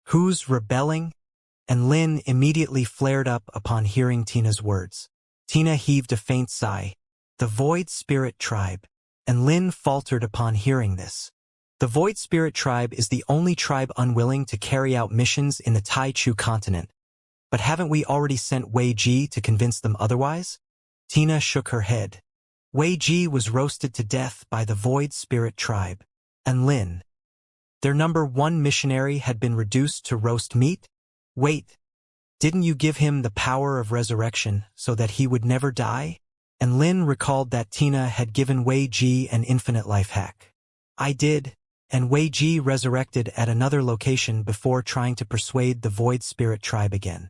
Who's rebelling? And Lin immediately flared up upon hearing Tina's words. Tina heaved a faint sigh. The Void Spirit Tribe. And Lin faltered upon hearing this. The Void Spirit Tribe is the only tribe unwilling to carry out missions in the Taichu continent. But haven't we already sent Wei Ji to convince them otherwise? Tina shook her head. Wei Ji was roasted to death by the Void Spirit Tribe. And Lin. Their #1 missionary had been reduced to roast meat? Wait, didn't you give him the power of resurrection so that he would never die? And Lin recalled that Tina had given Wei Ji an infinite life hack. I did, and Wei Ji resurrected at another location before trying to persuade the Void Spirit Tribe again.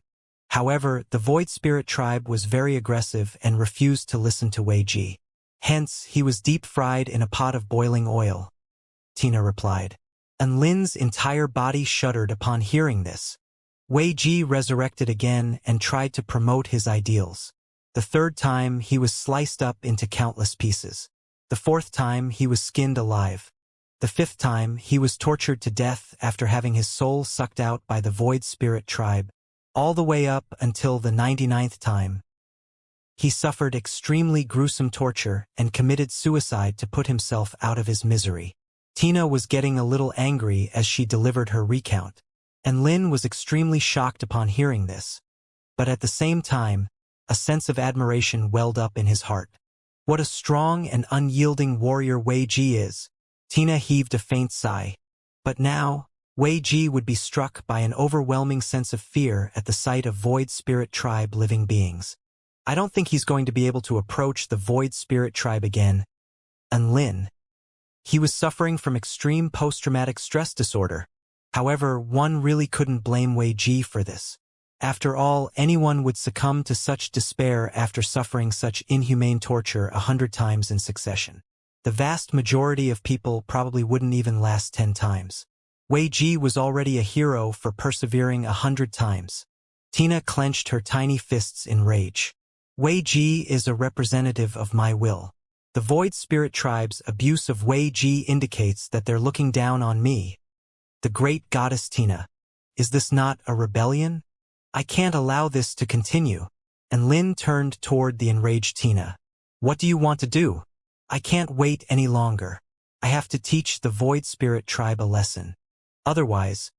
However, the Void Spirit Tribe was very aggressive and refused to listen to Wei Ji. Hence, he was deep-fried in a pot of boiling oil, Tina replied. And Lin's entire body shuddered upon hearing this. Wei Ji resurrected again and tried to promote his ideals. The third time, he was sliced up into countless pieces. The fourth time, he was skinned alive. The fifth time, he was tortured to death after having his soul sucked out by the Void Spirit Tribe, all the way up until the 99th time. He suffered extremely gruesome torture and committed suicide to put himself out of his misery. Tina was getting a little angry as she delivered her recount, and Lin was extremely shocked upon hearing this. But at the same time, a sense of admiration welled up in his heart. What a strong and unyielding warrior Wei Ji is. Tina heaved a faint sigh. But now, Wei Ji would be struck by an overwhelming sense of fear at the sight of Void Spirit Tribe living beings. I don't think he's going to be able to approach the Void Spirit Tribe again. And Lin. He was suffering from extreme post-traumatic stress disorder. However, one really couldn't blame Wei Ji for this. After all, anyone would succumb to such despair after suffering such inhumane torture 100 times in succession. The vast majority of people probably wouldn't even last 10 times. Wei Ji was already a hero for persevering 100 times. Tina clenched her tiny fists in rage. Wei Ji is a representative of my will. The Void Spirit Tribe's abuse of Wei Ji indicates that they're looking down on me. The great goddess Tina. Is this not a rebellion? I can't allow this to continue. And Lin turned toward the enraged Tina. What do you want to do? I can't wait any longer. I have to teach the Void Spirit Tribe a lesson. Otherwise,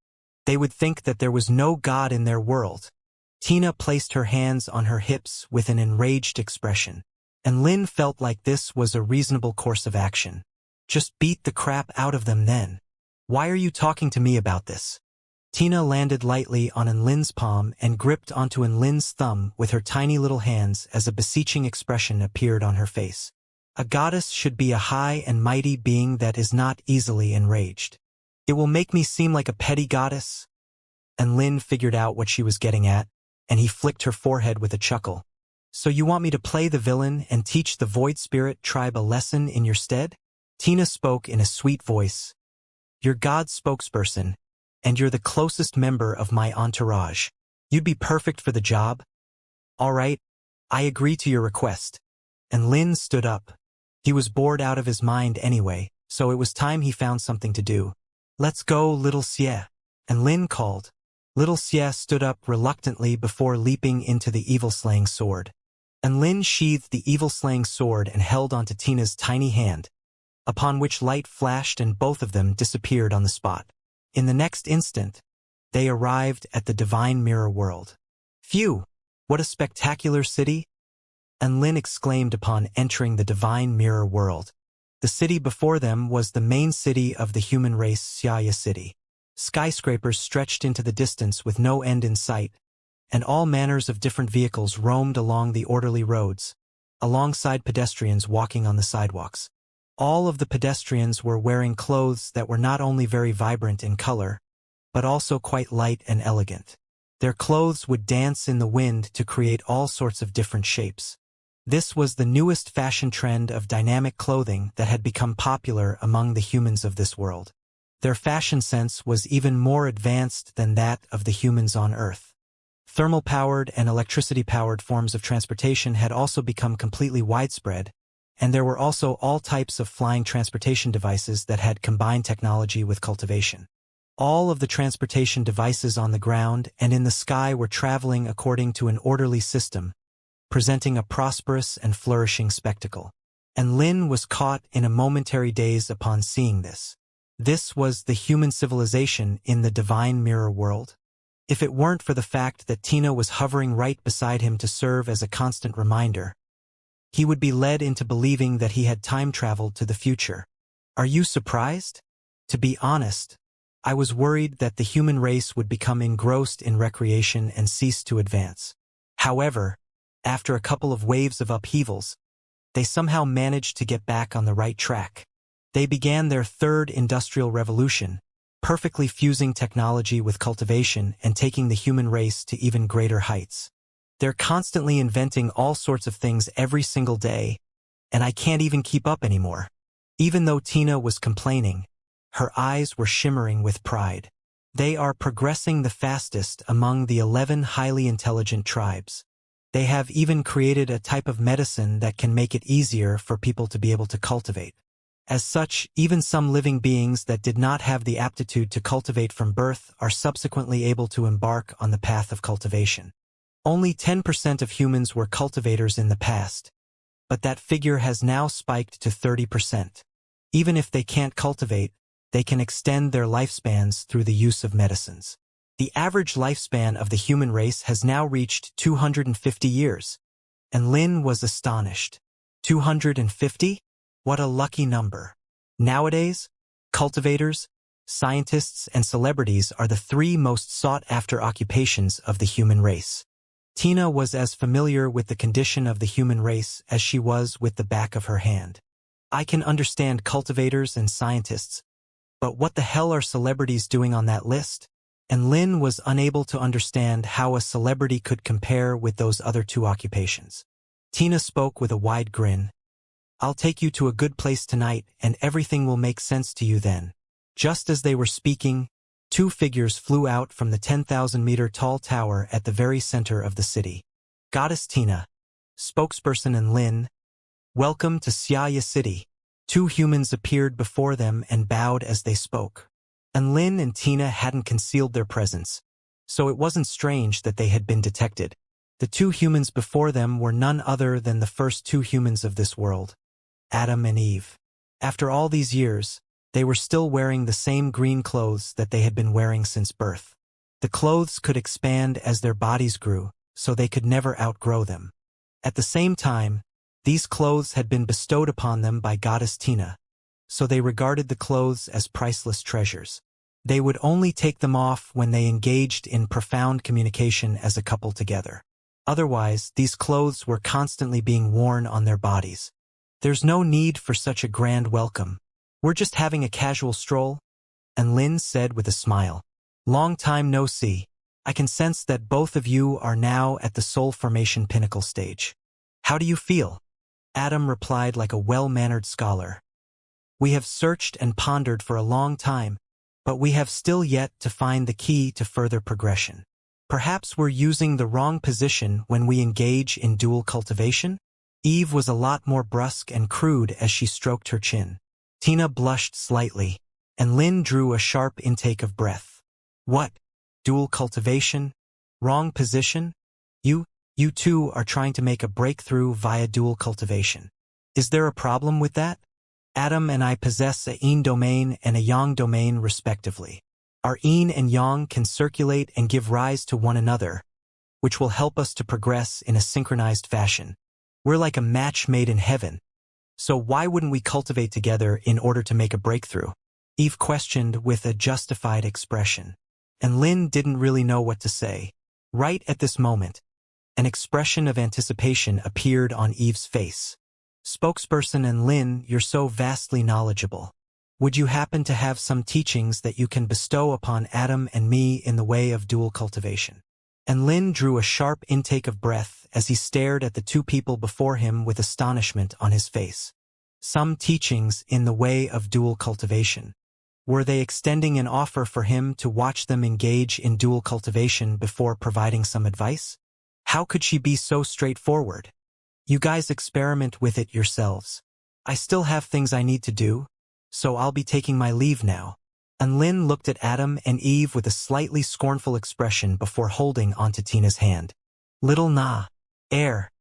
they would think that there was no God in their world. Tina placed her hands on her hips with an enraged expression. And Lin felt like this was a reasonable course of action. Just beat the crap out of them then. Why are you talking to me about this? Tina landed lightly on Lin's palm and gripped onto Lin's thumb with her tiny little hands as a beseeching expression appeared on her face. A goddess should be a high and mighty being that is not easily enraged. It will make me seem like a petty goddess. And Lin figured out what she was getting at, and he flicked her forehead with a chuckle. So you want me to play the villain and teach the Void Spirit Tribe a lesson in your stead? Tina spoke in a sweet voice. You're God's spokesperson, and you're the closest member of my entourage. You'd be perfect for the job. All right, I agree to your request. And Lin stood up. He was bored out of his mind anyway, so it was time he found something to do. Let's go, little Xie. And Lin called. Little Xie stood up reluctantly before leaping into the evil-slaying sword. And Lin sheathed the evil-slaying sword and held onto Tina's tiny hand, upon which light flashed and both of them disappeared on the spot. In the next instant, they arrived at the Divine Mirror World. Phew! What a spectacular city! And Lin exclaimed upon entering the Divine Mirror World. The city before them was the main city of the human race, Xianxia City. Skyscrapers stretched into the distance with no end in sight, and all manners of different vehicles roamed along the orderly roads, alongside pedestrians walking on the sidewalks. All of the pedestrians were wearing clothes that were not only very vibrant in color, but also quite light and elegant. Their clothes would dance in the wind to create all sorts of different shapes. This was the newest fashion trend of dynamic clothing that had become popular among the humans of this world. Their fashion sense was even more advanced than that of the humans on Earth. Thermal-powered and electricity-powered forms of transportation had also become completely widespread, and there were also all types of flying transportation devices that had combined technology with cultivation. All of the transportation devices on the ground and in the sky were traveling according to an orderly system, presenting a prosperous and flourishing spectacle. And Lin was caught in a momentary daze upon seeing this. This was the human civilization in the divine mirror world. If it weren't for the fact that Tina was hovering right beside him to serve as a constant reminder, he would be led into believing that he had time traveled to the future. Are you surprised? To be honest, I was worried that the human race would become engrossed in recreation and cease to advance. However, after a couple of waves of upheavals, they somehow managed to get back on the right track. They began their third industrial revolution, perfectly fusing technology with cultivation and taking the human race to even greater heights. They're constantly inventing all sorts of things every single day, and I can't even keep up anymore. Even though Tina was complaining, her eyes were shimmering with pride. They are progressing the fastest among the 11 highly intelligent tribes. They have even created a type of medicine that can make it easier for people to be able to cultivate. As such, even some living beings that did not have the aptitude to cultivate from birth are subsequently able to embark on the path of cultivation. Only 10% of humans were cultivators in the past, but that figure has now spiked to 30%. Even if they can't cultivate, they can extend their lifespans through the use of medicines. The average lifespan of the human race has now reached 250 years, and Lin was astonished. 250? What a lucky number. Nowadays, cultivators, scientists, and celebrities are the three most sought-after occupations of the human race. Tina was as familiar with the condition of the human race as she was with the back of her hand. I can understand cultivators and scientists, but what the hell are celebrities doing on that list? And Lin was unable to understand how a celebrity could compare with those other two occupations. Tina spoke with a wide grin. I'll take you to a good place tonight, and everything will make sense to you then. Just as they were speaking, two figures flew out from the 10,000-meter tall tower at the very center of the city. Goddess Tina, spokesperson, and Lin, welcome to Xianxia City. Two humans appeared before them and bowed as they spoke. And Lin and Tina hadn't concealed their presence, so it wasn't strange that they had been detected. The two humans before them were none other than the first two humans of this world, Adam and Eve. After all these years, they were still wearing the same green clothes that they had been wearing since birth. The clothes could expand as their bodies grew, so they could never outgrow them. At the same time, these clothes had been bestowed upon them by Goddess Tina, so they regarded the clothes as priceless treasures. They would only take them off when they engaged in profound communication as a couple together. Otherwise, these clothes were constantly being worn on their bodies. There's no need for such a grand welcome. We're just having a casual stroll, and Lin said with a smile. Long time no see. I can sense that both of you are now at the soul formation pinnacle stage. How do you feel? Adam replied like a well-mannered scholar. We have searched and pondered for a long time, but we have still yet to find the key to further progression. Perhaps we're using the wrong position when we engage in dual cultivation? Eve was a lot more brusque and crude as she stroked her chin. Tina blushed slightly, and Lin drew a sharp intake of breath. What? Dual cultivation? Wrong position? You two are trying to make a breakthrough via dual cultivation. Is there a problem with that? Adam and I possess a yin domain and a yang domain respectively. Our yin and yang can circulate and give rise to one another, which will help us to progress in a synchronized fashion. We're like a match made in heaven. So why wouldn't we cultivate together in order to make a breakthrough? Eve questioned with a justified expression. And Lin didn't really know what to say. Right at this moment, an expression of anticipation appeared on Eve's face. Spokesperson and Lin, you're so vastly knowledgeable. Would you happen to have some teachings that you can bestow upon Adam and me in the way of dual cultivation? And Lin drew a sharp intake of breath as he stared at the two people before him with astonishment on his face. Some teachings in the way of dual cultivation. Were they extending an offer for him to watch them engage in dual cultivation before providing some advice? How could she be so straightforward? You guys experiment with it yourselves. I still have things I need to do, so I'll be taking my leave now. And Lin looked at Adam and Eve with a slightly scornful expression before holding onto Tina's hand. Little Na. Air.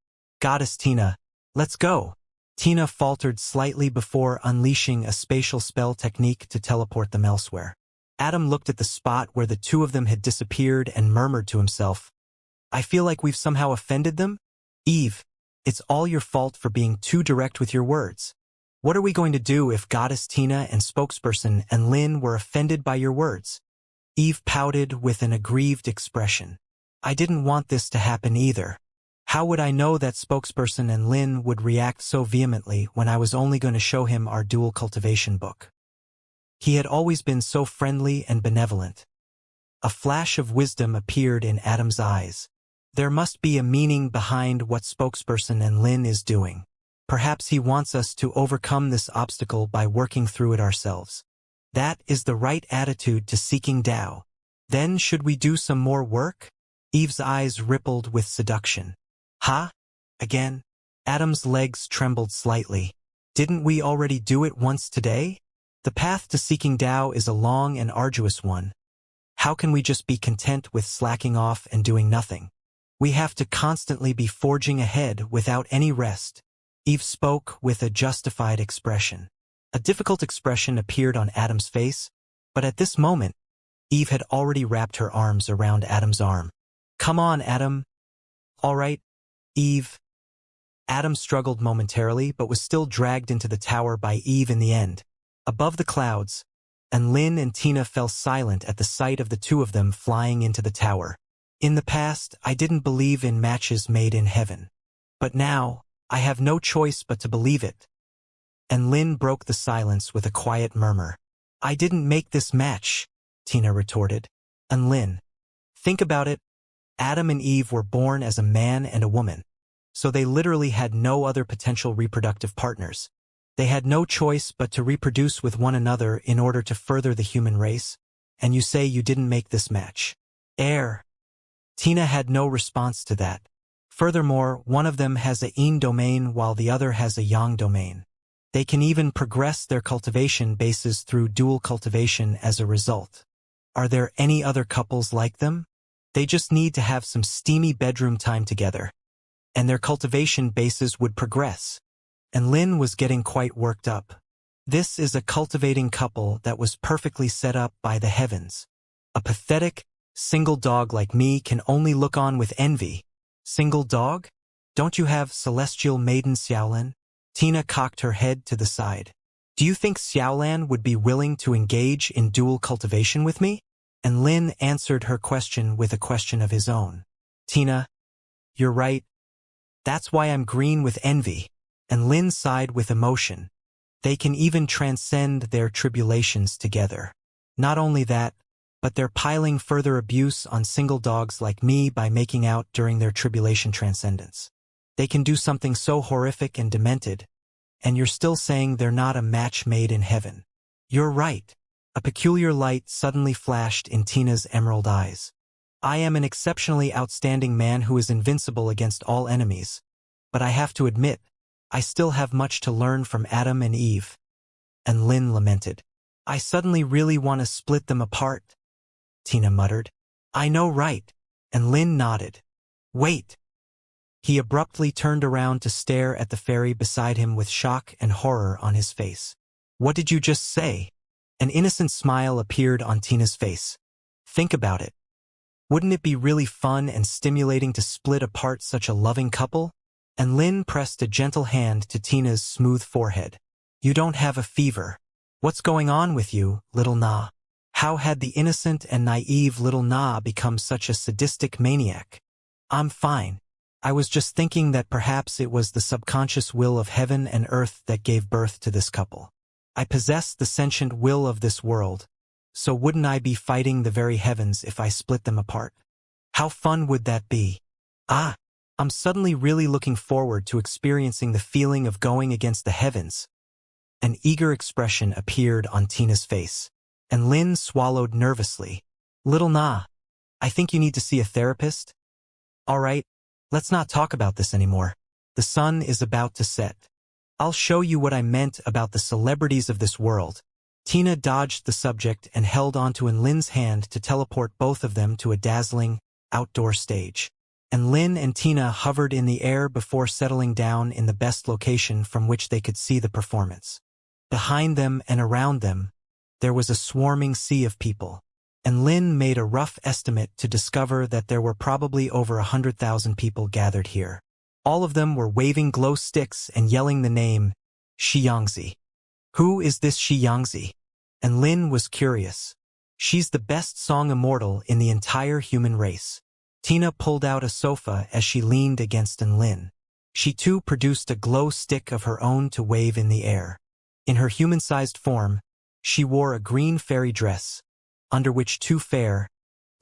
Goddess Tina. Let's go. Tina faltered slightly before unleashing a spatial spell technique to teleport them elsewhere. Adam looked at the spot where the two of them had disappeared and murmured to himself, I feel like we've somehow offended them? Eve, it's all your fault for being too direct with your words. What are we going to do if Goddess Tina and spokesperson and Lin were offended by your words? Eve pouted with an aggrieved expression. I didn't want this to happen either. How would I know that spokesperson and Lin would react so vehemently when I was only going to show him our dual cultivation book? He had always been so friendly and benevolent. A flash of wisdom appeared in Adam's eyes. There must be a meaning behind what spokesperson and Lin is doing. Perhaps he wants us to overcome this obstacle by working through it ourselves. That is the right attitude to seeking Tao. Then should we do some more work? Eve's eyes rippled with seduction. Huh? Again? Adam's legs trembled slightly. Didn't we already do it once today? The path to seeking Tao is a long and arduous one. How can we just be content with slacking off and doing nothing? We have to constantly be forging ahead without any rest. Eve spoke with a justified expression. A difficult expression appeared on Adam's face, but at this moment, Eve had already wrapped her arms around Adam's arm. Come on, Adam. All right, Eve. Adam struggled momentarily, but was still dragged into the tower by Eve in the end. Above the clouds, and Lin and Tina fell silent at the sight of the two of them flying into the tower. In the past, I didn't believe in matches made in heaven. But now, I have no choice but to believe it. And Lin broke the silence with a quiet murmur. I didn't make this match, Tina retorted. And Lin, think about it. Adam and Eve were born as a man and a woman, so they literally had no other potential reproductive partners. They had no choice but to reproduce with one another in order to further the human race, and you say you didn't make this match. Air. Tina had no response to that. Furthermore, one of them has a yin domain while the other has a yang domain. They can even progress their cultivation bases through dual cultivation as a result. Are there any other couples like them? They just need to have some steamy bedroom time together, and their cultivation bases would progress. And Lin was getting quite worked up. This is a cultivating couple that was perfectly set up by the heavens. A pathetic, single dog like me can only look on with envy. Single dog? Don't you have celestial maiden Xiaolan? Tina cocked her head to the side. Do you think Xiaolan would be willing to engage in dual cultivation with me? And Lin answered her question with a question of his own. Tina, you're right. That's why I'm green with envy. And Lin sighed with emotion. They can even transcend their tribulations together. Not only that, but they're piling further abuse on single dogs like me by making out during their tribulation transcendence. They can do something so horrific and demented, and you're still saying they're not a match made in heaven. You're right. A peculiar light suddenly flashed in Tina's emerald eyes. I am an exceptionally outstanding man who is invincible against all enemies, but I have to admit, I still have much to learn from Adam and Eve. And Lin lamented. I suddenly really want to split them apart, Tina muttered. I know, right? And Lin nodded. Wait. He abruptly turned around to stare at the fairy beside him with shock and horror on his face. What did you just say? An innocent smile appeared on Tina's face. Think about it. Wouldn't it be really fun and stimulating to split apart such a loving couple? And Lin pressed a gentle hand to Tina's smooth forehead. You don't have a fever. What's going on with you, little Na? How had the innocent and naive little Na become such a sadistic maniac? I'm fine. I was just thinking that perhaps it was the subconscious will of heaven and earth that gave birth to this couple. I possess the sentient will of this world, so wouldn't I be fighting the very heavens if I split them apart? How fun would that be? I'm suddenly really looking forward to experiencing the feeling of going against the heavens. An eager expression appeared on Tina's face, and Lin swallowed nervously. Little Na, I think you need to see a therapist. All right, let's not talk about this anymore. The sun is about to set. I'll show you what I meant about the celebrities of this world. Tina dodged the subject and held onto Lin's hand to teleport both of them to a dazzling, outdoor stage. And Lin and Tina hovered in the air before settling down in the best location from which they could see the performance. Behind them and around them, there was a swarming sea of people. And Lin made a rough estimate to discover that there were probably over 100,000 people gathered here. All of them were waving glow sticks and yelling the name, Xianxia. Who is this Xianxia? And Lin was curious. She's the best song immortal in the entire human race. Tina pulled out a sofa as she leaned against Lin. She too produced a glow stick of her own to wave in the air. In her human-sized form, she wore a green fairy dress, under which two fair,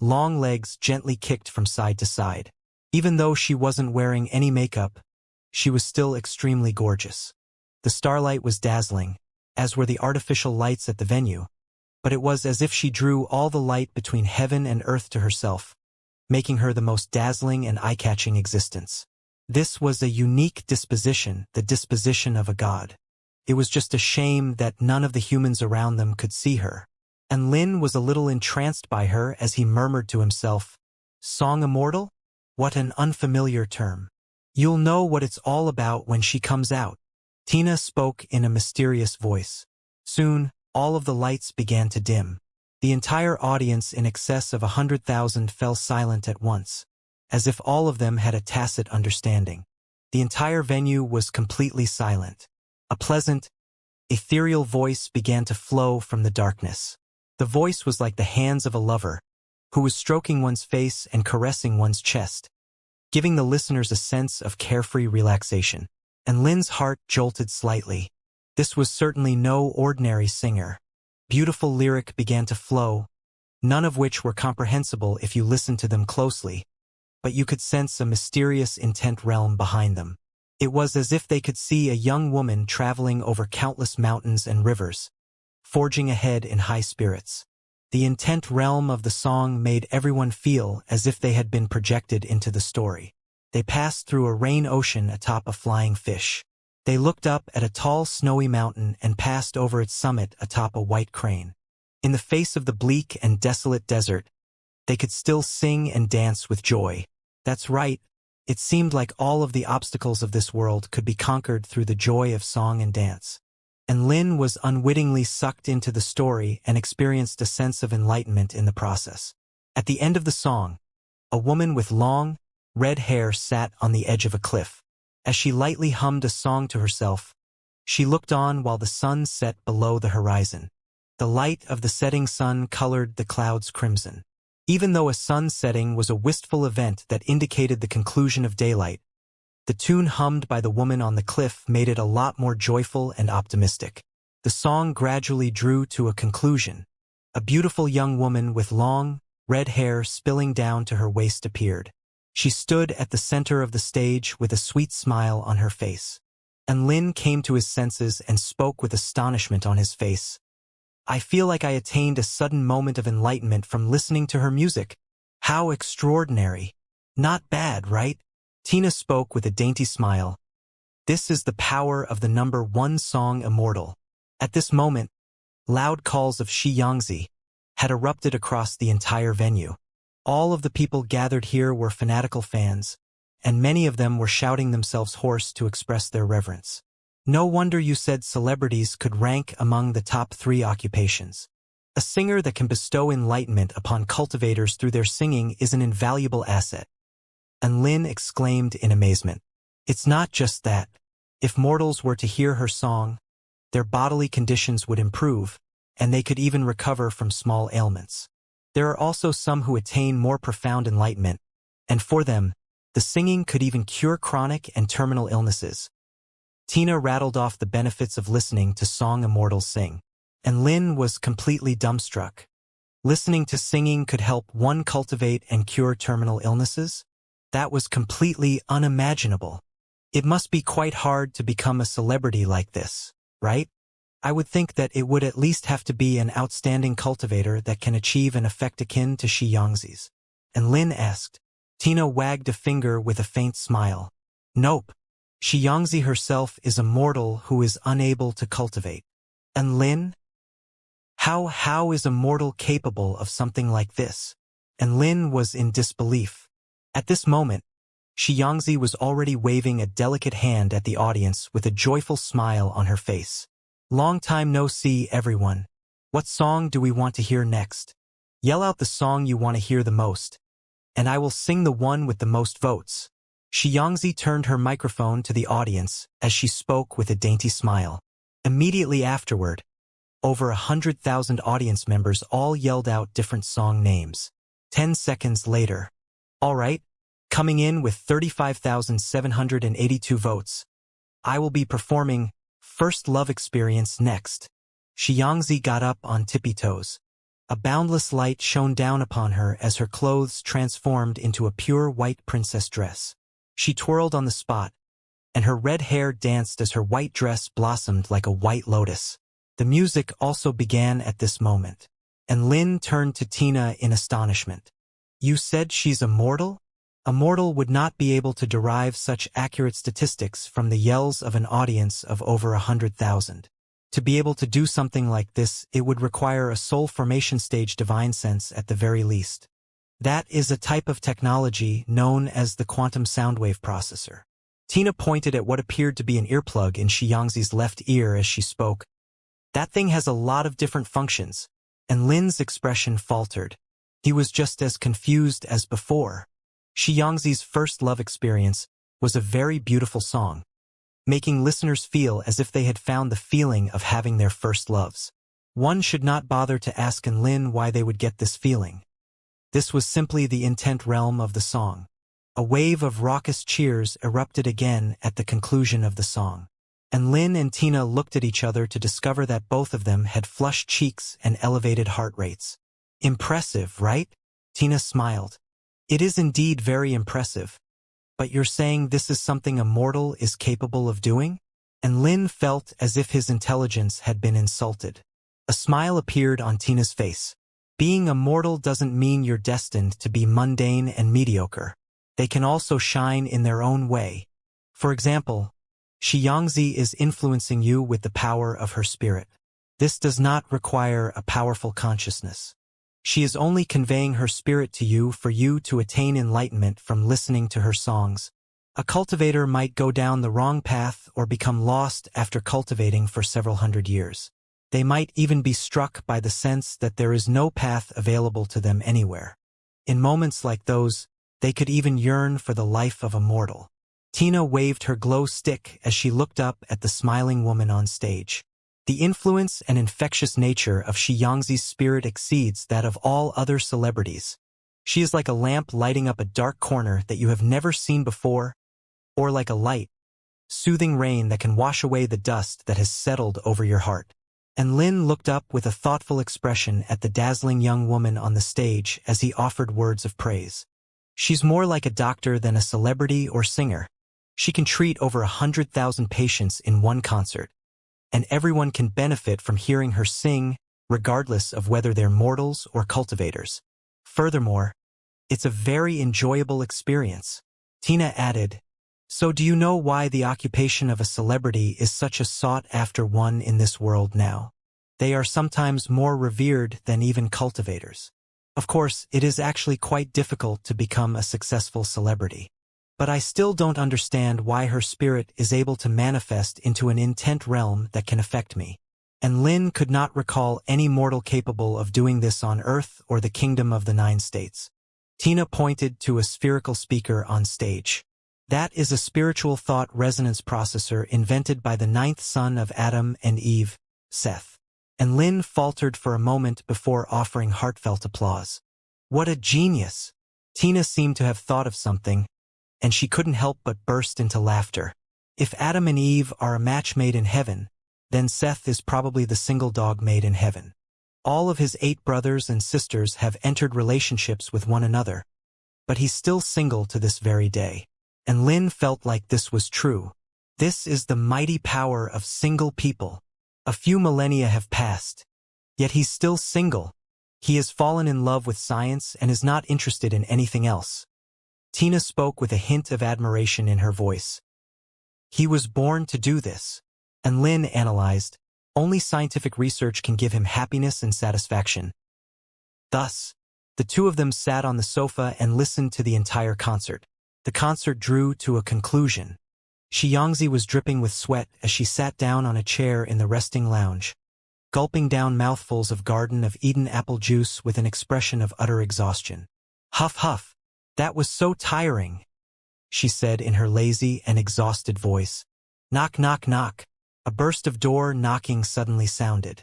long legs gently kicked from side to side. Even though she wasn't wearing any makeup, she was still extremely gorgeous. The starlight was dazzling, as were the artificial lights at the venue, but it was as if she drew all the light between heaven and earth to herself, making her the most dazzling and eye-catching existence. This was a unique disposition, the disposition of a god. It was just a shame that none of the humans around them could see her. And Lin was a little entranced by her as he murmured to himself, "Song immortal? What an unfamiliar term. You'll know what it's all about when she comes out." Tina spoke in a mysterious voice. Soon, all of the lights began to dim. The entire audience in excess of 100,000 fell silent at once, as if all of them had a tacit understanding. The entire venue was completely silent. A pleasant, ethereal voice began to flow from the darkness. The voice was like the hands of a lover, who was stroking one's face and caressing one's chest, giving the listeners a sense of carefree relaxation. And Lin's heart jolted slightly. This was certainly no ordinary singer. Beautiful lyric began to flow, none of which were comprehensible if you listened to them closely, but you could sense a mysterious intent realm behind them. It was as if they could see a young woman traveling over countless mountains and rivers, forging ahead in high spirits. The intent realm of the song made everyone feel as if they had been projected into the story. They passed through a rain ocean atop a flying fish. They looked up at a tall snowy mountain and passed over its summit atop a white crane. In the face of the bleak and desolate desert, they could still sing and dance with joy. That's right, it seemed like all of the obstacles of this world could be conquered through the joy of song and dance. And Lin was unwittingly sucked into the story and experienced a sense of enlightenment in the process. At the end of the song, a woman with long, red hair sat on the edge of a cliff. As she lightly hummed a song to herself, she looked on while the sun set below the horizon. The light of the setting sun colored the clouds crimson. Even though a sun setting was a wistful event that indicated the conclusion of daylight, the tune hummed by the woman on the cliff made it a lot more joyful and optimistic. The song gradually drew to a conclusion. A beautiful young woman with long, red hair spilling down to her waist appeared. She stood at the center of the stage with a sweet smile on her face. And Lin came to his senses and spoke with astonishment on his face. "I feel like I attained a sudden moment of enlightenment from listening to her music. How extraordinary. Not bad, right?" Tina spoke with a dainty smile. "This is the power of the #1 song Immortal." At this moment, loud calls of Xianxia had erupted across the entire venue. All of the people gathered here were fanatical fans, and many of them were shouting themselves hoarse to express their reverence. No wonder you said celebrities could rank among the top 3 occupations. A singer that can bestow enlightenment upon cultivators through their singing is an invaluable asset. And Lin exclaimed in amazement. It's not just that. If mortals were to hear her song, their bodily conditions would improve, and they could even recover from small ailments. There are also some who attain more profound enlightenment, and for them, the singing could even cure chronic and terminal illnesses. Tina rattled off the benefits of listening to song immortals sing, and Lin was completely dumbstruck. Listening to singing could help one cultivate and cure terminal illnesses? That was completely unimaginable. It must be quite hard to become a celebrity like this, right? I would think that it would at least have to be an outstanding cultivator that can achieve an effect akin to Xianxia's. And Lin asked. Tina wagged a finger with a faint smile. Nope. Xianxia herself is a mortal who is unable to cultivate. And Lin? How is a mortal capable of something like this? And Lin was in disbelief. At this moment, Xianxia was already waving a delicate hand at the audience with a joyful smile on her face. Long time no see, everyone. What song do we want to hear next? Yell out the song you want to hear the most, and I will sing the one with the most votes. Xianxia turned her microphone to the audience as she spoke with a dainty smile. Immediately afterward, over 100,000 audience members all yelled out different song names. 10 seconds later. All right, coming in with 35,782 votes, I will be performing First Love Experience next. Xianxia got up on tippy toes. A boundless light shone down upon her as her clothes transformed into a pure white princess dress. She twirled on the spot, and her red hair danced as her white dress blossomed like a white lotus. The music also began at this moment, and Lin turned to Tina in astonishment. You said she's immortal? A mortal would not be able to derive such accurate statistics from the yells of an audience of over 100,000. To be able to do something like this, it would require a soul formation stage divine sense at the very least. That is a type of technology known as the quantum soundwave processor. Tina pointed at what appeared to be an earplug in Xianxi's left ear as she spoke. That thing has a lot of different functions, and Lin's expression faltered. He was just as confused as before. Xianxi's First Love Experience was a very beautiful song, making listeners feel as if they had found the feeling of having their first loves. One should not bother to ask Lin why they would get this feeling. This was simply the intent realm of the song. A wave of raucous cheers erupted again at the conclusion of the song, and Lin and Tina looked at each other to discover that both of them had flushed cheeks and elevated heart rates. Impressive, right? Tina smiled. It is indeed very impressive. But you're saying this is something a mortal is capable of doing? And Lin felt as if his intelligence had been insulted. A smile appeared on Tina's face. Being a mortal doesn't mean you're destined to be mundane and mediocre. They can also shine in their own way. For example, Xianxia is influencing you with the power of her spirit. This does not require a powerful consciousness. She is only conveying her spirit to you for you to attain enlightenment from listening to her songs. A cultivator might go down the wrong path or become lost after cultivating for several hundred years. They might even be struck by the sense that there is no path available to them anywhere. In moments like those, they could even yearn for the life of a mortal. Tina waved her glow stick as she looked up at the smiling woman on stage. The influence and infectious nature of Xianxi's spirit exceeds that of all other celebrities. She is like a lamp lighting up a dark corner that you have never seen before, or like a light, soothing rain that can wash away the dust that has settled over your heart. And Lin looked up with a thoughtful expression at the dazzling young woman on the stage as he offered words of praise. She's more like a doctor than a celebrity or singer. She can treat over 100,000 patients in one concert, and everyone can benefit from hearing her sing, regardless of whether they're mortals or cultivators. Furthermore, it's a very enjoyable experience. Tina added, so do you know why the occupation of a celebrity is such a sought-after one in this world now? They are sometimes more revered than even cultivators. Of course, it is actually quite difficult to become a successful celebrity. But I still don't understand why her spirit is able to manifest into an intent realm that can affect me. And Lin could not recall any mortal capable of doing this on Earth or the Kingdom of the Nine States. Tina pointed to a spherical speaker on stage. That is a spiritual thought resonance processor invented by the ninth son of Adam and Eve, Seth. And Lin faltered for a moment before offering heartfelt applause. What a genius! Tina seemed to have thought of something, and she couldn't help but burst into laughter. If Adam and Eve are a match made in heaven, then Seth is probably the single dog made in heaven. All of his 8 brothers and sisters have entered relationships with one another, but he's still single to this very day. And Lin felt like this was true. This is the mighty power of single people. A few millennia have passed, yet he's still single. He has fallen in love with science and is not interested in anything else. Tina spoke with a hint of admiration in her voice. He was born to do this. And Lin analyzed, Only scientific research can give him happiness and satisfaction. Thus, the two of them sat on the sofa and listened to the entire concert. The concert drew to a conclusion. Xianxia was dripping with sweat as she sat down on a chair in the resting lounge, gulping down mouthfuls of Garden of Eden apple juice with an expression of utter exhaustion. Huff huff, that was so tiring, she said in her lazy and exhausted voice. Knock knock knock. A burst of door knocking suddenly sounded.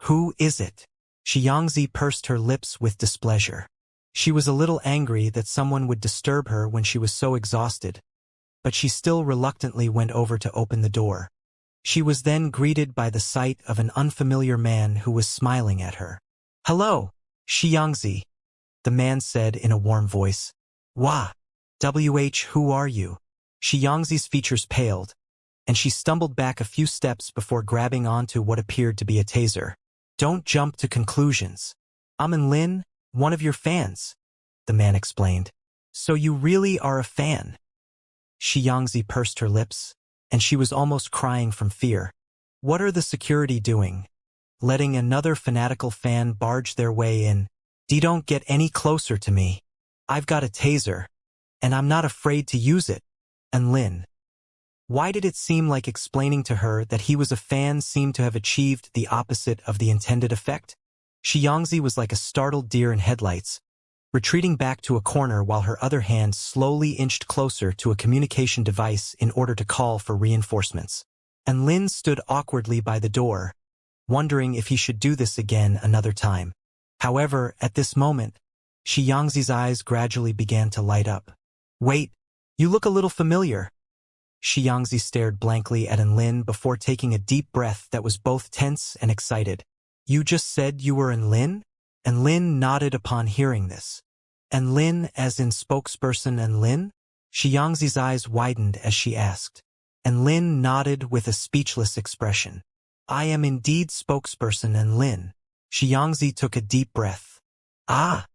Who is it? Xianxia pursed her lips with displeasure. She was a little angry that someone would disturb her when she was so exhausted, but she still reluctantly went over to open the door. She was then greeted by the sight of an unfamiliar man who was smiling at her. Hello, Xianxia, the man said in a warm voice. Wah, who are you? Xianxia's features paled, and she stumbled back a few steps before grabbing onto what appeared to be a taser. Don't jump to conclusions. I'm Lin, one of your fans, the man explained. So you really are a fan? Xianxia pursed her lips, and she was almost crying from fear. What are the security doing? Letting another fanatical fan barge their way in? Don't get any closer to me. I've got a taser, and I'm not afraid to use it. And Lin. Why did it seem like explaining to her that he was a fan seemed to have achieved the opposite of the intended effect? Xianxia was like a startled deer in headlights, retreating back to a corner while her other hand slowly inched closer to a communication device in order to call for reinforcements. And Lin stood awkwardly by the door, wondering if he should do this again another time. However, at this moment, Xianxia's eyes gradually began to light up. Wait, you look a little familiar. Xianxia stared blankly at Lin before taking a deep breath that was both tense and excited. You just said you were Lin? And Lin nodded upon hearing this. And Lin as in spokesperson and Lin? Xianxia's eyes widened as she asked. And Lin nodded with a speechless expression. I am indeed spokesperson and Lin. Xianxia took a deep breath. Ah!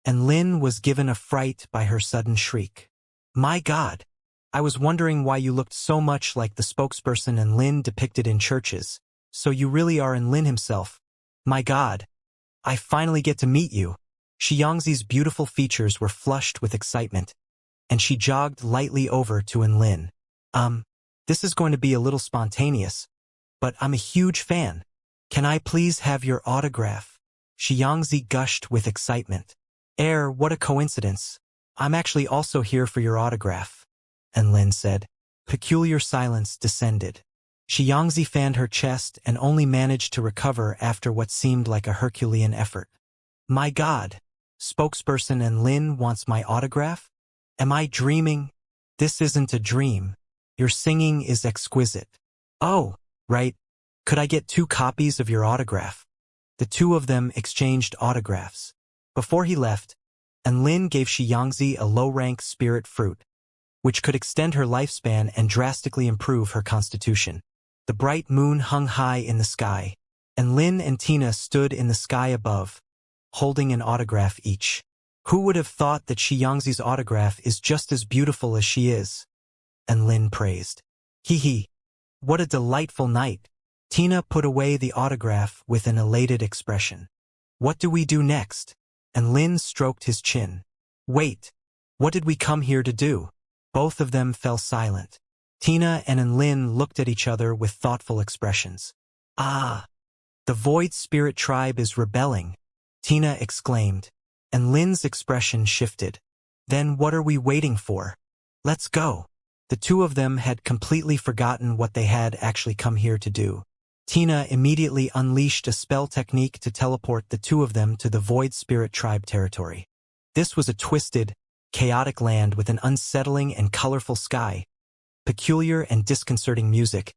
And Lin was given a fright by her sudden shriek. My God! I was wondering why you looked so much like the spokesperson and Lin depicted in churches. So you really are Lin himself. My God! I finally get to meet you. Xianxia's beautiful features were flushed with excitement, and she jogged lightly over to Lin. This is going to be a little spontaneous, but I'm a huge fan. Can I please have your autograph? Xianxia gushed with excitement. What a coincidence. I'm actually also here for your autograph. And Lin said. Peculiar silence descended. Xianxia fanned her chest and only managed to recover after what seemed like a Herculean effort. My God! Spokesperson and Lin wants my autograph? Am I dreaming? This isn't a dream. Your singing is exquisite. Oh, right. Could I get 2 copies of your autograph? The two of them exchanged autographs. Before he left, Lin gave Xianxia a low-rank spirit fruit, which could extend her lifespan and drastically improve her constitution. The bright moon hung high in the sky, and Lin and Tina stood in the sky above, holding an autograph each. Who would have thought that Xianxia's autograph is just as beautiful as she is? And Lin praised. Hee hee. What a delightful night. Tina put away the autograph with an elated expression. What do we do next? And Lin stroked his chin. Wait. What did we come here to do? Both of them fell silent. Tina and Lin looked at each other with thoughtful expressions. Ah! The Void Spirit Tribe is rebelling, Tina exclaimed, and Lin's expression shifted. Then what are we waiting for? Let's go. The two of them had completely forgotten what they had actually come here to do. Tina immediately unleashed a spell technique to teleport the two of them to the Void Spirit Tribe territory. This was a twisted, chaotic land with an unsettling and colorful sky, peculiar and disconcerting music,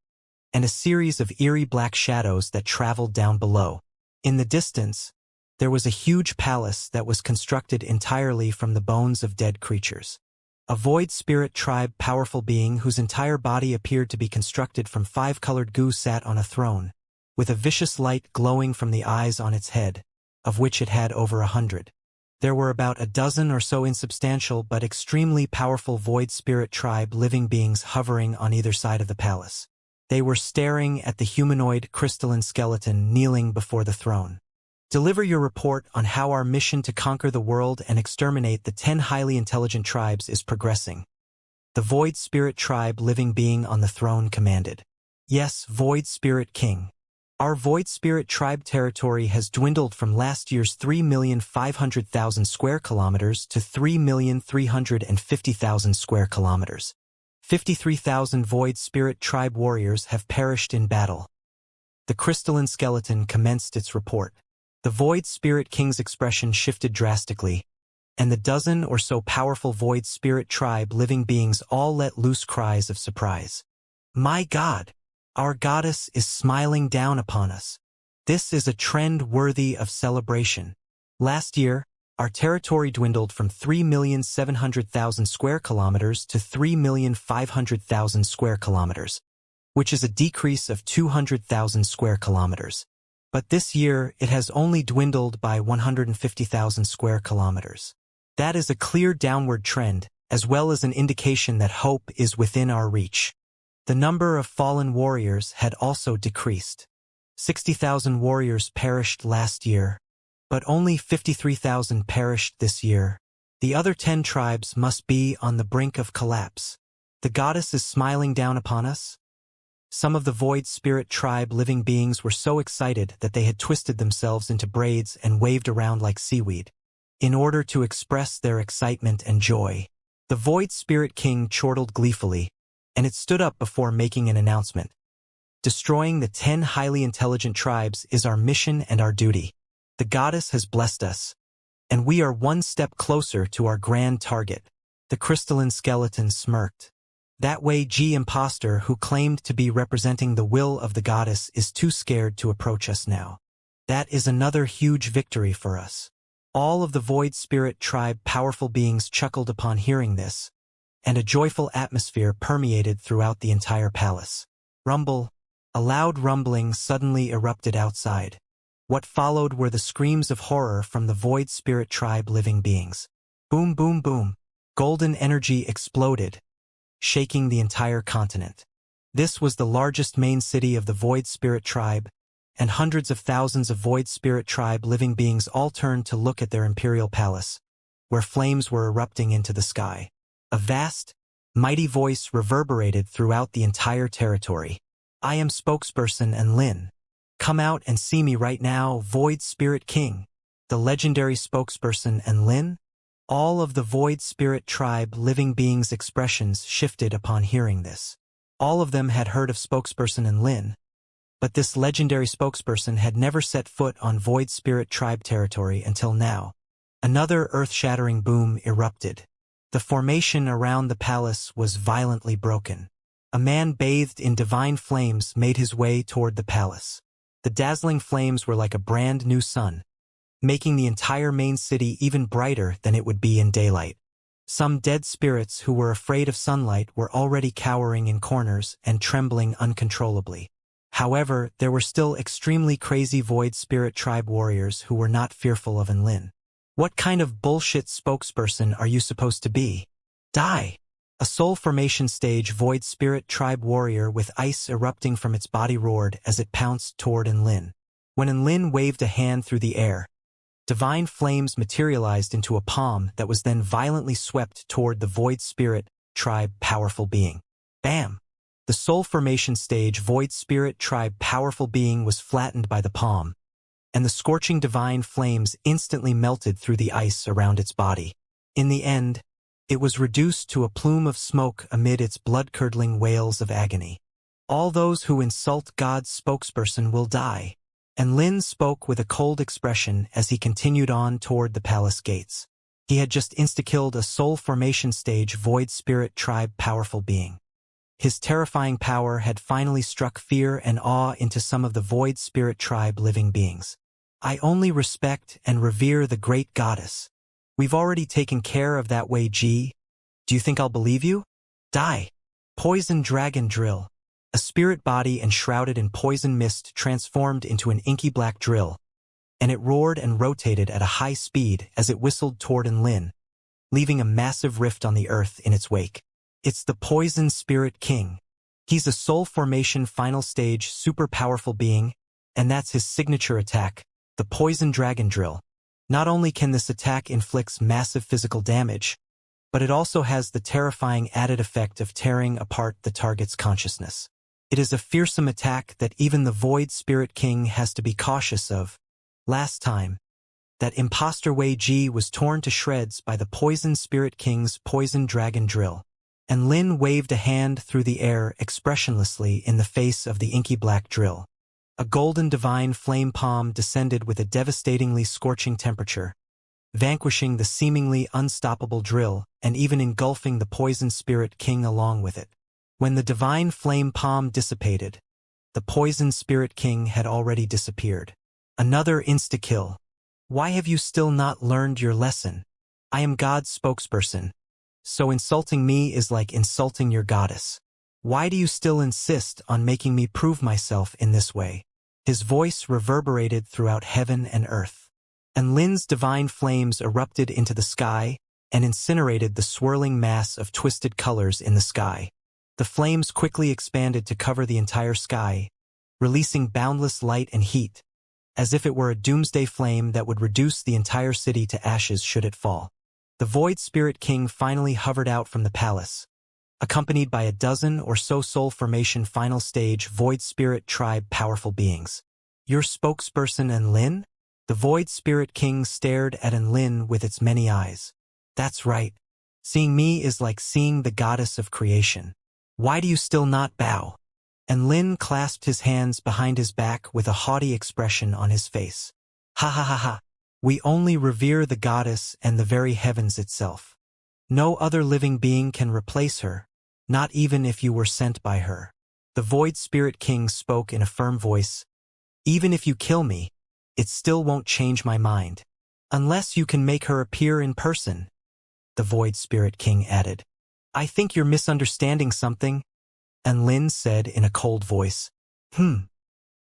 and a series of eerie black shadows that traveled down below. In the distance, there was a huge palace that was constructed entirely from the bones of dead creatures. A Void Spirit Tribe powerful being whose entire body appeared to be constructed from 5-colored goo sat on a throne, with a vicious light glowing from the eyes on its head, of which it had over 100. There were about a dozen or so insubstantial but extremely powerful Void Spirit Tribe living beings hovering on either side of the palace. They were staring at the humanoid crystalline skeleton kneeling before the throne. Deliver your report on how our mission to conquer the world and exterminate the 10 highly intelligent tribes is progressing. The Void Spirit Tribe living being on the throne commanded. Yes, Void Spirit King. Our Void Spirit Tribe territory has dwindled from last year's 3,500,000 square kilometers to 3,350,000 square kilometers. 53,000 Void Spirit Tribe warriors have perished in battle. The crystalline skeleton commenced its report. The Void Spirit King's expression shifted drastically, and the dozen or so powerful Void Spirit Tribe living beings all let loose cries of surprise. My God! Our goddess is smiling down upon us. This is a trend worthy of celebration. Last year, our territory dwindled from 3,700,000 square kilometers to 3,500,000 square kilometers, which is a decrease of 200,000 square kilometers. But this year, it has only dwindled by 150,000 square kilometers. That is a clear downward trend, as well as an indication that hope is within our reach. The number of fallen warriors had also decreased. 60,000 warriors perished last year, but only 53,000 perished this year. The other 10 tribes must be on the brink of collapse. The goddess is smiling down upon us? Some of the Void Spirit Tribe living beings were so excited that they had twisted themselves into braids and waved around like seaweed. In order to express their excitement and joy, the Void Spirit King chortled gleefully, and it stood up before making an announcement. Destroying the 10 highly intelligent tribes is our mission and our duty. The goddess has blessed us, and we are one step closer to our grand target. The crystalline skeleton smirked. That way imposter who claimed to be representing the will of the goddess is too scared to approach us now. That is another huge victory for us. All of the Void Spirit Tribe powerful beings chuckled upon hearing this, and a joyful atmosphere permeated throughout the entire palace. Rumble. A loud rumbling suddenly erupted outside. What followed were the screams of horror from the Void Spirit Tribe living beings. Boom, boom, boom. Golden energy exploded, shaking the entire continent. This was the largest main city of the Void Spirit Tribe, and hundreds of thousands of Void Spirit Tribe living beings all turned to look at their imperial palace, where flames were erupting into the sky. A vast, mighty voice reverberated throughout the entire territory. I am spokesperson Enlin. Come out and see me right now, Void Spirit King. The legendary spokesperson Enlin? All of the Void Spirit Tribe living beings' expressions shifted upon hearing this. All of them had heard of spokesperson Enlin, but this legendary spokesperson had never set foot on Void Spirit Tribe territory until now. Another earth-shattering boom erupted. The formation around the palace was violently broken. A man bathed in divine flames made his way toward the palace. The dazzling flames were like a brand new sun, making the entire main city even brighter than it would be in daylight. Some dead spirits who were afraid of sunlight were already cowering in corners and trembling uncontrollably. However, there were still extremely crazy Void Spirit Tribe warriors who were not fearful of Enlin. What kind of bullshit spokesperson are you supposed to be? Die! A soul formation stage Void Spirit Tribe warrior with ice erupting from its body roared as it pounced toward Enlin. When Enlin waved a hand through the air, divine flames materialized into a palm that was then violently swept toward the Void Spirit Tribe powerful being. Bam! The soul formation stage Void Spirit Tribe powerful being was flattened by the palm, and the scorching divine flames instantly melted through the ice around its body. In the end, it was reduced to a plume of smoke amid its blood-curdling wails of agony. All those who insult God's spokesperson will die. And Lin spoke with a cold expression as he continued on toward the palace gates. He had just insta-killed a soul formation stage Void Spirit Tribe powerful being. His terrifying power had finally struck fear and awe into some of the Void Spirit Tribe living beings. I only respect and revere the great goddess. We've already taken care of that way, G. Do you think I'll believe you? Die. Poison Dragon Drill. A spirit body enshrouded in poison mist transformed into an inky black drill, and it roared and rotated at a high speed as it whistled toward Enlin, leaving a massive rift on the earth in its wake. It's the Poison Spirit King. He's a soul formation final stage super powerful being, and that's his signature attack, the Poison Dragon Drill. Not only can this attack inflict massive physical damage, but it also has the terrifying added effect of tearing apart the target's consciousness. It is a fearsome attack that even the Void Spirit King has to be cautious of. Last time, that imposter Wei Ji was torn to shreds by the Poison Spirit King's Poison Dragon Drill, and Lin waved a hand through the air expressionlessly in the face of the inky black drill. A golden divine flame palm descended with a devastatingly scorching temperature, vanquishing the seemingly unstoppable drill and even engulfing the Poison Spirit King along with it. When the divine flame palm dissipated, the Poison Spirit King had already disappeared. Another insta-kill. Why have you still not learned your lesson? I am God's spokesperson, so insulting me is like insulting your goddess. Why do you still insist on making me prove myself in this way? His voice reverberated throughout heaven and earth, and Lin's divine flames erupted into the sky and incinerated the swirling mass of twisted colors in the sky. The flames quickly expanded to cover the entire sky, releasing boundless light and heat, as if it were a doomsday flame that would reduce the entire city to ashes should it fall. The Void Spirit King finally hovered out from the palace, accompanied by a dozen or so soul formation final stage Void Spirit tribe powerful beings. Your spokesperson Enlin? The Void Spirit King stared at Enlin with its many eyes. That's right. Seeing me is like seeing the goddess of creation. Why do you still not bow? Enlin clasped his hands behind his back with a haughty expression on his face. Ha ha ha ha. We only revere the goddess and the very heavens itself. No other living being can replace her, not even if you were sent by her. The Void Spirit King spoke in a firm voice. Even if you kill me, it still won't change my mind. Unless you can make her appear in person, the Void Spirit King added. I think you're misunderstanding something, Enlin said in a cold voice. The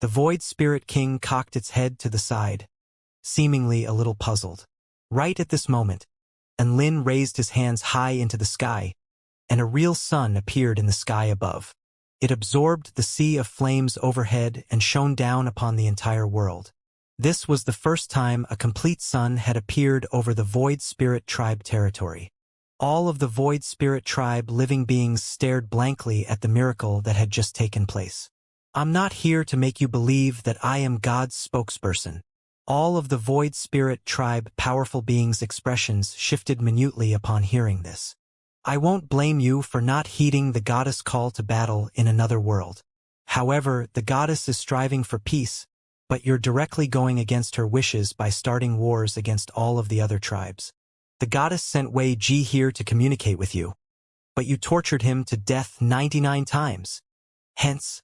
Void Spirit King cocked its head to the side, seemingly a little puzzled. Right at this moment, Enlin raised his hands high into the sky, and a real sun appeared in the sky above. It absorbed the sea of flames overhead and shone down upon the entire world. This was the first time a complete sun had appeared over the Void Spirit Tribe territory. All of the Void Spirit Tribe living beings stared blankly at the miracle that had just taken place. I'm not here to make you believe that I am God's spokesperson. All of the Void Spirit Tribe powerful beings' expressions shifted minutely upon hearing this. I won't blame you for not heeding the goddess' call to battle in another world. However, the goddess is striving for peace, but you're directly going against her wishes by starting wars against all of the other tribes. The goddess sent Wei Ji here to communicate with you, but you tortured him to death 99 times. Hence,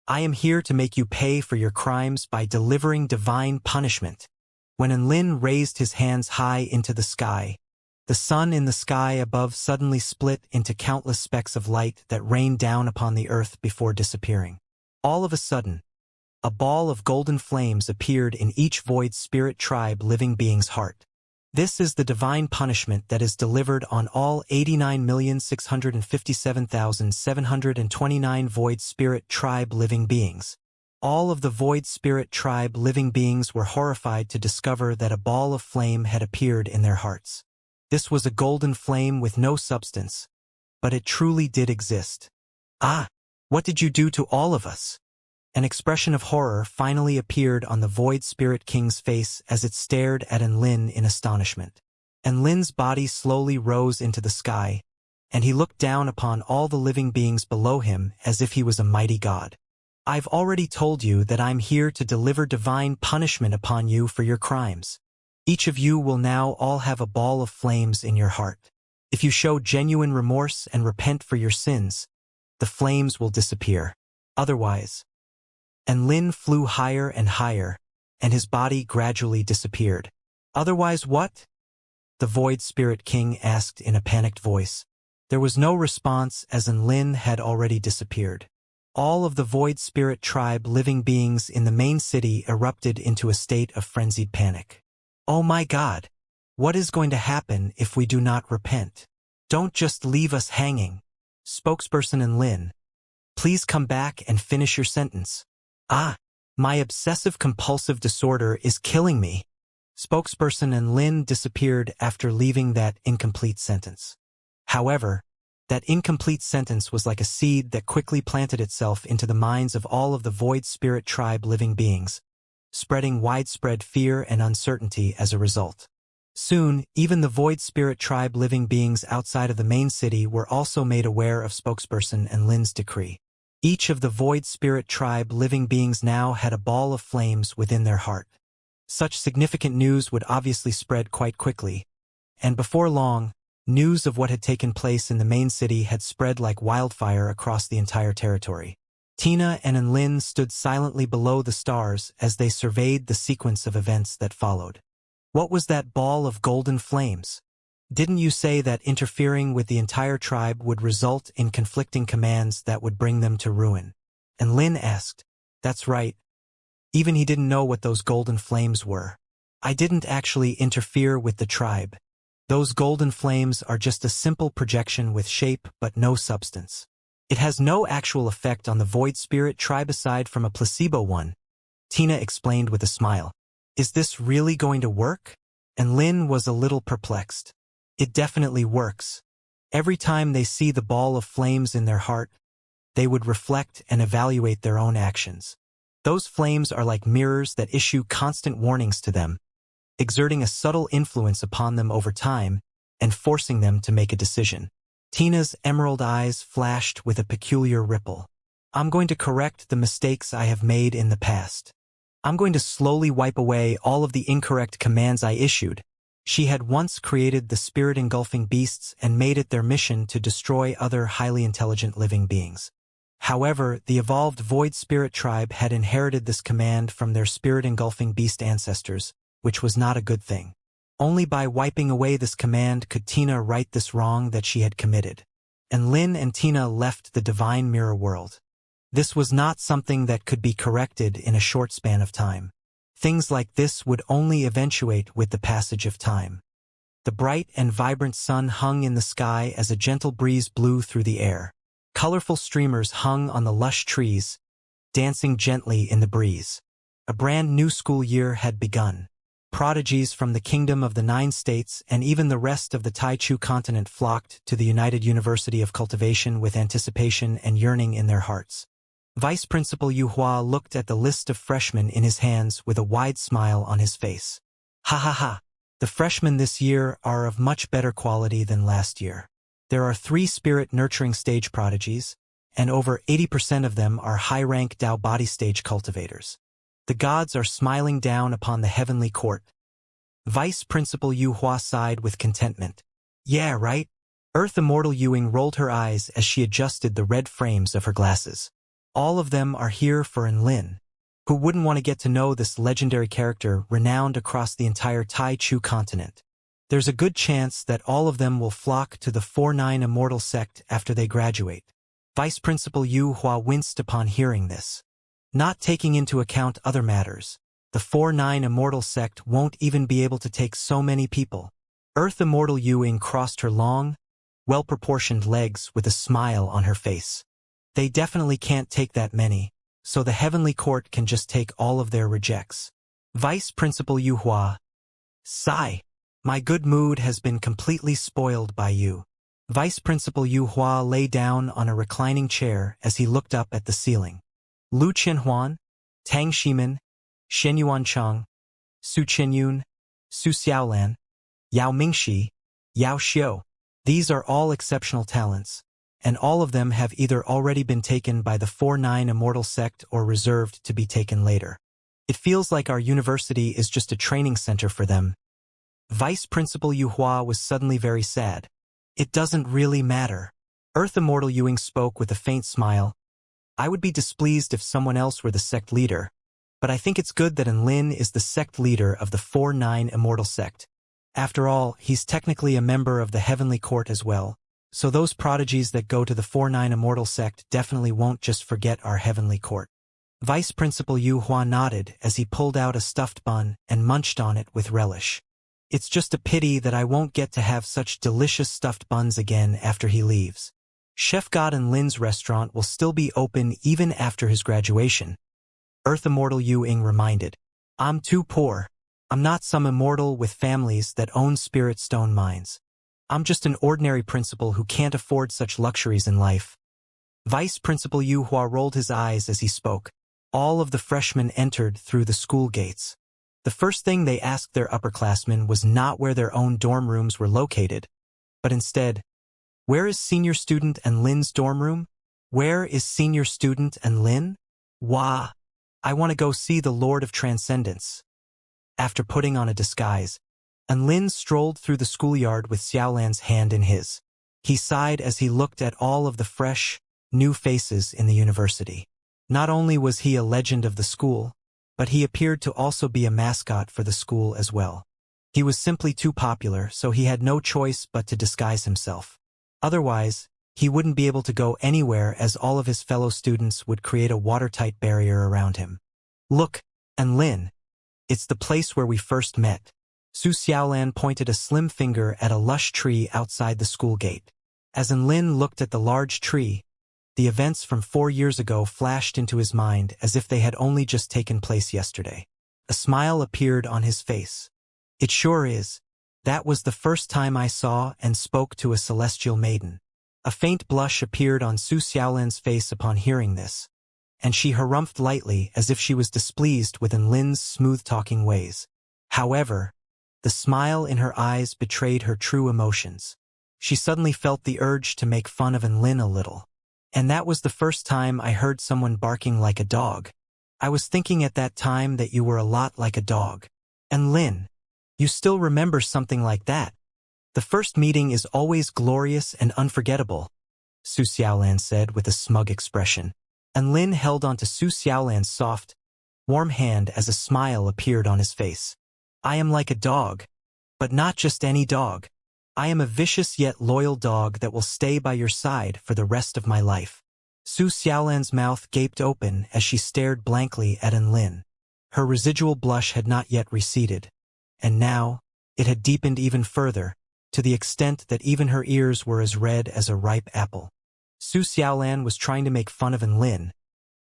I am here to make you pay for your crimes by delivering divine punishment. When Enlin raised his hands high into the sky, the sun in the sky above suddenly split into countless specks of light that rained down upon the earth before disappearing. All of a sudden, a ball of golden flames appeared in each Void Spirit Tribe living being's heart. This is the divine punishment that is delivered on all 89,657,729 Void Spirit Tribe living beings. All of the Void Spirit Tribe living beings were horrified to discover that a ball of flame had appeared in their hearts. This was a golden flame with no substance, but it truly did exist. Ah, what did you do to all of us? An expression of horror finally appeared on the Void Spirit King's face as it stared at Enlin in astonishment. Enlin's body slowly rose into the sky, and he looked down upon all the living beings below him as if he was a mighty god. I've already told you that I'm here to deliver divine punishment upon you for your crimes. Each of you will now all have a ball of flames in your heart. If you show genuine remorse and repent for your sins, the flames will disappear. Otherwise, Enlin flew higher and higher, and his body gradually disappeared. Otherwise what? The Void Spirit King asked in a panicked voice. There was no response as Enlin had already disappeared. All of the Void Spirit Tribe living beings in the main city erupted into a state of frenzied panic. Oh my God! What is going to happen if we do not repent? Don't just leave us hanging. Spokesperson Enlin, Please come back and finish your sentence. Ah, my obsessive-compulsive disorder is killing me. Spokesperson and Lin disappeared after leaving that incomplete sentence. However, that incomplete sentence was like a seed that quickly planted itself into the minds of all of the Void Spirit Tribe living beings, spreading widespread fear and uncertainty as a result. Soon, even the Void Spirit Tribe living beings outside of the main city were also made aware of Spokesperson and Lin's decree. Each of the Void Spirit Tribe living beings now had a ball of flames within their heart. Such significant news would obviously spread quite quickly, and before long, news of what had taken place in the main city had spread like wildfire across the entire territory. Tina and Enlin stood silently below the stars as they surveyed the sequence of events that followed. What was that ball of golden flames? Didn't you say that interfering with the entire tribe would result in conflicting commands that would bring them to ruin? And Lin asked. That's right. Even he didn't know what those golden flames were. I didn't actually interfere with the tribe. Those golden flames are just a simple projection with shape but no substance. It has no actual effect on the Void Spirit Tribe aside from a placebo one, Tina explained with a smile. Is this really going to work? And Lin was a little perplexed. It definitely works. Every time they see the ball of flames in their heart, they would reflect and evaluate their own actions. Those flames are like mirrors that issue constant warnings to them, exerting a subtle influence upon them over time and forcing them to make a decision. Tina's emerald eyes flashed with a peculiar ripple. I'm going to correct the mistakes I have made in the past. I'm going to slowly wipe away all of the incorrect commands I issued. She had once created the spirit-engulfing beasts and made it their mission to destroy other highly intelligent living beings. However, the evolved Void Spirit Tribe had inherited this command from their spirit-engulfing beast ancestors, which was not a good thing. Only by wiping away this command could Tina right this wrong that she had committed. And Lin and Tina left the divine mirror world. This was not something that could be corrected in a short span of time. Things like this would only eventuate with the passage of time. The bright and vibrant sun hung in the sky as a gentle breeze blew through the air. Colorful streamers hung on the lush trees, dancing gently in the breeze. A brand new school year had begun. Prodigies from the Kingdom of the Nine States and even the rest of the Taichu continent flocked to the United University of Cultivation with anticipation and yearning in their hearts. Vice Principal Yu Hua looked at the list of freshmen in his hands with a wide smile on his face. Ha ha ha! The freshmen this year are of much better quality than last year. There are 3 spirit-nurturing stage prodigies, and over 80% of them are high-rank Dao body stage cultivators. The gods are smiling down upon the heavenly court. Vice Principal Yu Hua sighed with contentment. Yeah, right? Earth Immortal Yuing rolled her eyes as she adjusted the red frames of her glasses. All of them are here for Enlin. Who wouldn't want to get to know this legendary character renowned across the entire Taichu continent? There's a good chance that all of them will flock to the 4-9 Immortal sect after they graduate. Vice Principal Yu Hua winced upon hearing this. Not taking into account other matters, the 4-9 Immortal sect won't even be able to take so many people. Earth Immortal Yuing crossed her long, well-proportioned legs with a smile on her face. They definitely can't take that many, so the Heavenly Court can just take all of their rejects. Vice Principal Yu Hua. Sigh. My good mood has been completely spoiled by you. Vice Principal Yu Hua lay down on a reclining chair as he looked up at the ceiling. Lu Qianhuan, Tang Shimin, Shen Yuancheng, Su Qianyun, Su Xiaolan, Yao Mingxi, Yao Xiu. These are all exceptional talents, and all of them have either already been taken by the 4-9 Immortal sect or reserved to be taken later. It feels like our university is just a training center for them. Vice Principal Yu Hua was suddenly very sad. It doesn't really matter. Earth Immortal Yuing spoke with a faint smile. I would be displeased if someone else were the sect leader, but I think it's good that Enlin is the sect leader of the 4-9 Immortal sect. After all, he's technically a member of the Heavenly Court as well, so those prodigies that go to the 4-9 Immortal sect definitely won't just forget our Heavenly Court. Vice Principal Yu Hua nodded as he pulled out a stuffed bun and munched on it with relish. It's just a pity that I won't get to have such delicious stuffed buns again after he leaves. Chef God and Lin's restaurant will still be open even after his graduation. Earth Immortal Yu Ying reminded. I'm too poor. I'm not some immortal with families that own spirit stone mines. I'm just an ordinary principal who can't afford such luxuries in life. Vice Principal Yu Hua rolled his eyes as he spoke. All of the freshmen entered through the school gates. The first thing they asked their upperclassmen was not where their own dorm rooms were located, but instead, where is senior student and Lin's dorm room? Where is senior student and Lin? Wah! I want to go see the Lord of Transcendence. After putting on a disguise, and Lin strolled through the schoolyard with Xiaolan's hand in his. He sighed as he looked at all of the fresh, new faces in the university. Not only was he a legend of the school, but he appeared to also be a mascot for the school as well. He was simply too popular, so he had no choice but to disguise himself. Otherwise, he wouldn't be able to go anywhere as all of his fellow students would create a watertight barrier around him. Look, and Lin. It's the place where we first met. Su Xiaolan pointed a slim finger at a lush tree outside the school gate. As Lin looked at the large tree, the events from 4 years ago flashed into his mind as if they had only just taken place yesterday. A smile appeared on his face. It sure is. That was the first time I saw and spoke to a celestial maiden. A faint blush appeared on Su Xiaolan's face upon hearing this, and she harumphed lightly as if she was displeased with Lin's smooth-talking ways. However, the smile in her eyes betrayed her true emotions. She suddenly felt the urge to make fun of Lin a little. And that was the first time I heard someone barking like a dog. I was thinking at that time that you were a lot like a dog. And Lin, you still remember something like that? The first meeting is always glorious and unforgettable, Su Xiaolan said with a smug expression. And Lin held onto Su Xiaolan's soft, warm hand as a smile appeared on his face. I am like a dog, but not just any dog. I am a vicious yet loyal dog that will stay by your side for the rest of my life. Su Xiaolan's mouth gaped open as she stared blankly at Lin. Her residual blush had not yet receded, and now, it had deepened even further, to the extent that even her ears were as red as a ripe apple. Su Xiaolan was trying to make fun of Lin,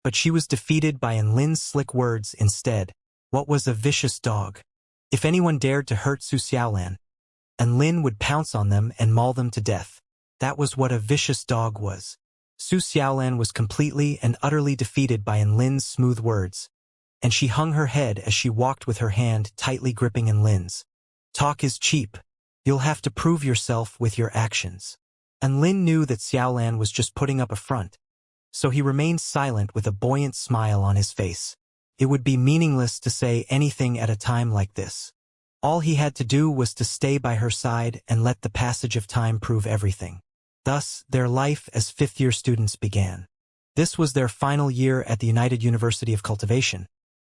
but she was defeated by Lin's slick words instead. What was a vicious dog? If anyone dared to hurt Su Xiaolan, Lin would pounce on them and maul them to death. That was what a vicious dog was. Su Xiaolan was completely and utterly defeated by Lin's smooth words, and she hung her head as she walked with her hand tightly gripping Lin's. Talk is cheap. You'll have to prove yourself with your actions. Lin knew that Xiaolan was just putting up a front, so he remained silent with a buoyant smile on his face. It would be meaningless to say anything at a time like this. All he had to do was to stay by her side and let the passage of time prove everything. Thus, their life as fifth-year students began. This was their final year at the United University of Cultivation,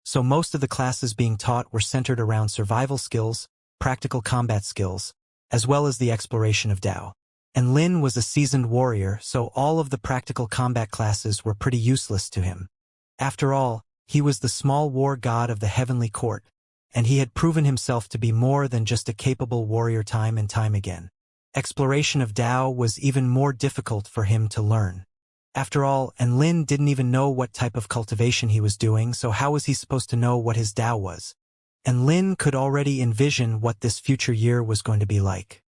so most of the classes being taught were centered around survival skills, practical combat skills, as well as the exploration of Tao. And Lin was a seasoned warrior, so all of the practical combat classes were pretty useless to him. After all, he was the small war god of the heavenly court, and he had proven himself to be more than just a capable warrior time and time again. Exploration of Tao was even more difficult for him to learn. After all, Lin didn't even know what type of cultivation he was doing, so how was he supposed to know what his Tao was? And Lin could already envision what this future year was going to be like.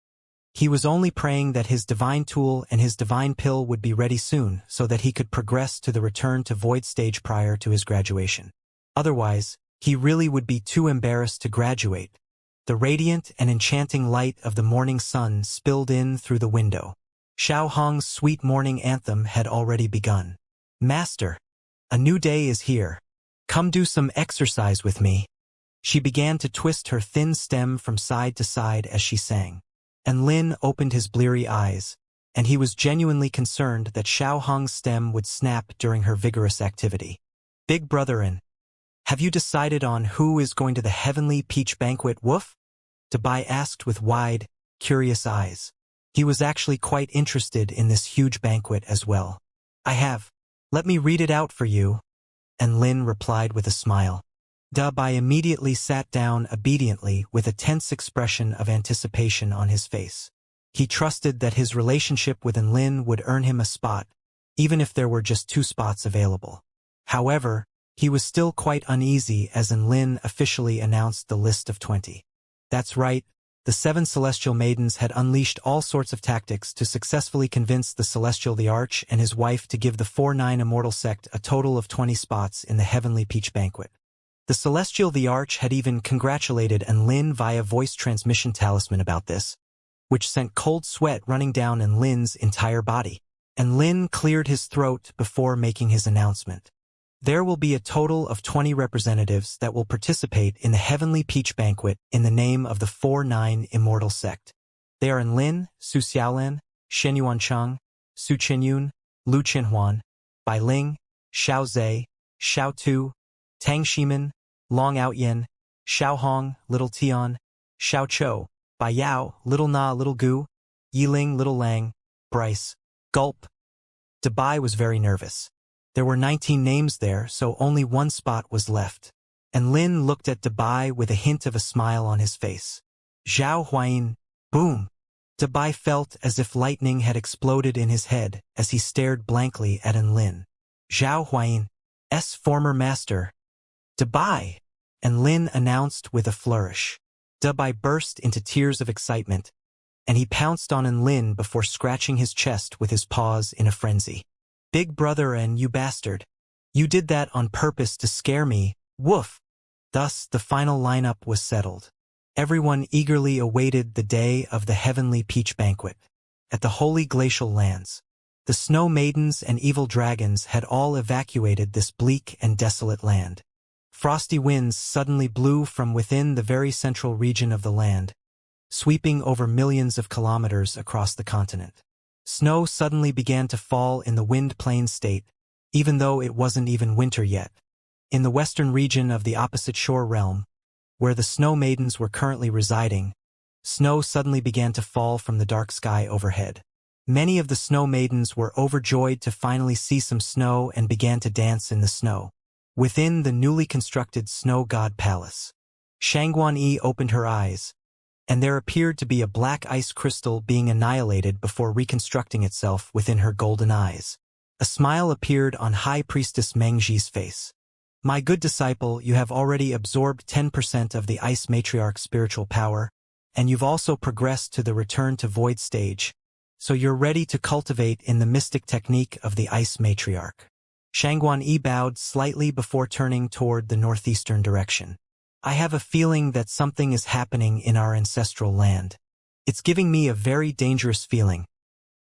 He was only praying that his divine tool and his divine pill would be ready soon so that he could progress to the return to void stage prior to his graduation. Otherwise, he really would be too embarrassed to graduate. The radiant and enchanting light of the morning sun spilled in through the window. Xiao Hong's sweet morning anthem had already begun. Master, a new day is here. Come do some exercise with me. She began to twist her thin stem from side to side as she sang. And Lin opened his bleary eyes, and he was genuinely concerned that Xiao Hong's stem would snap during her vigorous activity. Big Brotherin, have you decided on who is going to the heavenly peach banquet, woof? Dabai asked with wide, curious eyes. He was actually quite interested in this huge banquet as well. I have. Let me read it out for you. And Lin replied with a smile. Dabai immediately sat down obediently with a tense expression of anticipation on his face. He trusted that his relationship with Enlin would earn him a spot, even if there were just 2 spots available. However, he was still quite uneasy as Enlin officially announced the list of 20. That's right, the 7 celestial maidens had unleashed all sorts of tactics to successfully convince the Celestial the Arch and his wife to give the 4-9 Immortal sect a total of 20 spots in the Heavenly Peach Banquet. The Celestial the Arch had even congratulated Enlin via voice transmission talisman about this, which sent cold sweat running down Enlin's entire body. Enlin cleared his throat before making his announcement. There will be a total of 20 representatives that will participate in the Heavenly Peach Banquet in the name of the 4-9 Immortal sect. They are Enlin, Su Xiaolan, Shen Yuancheng, Su Qinyun, Lu Qinhuan, Bai Ling, Xiao Zhe, Xiao Tu, Tang Shimen, Long Outyen, Xiao Hong, Little Tian, Xiao Chou, Bai Yao, Little Na, Little Gu, Yiling, Little Lang, Bryce, Gulp. Dabai was very nervous. There were 19 names there, so only 1 spot was left. And Lin looked at Dabai with a hint of a smile on his face. Zhao Huayin, boom! Dabai felt as if lightning had exploded in his head as he stared blankly at Enlin. Zhao Huayin's former master. Dabai! Enlin announced with a flourish. Dabai burst into tears of excitement, and he pounced on Enlin before scratching his chest with his paws in a frenzy. Big brother, and you bastard. You did that on purpose to scare me, woof! Thus, the final lineup was settled. Everyone eagerly awaited the day of the Heavenly Peach Banquet. At the Holy Glacial Lands, the Snow Maidens and Evil Dragons had all evacuated this bleak and desolate land. Frosty winds suddenly blew from within the very central region of the land, sweeping over millions of kilometers across the continent. Snow suddenly began to fall in the Wind Plain state, even though it wasn't even winter yet. In the western region of the Opposite Shore realm, where the Snow Maidens were currently residing, snow suddenly began to fall from the dark sky overhead. Many of the Snow Maidens were overjoyed to finally see some snow and began to dance in the snow. Within the newly constructed Snow God Palace, Shangguan Yi opened her eyes, and there appeared to be a black ice crystal being annihilated before reconstructing itself within her golden eyes. A smile appeared on High Priestess Mengji's face. My good disciple, you have already absorbed 10% of the Ice Matriarch's spiritual power, and you've also progressed to the Return to Void stage, so you're ready to cultivate in the mystic technique of the Ice Matriarch. Shangguan Yi bowed slightly before turning toward the northeastern direction. I have a feeling that something is happening in our ancestral land. It's giving me a very dangerous feeling.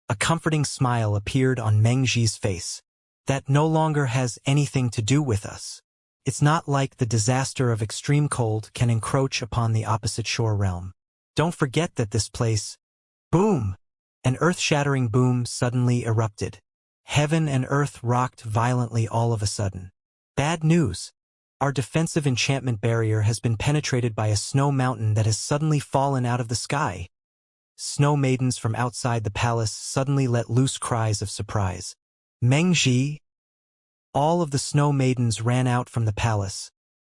A comforting smile appeared on Mengji's face. That no longer has anything to do with us. It's not like the disaster of extreme cold can encroach upon the Opposite Shore realm. Don't forget that this place... Boom! An earth-shattering boom suddenly erupted. Heaven and earth rocked violently all of a sudden. Bad news! Our defensive enchantment barrier has been penetrated by a snow mountain that has suddenly fallen out of the sky. Snow maidens from outside the palace suddenly let loose cries of surprise. Mengji! All of the Snow Maidens ran out from the palace,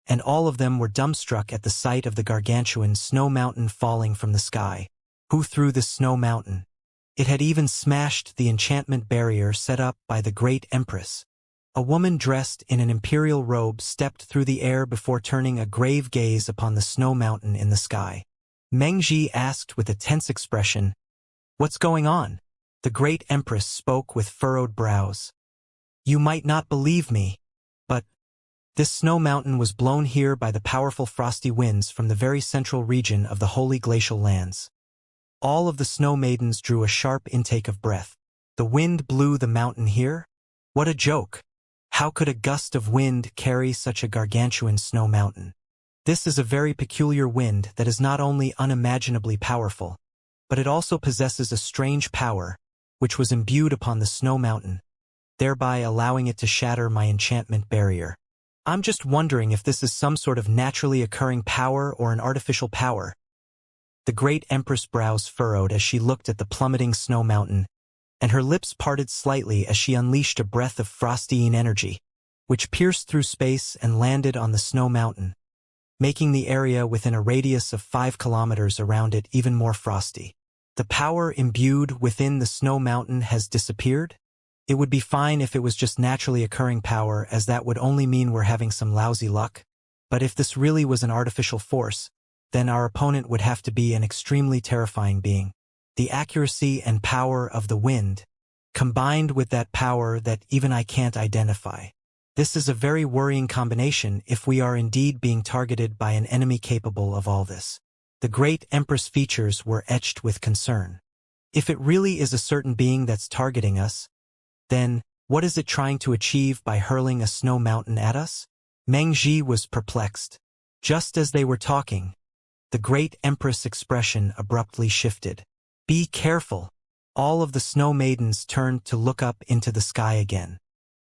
and all of them were dumbstruck at the sight of the gargantuan snow mountain falling from the sky. Who threw this snow mountain? It had even smashed the enchantment barrier set up by the Great Empress. A woman dressed in an imperial robe stepped through the air before turning a grave gaze upon the snow mountain in the sky. Mengji asked with a tense expression, "What's going on?" The Great Empress spoke with furrowed brows. You might not believe me, but this snow mountain was blown here by the powerful frosty winds from the very central region of the Holy Glacial Lands. All of the Snow Maidens drew a sharp intake of breath. The wind blew the mountain here? What a joke! How could a gust of wind carry such a gargantuan snow mountain? This is a very peculiar wind that is not only unimaginably powerful, but it also possesses a strange power, which was imbued upon the snow mountain, thereby allowing it to shatter my enchantment barrier. I'm just wondering if this is some sort of naturally occurring power or an artificial power. The Great Empress' brows furrowed as she looked at the plummeting snow mountain, and her lips parted slightly as she unleashed a breath of frosty energy, which pierced through space and landed on the snow mountain, making the area within a radius of 5 kilometers around it even more frosty. The power imbued within the snow mountain has disappeared? It would be fine if it was just naturally occurring power, as that would only mean we're having some lousy luck. But if this really was an artificial force, then our opponent would have to be an extremely terrifying being. The accuracy and power of the wind, combined with that power that even I can't identify. This is a very worrying combination if we are indeed being targeted by an enemy capable of all this. The great Empress features were etched with concern. If it really is a certain being that's targeting us, then what is it trying to achieve by hurling a snow mountain at us? Meng Zhi was perplexed. Just as they were talking, the great Empress expression abruptly shifted. Be careful! All of the snow maidens turned to look up into the sky again.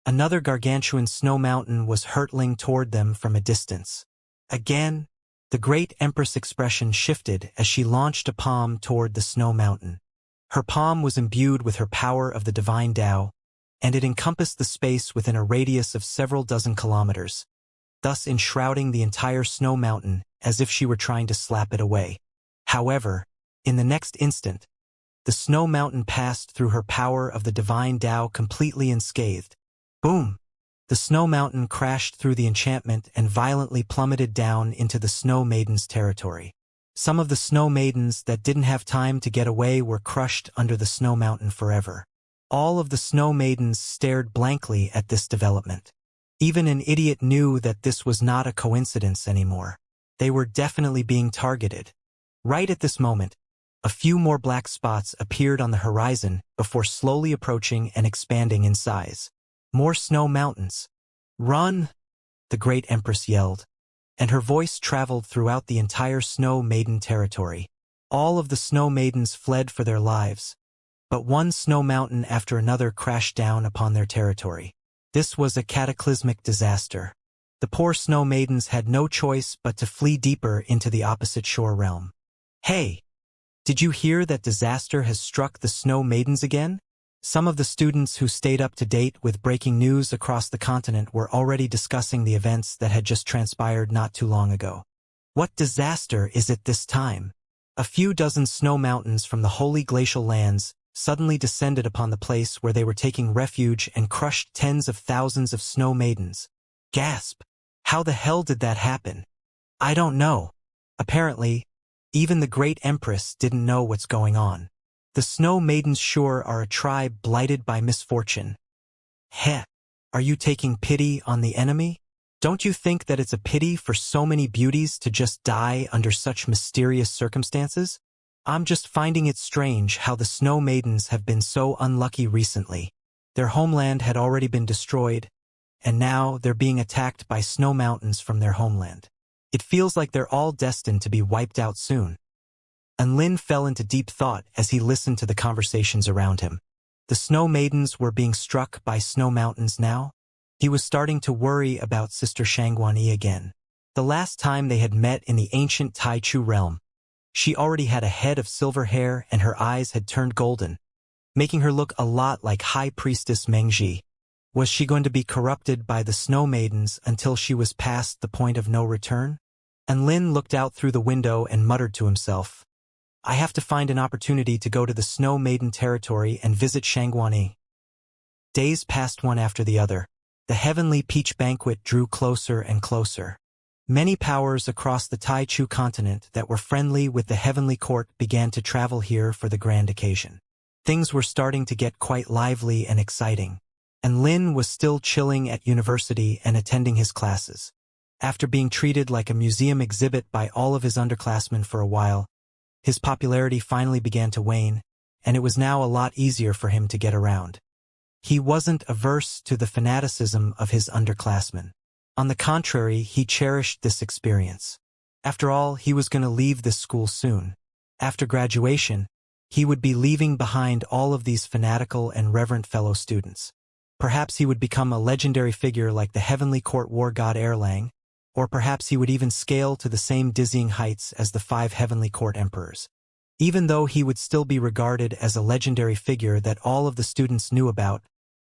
Another gargantuan snow mountain was hurtling toward them from a distance. Again, the great Empress expression shifted as she launched a palm toward the snow mountain. Her palm was imbued with her power of the divine Tao, and it encompassed the space within a radius of several dozen kilometers, thus enshrouding the entire snow mountain as if she were trying to slap it away. However, in the next instant, the snow mountain passed through her power of the divine Tao completely unscathed. Boom! The snow mountain crashed through the enchantment and violently plummeted down into the snow maidens' territory. Some of the snow maidens that didn't have time to get away were crushed under the snow mountain forever. All of the snow maidens stared blankly at this development. Even an idiot knew that this was not a coincidence anymore. They were definitely being targeted. Right at this moment, a few more black spots appeared on the horizon before slowly approaching and expanding in size. More snow mountains. Run! The great Empress yelled, and her voice traveled throughout the entire snow maiden territory. All of the snow maidens fled for their lives, but one snow mountain after another crashed down upon their territory. This was a cataclysmic disaster. The poor snow maidens had no choice but to flee deeper into the opposite shore realm. Hey! Did you hear that disaster has struck the snow maidens again? Some of the students who stayed up to date with breaking news across the continent were already discussing the events that had just transpired not too long ago. What disaster is it this time? A few dozen snow mountains from the holy glacial lands suddenly descended upon the place where they were taking refuge and crushed tens of thousands of snow maidens. Gasp! How the hell did that happen? I don't know. Apparently, even the great Empress didn't know what's going on. The snow maidens sure are a tribe blighted by misfortune. Heh, are you taking pity on the enemy? Don't you think that it's a pity for so many beauties to just die under such mysterious circumstances? I'm just finding it strange how the snow maidens have been so unlucky recently. Their homeland had already been destroyed, and now they're being attacked by snow mountains from their homeland. It feels like they're all destined to be wiped out soon. And Lin fell into deep thought as he listened to the conversations around him. The snow maidens were being struck by snow mountains now? He was starting to worry about Sister Xianxia again. The last time they had met in the ancient Taichu realm, she already had a head of silver hair and her eyes had turned golden, making her look a lot like High Priestess Meng Zhi. Was she going to be corrupted by the snow maidens until she was past the point of no return? And Lin looked out through the window and muttered to himself, I have to find an opportunity to go to the snow maiden territory and visit Xianxia. Days passed one after the other. The heavenly peach banquet drew closer and closer. Many powers across the Taichu continent that were friendly with the heavenly court began to travel here for the grand occasion. Things were starting to get quite lively and exciting, and Lin was still chilling at university and attending his classes. After being treated like a museum exhibit by all of his underclassmen for a while, his popularity finally began to wane, and it was now a lot easier for him to get around. He wasn't averse to the fanaticism of his underclassmen. On the contrary, he cherished this experience. After all, he was going to leave this school soon. After graduation, he would be leaving behind all of these fanatical and reverent fellow students. Perhaps he would become a legendary figure like the heavenly court war god Erlang, or perhaps he would even scale to the same dizzying heights as the 5 heavenly court emperors. Even though he would still be regarded as a legendary figure that all of the students knew about,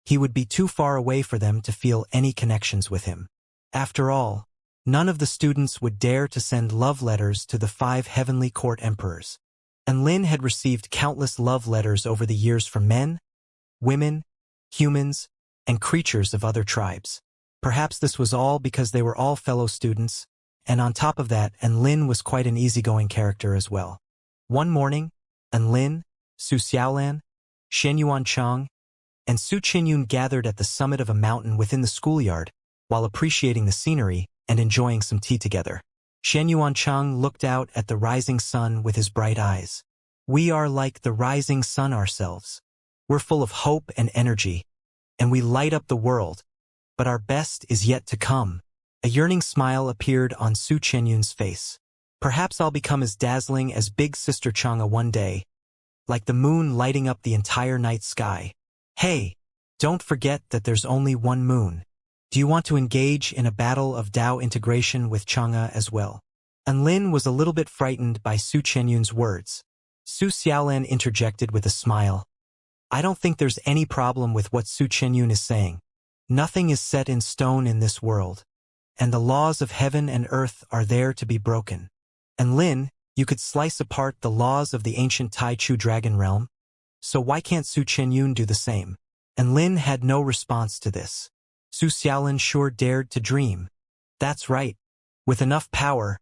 he would be too far away for them to feel any connections with him. After all, none of the students would dare to send love letters to the 5 heavenly court emperors. and Lin had received countless love letters over the years from men, women, humans, and creatures of other tribes. Perhaps this was all because they were all fellow students, and on top of that, Lin was quite an easygoing character as well. One morning, Lin, Su Xiaolan, Shenyuan Chang, and Su Qinyun gathered at the summit of a mountain within the schoolyard, while appreciating the scenery and enjoying some tea together. Shenyuan Chang looked out at the rising sun with his bright eyes. We are like the rising sun ourselves. We're full of hope and energy, and we light up the world, but our best is yet to come. A yearning smile appeared on Su Qinyun's face. Perhaps I'll become as dazzling as Big Sister Chang'e one day, like the moon lighting up the entire night sky. Hey, don't forget that there's only one moon. Do you want to engage in a battle of Dao integration with Chang'e as well? Lin was a little bit frightened by Su Qinyun's words. Su Xiaolan interjected with a smile. I don't think there's any problem with what Su Qinyun is saying. Nothing is set in stone in this world, and the laws of heaven and earth are there to be broken. And Lin, you could slice apart the laws of the ancient Tai Chu dragon realm, so why can't Su Qinyun do the same? And Lin had no response to this. Su Xiaolan sure dared to dream. That's right. With enough power,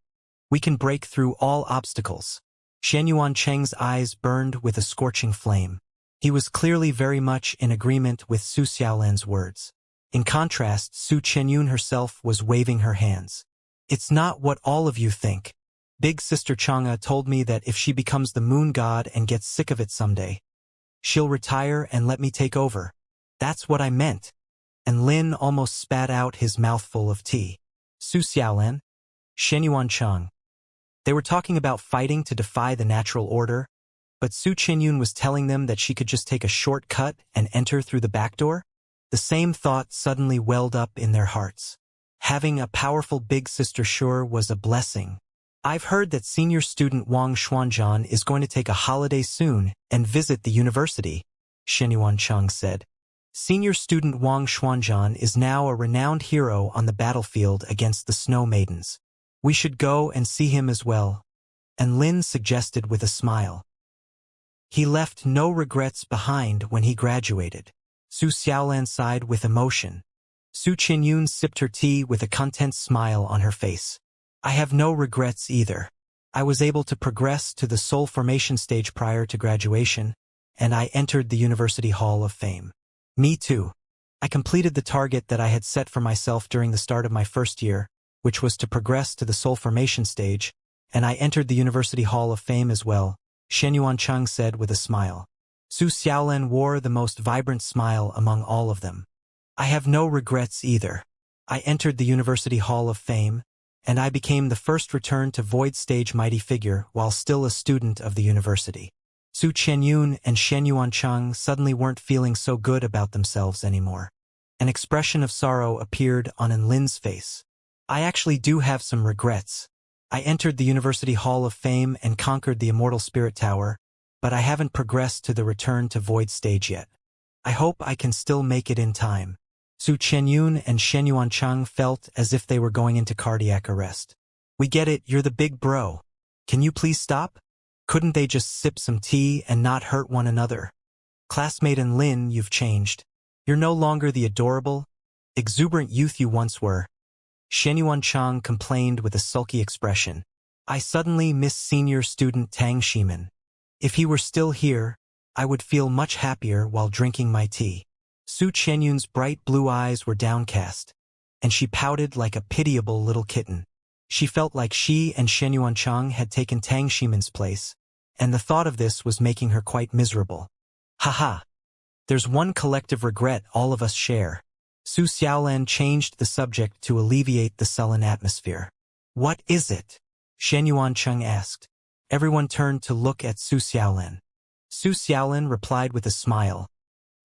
we can break through all obstacles. Shenyuan Cheng's eyes burned with a scorching flame. He was clearly very much in agreement with Su Xiaolan's words. In contrast, Su Qinyun herself was waving her hands. It's not what all of you think. Big Sister Chang'e told me that if she becomes the moon god and gets sick of it someday, she'll retire and let me take over. That's what I meant. And Lin almost spat out his mouthful of tea. Su Xiaolan, Shenyuan Chang. They were talking about fighting to defy the natural order, but Su Qinyun was telling them that she could just take a shortcut and enter through the back door? The same thought suddenly welled up in their hearts. Having a powerful big sister sure was a blessing. I've heard that senior student Wang Xuanzhan is going to take a holiday soon and visit the university, Shenyuan Chang said. Senior student Wang Xuanzhan is now a renowned hero on the battlefield against the Snow Maidens. We should go and see him as well, and Lin suggested with a smile. He left no regrets behind when he graduated. Su Xiaolan sighed with emotion. Su Qinyun sipped her tea with a content smile on her face. I have no regrets either. I was able to progress to the soul formation stage prior to graduation, and I entered the University Hall of Fame. Me too. I completed the target that I had set for myself during the start of my first year, which was to progress to the soul formation stage, and I entered the University Hall of Fame as well, Shenyuan Chang said with a smile. Su Xiaolan wore the most vibrant smile among all of them. I have no regrets either. I entered the University Hall of Fame, and I became the first return to Void Stage mighty figure while still a student of the university. Su Qinyun and Shenyuan Chang suddenly weren't feeling so good about themselves anymore. An expression of sorrow appeared on Lin's face. I actually do have some regrets. I entered the University Hall of Fame and conquered the Immortal Spirit Tower, but I haven't progressed to the return to Void Stage yet. I hope I can still make it in time. Su Qinyun and Shenyuan Chang felt as if they were going into cardiac arrest. We get it, you're the big bro. Can you please stop? Couldn't they just sip some tea and not hurt one another? Classmate Lin, you've changed. You're no longer the adorable, exuberant youth you once were. Shenyuan Chang complained with a sulky expression. I suddenly miss senior student Tang Shimin. If he were still here, I would feel much happier while drinking my tea. Su Qinyun's bright blue eyes were downcast, and she pouted like a pitiable little kitten. She felt like she and Shenyuan Chang had taken Tang Shimin's place, and the thought of this was making her quite miserable. Haha. There's one collective regret all of us share. Su Xiaolan changed the subject to alleviate the sullen atmosphere. What is it? Shenyuan Chang asked. Everyone turned to look at Su Xiaolan. Su Xiaolan replied with a smile.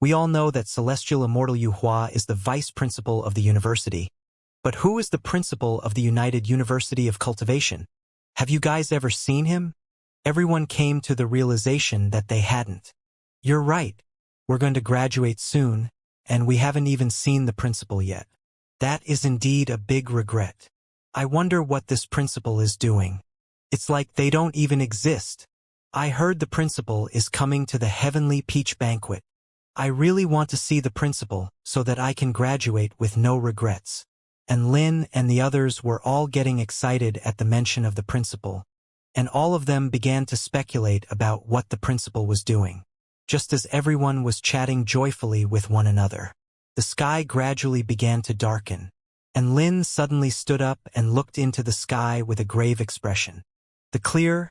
We all know that Celestial Immortal Yu Hua is the vice principal of the university. But who is the principal of the United University of Cultivation? Have you guys ever seen him? Everyone came to the realization that they hadn't. You're right. We're going to graduate soon, and we haven't even seen the principal yet. That is indeed a big regret. I wonder what this principal is doing. It's like they don't even exist. I heard the principal is coming to the Heavenly Peach Banquet. I really want to see the principal so that I can graduate with no regrets. And Lin and the others were all getting excited at the mention of the principal, and all of them began to speculate about what the principal was doing. Just as everyone was chatting joyfully with one another, the sky gradually began to darken, and Lin suddenly stood up and looked into the sky with a grave expression. The clear,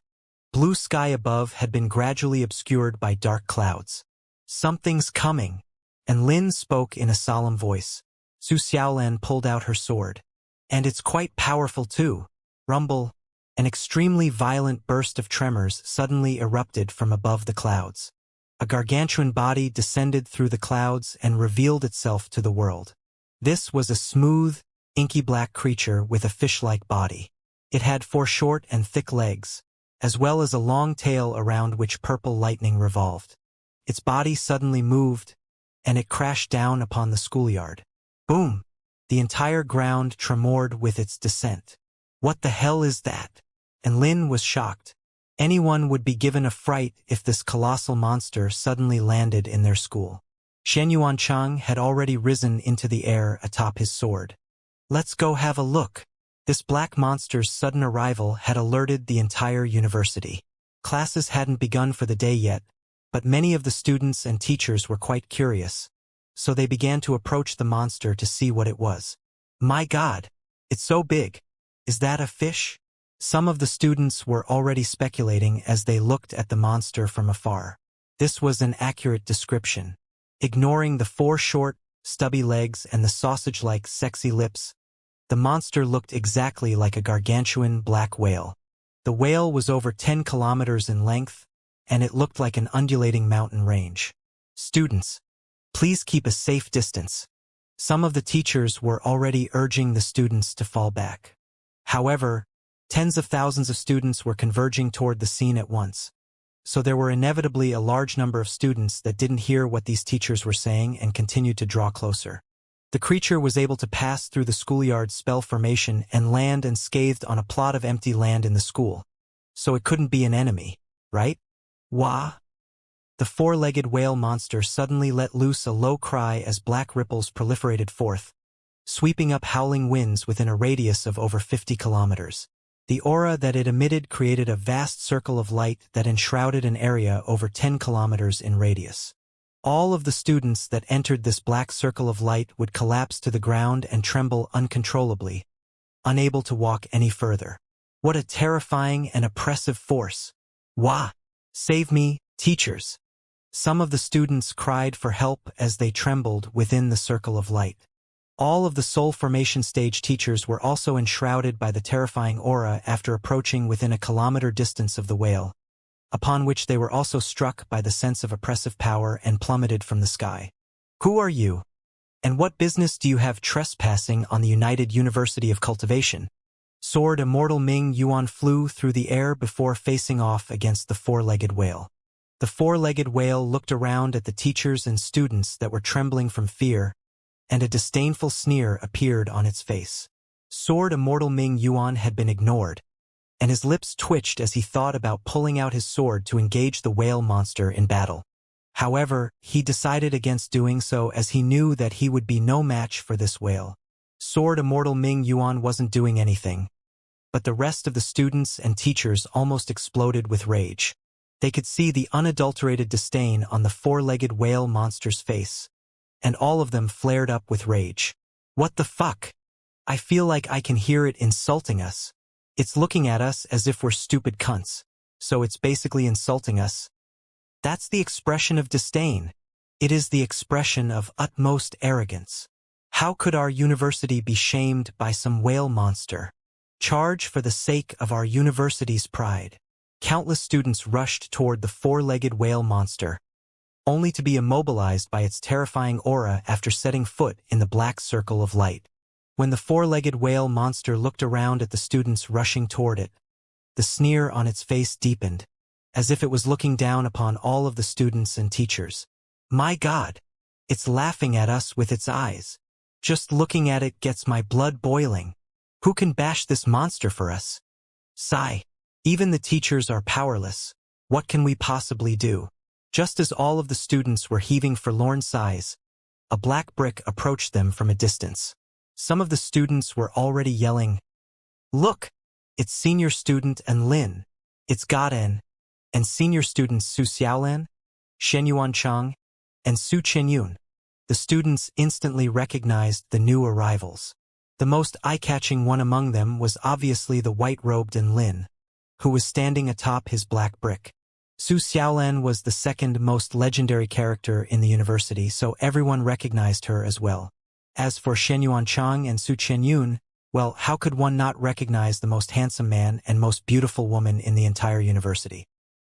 blue sky above had been gradually obscured by dark clouds. Something's coming, and Lin spoke in a solemn voice. Su Xiaolan pulled out her sword. And it's quite powerful too. Rumble, an extremely violent burst of tremors suddenly erupted from above the clouds. A gargantuan body descended through the clouds and revealed itself to the world. This was a smooth, inky black creature with a fish-like body. It had 4 short and thick legs, as well as a long tail around which purple lightning revolved. Its body suddenly moved, and it crashed down upon the schoolyard. Boom! The entire ground tremored with its descent. What the hell is that? And Lin was shocked. Anyone would be given a fright if this colossal monster suddenly landed in their school. Shen Yuanchang had already risen into the air atop his sword. Let's go have a look. This black monster's sudden arrival had alerted the entire university. Classes hadn't begun for the day yet, but many of the students and teachers were quite curious, so they began to approach the monster to see what it was. My God! It's so big! Is that a fish? Some of the students were already speculating as they looked at the monster from afar. This was an accurate description. Ignoring the 4 short, stubby legs and the sausage-like sexy lips, the monster looked exactly like a gargantuan black whale. The whale was over 10 kilometers in length, and it looked like an undulating mountain range. Students, please keep a safe distance. Some of the teachers were already urging the students to fall back. However, tens of thousands of students were converging toward the scene at once, so there were inevitably a large number of students that didn't hear what these teachers were saying and continued to draw closer. The creature was able to pass through the schoolyard spell formation and land unscathed on a plot of empty land in the school, so it couldn't be an enemy, right? Wah! The 4-legged whale monster suddenly let loose a low cry as black ripples proliferated forth, sweeping up howling winds within a radius of over 50 kilometers. The aura that it emitted created a vast circle of light that enshrouded an area over 10 kilometers in radius. All of the students that entered this black circle of light would collapse to the ground and tremble uncontrollably, unable to walk any further. What a terrifying and oppressive force! Wah! Save me, teachers! Some of the students cried for help as they trembled within the circle of light. All of the soul formation stage teachers were also enshrouded by the terrifying aura after approaching within a kilometer distance of the whale, upon which they were also struck by the sense of oppressive power and plummeted from the sky. Who are you? And what business do you have trespassing on the United University of Cultivation? Sword Immortal Ming Yuan flew through the air before facing off against the 4-legged whale. The 4-legged whale looked around at the teachers and students that were trembling from fear, and a disdainful sneer appeared on its face. Sword Immortal Ming Yuan had been ignored, and his lips twitched as he thought about pulling out his sword to engage the whale monster in battle. However, he decided against doing so as he knew that he would be no match for this whale. Sword Immortal Ming Yuan wasn't doing anything, but the rest of the students and teachers almost exploded with rage. They could see the unadulterated disdain on the 4-legged whale monster's face, and all of them flared up with rage. What the fuck? I feel like I can hear it insulting us. It's looking at us as if we're stupid cunts, so it's basically insulting us. That's the expression of disdain. It is the expression of utmost arrogance. How could our university be shamed by some whale monster? Charge for the sake of our university's pride. Countless students rushed toward the 4-legged whale monster, only to be immobilized by its terrifying aura after setting foot in the black circle of light. When the 4-legged whale monster looked around at the students rushing toward it, the sneer on its face deepened, as if it was looking down upon all of the students and teachers. My God! It's laughing at us with its eyes. Just looking at it gets my blood boiling. Who can bash this monster for us? Sigh. Even the teachers are powerless. What can we possibly do? Just as all of the students were heaving forlorn sighs, a black brick approached them from a distance. Some of the students were already yelling, "Look! It's senior student and Lin. It's Gaden, and senior students Su Xiaolan, Shen Yuanchang, and Su Qianyun." The students instantly recognized the new arrivals. The most eye-catching one among them was obviously the white-robed Lin, who was standing atop his black brick. Su Xiaolan was the second most legendary character in the university, so everyone recognized her as well. As for Shen Yuanchang and Su Qianyun, well, how could one not recognize the most handsome man and most beautiful woman in the entire university?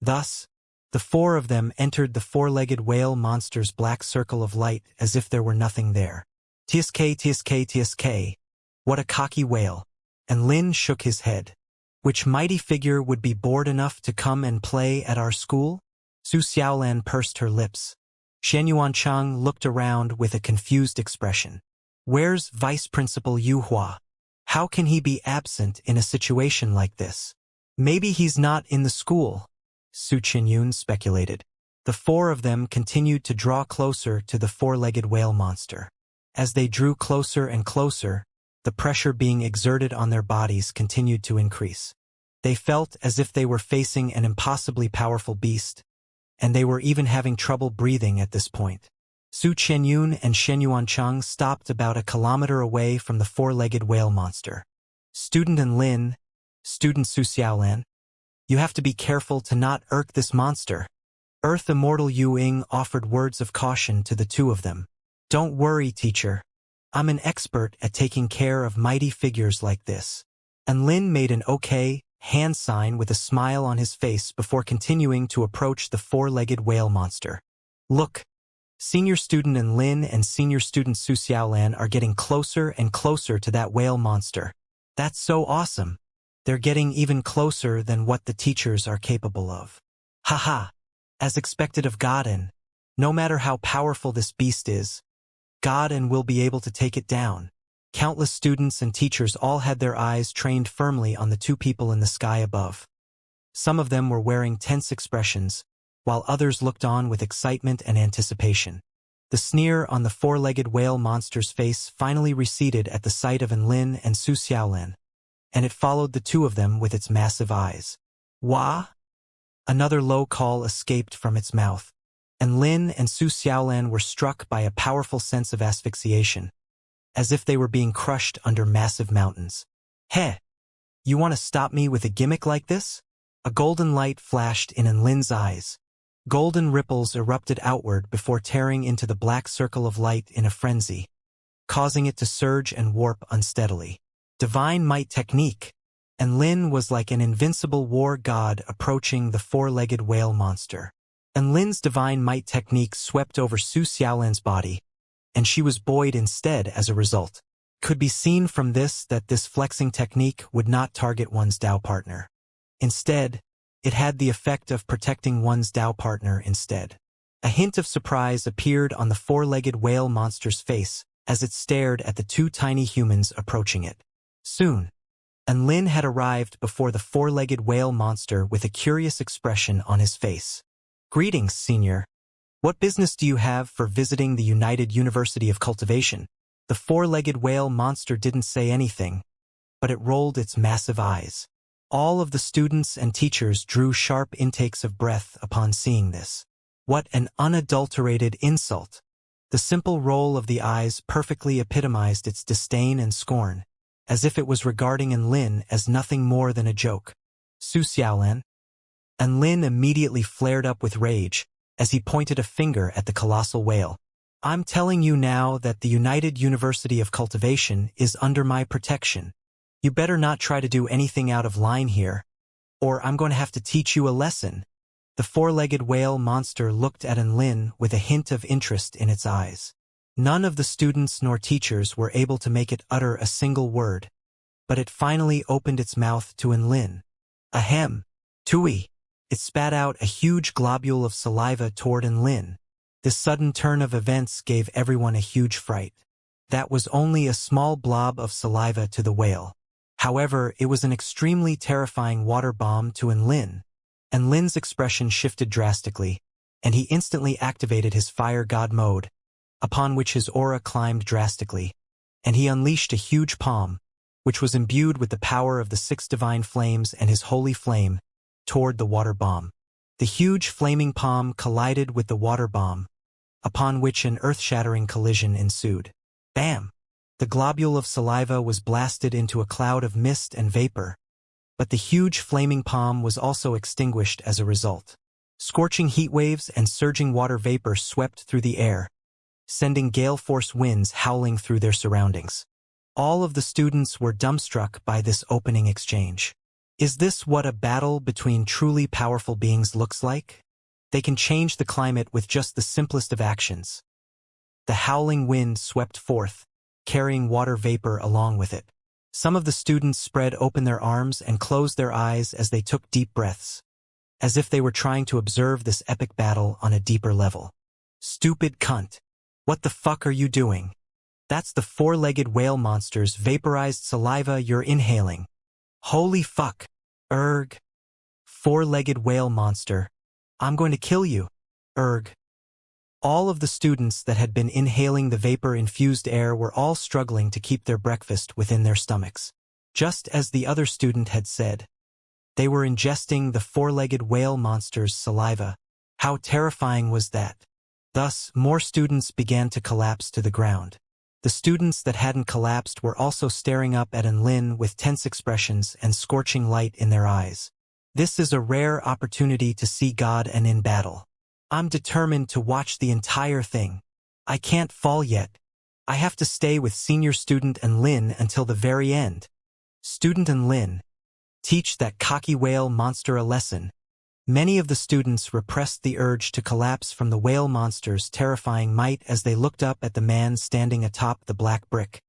Thus, the four of them entered the four-legged whale monster's black circle of light as if there were nothing there. "Tsk, tsk, tsk. What a cocky whale." And Lin shook his head. "Which mighty figure would be bored enough to come and play at our school?" Su Xiaolan pursed her lips. Shen Yuanchang looked around with a confused expression. "Where's Vice Principal Yu Hua? How can he be absent in a situation like this? Maybe he's not in the school," Su Qianyun speculated. The four of them continued to draw closer to the four-legged whale monster. As they drew closer and closer, the pressure being exerted on their bodies continued to increase. They felt as if they were facing an impossibly powerful beast, and they were even having trouble breathing at this point. Su Qianyun and Shen Yuanchang stopped about a kilometer away from the four-legged whale monster. "Student and Lin, student Su Xiaolan, you have to be careful to not irk this monster." Earth Immortal Yu Ying offered words of caution to the two of them. "Don't worry, teacher. I'm an expert at taking care of mighty figures like this." And Lin made an okay hand sign with a smile on his face before continuing to approach the four-legged whale monster. "Look, senior student and Lin and senior student Su Xiaolan are getting closer and closer to that whale monster. That's so awesome. They're getting even closer than what the teachers are capable of." Haha. As expected of Gaden, no matter how powerful this beast is, Gaden will be able to take it down. Countless students and teachers all had their eyes trained firmly on the two people in the sky above. Some of them were wearing tense expressions, while others looked on with excitement and anticipation. The sneer on the four-legged whale monster's face finally receded at the sight of Lin and Su Xiaolan, and it followed the two of them with its massive eyes. "Wah?" Another low call escaped from its mouth, and Lin and Su Xiaolan were struck by a powerful sense of asphyxiation, as if they were being crushed under massive mountains. "Heh! You want to stop me with a gimmick like this?" A golden light flashed in Lin's eyes. Golden ripples erupted outward before tearing into the black circle of light in a frenzy, causing it to surge and warp unsteadily. Divine might technique, and Lin was like an invincible war god approaching the four-legged whale monster. And Lin's divine might technique swept over Su Xiaolan's body, and she was buoyed instead as a result. Could be seen from this that this flexing technique would not target one's Dao partner. Instead, it had the effect of protecting one's Dao partner instead. A hint of surprise appeared on the four-legged whale monster's face as it stared at the two tiny humans approaching it. Soon, Lin had arrived before the four-legged whale monster with a curious expression on his face. "Greetings, senior. What business do you have for visiting the United University of Cultivation?" The four-legged whale monster didn't say anything, but it rolled its massive eyes. All of the students and teachers drew sharp intakes of breath upon seeing this. What an unadulterated insult! The simple roll of the eyes perfectly epitomized its disdain and scorn, as if it was regarding Lin as nothing more than a joke. "Su Xiaolan?" Lin immediately flared up with rage as he pointed a finger at the colossal whale. "I'm telling you now that the United University of Cultivation is under my protection. You better not try to do anything out of line here, or I'm going to have to teach you a lesson." The four-legged whale monster looked at Lin with a hint of interest in its eyes. None of the students nor teachers were able to make it utter a single word, but it finally opened its mouth to Lin. "Ahem. Tui." It spat out a huge globule of saliva toward Lin. This sudden turn of events gave everyone a huge fright. That was only a small blob of saliva to the whale. However, it was an extremely terrifying water bomb to Lin, And Lin's expression shifted drastically, and he instantly activated his fire god mode, upon which his aura climbed drastically, and he unleashed a huge palm, which was imbued with the power of the 6 divine flames and his holy flame, toward the water bomb. The huge flaming palm collided with the water bomb, upon which an earth-shattering collision ensued. Bam! The globule of saliva was blasted into a cloud of mist and vapor, but the huge flaming palm was also extinguished as a result. Scorching heat waves and surging water vapor swept through the air, sending gale-force winds howling through their surroundings. All of the students were dumbstruck by this opening exchange. Is this what a battle between truly powerful beings looks like? They can change the climate with just the simplest of actions. The howling wind swept forth, carrying water vapor along with it. Some of the students spread open their arms and closed their eyes as they took deep breaths, as if they were trying to observe this epic battle on a deeper level. Stupid cunt. What the fuck are you doing? That's the 4-legged whale monster's vaporized saliva you're inhaling. Holy fuck. Erg. 4-legged whale monster. I'm going to kill you. Erg. All of the students that had been inhaling the vapor-infused air were all struggling to keep their breakfast within their stomachs. Just as the other student had said, they were ingesting the 4-legged whale monster's saliva. How terrifying was that? Thus, more students began to collapse to the ground. The students that hadn't collapsed were also staring up at Lin with tense expressions and scorching light in their eyes. This is a rare opportunity to see God and in battle. I'm determined to watch the entire thing. I can't fall yet. I have to stay with senior student Lin until the very end. Student Lin, teach that cocky whale monster a lesson. Many of the students repressed the urge to collapse from the whale monster's terrifying might as they looked up at the man standing atop the black brick,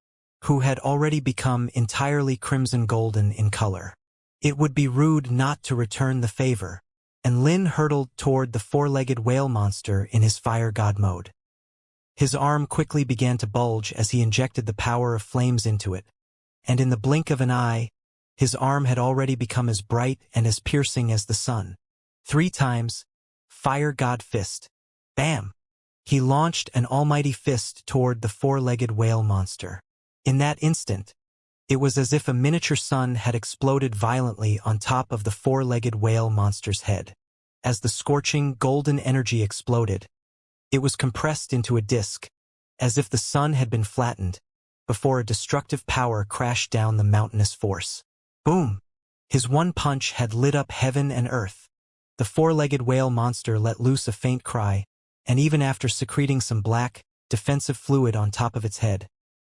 who had already become entirely crimson-golden in color. It would be rude not to return the favor, and Lin hurtled toward the 4-legged whale monster in his fire god mode. His arm quickly began to bulge as he injected the power of flames into it, and in the blink of an eye, his arm had already become as bright and as piercing as the sun. 3 times, fire god fist. Bam! He launched an almighty fist toward the 4-legged whale monster. In that instant, it was as if a miniature sun had exploded violently on top of the 4-legged whale monster's head. As the scorching, golden energy exploded, it was compressed into a disk, as if the sun had been flattened, before a destructive power crashed down the mountainous force. Boom! His one punch had lit up heaven and earth. The 4-legged whale monster let loose a faint cry, and even after secreting some black, defensive fluid on top of its head,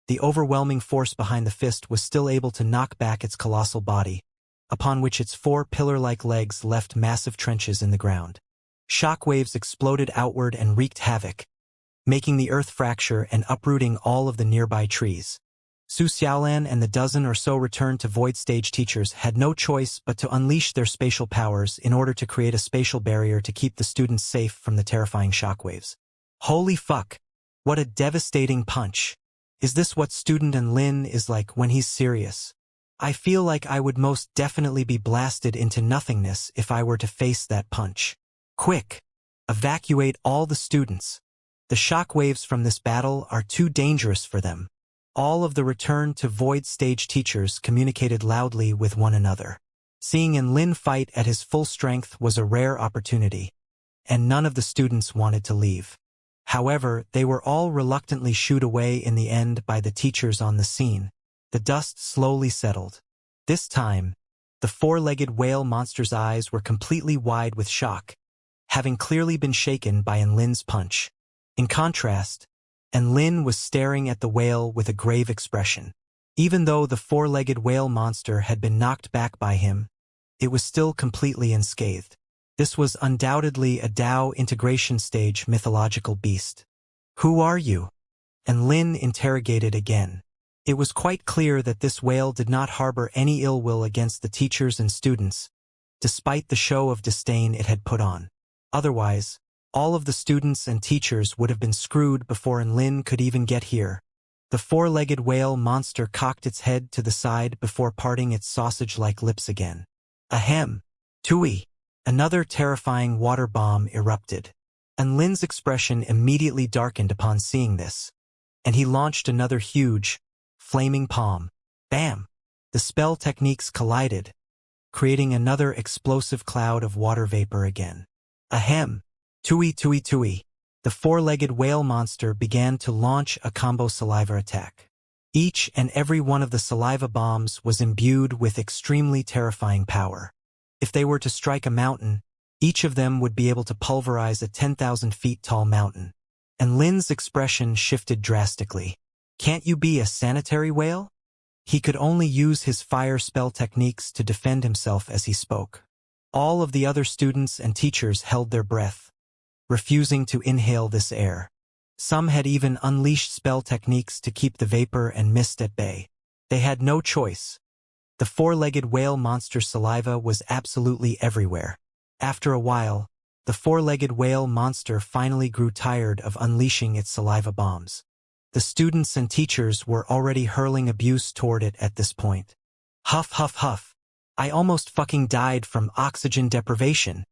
the overwhelming force behind the fist was still able to knock back its colossal body, upon which its 4 pillar-like legs left massive trenches in the ground. Shockwaves exploded outward and wreaked havoc, making the earth fracture and uprooting all of the nearby trees. Su Xiaolan and the dozen or so returned to Void Stage teachers had no choice but to unleash their spatial powers in order to create a spatial barrier to keep the students safe from the terrifying shockwaves. Holy fuck! What a devastating punch! Is this what student Lin is like when he's serious? I feel like I would most definitely be blasted into nothingness if I were to face that punch. Quick! Evacuate all the students. The shockwaves from this battle are too dangerous for them. All of the return to Void Stage teachers communicated loudly with one another. Seeing Lin fight at his full strength was a rare opportunity, and none of the students wanted to leave. However, they were all reluctantly shooed away in the end by the teachers on the scene. The dust slowly settled. This time, the 4-legged whale monster's eyes were completely wide with shock, having clearly been shaken by Lin's punch. In contrast, Lin was staring at the whale with a grave expression. Even though the 4-legged whale monster had been knocked back by him, it was still completely unscathed. This was undoubtedly a Dao integration stage mythological beast. Who are you? Lin interrogated again. It was quite clear that this whale did not harbor any ill will against the teachers and students, despite the show of disdain it had put on. Otherwise, all of the students and teachers would have been screwed before Lin could even get here. The 4-legged whale monster cocked its head to the side before parting its sausage-like lips again. Ahem. Tui. Another terrifying water bomb erupted, and Lin's expression immediately darkened upon seeing this, and he launched another huge, flaming palm. Bam! The spell techniques collided, creating another explosive cloud of water vapor again. Ahem! Tui tui tui! The four-legged whale monster began to launch a combo saliva attack. Each and every one of the saliva bombs was imbued with extremely terrifying power. If they were to strike a mountain, each of them would be able to pulverize a 10,000 feet tall mountain. And Lin's expression shifted drastically. Can't you be a sanitary whale? He could only use his fire spell techniques to defend himself as he spoke. All of the other students and teachers held their breath, refusing to inhale this air. Some had even unleashed spell techniques to keep the vapor and mist at bay. They had no choice. The four-legged whale monster's saliva was absolutely everywhere. After a while, the four-legged whale monster finally grew tired of unleashing its saliva bombs. The students and teachers were already hurling abuse toward it at this point. Huff, huff, huff. I almost fucking died from oxygen deprivation.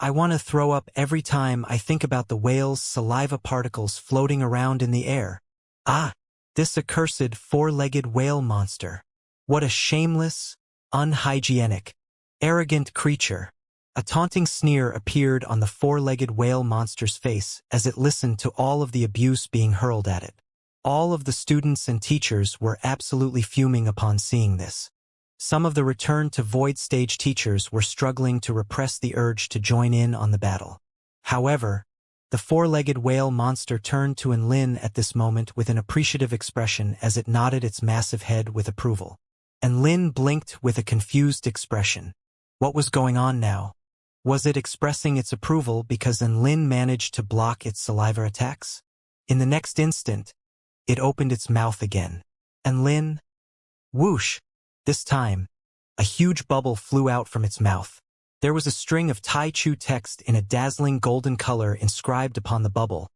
I want to throw up every time I think about the whale's saliva particles floating around in the air. Ah, this accursed four-legged whale monster. What a shameless, unhygienic, arrogant creature. A taunting sneer appeared on the four-legged whale monster's face as it listened to all of the abuse being hurled at it. All of the students and teachers were absolutely fuming upon seeing this. Some of the return to Void Stage teachers were struggling to repress the urge to join in on the battle. However, the four-legged whale monster turned to Lin at this moment with an appreciative expression as it nodded its massive head with approval. And Lin blinked with a confused expression. What was going on now? Was it expressing its approval because Lin managed to block its saliva attacks? In the next instant, it opened its mouth again. And Lin? Whoosh! This time, a huge bubble flew out from its mouth. There was a string of Tai Chu text in a dazzling golden color inscribed upon the bubble,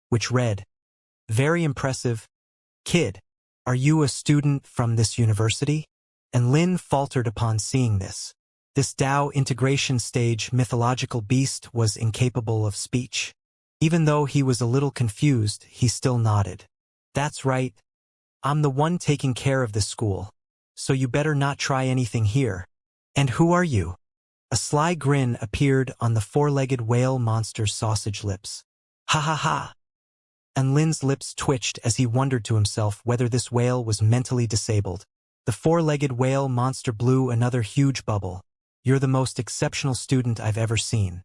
which read, "Very impressive. Kid, are you a student from this university?" And Lin faltered upon seeing this. This Tao integration stage mythological beast was incapable of speech. Even though he was a little confused, he still nodded. That's right. I'm the one taking care of this school, so you better not try anything here. And who are you? A sly grin appeared on the four-legged whale monster's sausage lips. Ha ha ha. And Lin's lips twitched as he wondered to himself whether this whale was mentally disabled. The four-legged whale monster blew another huge bubble. You're the most exceptional student I've ever seen.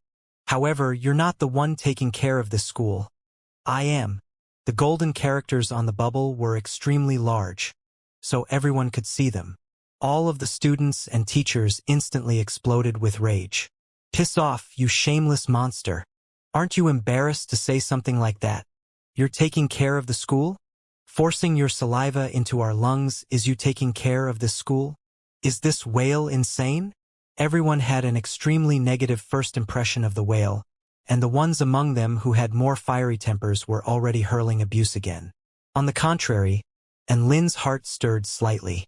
However, you're not the one taking care of this school. I am. The golden characters on the bubble were extremely large, so everyone could see them. All of the students and teachers instantly exploded with rage. Piss off, you shameless monster. Aren't you embarrassed to say something like that? You're taking care of the school? Forcing your saliva into our lungs is you taking care of this school? Is this whale insane? Everyone had an extremely negative first impression of the whale, and the ones among them who had more fiery tempers were already hurling abuse again. On the contrary, and Lin's heart stirred slightly.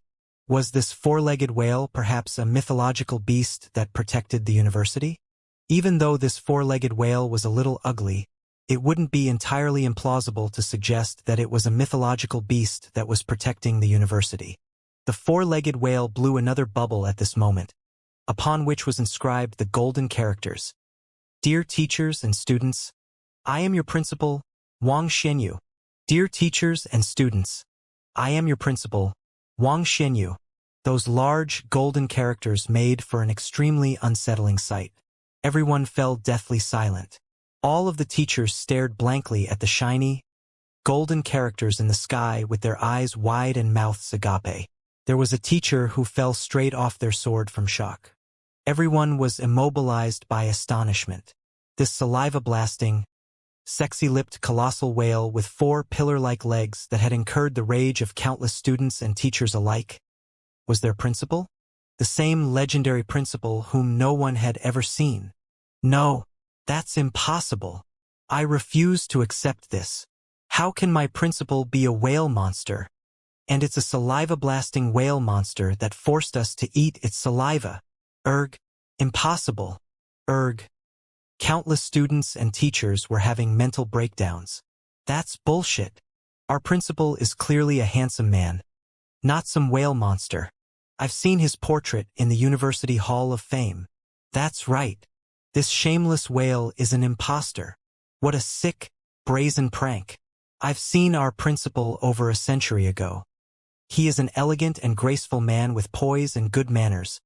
Was this four-legged whale perhaps a mythological beast that protected the university? Even though this four-legged whale was a little ugly, it wouldn't be entirely implausible to suggest that it was a mythological beast that was protecting the university. The four-legged whale blew another bubble at this moment, upon which was inscribed the golden characters. Dear teachers and students, I am your principal, Wang Xianyu. Dear teachers and students, I am your principal, Wang Xianyu. Those large, golden characters made for an extremely unsettling sight. Everyone fell deathly silent. All of the teachers stared blankly at the shiny, golden characters in the sky with their eyes wide and mouths agape. There was a teacher who fell straight off their sword from shock. Everyone was immobilized by astonishment. This saliva-blasting, sexy-lipped colossal whale with four pillar-like legs that had incurred the rage of countless students and teachers alike was their principal? The same legendary principal whom no one had ever seen. No, that's impossible. I refuse to accept this. How can my principal be a whale monster? And it's a saliva-blasting whale monster that forced us to eat its saliva. Impossible. Erg. Countless students and teachers were having mental breakdowns. That's bullshit. Our principal is clearly a handsome man, not some whale monster. I've seen his portrait in the University Hall of Fame. That's right. This shameless whale is an imposter. What a sick, brazen prank. I've seen our principal over a century ago. He is an elegant and graceful man with poise and good manners,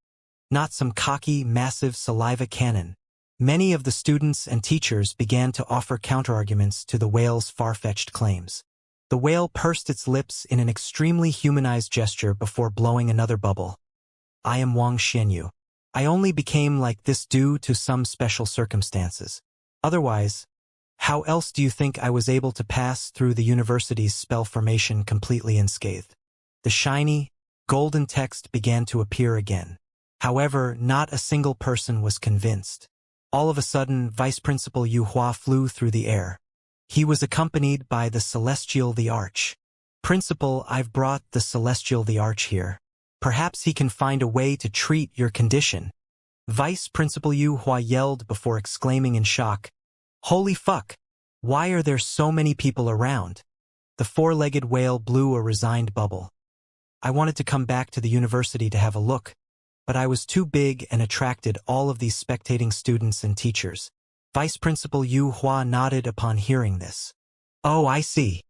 not some cocky, massive saliva cannon. Many of the students and teachers began to offer counterarguments to the whale's far-fetched claims. The whale pursed its lips in an extremely humanized gesture before blowing another bubble. I am Wang Xianyu. I only became like this due to some special circumstances. Otherwise, how else do you think I was able to pass through the university's spell formation completely unscathed? The shiny, golden text began to appear again. However, not a single person was convinced. All of a sudden, Vice Principal Yu Hua flew through the air. He was accompanied by the Celestial the Arch. Principal, I've brought the Celestial the Arch here. Perhaps he can find a way to treat your condition. Vice Principal Yu Hua yelled before exclaiming in shock, Holy fuck! Why are there so many people around? The four-legged whale blew a resigned bubble. I wanted to come back to the university to have a look, but I was too big and attracted all of these spectating students and teachers. Vice Principal Yu Hua nodded upon hearing this. Oh, I see.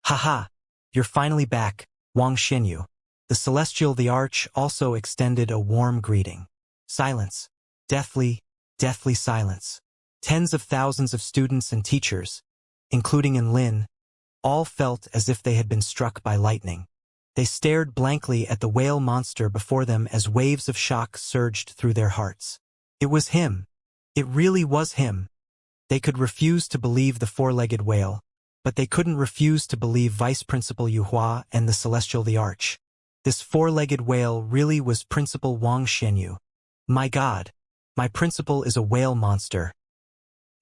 Haha, you're finally back, Wang Xianyu. The Celestial the Arch also extended a warm greeting. Silence. Deathly, deathly silence. Tens of thousands of students and teachers, including Lin, all felt as if they had been struck by lightning. They stared blankly at the whale monster before them as waves of shock surged through their hearts. It was him. It really was him. They could refuse to believe the four-legged whale, but they couldn't refuse to believe Vice Principal Yu Hua and the Celestial the Arch. This four-legged whale really was Principal Wang Xianyu. My God, my principal is a whale monster.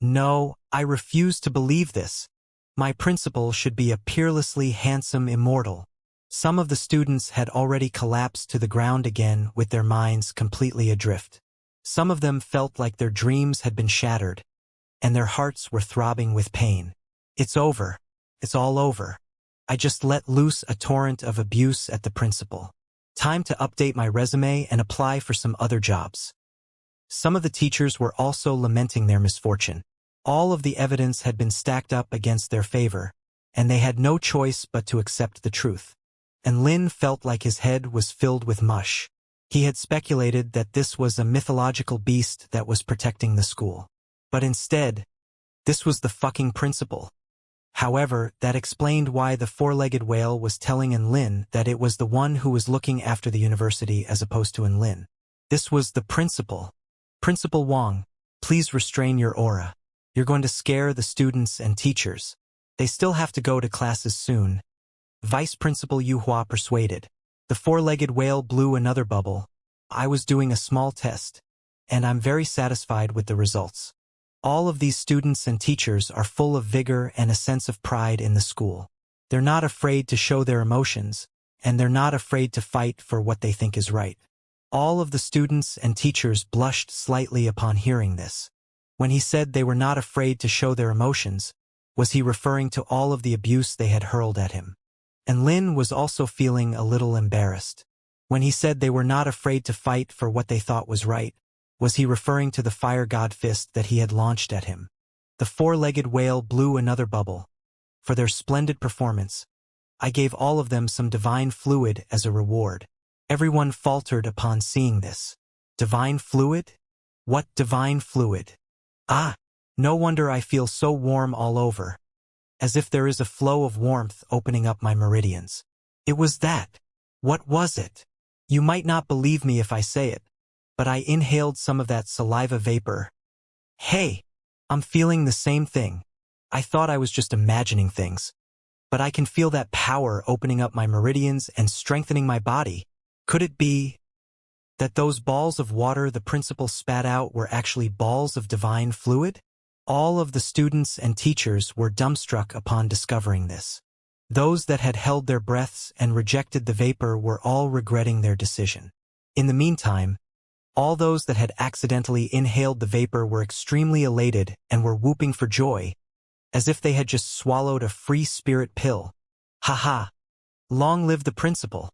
No, I refuse to believe this. My principal should be a peerlessly handsome immortal. Some of the students had already collapsed to the ground again with their minds completely adrift. Some of them felt like their dreams had been shattered, and their hearts were throbbing with pain. It's over. It's all over. I just let loose a torrent of abuse at the principal. Time to update my resume and apply for some other jobs. Some of the teachers were also lamenting their misfortune. All of the evidence had been stacked up against their favor, and they had no choice but to accept the truth. And Lin felt like his head was filled with mush. He had speculated that this was a mythological beast that was protecting the school. But instead, this was the fucking principal. However, that explained why the four-legged whale was telling Lin that it was the one who was looking after the university as opposed to Lin. This was the principal. Principal Wang, please restrain your aura. You're going to scare the students and teachers. They still have to go to classes soon. Vice Principal Yu Hua persuaded. The four-legged whale blew another bubble. I was doing a small test, and I'm very satisfied with the results. All of these students and teachers are full of vigor and a sense of pride in the school. They're not afraid to show their emotions, and they're not afraid to fight for what they think is right. All of the students and teachers blushed slightly upon hearing this. When he said they were not afraid to show their emotions, was he referring to all of the abuse they had hurled at him? And Lin was also feeling a little embarrassed. When he said they were not afraid to fight for what they thought was right, was he referring to the fire god fist that he had launched at him? The four-legged whale blew another bubble. For their splendid performance, I gave all of them some divine fluid as a reward. Everyone faltered upon seeing this. Divine fluid? What divine fluid? Ah, no wonder I feel so warm all over. As if there is a flow of warmth opening up my meridians. It was that. What was it? You might not believe me if I say it, but I inhaled some of that saliva vapor. Hey, I'm feeling the same thing. I thought I was just imagining things, but I can feel that power opening up my meridians and strengthening my body. Could it be that those balls of water the principal spat out were actually balls of divine fluid? All of the students and teachers were dumbstruck upon discovering this. Those that had held their breaths and rejected the vapor were all regretting their decision. In the meantime, All those that had accidentally inhaled the vapor were extremely elated and were whooping for joy, as if they had just swallowed a free spirit pill. Ha ha! Long live the principal!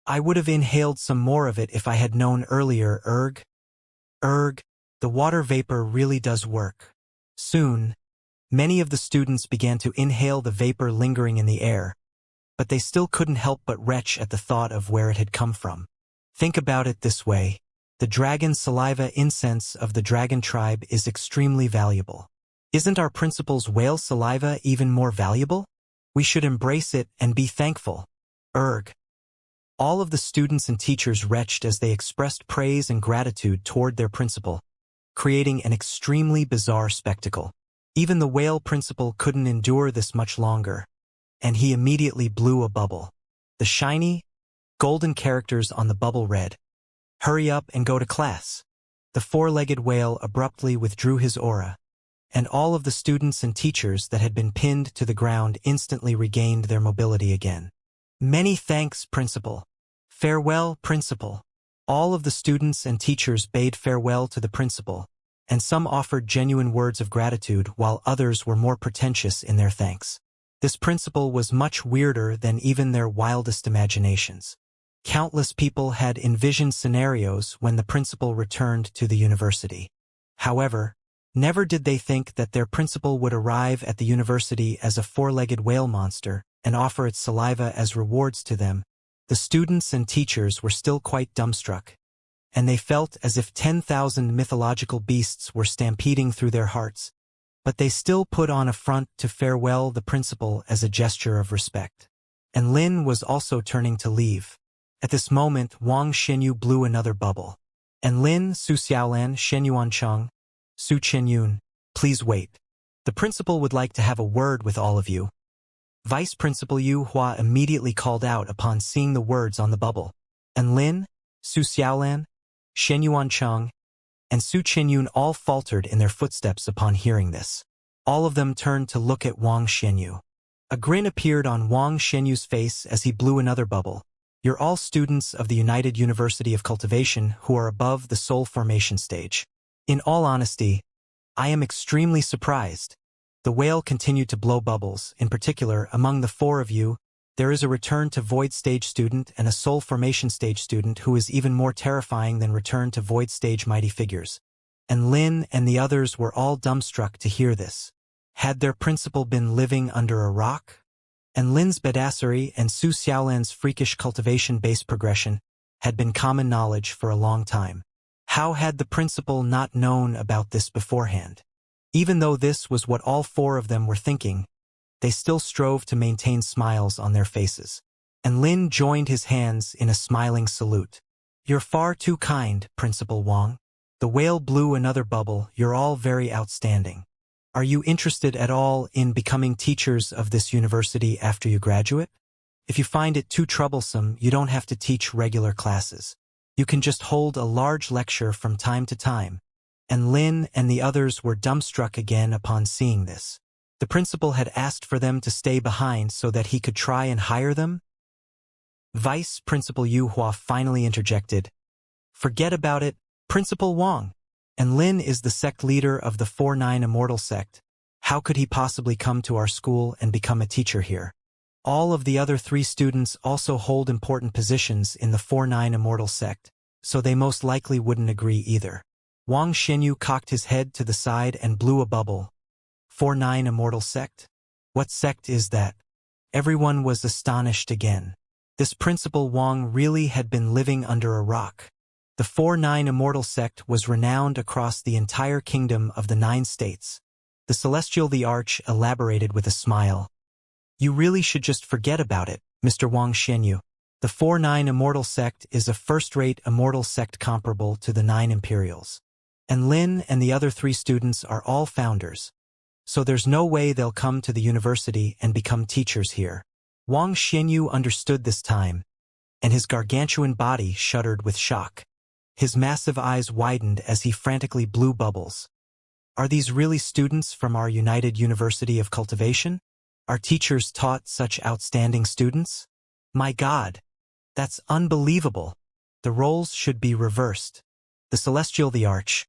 I would have inhaled some more of it if I had known earlier. Erg, the water vapor really does work. Soon, many of the students began to inhale the vapor lingering in the air, but they still couldn't help but retch at the thought of where it had come from. Think about it this way. The dragon saliva incense of the dragon tribe is extremely valuable. Isn't our principal's whale saliva even more valuable? We should embrace it and be thankful. Erg. All of the students and teachers retched as they expressed praise and gratitude toward their principal, creating an extremely bizarre spectacle. Even the whale principal couldn't endure this much longer, and he immediately blew a bubble. The shiny, golden characters on the bubble read, "Hurry up and go to class." The four-legged whale abruptly withdrew his aura, and all of the students and teachers that had been pinned to the ground instantly regained their mobility again. Many thanks, Principal. Farewell, Principal. All of the students and teachers bade farewell to the principal, and some offered genuine words of gratitude while others were more pretentious in their thanks. This principal was much weirder than even their wildest imaginations. Countless people had envisioned scenarios when the principal returned to the university. However, never did they think that their principal would arrive at the university as a four-legged whale monster and offer its saliva as rewards to them. The students and teachers were still quite dumbstruck, and they felt as if 10,000 mythological beasts were stampeding through their hearts, but they still put on a front to farewell the principal as a gesture of respect. And Lin was also turning to leave. At this moment, Wang Xinyu blew another bubble. And Lin, Su Xiaolan, Shenyuan Cheng, Su Qianyun, please wait. The principal would like to have a word with all of you. Vice Principal Yu Hua immediately called out upon seeing the words on the bubble. And Lin, Su Xiaolan, Shenyuan Cheng, and Su Qianyun all faltered in their footsteps upon hearing this. All of them turned to look at Wang Xinyu. A grin appeared on Wang Xinyu's face as he blew another bubble. You're all students of the United University of Cultivation who are above the soul formation stage. In all honesty, I am extremely surprised. The whale continued to blow bubbles. In particular, among the four of you, there is a return to void stage student and a soul formation stage student who is even more terrifying than return to void stage mighty figures. And Lin and the others were all dumbstruck to hear this. Had their principal been living under a rock? And Lin's badassery and Su Xiaolan's freakish cultivation-based progression had been common knowledge for a long time. How had the principal not known about this beforehand? Even though this was what all four of them were thinking, they still strove to maintain smiles on their faces. And Lin joined his hands in a smiling salute. You're far too kind, Principal Wang. The whale blew another bubble. You're all very outstanding. Are you interested at all in becoming teachers of this university after you graduate? If you find it too troublesome, you don't have to teach regular classes. You can just hold a large lecture from time to time. And Lin and the others were dumbstruck again upon seeing this. The principal had asked for them to stay behind so that he could try and hire them? Vice Principal Yu Hua finally interjected. Forget about it, Principal Wang. And Lin is the sect leader of the 4-9 Immortal sect. How could he possibly come to our school and become a teacher here? All of the other 3 students also hold important positions in the 4-9 Immortal sect, so they most likely wouldn't agree either. Wang Xinyu cocked his head to the side and blew a bubble. 4-9 Immortal sect? What sect is that? Everyone was astonished again. This Principal Wang really had been living under a rock. The 4-9 Immortal sect was renowned across the entire kingdom of the 9 states. The Celestial the Arch elaborated with a smile. You really should just forget about it, Mr. Wang Xinyu. The 4-9 Immortal sect is a first-rate immortal sect comparable to the 9 Imperials. And Lin and the other 3 students are all founders. So there's no way they'll come to the university and become teachers here. Wang Xinyu understood this time, and his gargantuan body shuddered with shock. His massive eyes widened as he frantically blew bubbles. Are these really students from our United University of Cultivation? Our teachers taught such outstanding students? My God, that's unbelievable. The roles should be reversed. The Celestial the Arch.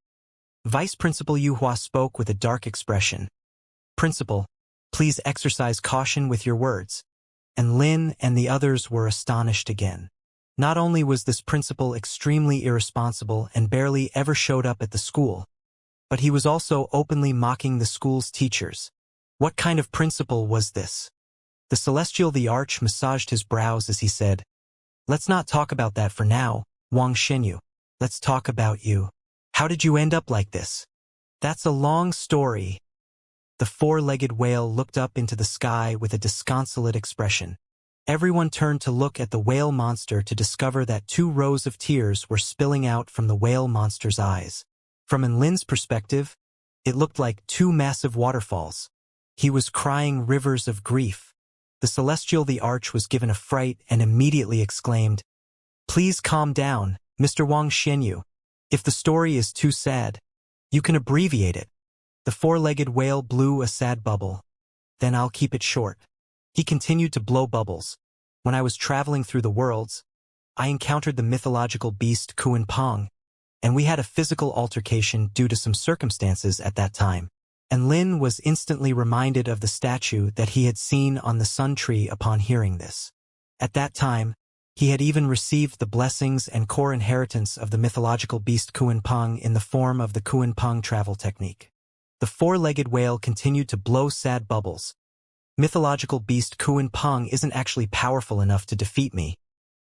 Vice Principal Yu Hua spoke with a dark expression. Principal, please exercise caution with your words. And Lin and the others were astonished again. Not only was this principal extremely irresponsible and barely ever showed up at the school, but he was also openly mocking the school's teachers. What kind of principal was this? The Celestial the Arch massaged his brows as he said, "Let's not talk about that for now, Wang Xinyu. Let's talk about you. How did you end up like this?" "That's a long story." The four-legged whale looked up into the sky with a disconsolate expression. Everyone turned to look at the whale monster to discover that 2 rows of tears were spilling out from the whale monster's eyes. From Lin's perspective, it looked like 2 massive waterfalls. He was crying rivers of grief. The Celestial the Arch was given a fright and immediately exclaimed, "Please calm down, Mr. Wang Xinyu. If the story is too sad, you can abbreviate it." The four-legged whale blew a sad bubble. "Then I'll keep it short." He continued to blow bubbles. "When I was traveling through the worlds, I encountered the mythological beast Kuan Pong, and we had a physical altercation due to some circumstances at that time." And Lin was instantly reminded of the statue that he had seen on the sun tree upon hearing this. At that time, he had even received the blessings and core inheritance of the mythological beast Kuan Pong in the form of the Kuan Pong travel technique. The four-legged whale continued to blow sad bubbles. "Mythological beast Kuan Pong isn't actually powerful enough to defeat me,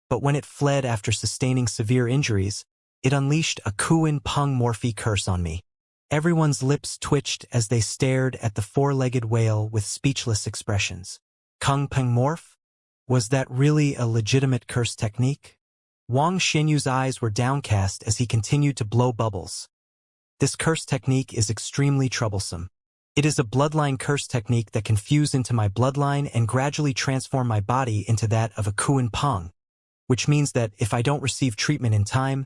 but when it fled after sustaining severe injuries, it unleashed a Kuan Pong morphe curse on me." Everyone's lips twitched as they stared at the four-legged whale with speechless expressions. Kung Peng morph? Was that really a legitimate curse technique? Wang Xinyu's eyes were downcast as he continued to blow bubbles. "This curse technique is extremely troublesome. It is a bloodline curse technique that can fuse into my bloodline and gradually transform my body into that of a Kuan Pong, which means that if I don't receive treatment in time,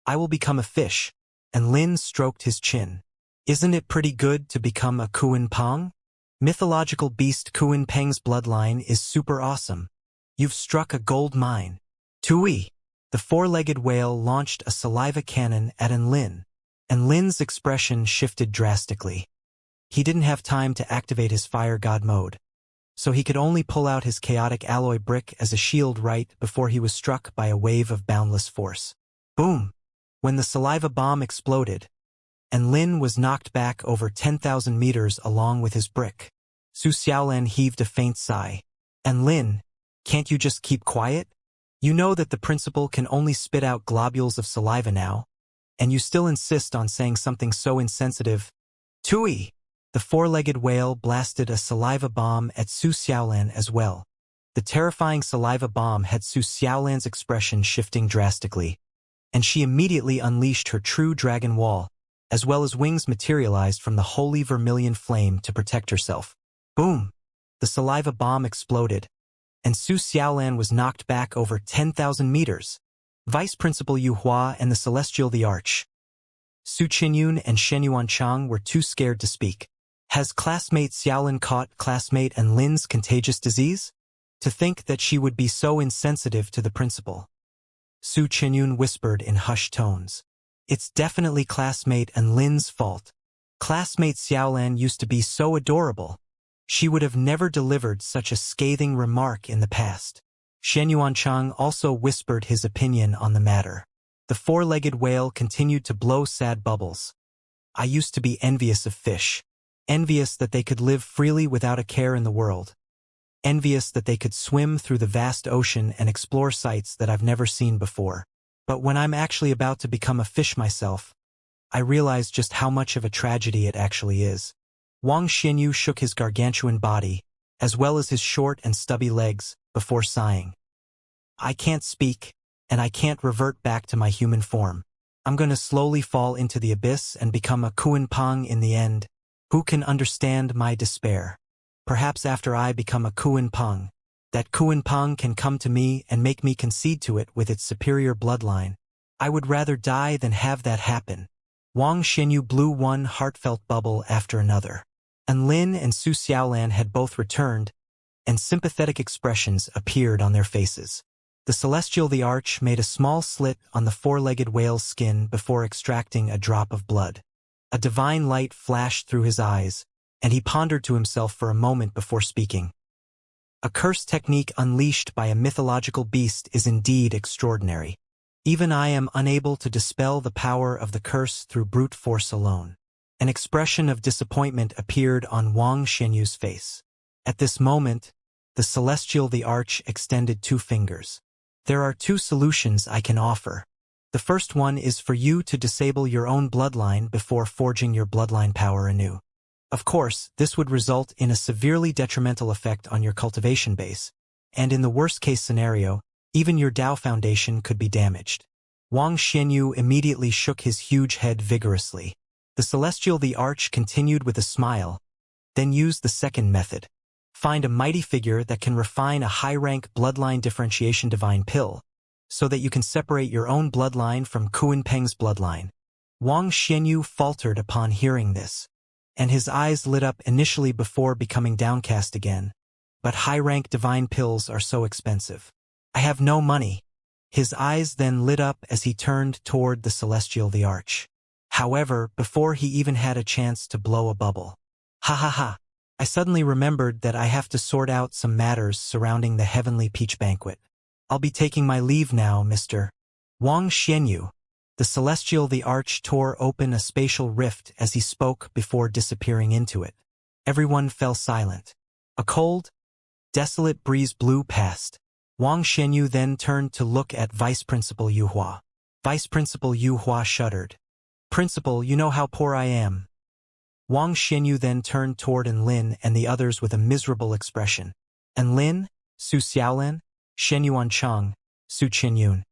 I will become a fish." And Lin stroked his chin. "Isn't it pretty good to become a Kuan Pong? Mythological beast Kuan Peng's bloodline is super awesome. You've struck a gold mine." "Tui!" The four-legged whale launched a saliva cannon at Lin, and Lin's expression shifted drastically. He didn't have time to activate his fire god mode, so he could only pull out his chaotic alloy brick as a shield right before he was struck by a wave of boundless force. Boom! When the saliva bomb exploded, and Lin was knocked back over 10,000 meters along with his brick. Su Xiaolan heaved a faint sigh. "And Lin, can't you just keep quiet? You know that the principal can only spit out globules of saliva now, and you still insist on saying something so insensitive." "Tui!" The four-legged whale blasted a saliva bomb at Su Xiaolan as well. The terrifying saliva bomb had Su Xiaolan's expression shifting drastically, and she immediately unleashed her true dragon wall, as well as wings materialized from the holy vermilion flame to protect herself. Boom! The saliva bomb exploded, and Su Xiaolan was knocked back over 10,000 meters. Vice Principal Yu Hua and the Celestial the Arch. Su Qinyun and Shen Yuanchang were too scared to speak. Has classmate Xiaolin caught classmate and Lin's contagious disease? To think that she would be so insensitive to the principal. Su Qinyun whispered in hushed tones. It's definitely classmate and Lin's fault. Classmate Xiaolan used to be so adorable. She would have never delivered such a scathing remark in the past. Shen Yuanchang also whispered his opinion on the matter. The four-legged whale continued to blow sad bubbles. I used to be envious of fish. Envious that they could live freely without a care in the world. Envious that they could swim through the vast ocean and explore sights that I've never seen before. But when I'm actually about to become a fish myself, I realize just how much of a tragedy it actually is. Wang Xinyu shook his gargantuan body, as well as his short and stubby legs, before sighing. I can't speak, and I can't revert back to my human form. I'm going to slowly fall into the abyss and become a Kuan Pong in the end. Who can understand my despair? Perhaps after I become a Kuan Pong, that Kuan Pong can come to me and make me concede to it with its superior bloodline. I would rather die than have that happen. Wang Xinyu blew one heartfelt bubble after another. And Lin and Su Xiaolan had both returned, and sympathetic expressions appeared on their faces. The celestial the arch made a small slit on the four-legged whale's skin before extracting a drop of blood. A divine light flashed through his eyes, and he pondered to himself for a moment before speaking. A curse technique unleashed by a mythological beast is indeed extraordinary. Even I am unable to dispel the power of the curse through brute force alone. An expression of disappointment appeared on Wang Xianyu's face. At this moment, the celestial the arch extended 2 fingers. There are 2 solutions I can offer. The first one is for you to disable your own bloodline before forging your bloodline power anew. Of course, this would result in a severely detrimental effect on your cultivation base, and in the worst-case scenario, even your Dao foundation could be damaged. Wang Xianyu immediately shook his huge head vigorously. The celestial the arch continued with a smile, then used the second method. Find a mighty figure that can refine a high-rank bloodline differentiation divine pill, so that you can separate your own bloodline from Kuan Peng's bloodline. Wang Xianyu faltered upon hearing this, and his eyes lit up initially before becoming downcast again. But high-rank divine pills are so expensive. I have no money. His eyes then lit up as he turned toward the celestial the arch. However, before he even had a chance to blow a bubble. Ha ha ha. I suddenly remembered that I have to sort out some matters surrounding the heavenly peach banquet. I'll be taking my leave now, Mr. Wang Xianyu. The celestial the arch tore open a spatial rift as he spoke before disappearing into it. Everyone fell silent. A cold, desolate breeze blew past. Wang Xianyu then turned to look at Vice Principal Yu Hua. Vice Principal Yu Hua shuddered. Principal, you know how poor I am. Wang Xianyu then turned toward Enlin and the others with a miserable expression. Enlin, Su Xiaolin, Shenyuan Chang, Su Qinyun.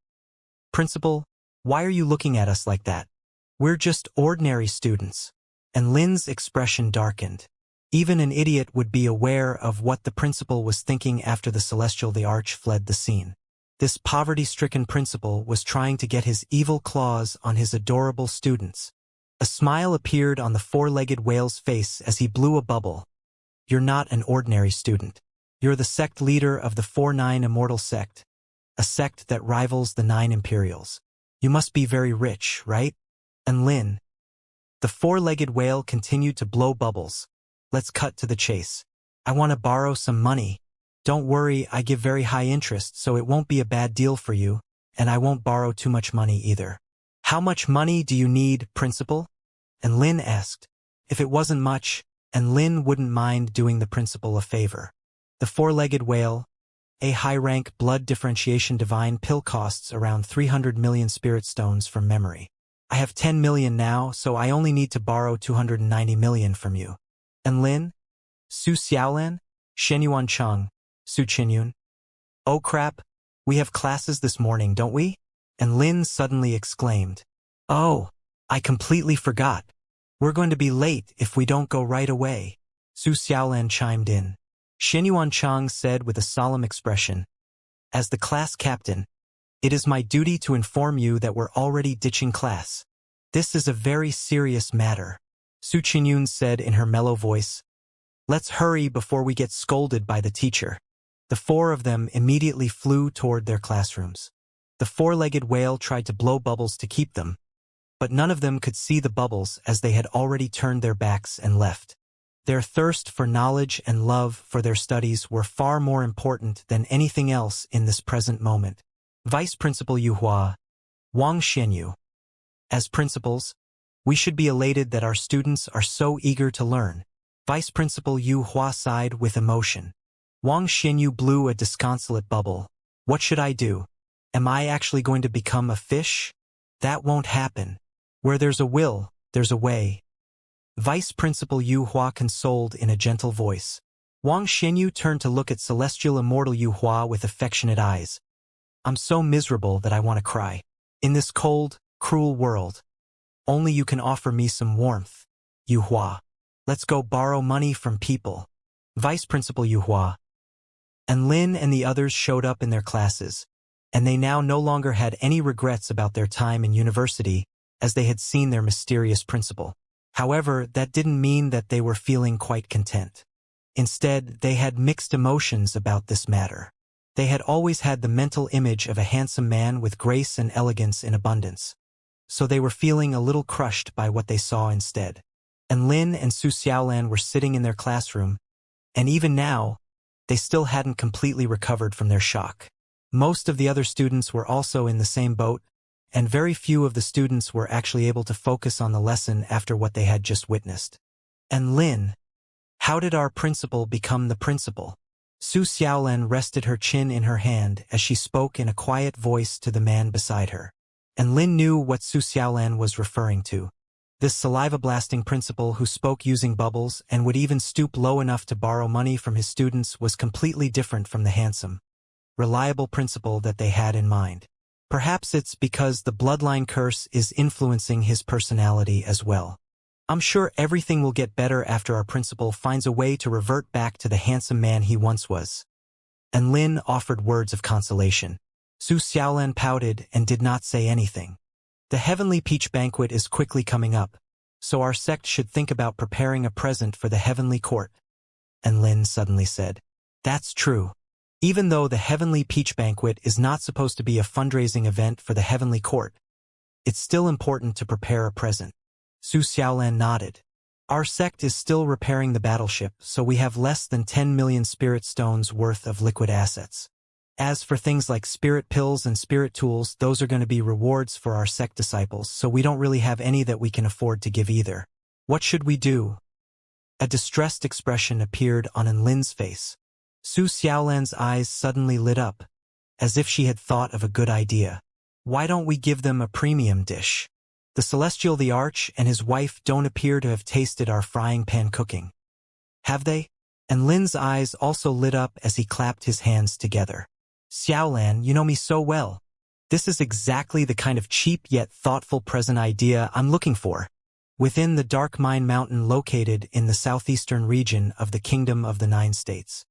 Principal, why are you looking at us like that? We're just ordinary students. Enlin's expression darkened. Even an idiot would be aware of what the principal was thinking after the celestial the arch fled the scene. This poverty-stricken principal was trying to get his evil claws on his adorable students. A smile appeared on the four-legged whale's face as he blew a bubble. You're not an ordinary student. You're the sect leader of the 4-9 Immortal sect, a sect that rivals the 9 Imperials. You must be very rich, right? And Lin. The four-legged whale continued to blow bubbles. Let's cut to the chase. I want to borrow some money. Don't worry, I give very high interest, so it won't be a bad deal for you, and I won't borrow too much money either. How much money do you need, Principal? And Lin asked. If it wasn't much, and Lin wouldn't mind doing the principal a favor. The four-legged whale, a high-rank blood differentiation divine pill costs around 300 million spirit stones from memory. I have 10 million now, so I only need to borrow 290 million from you. And Lin? Su Xiaolan? Shenyuan Cheng? Su Qinyun? Oh crap, we have classes this morning, don't we? And Lin suddenly exclaimed. Oh, I completely forgot. We're going to be late if we don't go right away. Su Xiaolan chimed in. Shenyuan Cheng said with a solemn expression. As the class captain, it is my duty to inform you that we're already ditching class. This is a very serious matter. Su Qinyun said in her mellow voice. Let's hurry before we get scolded by the teacher. The four of them immediately flew toward their classrooms. The four-legged whale tried to blow bubbles to keep them, but none of them could see the bubbles as they had already turned their backs and left. Their thirst for knowledge and love for their studies were far more important than anything else in this present moment. Vice Principal Yu Hua, Wang Xianyu. As principals, we should be elated that our students are so eager to learn. Vice Principal Yu Hua sighed with emotion. Wang Xianyu blew a disconsolate bubble. What should I do? Am I actually going to become a fish? That won't happen. Where there's a will, there's a way. Vice Principal Yu Hua consoled in a gentle voice. Wang Xianyu turned to look at celestial immortal Yu Hua with affectionate eyes. I'm so miserable that I want to cry. In this cold, cruel world, only you can offer me some warmth, Yu Hua. Let's go borrow money from people. Vice Principal Yu Hua. And Lin and the others showed up in their classes, and they now no longer had any regrets about their time in university, as they had seen their mysterious principal. However, that didn't mean that they were feeling quite content. Instead, they had mixed emotions about this matter. They had always had the mental image of a handsome man with grace and elegance in abundance. So they were feeling a little crushed by what they saw instead. And Lin and Su Xiaolan were sitting in their classroom, and even now, they still hadn't completely recovered from their shock. Most of the other students were also in the same boat, and very few of the students were actually able to focus on the lesson after what they had just witnessed. And Lin, how did our principal become the principal? Su Xiaolan rested her chin in her hand as she spoke in a quiet voice to the man beside her. And Lin knew what Su Xiaolan was referring to. This saliva-blasting principal who spoke using bubbles and would even stoop low enough to borrow money from his students was completely different from the handsome, reliable principal that they had in mind. Perhaps it's because the bloodline curse is influencing his personality as well. I'm sure everything will get better after our principal finds a way to revert back to the handsome man he once was. And Lin offered words of consolation. Su Xiaolan pouted and did not say anything. The Heavenly Peach Banquet is quickly coming up, so our sect should think about preparing a present for the Heavenly Court. And Lin suddenly said, "That's true. Even though the Heavenly Peach Banquet is not supposed to be a fundraising event for the Heavenly Court, it's still important to prepare a present." Su Xiaolan nodded. Our sect is still repairing the battleship, so we have less than 10 million spirit stones worth of liquid assets. As for things like spirit pills and spirit tools, those are going to be rewards for our sect disciples, so we don't really have any that we can afford to give either. What should we do? A distressed expression appeared on Lin's face. Su Xiaolan's eyes suddenly lit up, as if she had thought of a good idea. Why don't we give them a premium dish? The Celestial the Arch and his wife don't appear to have tasted our frying pan cooking. Have they? And Lin's eyes also lit up as he clapped his hands together. Xiaolan, you know me so well. This is exactly the kind of cheap yet thoughtful present idea I'm looking for. Within the Dark Mine Mountain located in the southeastern region of the Kingdom of the Nine States,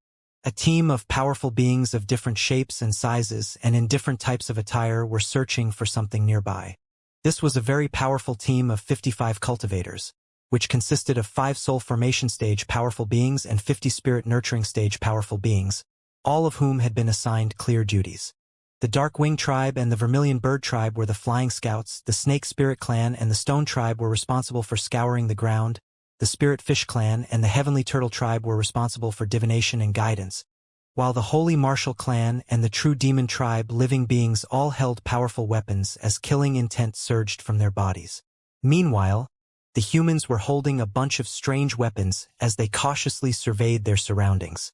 a team of powerful beings of different shapes and sizes and in different types of attire were searching for something nearby. This was a very powerful team of 55 cultivators, which consisted of 5 soul formation stage powerful beings and 50 spirit nurturing stage powerful beings, all of whom had been assigned clear duties. The Dark Wing Tribe and the Vermilion Bird Tribe were the Flying Scouts, the Snake Spirit Clan and the Stone Tribe were responsible for scouring the ground, the Spirit Fish Clan and the Heavenly Turtle Tribe were responsible for divination and guidance, while the Holy Martial Clan and the True Demon Tribe living beings all held powerful weapons as killing intent surged from their bodies. Meanwhile, the humans were holding a bunch of strange weapons as they cautiously surveyed their surroundings.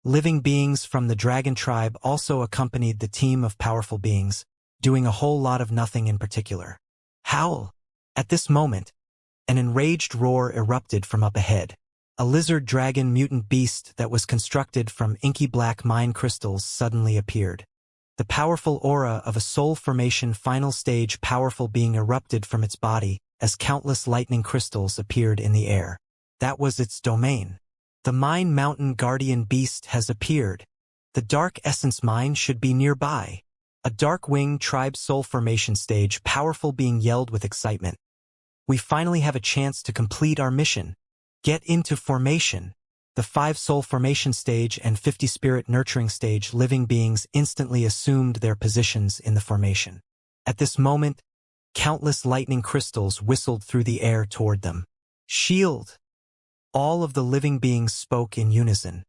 Living beings from the Dragon Tribe also accompanied the team of powerful beings, doing a whole lot of nothing in particular. Howl! At this moment, an enraged roar erupted from up ahead. A lizard dragon mutant beast that was constructed from inky black mine crystals suddenly appeared. The powerful aura of a soul formation final stage powerful being erupted from its body as countless lightning crystals appeared in the air. That was its domain. The Mine Mountain Guardian Beast has appeared. The Dark Essence Mine should be nearby. A Dark Wing Tribe Soul Formation stage powerful being yelled with excitement. We finally have a chance to complete our mission. Get into formation. The 5 Soul Formation stage and 50 Spirit Nurturing stage living beings instantly assumed their positions in the formation. At this moment, countless lightning crystals whistled through the air toward them. Shield! All of the living beings spoke in unison.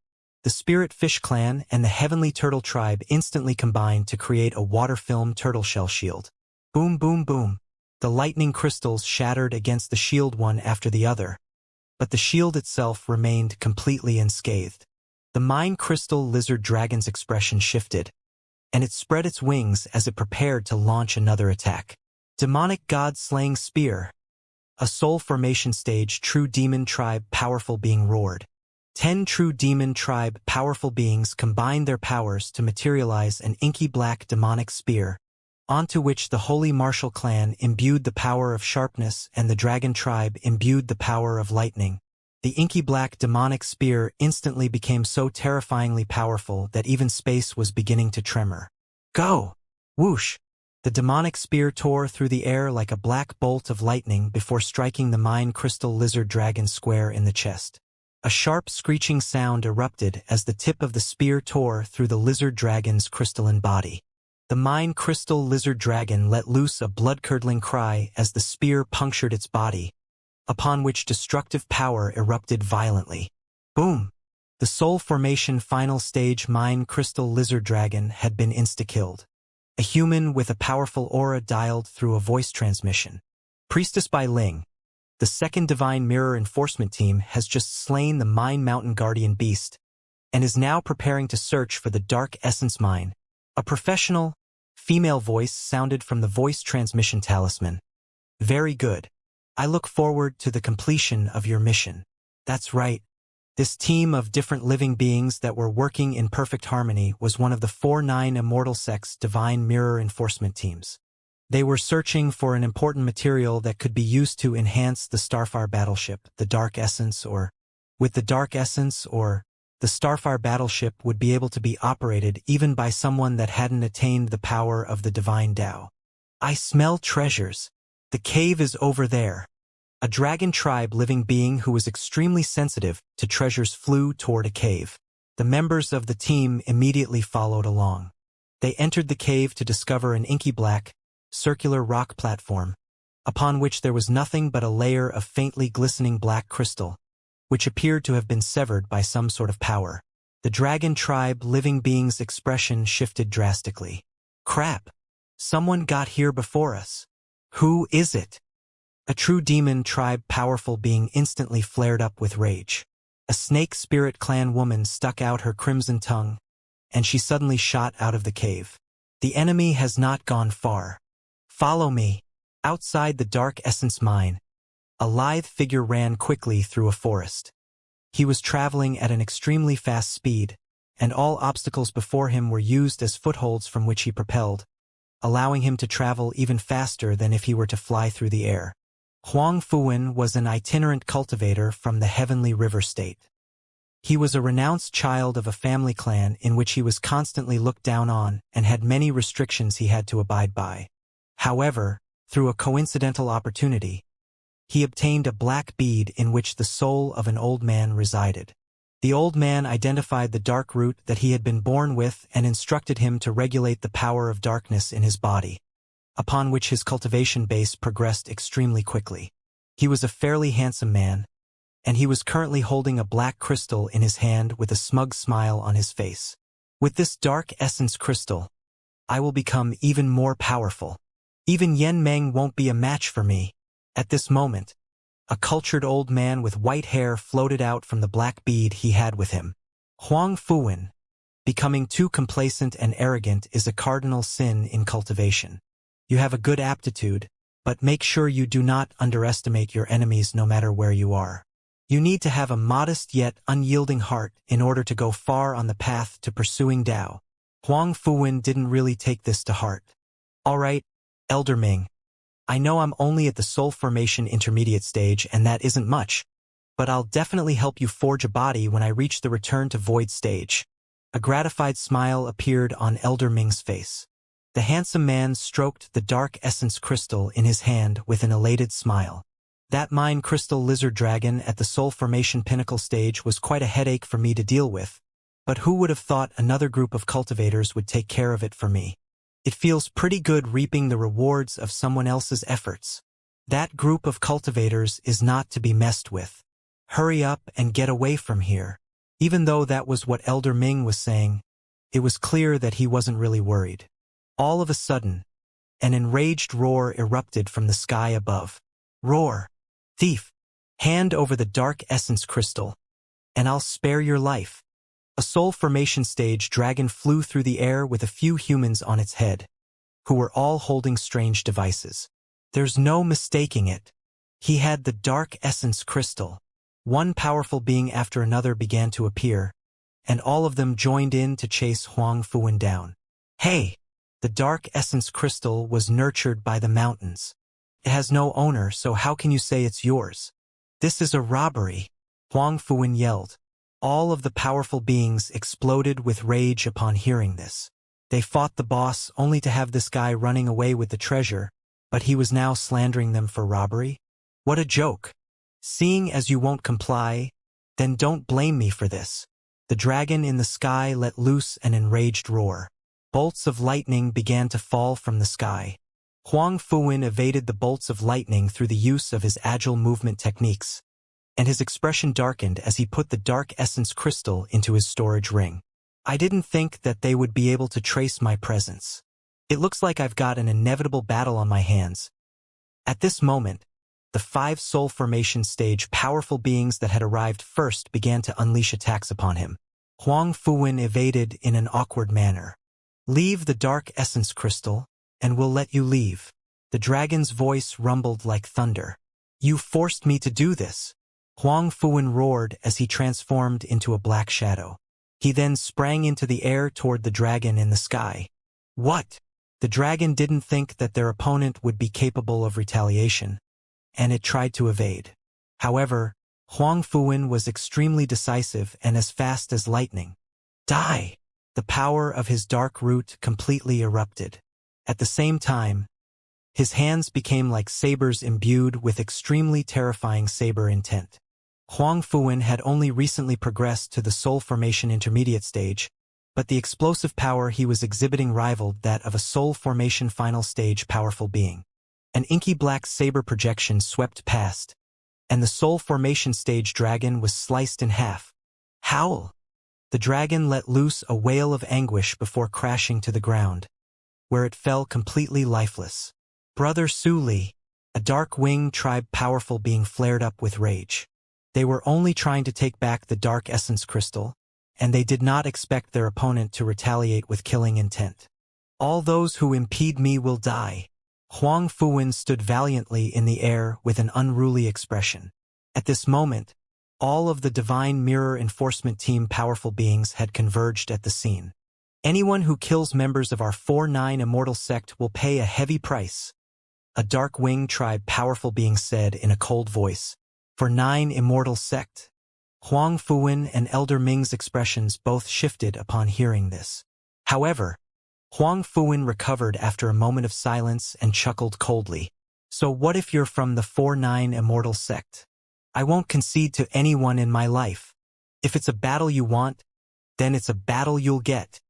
The Spirit Fish Clan and the Heavenly Turtle Tribe instantly combined to create a water-film turtle shell shield. Boom, boom, boom. The lightning crystals shattered against the shield one after the other, but the shield itself remained completely unscathed. The Mine Crystal Lizard Dragon's expression shifted, and it spread its wings as it prepared to launch another attack. Demonic God Slaying Spear. A Soul Formation stage True Demon Tribe powerful being roared. 10 True Demon Tribe powerful beings combined their powers to materialize an inky black demonic spear, onto which the Holy Martial Clan imbued the power of sharpness and the Dragon Tribe imbued the power of lightning. The inky black demonic spear instantly became so terrifyingly powerful that even space was beginning to tremor. Go! Whoosh! The demonic spear tore through the air like a black bolt of lightning before striking the Mine Crystal Lizard Dragon square in the chest. A sharp screeching sound erupted as the tip of the spear tore through the lizard dragon's crystalline body. The mind crystal lizard dragon let loose a blood-curdling cry as the spear punctured its body, upon which destructive power erupted violently. Boom! The soul formation final stage mind crystal lizard dragon had been insta-killed. A human with a powerful aura dialed through a voice transmission. Priestess Bai Ling, the second Divine Mirror Enforcement Team, has just slain the Mine Mountain Guardian Beast and is now preparing to search for the Dark Essence Mine. A professional, female voice sounded from the voice transmission talisman. Very good. I look forward to the completion of your mission. That's right. This team of different living beings that were working in perfect harmony was one of the 4-9 Immortal Sect's Divine Mirror Enforcement Teams. They were searching for an important material that could be used to enhance the Starfire battleship, the Dark Essence, or with the Dark Essence, the Starfire battleship would be able to be operated even by someone that hadn't attained the power of the Divine Tao. I smell treasures. The cave is over there. A dragon tribe living being who was extremely sensitive to treasures flew toward a cave. The members of the team immediately followed along. They entered the cave to discover an inky black, circular rock platform, upon which there was nothing but a layer of faintly glistening black crystal, which appeared to have been severed by some sort of power. The dragon tribe living being's expression shifted drastically. Crap! Someone got here before us. Who is it? A true demon tribe powerful being instantly flared up with rage. A snake spirit clan woman stuck out her crimson tongue, and she suddenly shot out of the cave. The enemy has not gone far. Follow me. Outside the Dark Essence Mine, a lithe figure ran quickly through a forest. He was traveling at an extremely fast speed, and all obstacles before him were used as footholds from which he propelled, allowing him to travel even faster than if he were to fly through the air. Huang Fuwen was an itinerant cultivator from the Heavenly River State. He was a renounced child of a family clan in which he was constantly looked down on and had many restrictions he had to abide by. However, through a coincidental opportunity, he obtained a black bead in which the soul of an old man resided. The old man identified the dark root that he had been born with and instructed him to regulate the power of darkness in his body, upon which his cultivation base progressed extremely quickly. He was a fairly handsome man, and he was currently holding a black crystal in his hand with a smug smile on his face. With this dark essence crystal, I will become even more powerful. Even Yen Meng won't be a match for me. At this moment, a cultured old man with white hair floated out from the black bead he had with him. Huang Fuwen, becoming too complacent and arrogant is a cardinal sin in cultivation. You have a good aptitude, but make sure you do not underestimate your enemies no matter where you are. You need to have a modest yet unyielding heart in order to go far on the path to pursuing Tao. Huang Fuwen didn't really take this to heart. All right, Elder Ming. I know I'm only at the soul formation intermediate stage and that isn't much, but I'll definitely help you forge a body when I reach the return to void stage. A gratified smile appeared on Elder Ming's face. The handsome man stroked the dark essence crystal in his hand with an elated smile. That mine crystal lizard dragon at the soul formation pinnacle stage was quite a headache for me to deal with, but who would have thought another group of cultivators would take care of it for me? It feels pretty good reaping the rewards of someone else's efforts. That group of cultivators is not to be messed with. Hurry up and get away from here. Even though that was what Elder Ming was saying, it was clear that he wasn't really worried. All of a sudden, an enraged roar erupted from the sky above. Roar! Thief! Hand over the dark essence crystal, and I'll spare your life. A soul formation stage dragon flew through the air with a few humans on its head, who were all holding strange devices. There's no mistaking it. He had the dark essence crystal. One powerful being after another began to appear, and all of them joined in to chase Huang Fuwen down. Hey! The dark essence crystal was nurtured by the mountains. It has no owner, so how can you say it's yours? This is a robbery, Huang Fuwen yelled. All of the powerful beings exploded with rage upon hearing this. They fought the boss only to have this guy running away with the treasure, but he was now slandering them for robbery? What a joke! Seeing as you won't comply, Then don't blame me for this. The dragon in the sky let loose an enraged roar. Bolts of lightning began to fall from the sky. Huang Fuwen evaded the bolts of lightning through the use of his agile movement techniques, and his expression darkened as he put the dark essence crystal into his storage ring. I didn't think that they would be able to trace my presence. It looks like I've got an inevitable battle on my hands. At this moment, the 5 soul formation stage powerful beings that had arrived first began to unleash attacks upon him. Huang Fuwen evaded in an awkward manner. Leave the dark essence crystal, and we'll let you leave. The dragon's voice rumbled like thunder. You forced me to do this. Huang Fuwen roared as he transformed into a black shadow. He then sprang into the air toward the dragon in the sky. What? The dragon didn't think that their opponent would be capable of retaliation, and it tried to evade. However, Huang Fuwen was extremely decisive and as fast as lightning. Die! The power of his dark root completely erupted. At the same time, his hands became like sabers imbued with extremely terrifying saber intent. Huang Fuwen had only recently progressed to the soul formation intermediate stage, but the explosive power he was exhibiting rivaled that of a soul formation final stage powerful being. An inky black saber projection swept past, and the soul formation stage dragon was sliced in half. Howl! The dragon let loose a wail of anguish before crashing to the ground, where it fell completely lifeless. Brother Su Li, a dark wing tribe powerful being flared up with rage. They were only trying to take back the dark essence crystal, and they did not expect their opponent to retaliate with killing intent. All those who impede me will die. Huang Fuwen stood valiantly in the air with an unruly expression. At this moment, all of the Divine Mirror Enforcement Team powerful beings had converged at the scene. Anyone who kills members of our 4-9 Immortal sect will pay a heavy price, a Dark Wing tribe powerful being said in a cold voice. For 9 Immortal sect. Huang Fuwen and Elder Ming's expressions both shifted upon hearing this. However, Huang Fuwen recovered after a moment of silence and chuckled coldly. So what if you're from the 4-9 Immortal sect? I won't concede to anyone in my life. If it's a battle you want, then it's a battle you'll get.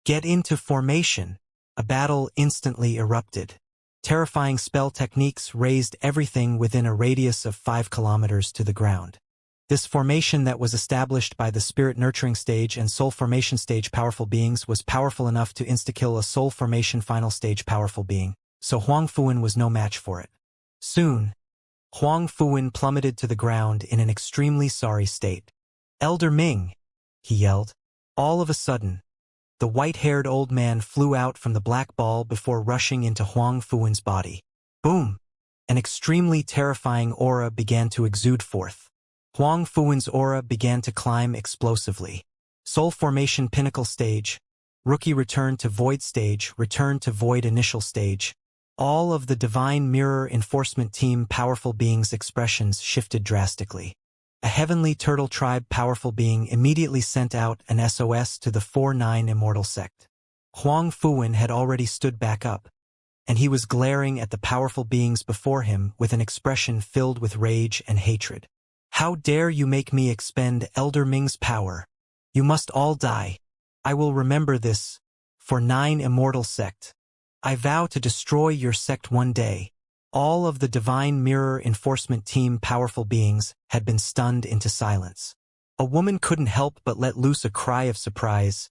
Get into formation. A battle instantly erupted. Terrifying spell techniques raised everything within a radius of 5 kilometers to the ground. This formation that was established by the Spirit Nurturing Stage and Soul Formation Stage powerful beings was powerful enough to insta-kill a Soul Formation Final Stage powerful being, so Huang Fuwen was no match for it. Soon, Huang Fuwen plummeted to the ground in an extremely sorry state. Elder Ming, he yelled. All of a sudden, the white-haired old man flew out from the black ball before rushing into Huang Fuwen's body. Boom! An extremely terrifying aura began to exude forth. Huang Fuwen's aura began to climb explosively. Soul Formation Pinnacle Stage, Rookie returned to Void Stage, returned to Void Initial Stage. All of the Divine Mirror Enforcement Team powerful beings' expressions shifted drastically. A Heavenly Turtle Tribe powerful being immediately sent out an SOS to the 4-9 Immortal sect. Huang Fuwen had already stood back up, and he was glaring at the powerful beings before him with an expression filled with rage and hatred. How dare you make me expend Elder Ming's power? You must all die. I will remember this, for 9 Immortal sect. I vow to destroy your sect one day. All of the Divine Mirror Enforcement Team powerful beings had been stunned into silence. A woman couldn't help but let loose a cry of surprise.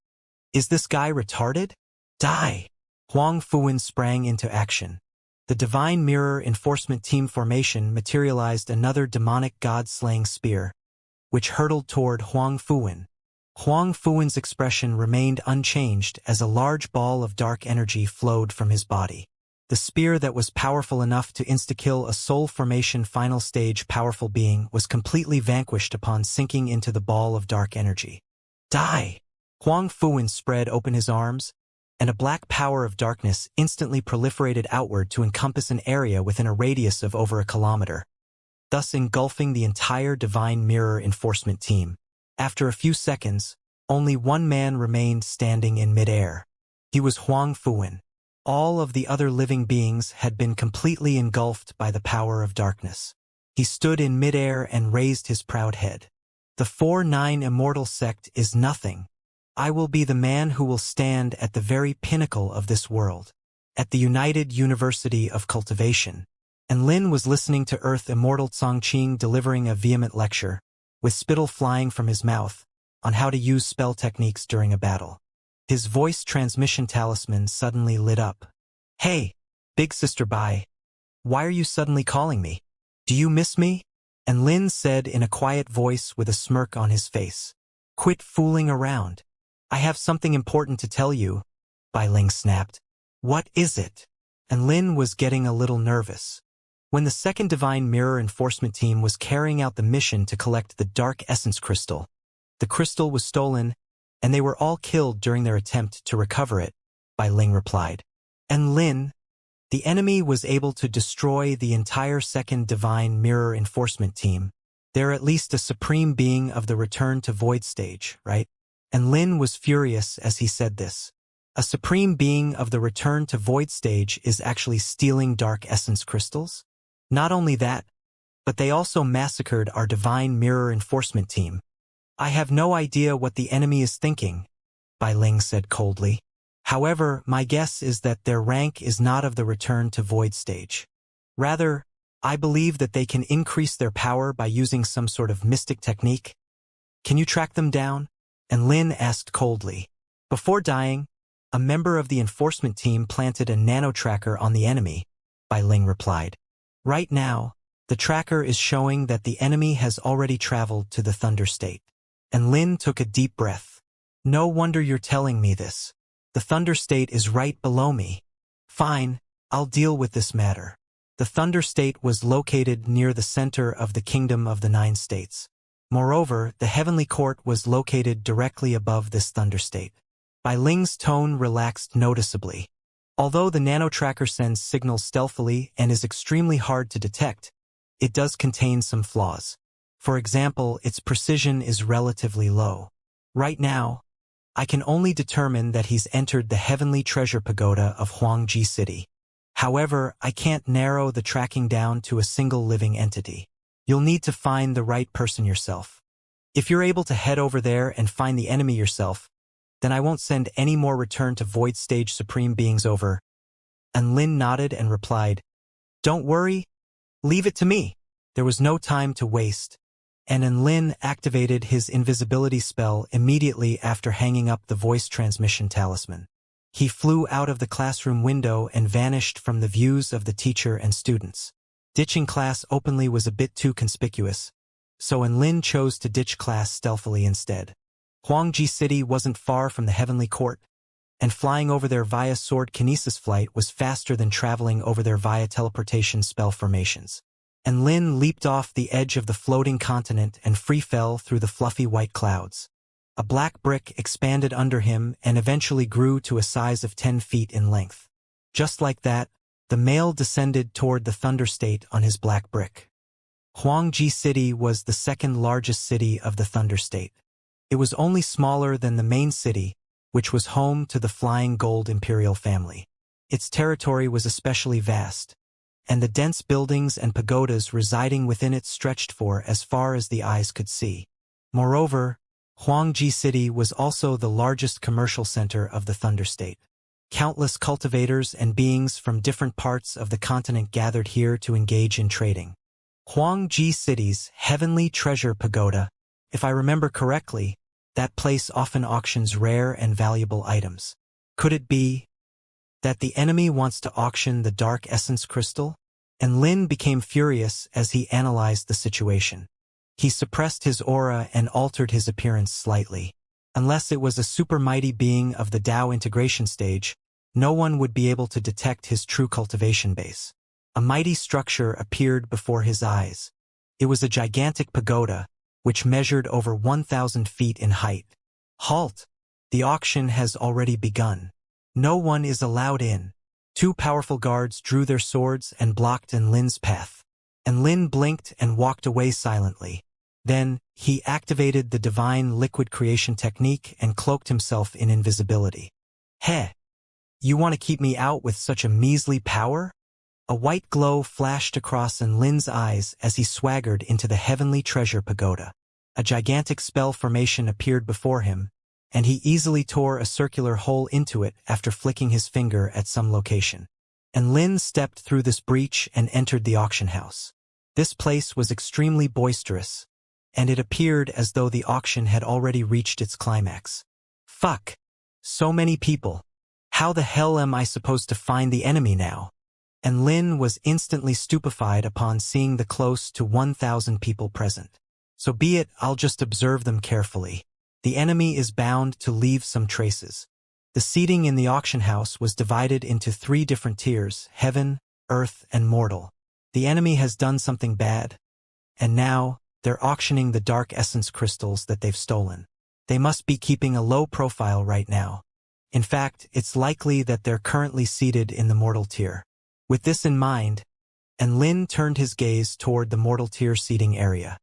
Is this guy retarded? Die! Huang Fuwen sprang into action. The Divine Mirror Enforcement Team formation materialized another demonic god-slaying spear, which hurtled toward Huang Fuwen. Huang Fuwen's expression remained unchanged as a large ball of dark energy flowed from his body. The spear that was powerful enough to insta-kill a Soul Formation Final Stage powerful being was completely vanquished upon sinking into the ball of dark energy. Die! Huang Fuwen spread open his arms, and a black power of darkness instantly proliferated outward to encompass an area within a radius of over a kilometer, thus engulfing the entire Divine Mirror Enforcement Team. After a few seconds, only one man remained standing in midair. He was Huang Fuwen. All of the other living beings had been completely engulfed by the power of darkness. He stood in midair and raised his proud head. The 4-9 immortal sect is nothing. I will be the man who will stand at the very pinnacle of this world. At the United University of Cultivation. And Lin was listening to Earth Immortal Chongqing delivering a vehement lecture, with spittle flying from his mouth, on how to use spell techniques during a battle. His voice transmission talisman suddenly lit up. Hey, big sister Bai. Why are you suddenly calling me? Do you miss me? And Lin said in a quiet voice with a smirk on his face. Quit fooling around. I have something important to tell you, Bai Ling snapped. What is it? And Lin was getting a little nervous. When the second Divine Mirror Enforcement Team was carrying out the mission to collect the Dark Essence Crystal, the crystal was stolen, and they were all killed during their attempt to recover it, Bai Ling replied. And Lin, the enemy was able to destroy the entire second Divine Mirror Enforcement Team. They're at least a supreme being of the Return to Void stage, right? And Lin was furious as he said this. A supreme being of the Return to Void stage is actually stealing Dark Essence Crystals? Not only that, but they also massacred our Divine Mirror Enforcement Team. I have no idea what the enemy is thinking, Bai Ling said coldly. However, my guess is that their rank is not of the Return to Void stage. Rather, I believe that they can increase their power by using some sort of mystic technique. Can you track them down? And Lin asked coldly. Before dying, a member of the enforcement team planted a nano-tracker on the enemy, Bai Ling replied. Right now, the tracker is showing that the enemy has already traveled to the Thunder State. And Lin took a deep breath. No wonder you're telling me this. The Thunder State is right below me. Fine, I'll deal with this matter. The Thunder State was located near the center of the Kingdom of the Nine States. Moreover, the Heavenly Court was located directly above this Thunder State. Bai Ling's tone relaxed noticeably. Although the nano-tracker sends signals stealthily and is extremely hard to detect, it does contain some flaws. For example, its precision is relatively low. Right now, I can only determine that he's entered the Heavenly Treasure Pagoda of Huangji City. However, I can't narrow the tracking down to a single living entity. You'll need to find the right person yourself. If you're able to head over there and find the enemy yourself, then I won't send any more Return to Void stage supreme beings over. And Lin nodded and replied, Don't worry, leave it to me. There was no time to waste. And Lin activated his invisibility spell immediately after hanging up the voice transmission talisman. He flew out of the classroom window and vanished from the views of the teacher and students. Ditching class openly was a bit too conspicuous, so Lin chose to ditch class stealthily instead. Huangji City wasn't far from the Heavenly Court, and flying over there via sword kinesis flight was faster than traveling over there via teleportation spell formations. And Lin leaped off the edge of the floating continent and free fell through the fluffy white clouds. A black brick expanded under him and eventually grew to a size of 10 feet in length. Just like that, the male descended toward the Thunder State on his black brick. Huangji City was the second largest city of the Thunder State. It was only smaller than the main city, which was home to the Flying Gold Imperial family. Its territory was especially vast, and the dense buildings and pagodas residing within it stretched for as far as the eyes could see. Moreover, Huangji City was also the largest commercial center of the Thunder State. Countless cultivators and beings from different parts of the continent gathered here to engage in trading. Huangji City's Heavenly Treasure Pagoda, if I remember correctly, that place often auctions rare and valuable items. Could it be that the enemy wants to auction the Dark Essence Crystal? And Lin became furious as he analyzed the situation. He suppressed his aura and altered his appearance slightly. Unless it was a super mighty being of the Dao integration stage, no one would be able to detect his true cultivation base. A mighty structure appeared before his eyes. It was a gigantic pagoda, which measured over 1,000 feet in height. Halt! The auction has already begun. No one is allowed in. Two powerful guards drew their swords and blocked Lin's path. And Lin blinked and walked away silently. Then, he activated the divine liquid creation technique and cloaked himself in invisibility. Heh! You want to keep me out with such a measly power? A white glow flashed across Lin's eyes as he swaggered into the Heavenly Treasure Pagoda. A gigantic spell formation appeared before him, and he easily tore a circular hole into it after flicking his finger at some location. And Lin stepped through this breach and entered the auction house. This place was extremely boisterous, and it appeared as though the auction had already reached its climax. Fuck! So many people. How the hell am I supposed to find the enemy now? And Lin was instantly stupefied upon seeing the close to 1,000 people present. So be it, I'll just observe them carefully. The enemy is bound to leave some traces. The seating in the auction house was divided into 3 different tiers: heaven, earth, and mortal. The enemy has done something bad, and now they're auctioning the dark essence crystals that they've stolen. They must be keeping a low profile right now. In fact, it's likely that they're currently seated in the mortal tier. With this in mind, and Lin turned his gaze toward the mortal tier seating area.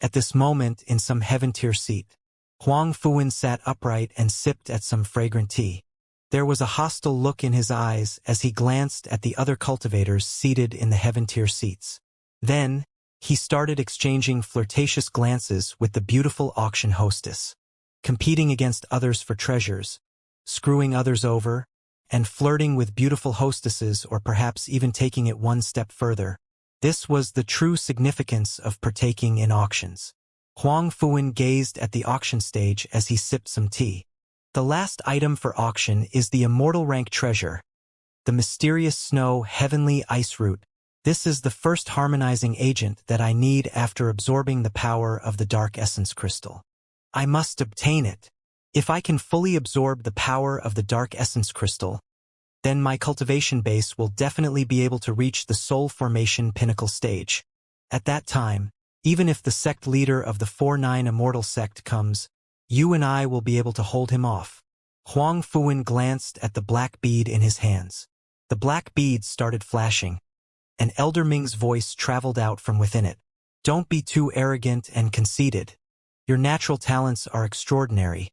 At this moment, in some heaven tier seat, Huang Fuwen sat upright and sipped at some fragrant tea. There was a hostile look in his eyes as he glanced at the other cultivators seated in the heaven tier seats. Then, he started exchanging flirtatious glances with the beautiful auction hostess, competing against others for treasures, screwing others over, and flirting with beautiful hostesses, or perhaps even taking it one step further. This was the true significance of partaking in auctions. Huang Fuwen gazed at the auction stage as he sipped some tea. The last item for auction is the Immortal rank treasure, the mysterious snow heavenly ice root. This is the first harmonizing agent that I need after absorbing the power of the dark essence crystal. I must obtain it. If I can fully absorb the power of the dark essence crystal, then my cultivation base will definitely be able to reach the soul formation pinnacle stage. At that time, even if the sect leader of the 4-9 Immortal sect comes, you and I will be able to hold him off. Huang Fuwen glanced at the black bead in his hands. The black bead started flashing, and Elder Ming's voice traveled out from within it. Don't be too arrogant and conceited. Your natural talents are extraordinary,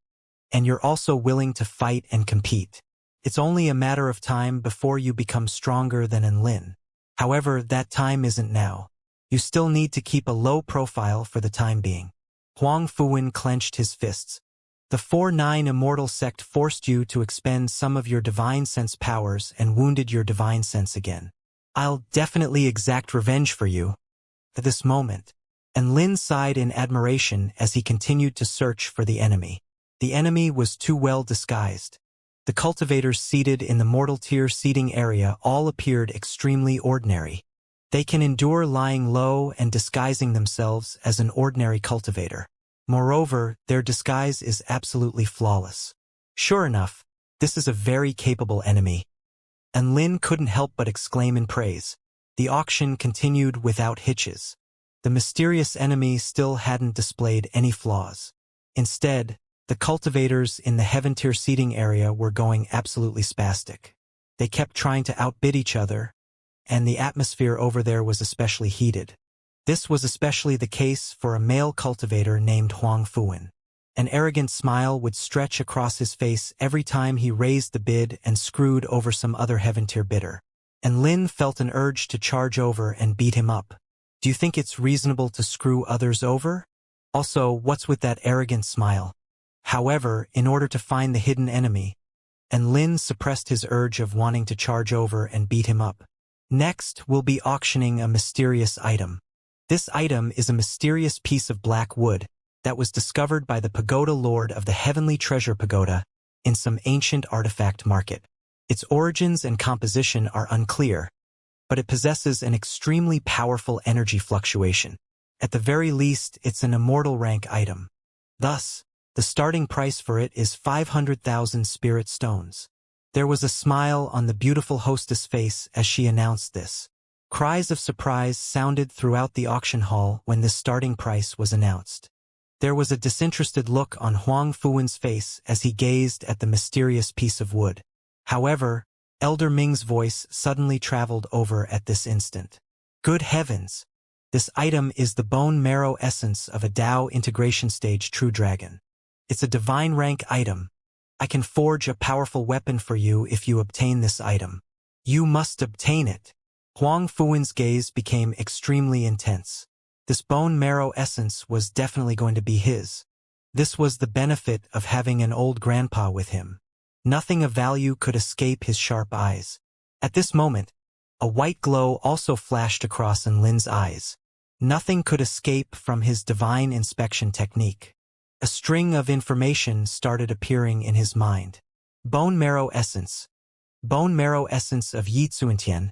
and you're also willing to fight and compete. It's only a matter of time before you become stronger than Lin. However, that time isn't now. You still need to keep a low profile for the time being. Huang Fuwen clenched his fists. The 4-9 Immortal sect forced you to expend some of your divine sense powers and wounded your divine sense again. I'll definitely exact revenge for you. At this moment, and Lin sighed in admiration as he continued to search for the enemy. The enemy was too well disguised. The cultivators seated in the mortal tier seating area all appeared extremely ordinary. They can endure lying low and disguising themselves as an ordinary cultivator. Moreover, their disguise is absolutely flawless. Sure enough, this is a very capable enemy. And Lin couldn't help but exclaim in praise. The auction continued without hitches. The mysterious enemy still hadn't displayed any flaws. Instead, the cultivators in the heaven tier seating area were going absolutely spastic. They kept trying to outbid each other, and the atmosphere over there was especially heated. This was especially the case for a male cultivator named Huang Fuwen. An arrogant smile would stretch across his face every time he raised the bid and screwed over some other heaven tier bidder. And Lin felt an urge to charge over and beat him up. Do you think it's reasonable to screw others over? Also, what's with that arrogant smile? However, in order to find the hidden enemy, and Lin suppressed his urge of wanting to charge over and beat him up. Next, we'll be auctioning a mysterious item. This item is a mysterious piece of black wood that was discovered by the pagoda lord of the Heavenly Treasure Pagoda in some ancient artifact market. Its origins and composition are unclear, but it possesses an extremely powerful energy fluctuation. At the very least, it's an Immortal rank item. Thus, the starting price for it is 500,000 spirit stones. There was a smile on the beautiful hostess' face as she announced this. Cries of surprise sounded throughout the auction hall when this starting price was announced. There was a disinterested look on Huang Fuwen's face as he gazed at the mysterious piece of wood. However, Elder Ming's voice suddenly traveled over at this instant. Good heavens! This item is the bone marrow essence of a Dao integration stage true dragon. It's a divine rank item. I can forge a powerful weapon for you if you obtain this item. You must obtain it. Huang Fuwen's gaze became extremely intense. This bone marrow essence was definitely going to be his. This was the benefit of having an old grandpa with him. Nothing of value could escape his sharp eyes. At this moment, a white glow also flashed across Lin's eyes. Nothing could escape from his divine inspection technique. A string of information started appearing in his mind. Bone marrow essence. Bone marrow essence of Yi Tsuantian,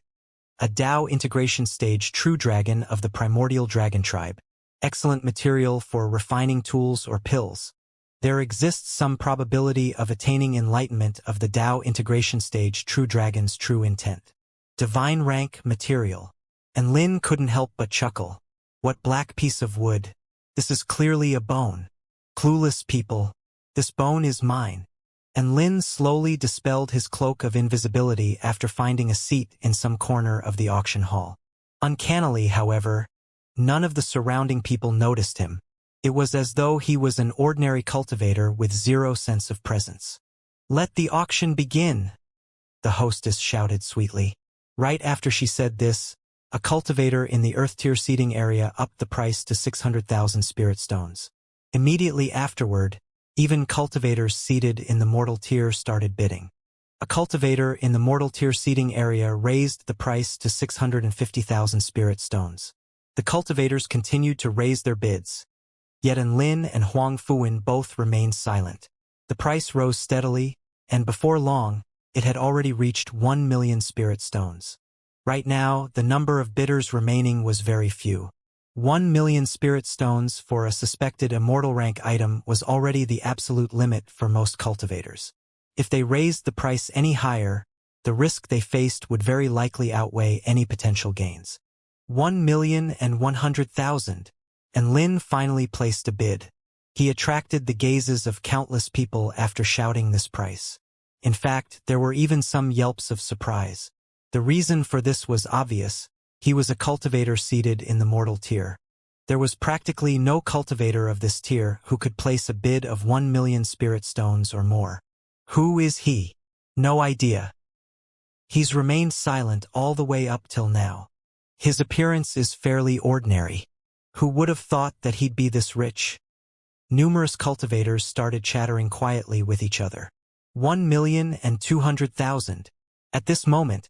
a Dao integration stage true dragon of the primordial dragon tribe. Excellent material for refining tools or pills. There exists some probability of attaining enlightenment of the Dao integration stage true dragon's true intent. Divine rank material. And Lin couldn't help but chuckle. What black piece of wood. This is clearly a bone. Clueless people. This bone is mine. And Lin slowly dispelled his cloak of invisibility after finding a seat in some corner of the auction hall. Uncannily, however, none of the surrounding people noticed him. It was as though he was an ordinary cultivator with zero sense of presence. "Let the auction begin," the hostess shouted sweetly. Right after she said this, a cultivator in the Earth tier seating area upped the price to 600,000 spirit stones. Immediately afterward, even cultivators seated in the mortal tier started bidding. A cultivator in the mortal tier seating area raised the price to 650,000 spirit stones. The cultivators continued to raise their bids. Yet Lin and Huang Fuwen both remained silent. The price rose steadily, and before long, it had already reached 1 million spirit stones. Right now, the number of bidders remaining was very few. 1 million spirit stones for a suspected immortal rank item was already the absolute limit for most cultivators. If they raised the price any higher, the risk they faced would very likely outweigh any potential gains. 1,100,000, and Lin finally placed a bid. He attracted the gazes of countless people after shouting this price. In fact, there were even some yelps of surprise. The reason for this was obvious. He was a cultivator seated in the mortal tier. There was practically no cultivator of this tier who could place a bid of 1 million spirit stones or more. Who is he? No idea. He's remained silent all the way up till now. His appearance is fairly ordinary. Who would have thought that he'd be this rich? Numerous cultivators started chattering quietly with each other. 1,200,000. At this moment,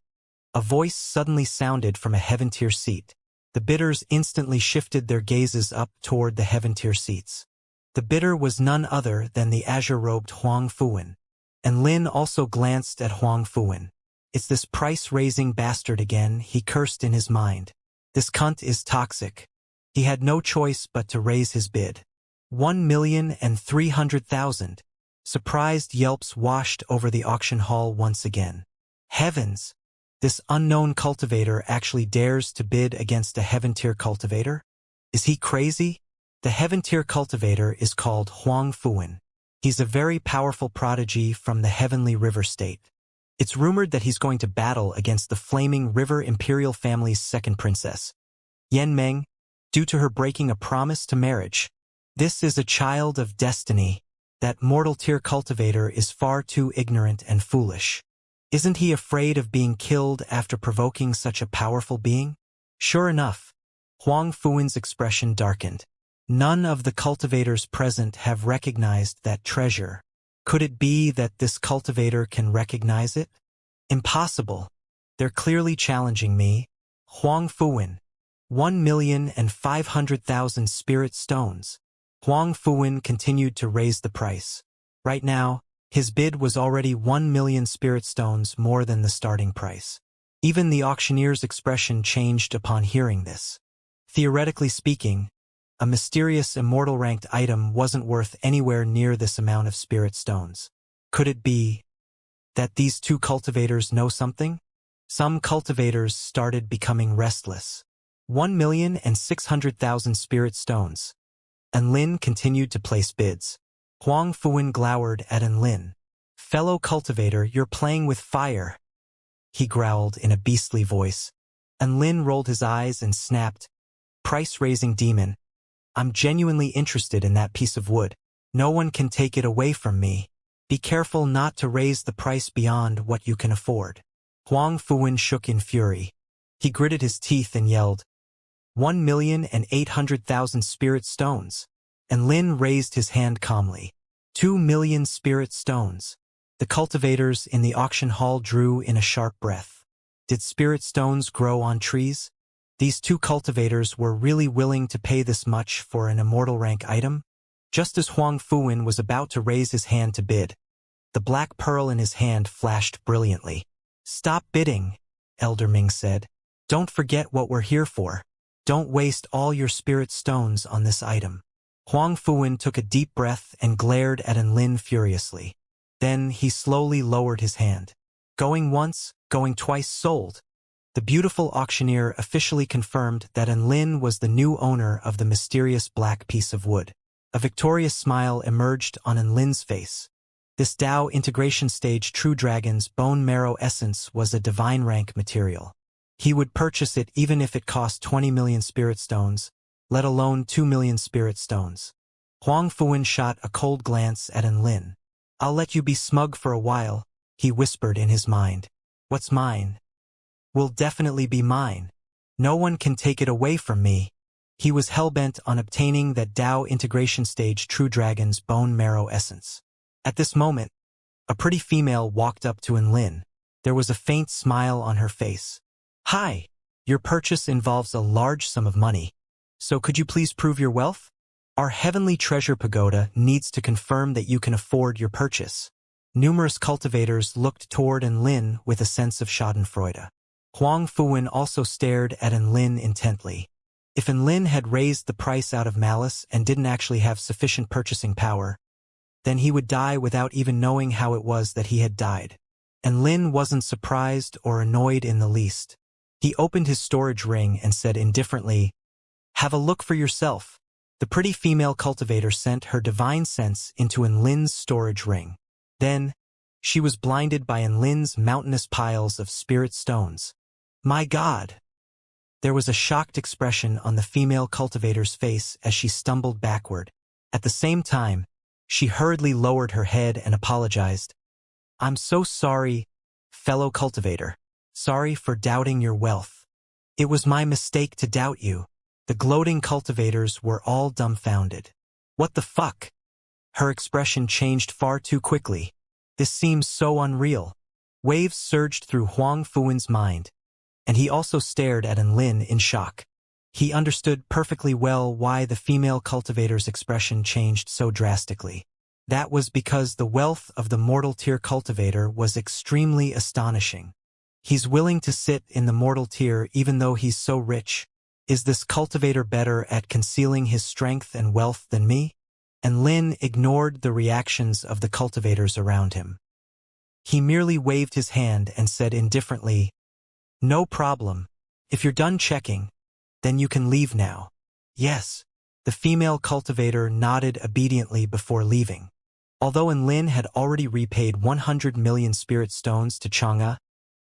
a voice suddenly sounded from a heaven-tier seat. The bidders instantly shifted their gazes up toward the heaven-tier seats. The bidder was none other than the azure-robed Huang Fuwen. And Lin also glanced at Huang Fuwen. "It's this price-raising bastard again," he cursed in his mind. "This cunt is toxic." He had no choice but to raise his bid. 1,300,000. Surprised yelps washed over the auction hall once again. Heavens! This unknown cultivator actually dares to bid against a heaven-tier cultivator? Is he crazy? The heaven-tier cultivator is called Huang Fuwen. He's a very powerful prodigy from the Heavenly River State. It's rumored that he's going to battle against the Flaming River Imperial family's second princess, Yan Meng, due to her breaking a promise to marriage. This is a child of destiny. That mortal-tier cultivator is far too ignorant and foolish. Isn't he afraid of being killed after provoking such a powerful being? Sure enough, Huang Fuwen's expression darkened. None of the cultivators present have recognized that treasure. Could it be that this cultivator can recognize it? Impossible. They're clearly challenging me. Huang Fuwen. 1,500,000 spirit stones. Huang Fuwen continued to raise the price. Right now, his bid was already 1 million spirit stones more than the starting price. Even the auctioneer's expression changed upon hearing this. Theoretically speaking, a mysterious immortal ranked item wasn't worth anywhere near this amount of spirit stones. Could it be that these two cultivators know something? Some cultivators started becoming restless. 1,600,000 spirit stones. And Lin continued to place bids. Huang Fuwen glowered at Lin. "Fellow cultivator, you're playing with fire," he growled in a beastly voice. And Lin rolled his eyes and snapped, "Price-raising demon. I'm genuinely interested in that piece of wood. No one can take it away from me. Be careful not to raise the price beyond what you can afford." Huang Fuwen shook in fury. He gritted his teeth and yelled, 1,800,000 spirit stones. And Lin raised his hand calmly. 2,000,000 spirit stones. The cultivators in the auction hall drew in a sharp breath. Did spirit stones grow on trees? These two cultivators were really willing to pay this much for an immortal rank item? Just as Huang Fuwen was about to raise his hand to bid, the black pearl in his hand flashed brilliantly. "Stop bidding," Elder Ming said. "Don't forget what we're here for. Don't waste all your spirit stones on this item." Huang Fuwen took a deep breath and glared at Lin furiously. Then he slowly lowered his hand. "Going once, going twice, sold." The beautiful auctioneer officially confirmed that Lin was the new owner of the mysterious black piece of wood. A victorious smile emerged on Lin's face. This Dao integration stage True Dragon's bone marrow essence was a divine rank material. He would purchase it even if it cost 20 million spirit stones, let alone 2 million spirit stones. Huang Fuwen shot a cold glance at Lin. "I'll let you be smug for a while," he whispered in his mind. "What's mine will definitely be mine. No one can take it away from me." He was hell-bent on obtaining that Dao integration stage True Dragon's bone marrow essence. At this moment, a pretty female walked up to Lin. There was a faint smile on her face. "Hi, your purchase involves a large sum of money. So could you please prove your wealth? Our heavenly treasure pagoda needs to confirm that you can afford your purchase." Numerous cultivators looked toward Lin with a sense of schadenfreude. Huang Fuwen also stared at Lin intently. If Lin had raised the price out of malice and didn't actually have sufficient purchasing power, then he would die without even knowing how it was that he had died. And Lin wasn't surprised or annoyed in the least. He opened his storage ring and said indifferently, "Have a look for yourself." The pretty female cultivator sent her divine sense into Lin's storage ring. Then, she was blinded by Lin's mountainous piles of spirit stones. "My God!" There was a shocked expression on the female cultivator's face as she stumbled backward. At the same time, she hurriedly lowered her head and apologized. "I'm so sorry, fellow cultivator. Sorry for doubting your wealth. It was my mistake to doubt you." The gloating cultivators were all dumbfounded. "What the fuck?" Her expression changed far too quickly. This seems so unreal. Waves surged through Huang Fuwen's mind, and he also stared at Lin in shock. He understood perfectly well why the female cultivator's expression changed so drastically. That was because the wealth of the mortal tier cultivator was extremely astonishing. He's willing to sit in the mortal tier even though he's so rich. Is this cultivator better at concealing his strength and wealth than me? And Lin ignored the reactions of the cultivators around him. He merely waved his hand and said indifferently, "No problem. If you're done checking, then you can leave now." "Yes." The female cultivator nodded obediently before leaving. Although Lin had already repaid 100 million spirit stones to Chang'e,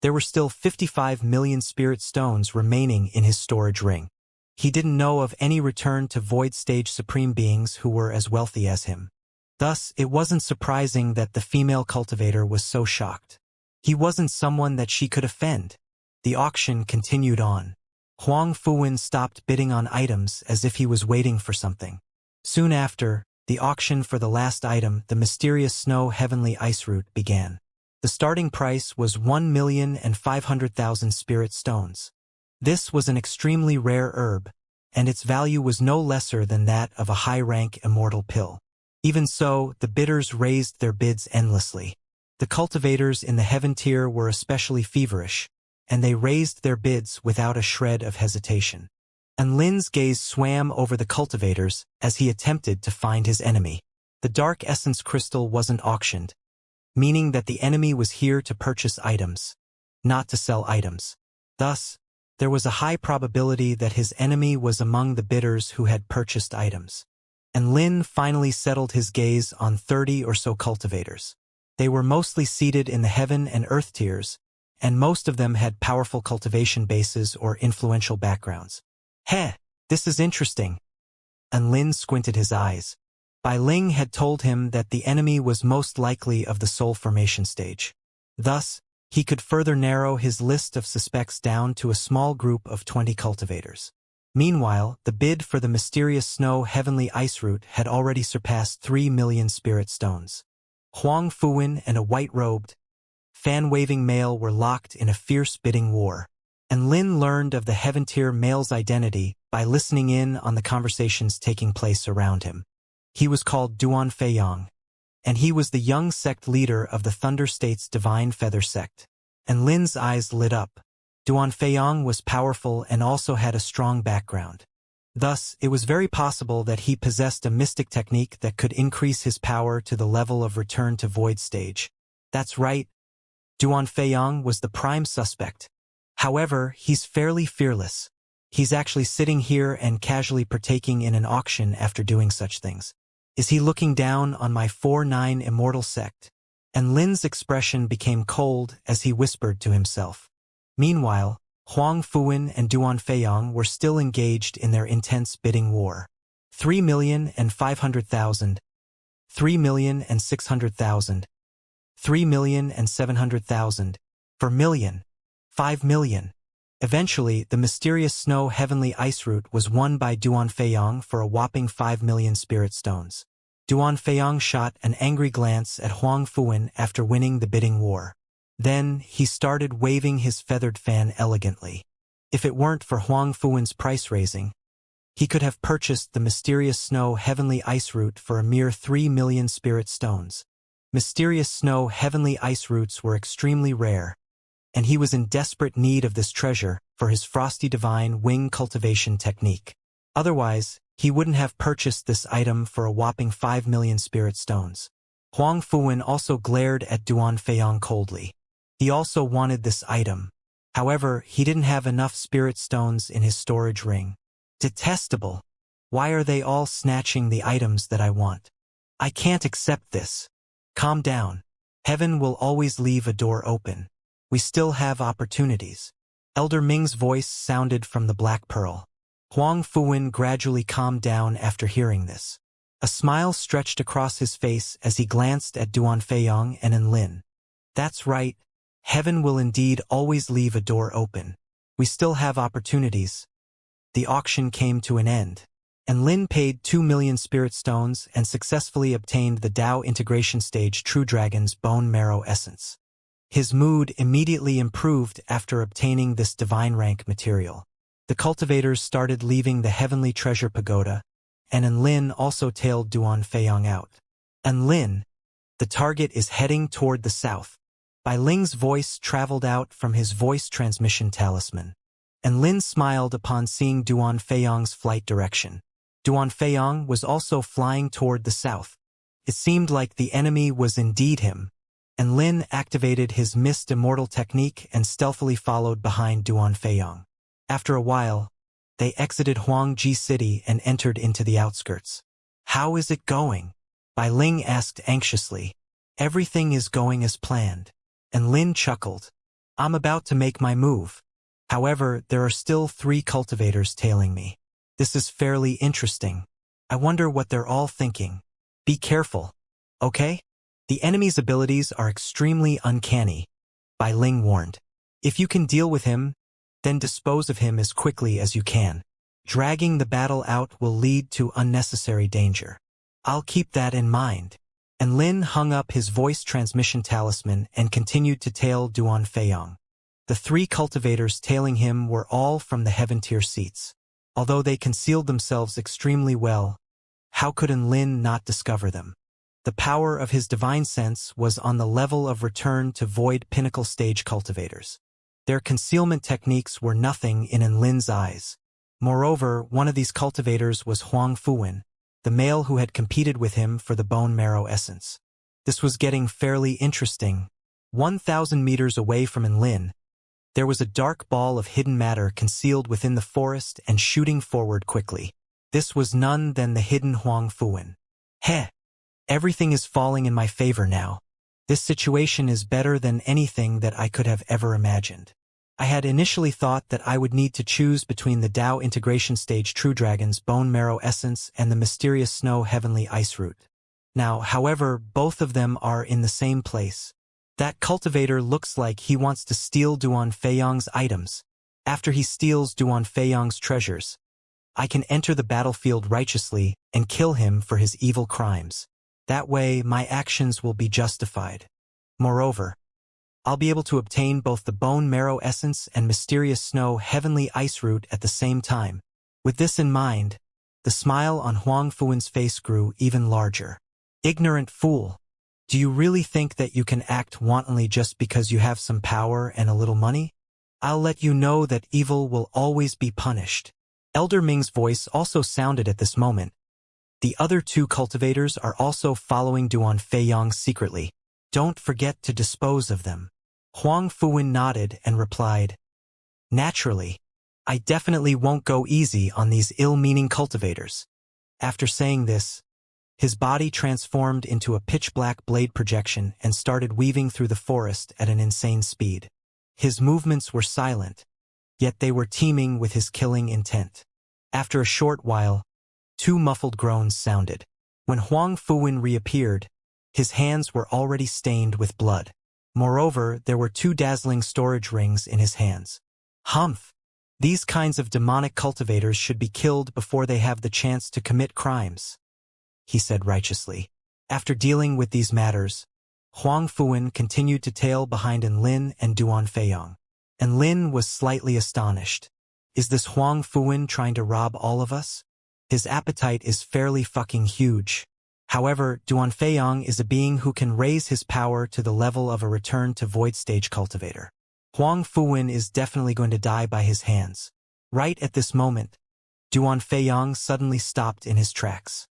there were still 55 million spirit stones remaining in his storage ring. He didn't know of any return to void stage supreme beings who were as wealthy as him. Thus, it wasn't surprising that the female cultivator was so shocked. He wasn't someone that she could offend. The auction continued on. Huang Fuwen stopped bidding on items as if he was waiting for something. Soon after, the auction for the last item, the mysterious snow heavenly ice root, began. The starting price was 1,500,000 spirit stones. This was an extremely rare herb, and its value was no lesser than that of a high-rank immortal pill. Even so, the bidders raised their bids endlessly. The cultivators in the heaven tier were especially feverish, and they raised their bids without a shred of hesitation. And Lin's gaze swam over the cultivators as he attempted to find his enemy. The dark essence crystal wasn't auctioned, meaning that the enemy was here to purchase items, not to sell items. Thus, there was a high probability that his enemy was among the bidders who had purchased items. And Lin finally settled his gaze on 30 or so cultivators. They were mostly seated in the heaven and earth tiers, and most of them had powerful cultivation bases or influential backgrounds. "Heh, this is interesting." And Lin squinted his eyes. Bai Ling had told him that the enemy was most likely of the soul formation stage. Thus, he could further narrow his list of suspects down to a small group of 20 cultivators. Meanwhile, the bid for the mysterious snow heavenly ice root had already surpassed 3 million spirit stones. Huang Fuwen and a white-robed, fan-waving male were locked in a fierce bidding war. And Lin learned of the Heaven-tier male's identity by listening in on the conversations taking place around him. He was called Duan Feiyang, and he was the young sect leader of the Thunder State's Divine Feather sect. And Lin's eyes lit up. Duan Feiyang was powerful and also had a strong background. Thus, it was very possible that he possessed a mystic technique that could increase his power to the level of Return to Void stage. That's right, Duan Feiyang was the prime suspect. However, he's fairly fearless. He's actually sitting here and casually partaking in an auction after doing such things. Is he looking down on my 4-9 Immortal sect? And Lin's expression became cold as he whispered to himself. Meanwhile, Huang Fuwen and Duan Feiyang were still engaged in their intense bidding war. 3,500,000, 3,600,000, 3,700,000, per million, 5 million. Eventually, the mysterious snow heavenly ice root was won by Duan Feiyang for a whopping 5 million spirit stones. Duan Feiyang shot an angry glance at Huang Fuwen after winning the bidding war. Then, he started waving his feathered fan elegantly. If it weren't for Huang Fuwen's price raising, he could have purchased the mysterious snow heavenly ice root for a mere 3 million spirit stones. Mysterious snow heavenly ice roots were extremely rare, and he was in desperate need of this treasure for his frosty divine wing cultivation technique. Otherwise, he wouldn't have purchased this item for a whopping 5 million spirit stones. Huang Fuwen also glared at Duan Feiyang coldly. He also wanted this item. However, he didn't have enough spirit stones in his storage ring. Detestable! Why are they all snatching the items that I want? I can't accept this. Calm down. Heaven will always leave a door open. We still have opportunities. Elder Ming's voice sounded from the Black Pearl. Huang Fuwen gradually calmed down after hearing this. A smile stretched across his face as he glanced at Duan Feiyang and Enlin. That's right. Heaven will indeed always leave a door open. We still have opportunities. The auction came to an end, and Lin paid 2 million spirit stones and successfully obtained the Dao integration stage True Dragon's bone marrow essence. His mood immediately improved after obtaining this divine rank material. The cultivators started leaving the heavenly treasure pagoda, and Enlin also tailed Duan Feiyang out. Enlin, the target is heading toward the south. Bai Ling's voice traveled out from his voice transmission talisman, and Lin smiled upon seeing Duan Feiyang's flight direction. Duan Feiyang was also flying toward the south. It seemed like the enemy was indeed him, and Lin activated his missed Immortal technique and stealthily followed behind Duan Feiyang. After a while, they exited Huangji City and entered into the outskirts. How is it going? Bai Ling asked anxiously. Everything is going as planned. And Lin chuckled. I'm about to make my move. However, there are still 3 cultivators tailing me. This is fairly interesting. I wonder what they're all thinking. Be careful, okay? The enemy's abilities are extremely uncanny, Bai Ling warned. If you can deal with him, then dispose of him as quickly as you can. Dragging the battle out will lead to unnecessary danger. I'll keep that in mind. And Lin hung up his voice transmission talisman and continued to tail Duan Feiyang. The 3 cultivators tailing him were all from the Heaven-tier seats. Although they concealed themselves extremely well, how could Lin not discover them? The power of his divine sense was on the level of Return to Void pinnacle stage cultivators. Their concealment techniques were nothing in Lin's eyes. Moreover, one of these cultivators was Huang Fuwen, the male who had competed with him for the bone marrow essence. This was getting fairly interesting. 1,000 meters away from Enlin, there was a dark ball of hidden matter concealed within the forest and shooting forward quickly. This was none than the hidden Huang Fuwen. Heh! Everything is falling in my favor now. This situation is better than anything that I could have ever imagined. I had initially thought that I would need to choose between the Dao integration stage True Dragon's bone marrow essence and the mysterious snow heavenly ice root. Now, however, both of them are in the same place. That cultivator looks like he wants to steal Duan Feiyang's items. After he steals Duan Feiyang's treasures, I can enter the battlefield righteously and kill him for his evil crimes. That way, my actions will be justified. Moreover, I'll be able to obtain both the bone marrow essence and mysterious snow heavenly ice root at the same time. With this in mind, the smile on Huang Fuwen's face grew even larger. Ignorant fool! Do you really think that you can act wantonly just because you have some power and a little money? I'll let you know that evil will always be punished. Elder Ming's voice also sounded at this moment. The other two cultivators are also following Duan Feiyang secretly. Don't forget to dispose of them. Huang Fuwen nodded and replied, Naturally, I definitely won't go easy on these ill-meaning cultivators. After saying this, his body transformed into a pitch-black blade projection and started weaving through the forest at an insane speed. His movements were silent, yet they were teeming with his killing intent. After a short while, two muffled groans sounded. When Huang Fuwen reappeared, his hands were already stained with blood. Moreover, there were two dazzling storage rings in his hands. Humph! These kinds of demonic cultivators should be killed before they have the chance to commit crimes, he said righteously. After dealing with these matters, Huang Fuwen continued to tail behind Enlin and Duan Feiyang. Enlin was slightly astonished. Is this Huang Fuwen trying to rob all of us? His appetite is fairly fucking huge. However, Duan Feiyang is a being who can raise his power to the level of a return to void stage cultivator. Huang Fuwen is definitely going to die by his hands. Right at this moment, Duan Feiyang suddenly stopped in his tracks.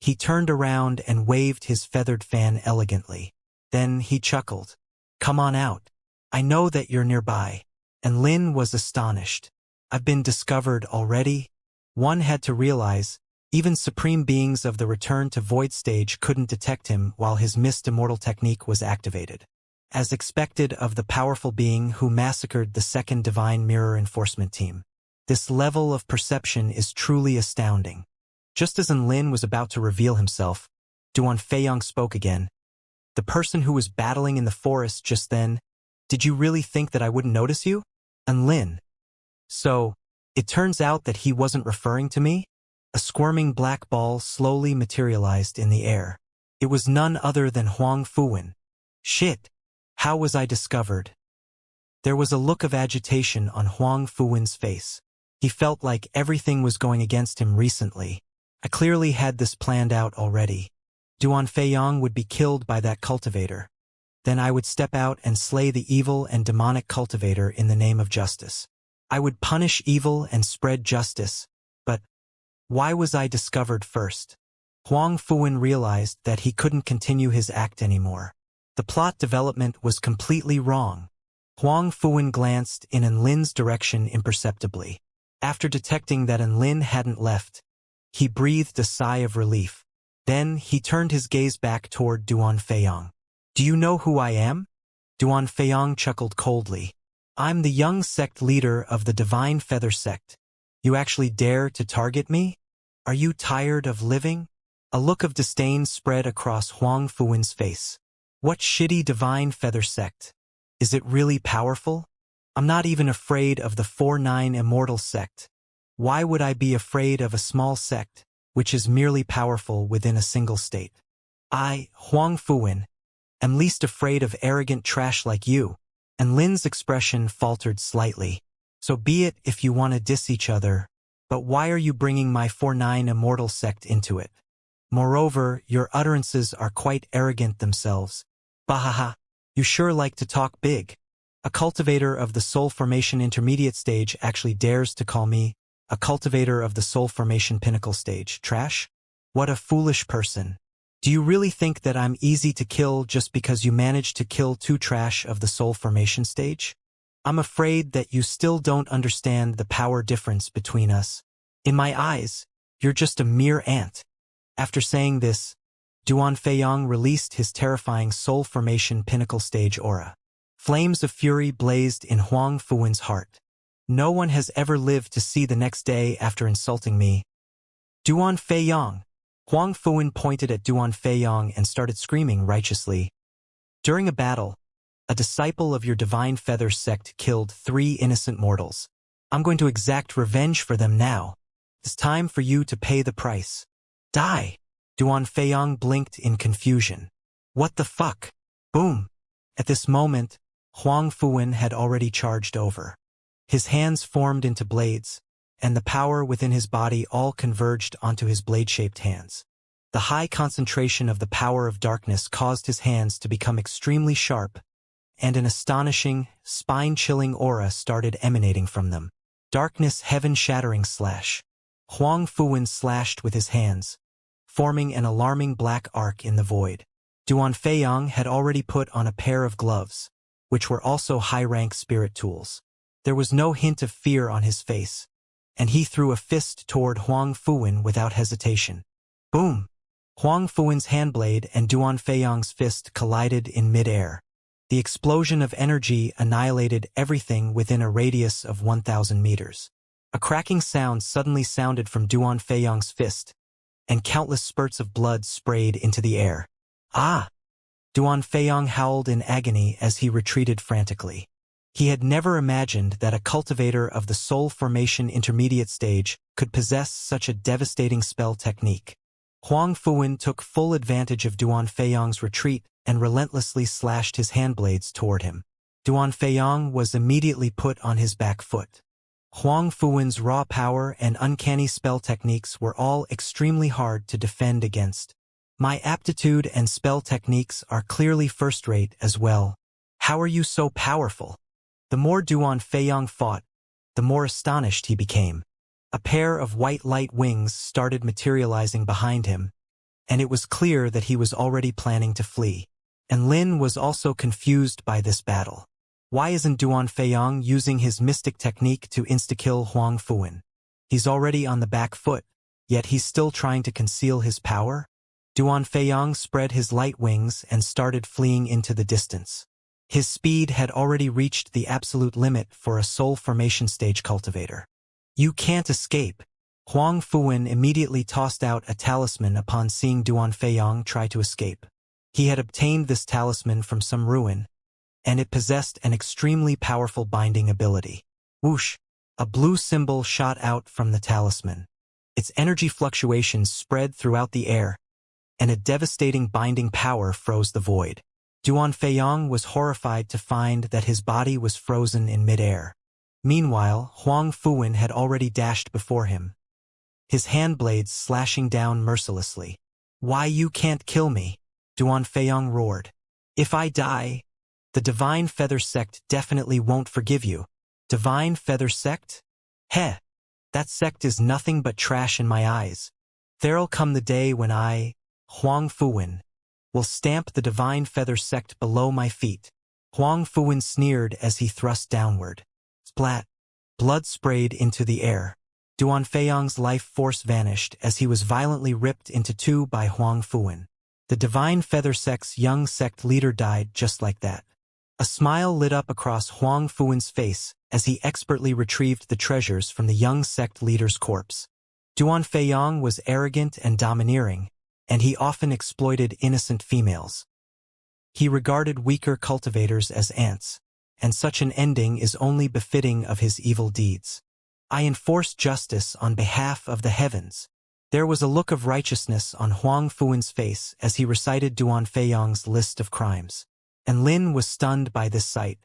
He turned around and waved his feathered fan elegantly. Then he chuckled. Come on out. I know that you're nearby. And Lin was astonished. I've been discovered already? One had to realize, even supreme beings of the return to void stage couldn't detect him while his missed immortal technique was activated. As expected of the powerful being who massacred the second divine mirror enforcement team. This level of perception is truly astounding. Just as Enlin was about to reveal himself, Duan Feiyang spoke again. The person who was battling in the forest just then, did you really think that I wouldn't notice you? Enlin. So, it turns out that he wasn't referring to me? A squirming black ball slowly materialized in the air. It was none other than Huang Fuwen. Shit! How was I discovered? There was a look of agitation on Huang Fuwen's face. He felt like everything was going against him recently. I clearly had this planned out already. Duan Feiyang would be killed by that cultivator. Then I would step out and slay the evil and demonic cultivator in the name of justice. I would punish evil and spread justice. But why was I discovered first? Huang Fuwen realized that he couldn't continue his act anymore. The plot development was completely wrong. Huang Fuwen glanced in Enlin's direction imperceptibly. After detecting that Enlin hadn't left, he breathed a sigh of relief. Then he turned his gaze back toward Duan Feiyang. Do you know who I am? Duan Feiyang chuckled coldly. I'm the young sect leader of the Divine Feather Sect. You actually dare to target me? Are you tired of living? A look of disdain spread across Huang Fuwen's face. What shitty Divine Feather Sect? Is it really powerful? I'm not even afraid of the 4-9 Immortal sect. Why would I be afraid of a small sect, which is merely powerful within a single state? I, Huang Fuwen, am least afraid of arrogant trash like you. And Lin's expression faltered slightly. So be it if you want to diss each other, but why are you bringing my 4-9 Immortal sect into it? Moreover, your utterances are quite arrogant themselves. Bahaha, you sure like to talk big. A cultivator of the soul formation intermediate stage actually dares to call me a cultivator of the soul formation pinnacle stage trash? What a foolish person. Do you really think that I'm easy to kill just because you managed to kill two trash of the soul formation stage? I'm afraid that you still don't understand the power difference between us. In my eyes, you're just a mere ant. After saying this, Duan Feiyang released his terrifying soul formation pinnacle stage aura. Flames of fury blazed in Huang Fuwen's heart. No one has ever lived to see the next day after insulting me. Duan Feiyang. Huang Fuwen pointed at Duan Feiyang and started screaming righteously. During a battle, a disciple of your Divine Feather sect killed 3 innocent mortals. I'm going to exact revenge for them now. It's time for you to pay the price. Die! Duan Feiyong blinked in confusion. What the fuck? Boom! At this moment, Huang Fuwen had already charged over. His hands formed into blades, and the power within his body all converged onto his blade-shaped hands. The high concentration of the power of darkness caused his hands to become extremely sharp, and an astonishing, spine-chilling aura started emanating from them. Darkness heaven-shattering slash. Huang Fuwen slashed with his hands, forming an alarming black arc in the void. Duan Feiyong had already put on a pair of gloves, which were also high-rank spirit tools. There was no hint of fear on his face, and he threw a fist toward Huang Fuwen without hesitation. Boom! Huang Fuwen's handblade and Duan Feiyong's fist collided in mid-air. The explosion of energy annihilated everything within a radius of 1,000 meters. A cracking sound suddenly sounded from Duan Feiyong's fist, and countless spurts of blood sprayed into the air. Ah! Duan Feiyong howled in agony as he retreated frantically. He had never imagined that a cultivator of the soul formation intermediate stage could possess such a devastating spell technique. Huang Fuwen took full advantage of Duan Feiyong's retreat and relentlessly slashed his handblades toward him. Duan Feiyong was immediately put on his back foot. Huang Fuwen's raw power and uncanny spell techniques were all extremely hard to defend against. My aptitude and spell techniques are clearly first-rate as well. How are you so powerful? The more Duan Feiyong fought, the more astonished he became. A pair of white light wings started materializing behind him, and it was clear that he was already planning to flee. And Lin was also confused by this battle. Why isn't Duan Feiyong using his mystic technique to insta-kill Huang Fuwen? He's already on the back foot, yet he's still trying to conceal his power? Duan Feiyong spread his light wings and started fleeing into the distance. His speed had already reached the absolute limit for a soul formation stage cultivator. You can't escape. Huang Fuwen immediately tossed out a talisman upon seeing Duan Feiyong try to escape. He had obtained this talisman from some ruin, and it possessed an extremely powerful binding ability. Whoosh! A blue symbol shot out from the talisman. Its energy fluctuations spread throughout the air, and a devastating binding power froze the void. Duan Feiyong was horrified to find that his body was frozen in mid-air. Meanwhile, Huang Fuwen had already dashed before him, his handblades slashing down mercilessly. Why you can't kill me? Duan Feiyong roared. If I die, the Divine Feather Sect definitely won't forgive you. Divine Feather Sect? Heh! That sect is nothing but trash in my eyes. There'll come the day when I, Huang Fuwen, will stamp the Divine Feather Sect below my feet. Huang Fuwen sneered as he thrust downward. Splat! Blood sprayed into the air. Duan Feiyong's life force vanished as he was violently ripped into two by Huang Fuwen. The Divine Feather Sect's young sect leader died just like that. A smile lit up across Huang Fuwen's face as he expertly retrieved the treasures from the young sect leader's corpse. Duan Feiyong was arrogant and domineering, and he often exploited innocent females. He regarded weaker cultivators as ants, and such an ending is only befitting of his evil deeds. I enforce justice on behalf of the heavens. There was a look of righteousness on Huang Fuwen's face as he recited Duan Feiyong's list of crimes. And Lin was stunned by this sight.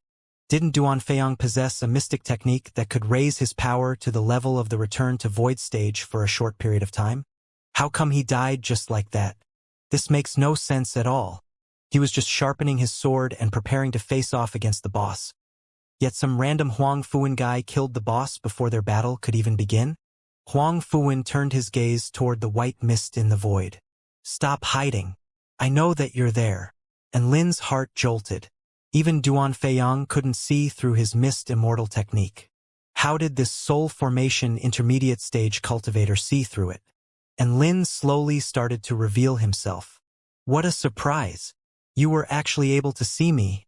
Didn't Duan Feiyong possess a mystic technique that could raise his power to the level of the return to void stage for a short period of time? How come he died just like that? This makes no sense at all. He was just sharpening his sword and preparing to face off against the boss. Yet some random Huang Fuwen guy killed the boss before their battle could even begin? Huang Fuwen turned his gaze toward the white mist in the void. Stop hiding. I know that you're there. And Lin's heart jolted. Even Duan Feiyong couldn't see through his mist immortal technique. How did this soul formation intermediate stage cultivator see through it? And Lin slowly started to reveal himself. What a surprise! You were actually able to see me,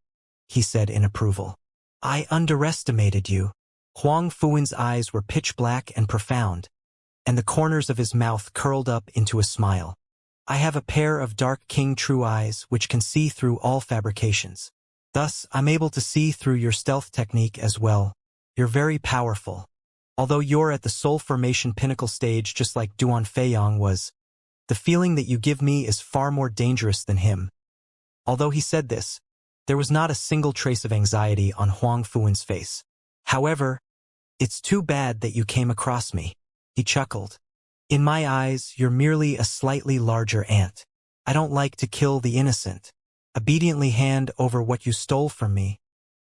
he said in approval. I underestimated you. Huang Fuwen's eyes were pitch black and profound, and the corners of his mouth curled up into a smile. I have a pair of dark king true eyes which can see through all fabrications. Thus, I'm able to see through your stealth technique as well. You're very powerful. Although you're at the soul formation pinnacle stage just like Duan Feiyang was, the feeling that you give me is far more dangerous than him. Although he said this, there was not a single trace of anxiety on Huang Fuwen's face. However, it's too bad that you came across me. He chuckled. In my eyes, you're merely a slightly larger ant. I don't like to kill the innocent. Obediently hand over what you stole from me.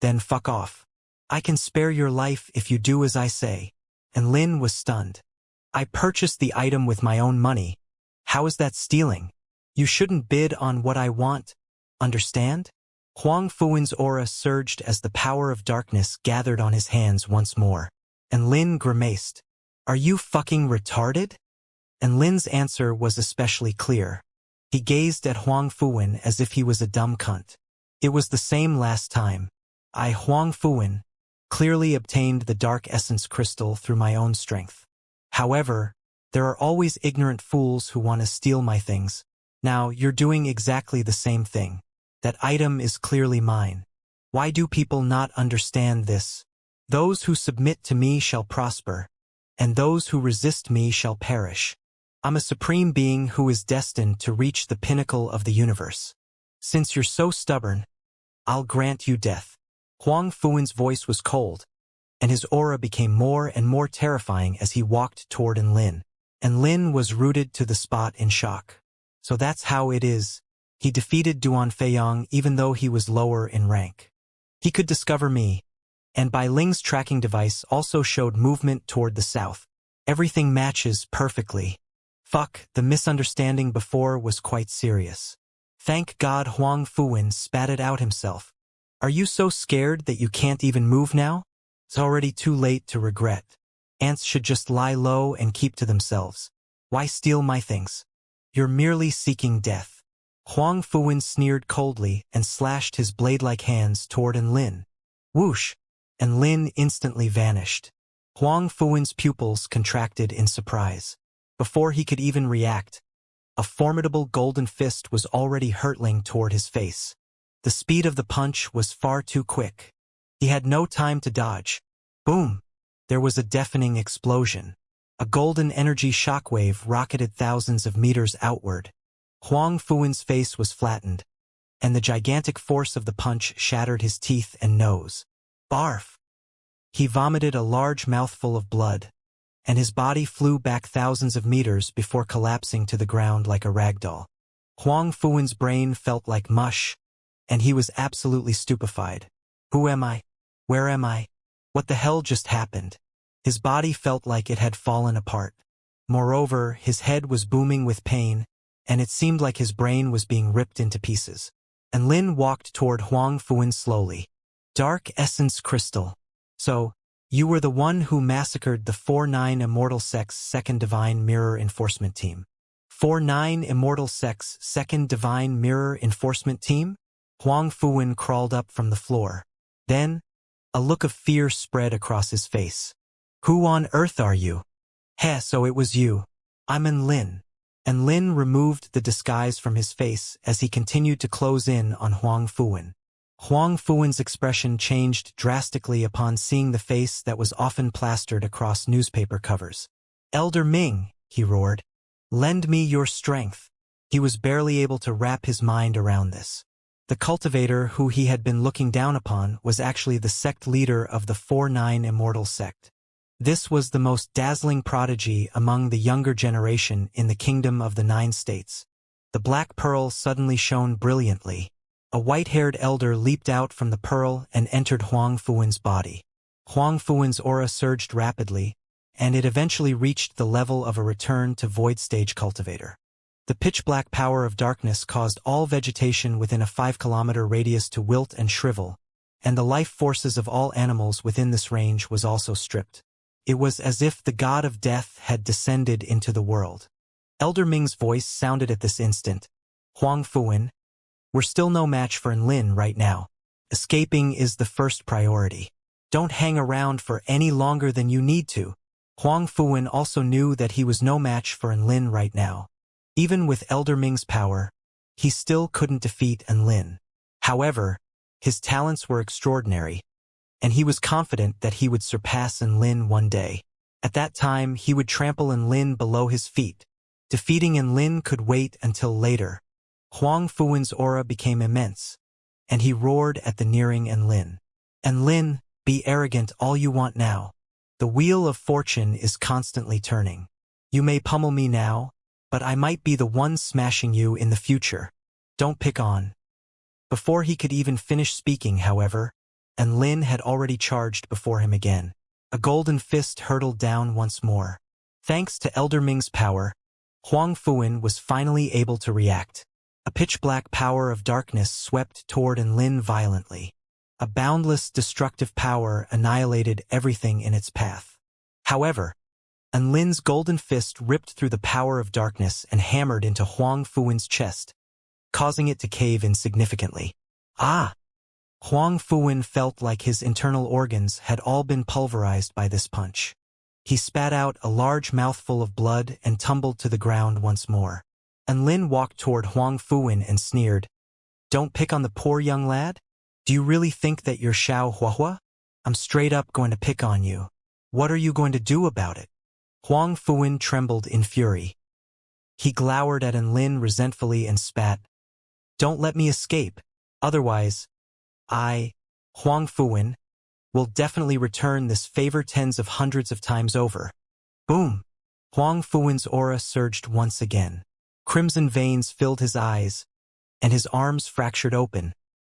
Then fuck off. I can spare your life if you do as I say. And Lin was stunned. I purchased the item with my own money. How is that stealing? You shouldn't bid on what I want. Understand? Huang Fuwen's aura surged as the power of darkness gathered on his hands once more. And Lin grimaced. Are you fucking retarded? And Lin's answer was especially clear. He gazed at Huang Fuwen as if he was a dumb cunt. It was the same last time. I, Huang Fuwen, clearly obtained the dark essence crystal through my own strength. However, there are always ignorant fools who want to steal my things. Now, you're doing exactly the same thing. That item is clearly mine. Why do people not understand this? Those who submit to me shall prosper, and those who resist me shall perish. I'm a supreme being who is destined to reach the pinnacle of the universe. Since you're so stubborn, I'll grant you death. Huang Fuwen's voice was cold, and his aura became more and more terrifying as he walked toward Lin. And Lin was rooted to the spot in shock. So that's how it is. He defeated Duan Feiyang even though he was lower in rank. He could discover me, and Bai Ling's tracking device also showed movement toward the south. Everything matches perfectly. Fuck, the misunderstanding before was quite serious. Thank God Huang Fuwen spat it out himself. Are you so scared that you can't even move now? It's already too late to regret. Ants should just lie low and keep to themselves. Why steal my things? You're merely seeking death. Huang Fuwen sneered coldly and slashed his blade-like hands toward Lin. Whoosh! And Lin instantly vanished. Huang Fuwen's pupils contracted in surprise. Before he could even react, a formidable golden fist was already hurtling toward his face. The speed of the punch was far too quick. He had no time to dodge. Boom! There was a deafening explosion. A golden energy shockwave rocketed thousands of meters outward. Huang Fuwen's face was flattened, and the gigantic force of the punch shattered his teeth and nose. Barf! He vomited a large mouthful of blood, and his body flew back thousands of meters before collapsing to the ground like a ragdoll. Huang Fuwen's brain felt like mush, and he was absolutely stupefied. Who am I? Where am I? What the hell just happened? His body felt like it had fallen apart. Moreover, his head was booming with pain, and it seemed like his brain was being ripped into pieces. And Lin walked toward Huang Fuwen slowly. Dark Essence Crystal. So, you were the one who massacred the 4-9 Immortal Sect's Second Divine Mirror Enforcement Team. 4-9 Immortal Sect's Second Divine Mirror Enforcement Team? Huang Fuwen crawled up from the floor. Then, a look of fear spread across his face. Who on earth are you? Heh, so it was you. I'm Lin. And Lin removed the disguise from his face as he continued to close in on Huang Fuwen. Huang Fuwen's expression changed drastically upon seeing the face that was often plastered across newspaper covers. Elder Ming, he roared. Lend me your strength. He was barely able to wrap his mind around this. The cultivator who he had been looking down upon was actually the sect leader of the 4-9 Immortal Sect. This was the most dazzling prodigy among the younger generation in the Kingdom of the Nine States. The black pearl suddenly shone brilliantly. A white-haired elder leaped out from the pearl and entered Huang Fuwen's body. Huang Fuwen's aura surged rapidly, and it eventually reached the level of a return to void stage cultivator. The pitch-black power of darkness caused all vegetation within a 5-kilometer radius to wilt and shrivel, and the life forces of all animals within this range was also stripped. It was as if the god of death had descended into the world. Elder Ming's voice sounded at this instant. Huang Fuwen, we're still no match for Lin right now. Escaping is the first priority. Don't hang around for any longer than you need to. Huang Fuwen also knew that he was no match for Lin right now. Even with Elder Ming's power, he still couldn't defeat Lin. However, his talents were extraordinary, and he was confident that he would surpass Lin one day. At that time, he would trample Enlin below his feet. Defeating Enlin could wait until later. Huang Fuwen's aura became immense, and he roared at the nearing Enlin. Enlin, be arrogant all you want now. The wheel of fortune is constantly turning. You may pummel me now, but I might be the one smashing you in the future. Don't pick on. Before he could even finish speaking, however, Enlin had already charged before him again. A golden fist hurtled down once more. Thanks to Elder Ming's power, Huang Fuwen was finally able to react. A pitch-black power of darkness swept toward Enlin violently. A boundless, destructive power annihilated everything in its path. However, Enlin's golden fist ripped through the power of darkness and hammered into Huang Fuwen's chest, causing it to cave in significantly. Ah! Huang Fuwen felt like his internal organs had all been pulverized by this punch. He spat out a large mouthful of blood and tumbled to the ground once more. Enlin walked toward Huang Fuwen and sneered, "Don't pick on the poor young lad? Do you really think that you're Xiao Huahua? I'm straight up going to pick on you. What are you going to do about it?" Huang Fuwen trembled in fury. He glowered at Enlin resentfully and spat, "Don't let me escape. Otherwise, I, Huang Fuwen, will definitely return this favor tens of hundreds of times over." Boom! Huang Fuwen's aura surged once again. Crimson veins filled his eyes, and his arms fractured open,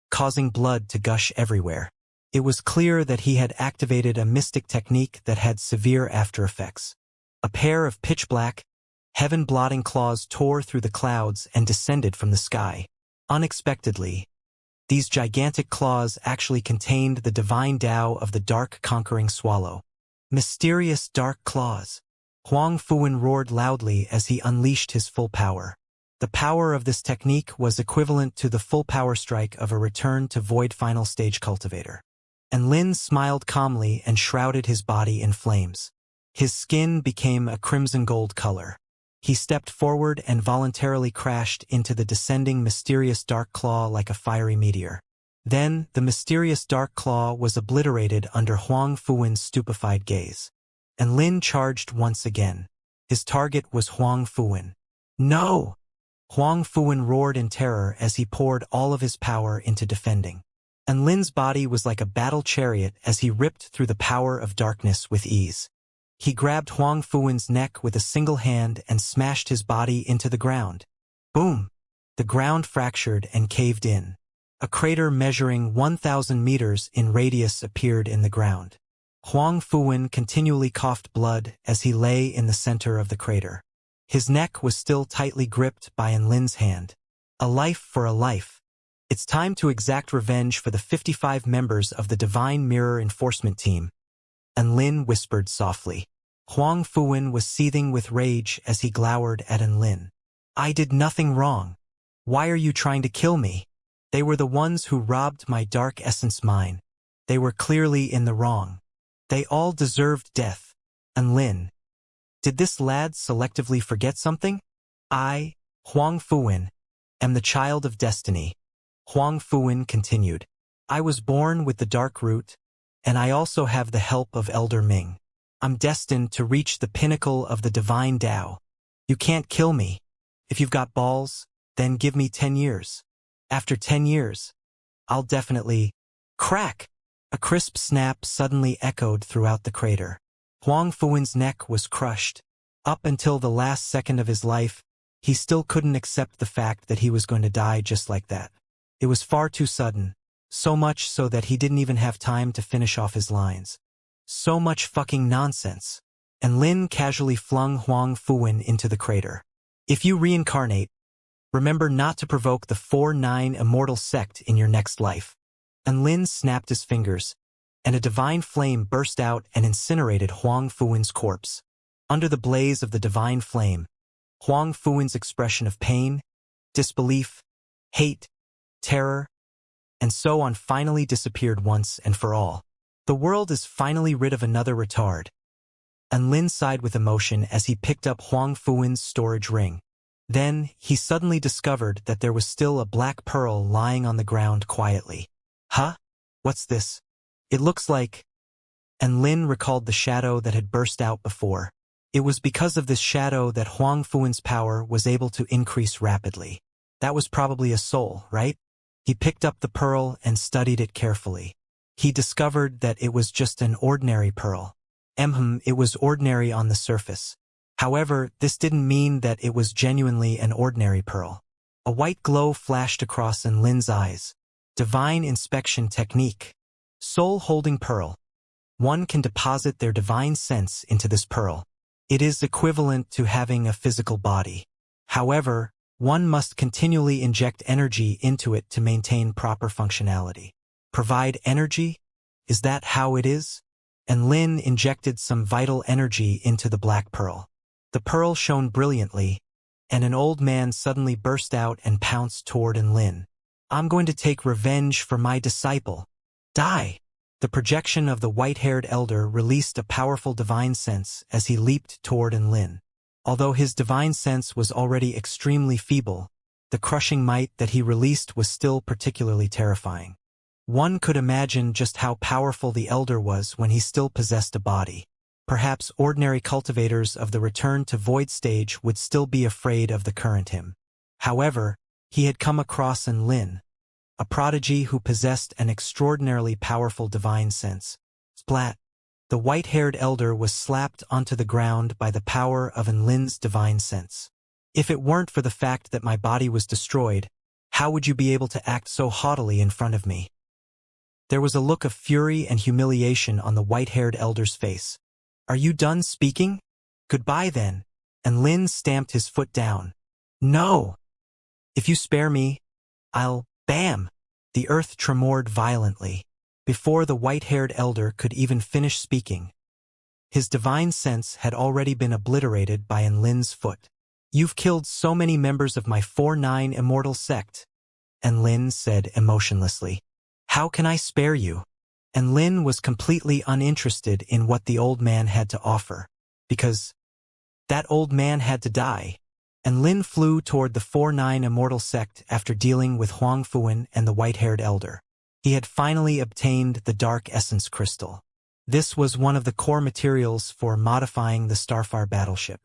causing blood to gush everywhere. It was clear that he had activated a mystic technique that had severe after-effects. A pair of pitch-black, heaven-blotting claws tore through the clouds and descended from the sky. Unexpectedly, these gigantic claws actually contained the divine Tao of the dark conquering swallow. Mysterious dark claws. Huang Fuwen roared loudly as he unleashed his full power. The power of this technique was equivalent to the full power strike of a return to void final stage cultivator. Enlin smiled calmly and shrouded his body in flames. His skin became a crimson gold color. He stepped forward and voluntarily crashed into the descending mysterious dark claw like a fiery meteor. Then, the mysterious dark claw was obliterated under Huang Fuwen's stupefied gaze. Enlin charged once again. His target was Huang Fuwen. "No!" Huang Fuwen roared in terror as he poured all of his power into defending. Enlin's body was like a battle chariot as he ripped through the power of darkness with ease. He grabbed Huang Fuwen's neck with a single hand and smashed his body into the ground. Boom! The ground fractured and caved in. A crater measuring 1,000 meters in radius appeared in the ground. Huang Fuwen continually coughed blood as he lay in the center of the crater. His neck was still tightly gripped by Enlin's hand. A life for a life. It's time to exact revenge for the 55 members of the Divine Mirror Enforcement Team. Enlin whispered softly. Huang Fuwen was seething with rage as he glowered at Enlin. "I did nothing wrong. Why are you trying to kill me? They were the ones who robbed my dark essence mine. They were clearly in the wrong. They all deserved death." Enlin. Did this lad selectively forget something? "I, Huang Fuwen, am the child of destiny." Huang Fuwen continued. "I was born with the dark root, and I also have the help of Elder Ming. I'm destined to reach the pinnacle of the divine Tao. You can't kill me. If you've got balls, then give me 10 years. After 10 years, I'll definitely—" Crack! A crisp snap suddenly echoed throughout the crater. Huang Fuwen's neck was crushed. Up until the last second of his life, he still couldn't accept the fact that he was going to die just like that. It was far too sudden, so much so that he didn't even have time to finish off his lines. So much fucking nonsense. Enlin casually flung Huang Fuwen into the crater. "If you reincarnate, remember not to provoke the 4-9 Immortal sect in your next life." Enlin snapped his fingers, and a divine flame burst out and incinerated Huang Fuwen's corpse. Under the blaze of the divine flame, Huang Fuwen's expression of pain, disbelief, hate, terror, and so on finally disappeared once and for all. The world is finally rid of another retard. Enlin sighed with emotion as he picked up Huang Fuwen's storage ring. Then, he suddenly discovered that there was still a black pearl lying on the ground quietly. "Huh? What's this? It looks like..." and Lin recalled the shadow that had burst out before. It was because of this shadow that Huang Fuan's power was able to increase rapidly. That was probably a soul, right? He picked up the pearl and studied it carefully. He discovered that it was just an ordinary pearl. It was ordinary on the surface. However, this didn't mean that it was genuinely an ordinary pearl. A white glow flashed across in Lin's eyes. Divine inspection technique. Soul-holding pearl. One can deposit their divine sense into this pearl. It is equivalent to having a physical body. However, one must continually inject energy into it to maintain proper functionality. Provide energy? Is that how it is? And Lin injected some vital energy into the black pearl. The pearl shone brilliantly, and an old man suddenly burst out and pounced toward Lin. I'm going to take revenge for my disciple. Die! The projection of the white-haired elder released a powerful divine sense as he leaped toward Lin. Although his divine sense was already extremely feeble, the crushing might that he released was still particularly terrifying. One could imagine just how powerful the elder was when he still possessed a body. Perhaps ordinary cultivators of the return to void stage would still be afraid of the current him. However, he had come across Lin, a prodigy who possessed an extraordinarily powerful divine sense. Splat! The white-haired elder was slapped onto the ground by the power of Lin's divine sense. If it weren't for the fact that my body was destroyed, how would you be able to act so haughtily in front of me? There was a look of fury and humiliation on the white-haired elder's face. Are you done speaking? Goodbye then. And Lin stamped his foot down. No! If you spare me, I'll... Bam! The earth tremored violently. Before the white-haired elder could even finish speaking, his divine sense had already been obliterated by Lin's foot. You've killed so many members of my 4-9 immortal sect, Lin said emotionlessly. How can I spare you? And Lin was completely uninterested in what the old man had to offer, because that old man had to die. And Lin flew toward the 4-9 immortal sect after dealing with Huang Fuan and the white-haired elder. He had finally obtained the dark essence crystal. This was one of the core materials for modifying the Starfire battleship.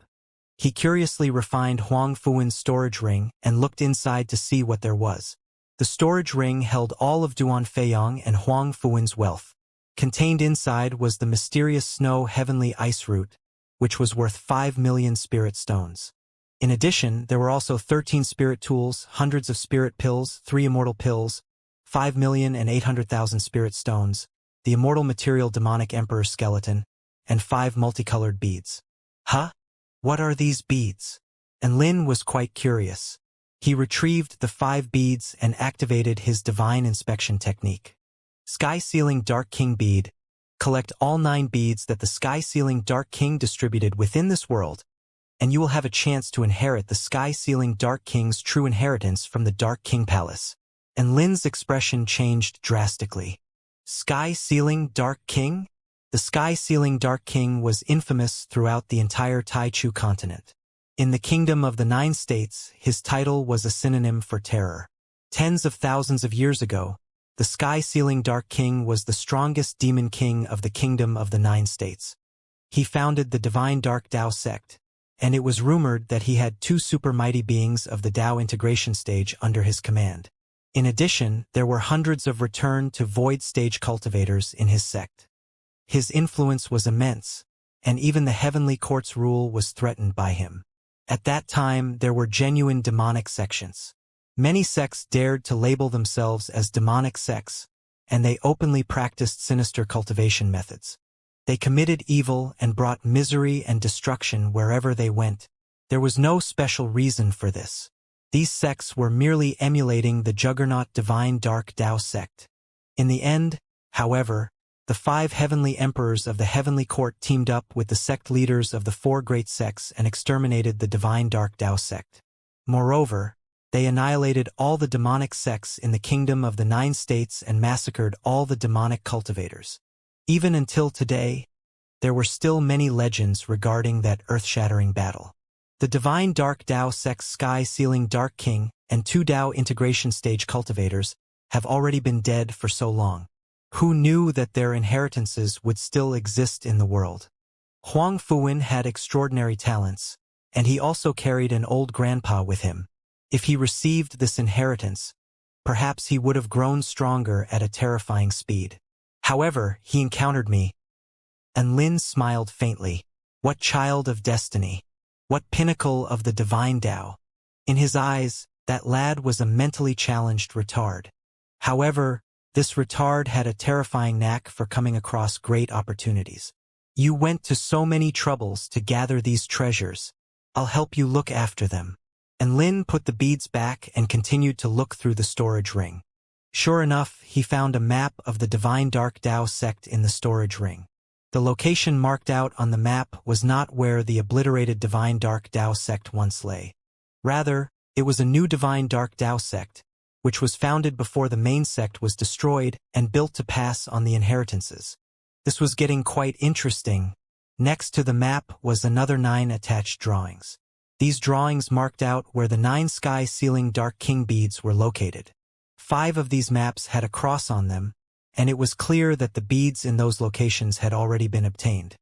He curiously refined Huang Fuan's storage ring and looked inside to see what there was. The storage ring held all of Duan Feiyong and Huang Fuan's wealth. Contained inside was the mysterious snow heavenly ice root, which was worth 5 million spirit stones. In addition, there were also 13 spirit tools, hundreds of spirit pills, 3 immortal pills, 5,800,000 spirit stones, the immortal material demonic emperor skeleton, and 5 multicolored beads. Huh? What are these beads? And Lin was quite curious. He retrieved the 5 beads and activated his divine inspection technique. Sky Sealing Dark King Bead. Collect all 9 beads that the Sky Sealing Dark King distributed within this world, and you will have a chance to inherit the Sky Sealing Dark King's true inheritance from the Dark King Palace. And Lin's expression changed drastically. Sky Sealing Dark King? The Sky Sealing Dark King was infamous throughout the entire Taichu continent. In the Kingdom of the 9 States, his title was a synonym for terror. Tens of thousands of years ago, the Sky Sealing Dark King was the strongest demon king of the Kingdom of the 9 States. He founded the Divine Dark Dao sect, and it was rumored that he had 2 super mighty beings of the Dao integration stage under his command. In addition, there were hundreds of return to void stage cultivators in his sect. His influence was immense, and even the heavenly court's rule was threatened by him. At that time, there were genuine demonic sections. Many sects dared to label themselves as demonic sects, and they openly practiced sinister cultivation methods. They committed evil and brought misery and destruction wherever they went. There was no special reason for this. These sects were merely emulating the juggernaut Divine Dark Dao sect. In the end, however, the 5 heavenly emperors of the heavenly court teamed up with the sect leaders of the 4 great sects and exterminated the Divine Dark Dao sect. Moreover, they annihilated all the demonic sects in the Kingdom of the 9 States and massacred all the demonic cultivators. Even until today, there were still many legends regarding that earth-shattering battle. The Divine Dark Dao sect's Sky Sealing Dark King and 2 Dao integration stage cultivators have already been dead for so long. Who knew that their inheritances would still exist in the world? Huang Fuwen had extraordinary talents, and he also carried an old grandpa with him. If he received this inheritance, perhaps he would have grown stronger at a terrifying speed. However, he encountered me, and Lin smiled faintly. What child of destiny! What pinnacle of the divine Tao! In his eyes, that lad was a mentally challenged retard. However, this retard had a terrifying knack for coming across great opportunities. You went to so many troubles to gather these treasures. I'll help you look after them. And Lin put the beads back and continued to look through the storage ring. Sure enough, he found a map of the Divine Dark Tao sect in the storage ring. The location marked out on the map was not where the obliterated Divine Dark Tao sect once lay. Rather, it was a new Divine Dark Tao sect, which was founded before the main sect was destroyed and built to pass on the inheritances. This was getting quite interesting. Next to the map was another 9 attached drawings. These drawings marked out where the 9 sky ceiling Dark King beads were located. 5 of these maps had a cross on them, and it was clear that the beads in those locations had already been obtained.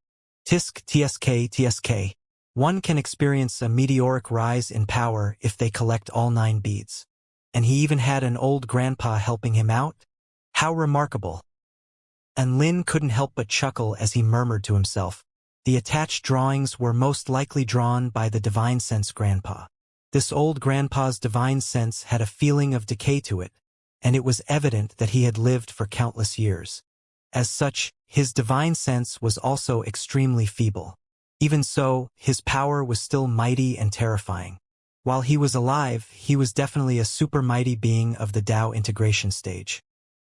TSK. One can experience a meteoric rise in power if they collect all 9 beads. And he even had an old grandpa helping him out? How remarkable! And Lin couldn't help but chuckle as he murmured to himself. The attached drawings were most likely drawn by the Divine Sense grandpa. This old grandpa's divine sense had a feeling of decay to it, and it was evident that he had lived for countless years. As such, his divine sense was also extremely feeble. Even so, his power was still mighty and terrifying. While he was alive, he was definitely a super mighty being of the Tao integration stage.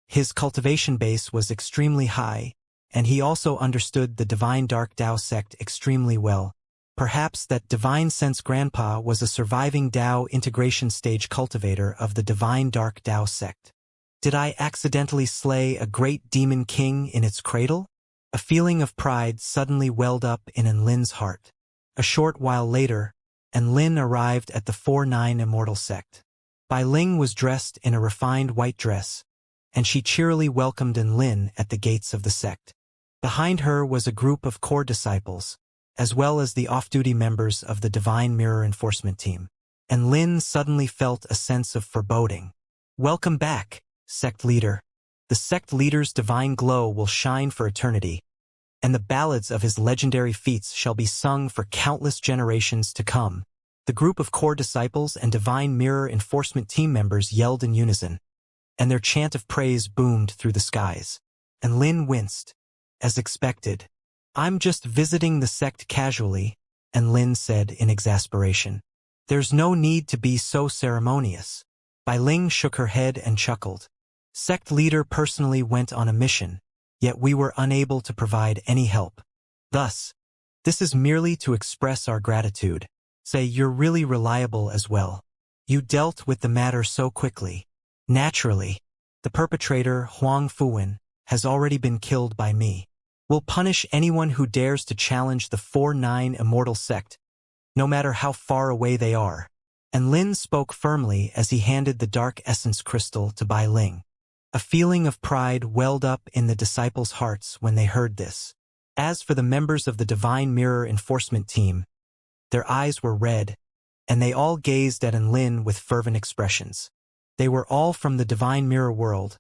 His cultivation base was extremely high, and he also understood the Divine Dark Tao sect extremely well. Perhaps that Divine Sense grandpa was a surviving Tao integration stage cultivator of the Divine Dark Tao sect. Did I accidentally slay a great demon king in its cradle? A feeling of pride suddenly welled up in Lin's heart. A short while later, Lin arrived at the 4-9 Immortal sect. Bai Ling was dressed in a refined white dress, and she cheerily welcomed Lin at the gates of the sect. Behind her was a group of core disciples, as well as the off-duty members of the Divine Mirror Enforcement Team. And Lin suddenly felt a sense of foreboding. Welcome back, sect leader. The sect leader's divine glow will shine for eternity, and the ballads of his legendary feats shall be sung for countless generations to come. The group of core disciples and Divine Mirror Enforcement Team members yelled in unison, and their chant of praise boomed through the skies. And Lin winced. As expected. I'm just visiting the sect casually, and Lin said in exasperation. There's no need to be so ceremonious. Bai Ling shook her head and chuckled. Sect leader personally went on a mission, yet we were unable to provide any help. Thus, this is merely to express our gratitude. Say you're really reliable as well. You dealt with the matter so quickly. Naturally, the perpetrator, Huang Fuwen, has already been killed by me. We'll punish anyone who dares to challenge the 4-9 Immortal sect, no matter how far away they are. And Lin spoke firmly as he handed the dark essence crystal to Bai Ling. A feeling of pride welled up in the disciples' hearts when they heard this. As for the members of the Divine Mirror Enforcement Team, their eyes were red, and they all gazed at Lin with fervent expressions. They were all from the Divine Mirror world.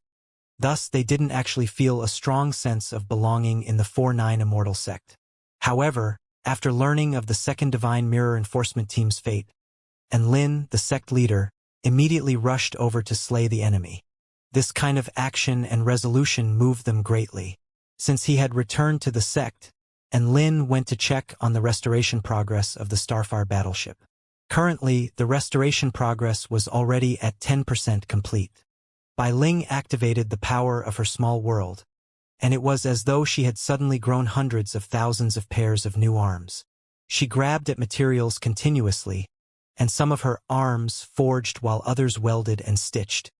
Thus, they didn't actually feel a strong sense of belonging in the 4-9 Immortal sect. However, after learning of the second Divine Mirror Enforcement Team's fate, Lin, the sect leader, immediately rushed over to slay the enemy. This kind of action and resolution moved them greatly. Since he had returned to the sect, Lin went to check on the restoration progress of the Starfire battleship. Currently, the restoration progress was already at 10% complete. Bai Ling activated the power of her small world, and it was as though she had suddenly grown hundreds of thousands of pairs of new arms. She grabbed at materials continuously, and some of her arms forged while others welded and stitched.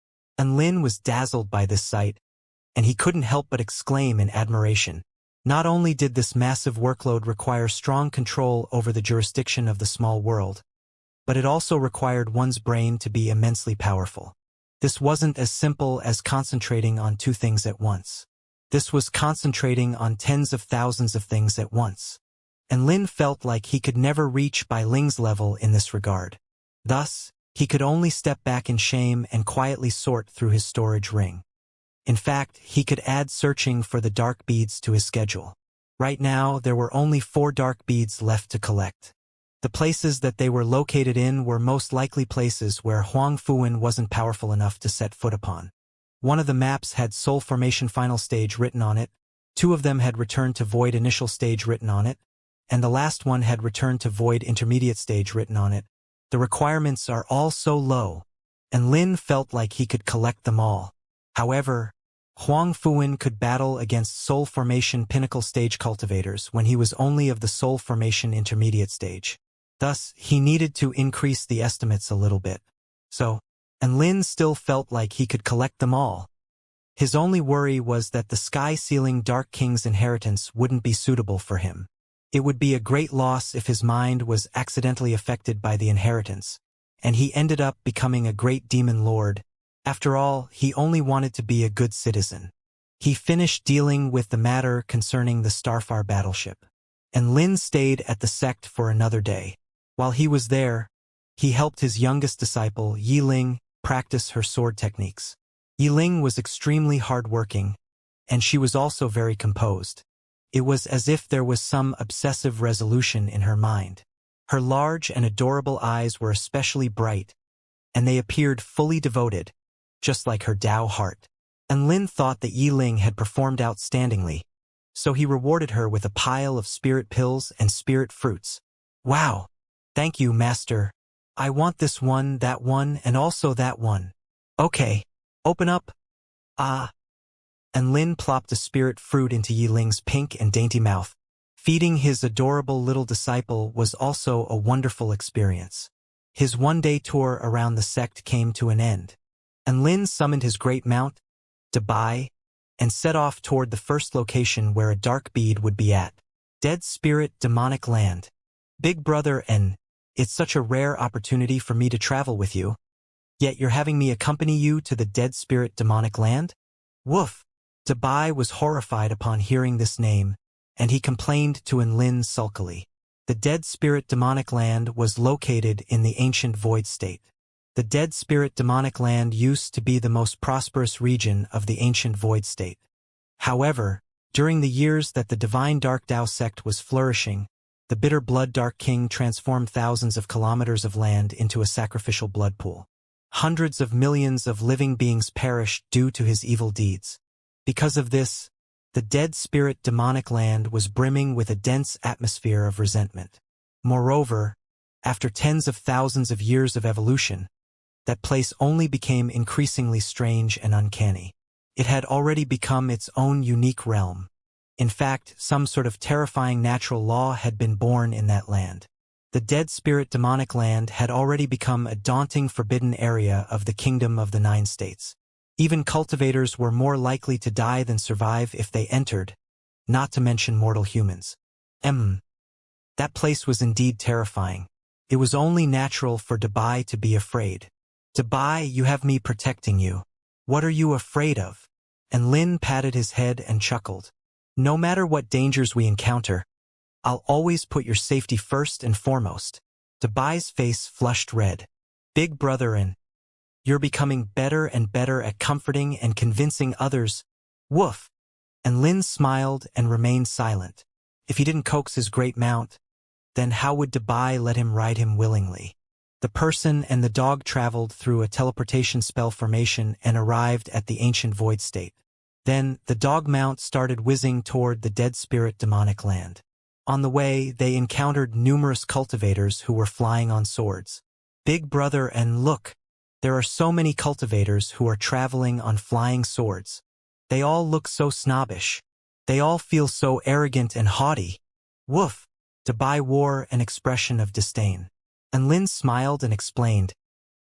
Lin was dazzled by this sight, and he couldn't help but exclaim in admiration. Not only did this massive workload require strong control over the jurisdiction of the small world, but it also required one's brain to be immensely powerful. This wasn't as simple as concentrating on 2 things at once. This was concentrating on tens of thousands of things at once. And Lin felt like he could never reach Bai Ling's level in this regard. Thus, he could only step back in shame and quietly sort through his storage ring. In fact, he could add searching for the dark beads to his schedule. Right now, there were only 4 dark beads left to collect. The places that they were located in were most likely places where Huang Fuwen wasn't powerful enough to set foot upon. One of the maps had Soul Formation Final Stage written on it, 2 of them had Return to Void Initial Stage written on it, and the last one had Return to Void Intermediate Stage written on it. The requirements are all so low, and Lin felt like he could collect them all. However, Huang Fuwen could battle against Soul Formation Pinnacle Stage cultivators when he was only of the Soul Formation Intermediate Stage. Thus, he needed to increase the estimates a little bit. And Lin still felt like he could collect them all. His only worry was that the sky-sealing Dark King's inheritance wouldn't be suitable for him. It would be a great loss if his mind was accidentally affected by the inheritance, and he ended up becoming a great demon lord. After all, he only wanted to be a good citizen. He finished dealing with the matter concerning the Starfire battleship, and Lin stayed at the sect for another day. While he was there, he helped his youngest disciple, Yiling, practice her sword techniques. Yiling was extremely hard-working, and she was also very composed. It was as if there was some obsessive resolution in her mind. Her large and adorable eyes were especially bright, and they appeared fully devoted, just like her Tao heart. And Lin thought that Yiling had performed outstandingly, so he rewarded her with a pile of spirit pills and spirit fruits. Wow! Thank you, Master. I want this one, that one, and also that one. Okay. Open up. Ah. And Lin plopped a spirit fruit into Yiling's pink and dainty mouth. Feeding his adorable little disciple was also a wonderful experience. His one-day tour around the sect came to an end, and Lin summoned his great mount, Dabai, and set off toward the first location where a dark bead would be at. Dead Spirit Demonic Land. Big brother N, it's such a rare opportunity for me to travel with you. Yet you're having me accompany you to the Dead Spirit Demonic Land? Woof! Dabai was horrified upon hearing this name, and he complained to Enlin sulkily. The Dead Spirit Demonic Land was located in the ancient Void State. The Dead Spirit Demonic Land used to be the most prosperous region of the ancient Void State. However, during the years that the Divine Dark Tao sect was flourishing, the Bitter Blood Dark King transformed thousands of kilometers of land into a sacrificial blood pool. Hundreds of millions of living beings perished due to his evil deeds. Because of this, the Dead Spirit Demonic Land was brimming with a dense atmosphere of resentment. Moreover, after tens of thousands of years of evolution, that place only became increasingly strange and uncanny. It had already become its own unique realm. In fact, some sort of terrifying natural law had been born in that land. The Dead Spirit Demonic Land had already become a daunting forbidden area of the Kingdom of the Nine States. Even cultivators were more likely to die than survive if they entered, not to mention mortal humans. That place was indeed terrifying. It was only natural for Dabai to be afraid. Dabai, you have me protecting you. What are you afraid of? And Lin patted his head and chuckled. No matter what dangers we encounter, I'll always put your safety first and foremost. Dabai's face flushed red. Big brother and you're becoming better and better at comforting and convincing others. Woof! And Lin smiled and remained silent. If he didn't coax his great mount, then how would Dabai let him ride him willingly? The person and the dog traveled through a teleportation spell formation and arrived at the ancient Void State. Then, the dog mount started whizzing toward the Dead Spirit Demonic Land. On the way, they encountered numerous cultivators who were flying on swords. Big brother and look, there are so many cultivators who are traveling on flying swords. They all look so snobbish. They all feel so arrogant and haughty. Woof! Dabai wore an expression of disdain. And Lin smiled and explained,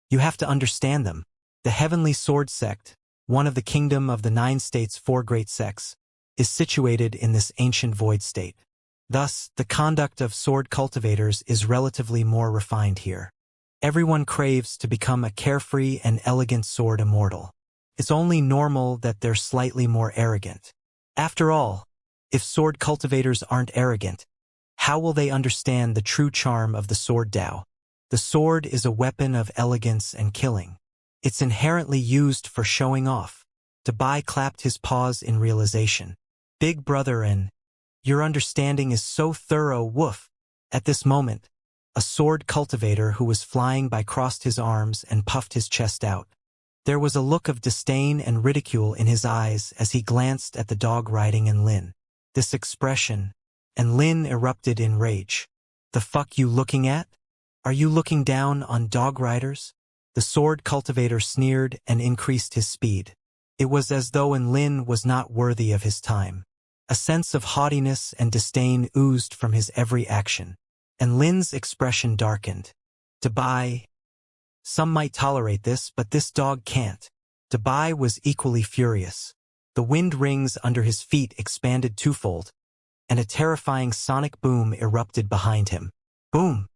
you have to understand them. The Heavenly Sword Sect, one of the Kingdom of the Nine States' 4 great sects, is situated in this ancient Void State. Thus, the conduct of sword cultivators is relatively more refined here. Everyone craves to become a carefree and elegant sword immortal. It's only normal that they're slightly more arrogant. After all, if sword cultivators aren't arrogant, how will they understand the true charm of the sword Dao? The sword is a weapon of elegance and killing. It's inherently used for showing off. Dabai clapped his paws in realization. Big brother, and your understanding is so thorough, woof. At this moment, a sword cultivator who was flying by crossed his arms and puffed his chest out. There was a look of disdain and ridicule in his eyes as he glanced at the dog riding and Lin. This expression, and Lin erupted in rage. The fuck you looking at? Are you looking down on dog riders? The sword cultivator sneered and increased his speed. It was as though Lin was not worthy of his time. A sense of haughtiness and disdain oozed from his every action. And Lin's expression darkened. Dabai, some might tolerate this, but this dog can't. Dabai was equally furious. The wind rings under his feet expanded twofold, and a terrifying sonic boom erupted behind him. Boom!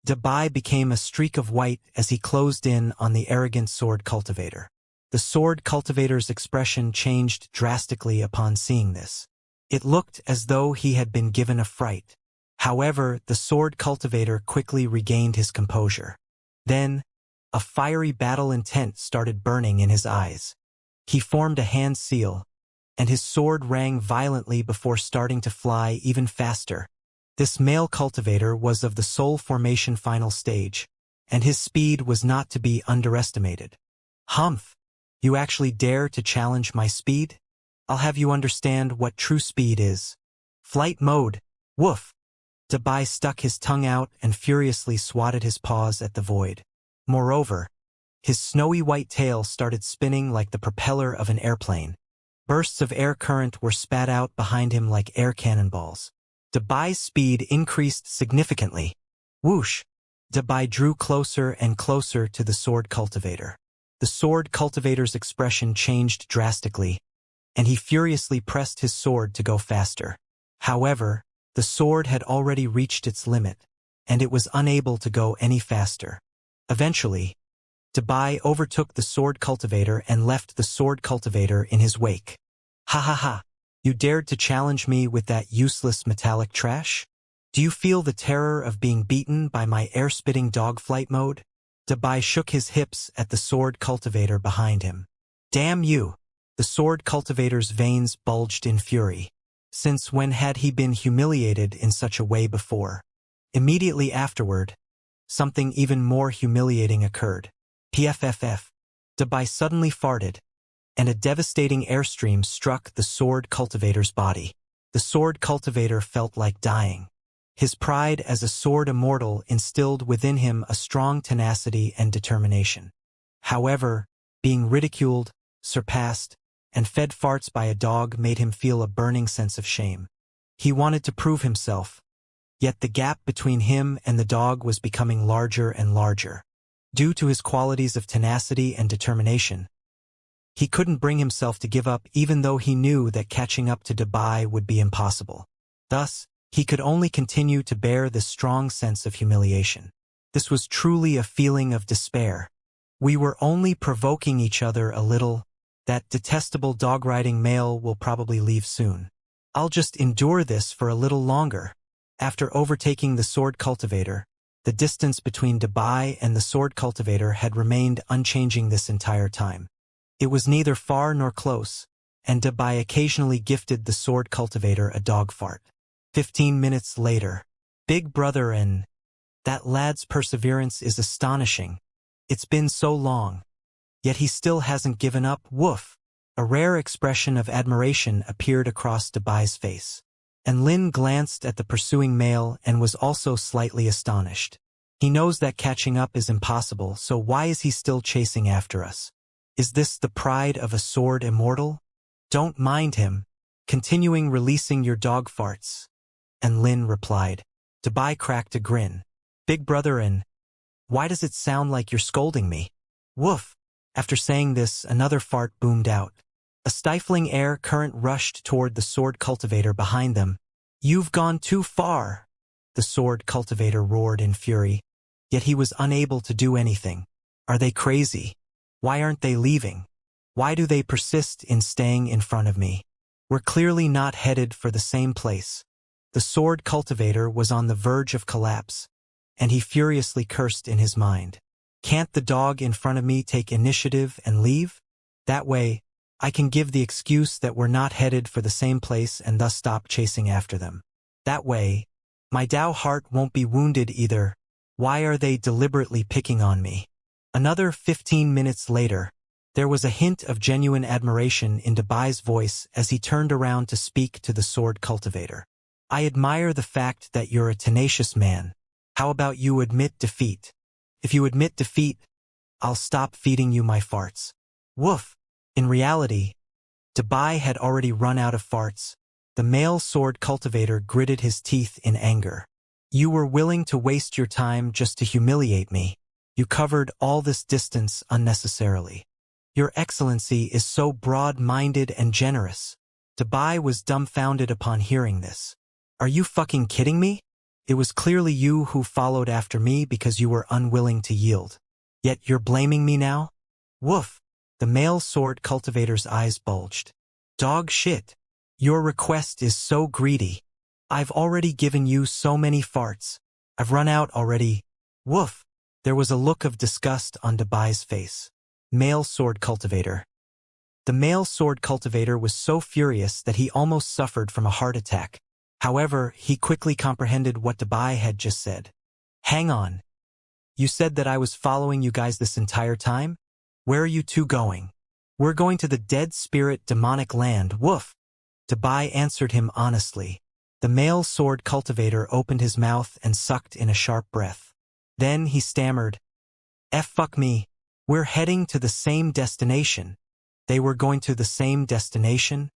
Dabai became a streak of white as he closed in on the arrogant sword cultivator. The sword cultivator's expression changed drastically upon seeing this. It looked as though he had been given a fright. However, the sword cultivator quickly regained his composure. Then, a fiery battle intent started burning in his eyes. He formed a hand seal, and his sword rang violently before starting to fly even faster. This male cultivator was of the soul formation final stage, and his speed was not to be underestimated. Humph! You actually dare to challenge my speed? I'll have you understand what true speed is. Flight mode. Woof! Dabai stuck his tongue out and furiously swatted his paws at the void. Moreover, his snowy white tail started spinning like the propeller of an airplane. Bursts of air current were spat out behind him like air cannonballs. Dabai's speed increased significantly. Whoosh! Dabai drew closer and closer to the sword cultivator. The sword cultivator's expression changed drastically, and he furiously pressed his sword to go faster. However, the sword had already reached its limit, and it was unable to go any faster. Eventually, Dabai overtook the sword cultivator and left the sword cultivator in his wake. Ha ha ha! You dared to challenge me with that useless metallic trash? Do you feel the terror of being beaten by my air-spitting dog flight mode? Dabai shook his hips at the sword cultivator behind him. Damn you! The sword cultivator's veins bulged in fury. Since when had he been humiliated in such a way before? Immediately afterward, something even more humiliating occurred. PFFF. Dabai suddenly farted, and a devastating airstream struck the sword cultivator's body. The sword cultivator felt like dying. His pride as a sword immortal instilled within him a strong tenacity and determination. However, being ridiculed, surpassed, and fed farts by a dog made him feel a burning sense of shame. He wanted to prove himself, yet the gap between him and the dog was becoming larger and larger. Due to his qualities of tenacity and determination, he couldn't bring himself to give up even though he knew that catching up to Dabai would be impossible. Thus, he could only continue to bear this strong sense of humiliation. This was truly a feeling of despair. We were only provoking each other a little. That detestable dog-riding male will probably leave soon. I'll just endure this for a little longer. After overtaking the sword cultivator, the distance between Dabai and the sword cultivator had remained unchanging this entire time. It was neither far nor close, and Dabai occasionally gifted the sword cultivator a dog fart. 15 minutes later, Big Brother, and that lad's perseverance is astonishing. It's been so long. Yet he still hasn't given up. Woof! A rare expression of admiration appeared across Dabai's face. And Lin glanced at the pursuing male and was also slightly astonished. He knows that catching up is impossible, so why is he still chasing after us? Is this the pride of a sword immortal? Don't mind him. Continuing releasing your dog farts. And Lin replied. Dabai cracked a grin. Big brother, and why does it sound like you're scolding me? Woof! After saying this, another fart boomed out. A stifling air current rushed toward the sword cultivator behind them. You've gone too far! The sword cultivator roared in fury. Yet he was unable to do anything. Are they crazy? Why aren't they leaving? Why do they persist in staying in front of me? We're clearly not headed for the same place. The sword cultivator was on the verge of collapse, and he furiously cursed in his mind. Can't the dog in front of me take initiative and leave? That way, I can give the excuse that we're not headed for the same place and thus stop chasing after them. That way, my Tao heart won't be wounded either. Why are they deliberately picking on me? Another 15 minutes later, there was a hint of genuine admiration in Debai's voice as he turned around to speak to the sword cultivator. I admire the fact that you're a tenacious man. How about you admit defeat? If you admit defeat, I'll stop feeding you my farts. Woof. In reality, Debai had already run out of farts. The male sword cultivator gritted his teeth in anger. You were willing to waste your time just to humiliate me. You covered all this distance unnecessarily. Your Excellency is so broad-minded and generous. Debai was dumbfounded upon hearing this. Are you fucking kidding me? It was clearly you who followed after me because you were unwilling to yield. Yet you're blaming me now? Woof. The male sword cultivator's eyes bulged. Dog shit. Your request is so greedy. I've already given you so many farts. I've run out already. Woof. There was a look of disgust on Debai's face. Male sword cultivator. The male sword cultivator was so furious that he almost suffered from a heart attack. However, he quickly comprehended what Debai had just said. Hang on. You said that I was following you guys this entire time? Where are you two going? We're going to the dead spirit demonic land, woof. Debai answered him honestly. The male sword cultivator opened his mouth and sucked in a sharp breath. Then he stammered, fuck me. We're heading to the same destination. They were going to the same destination?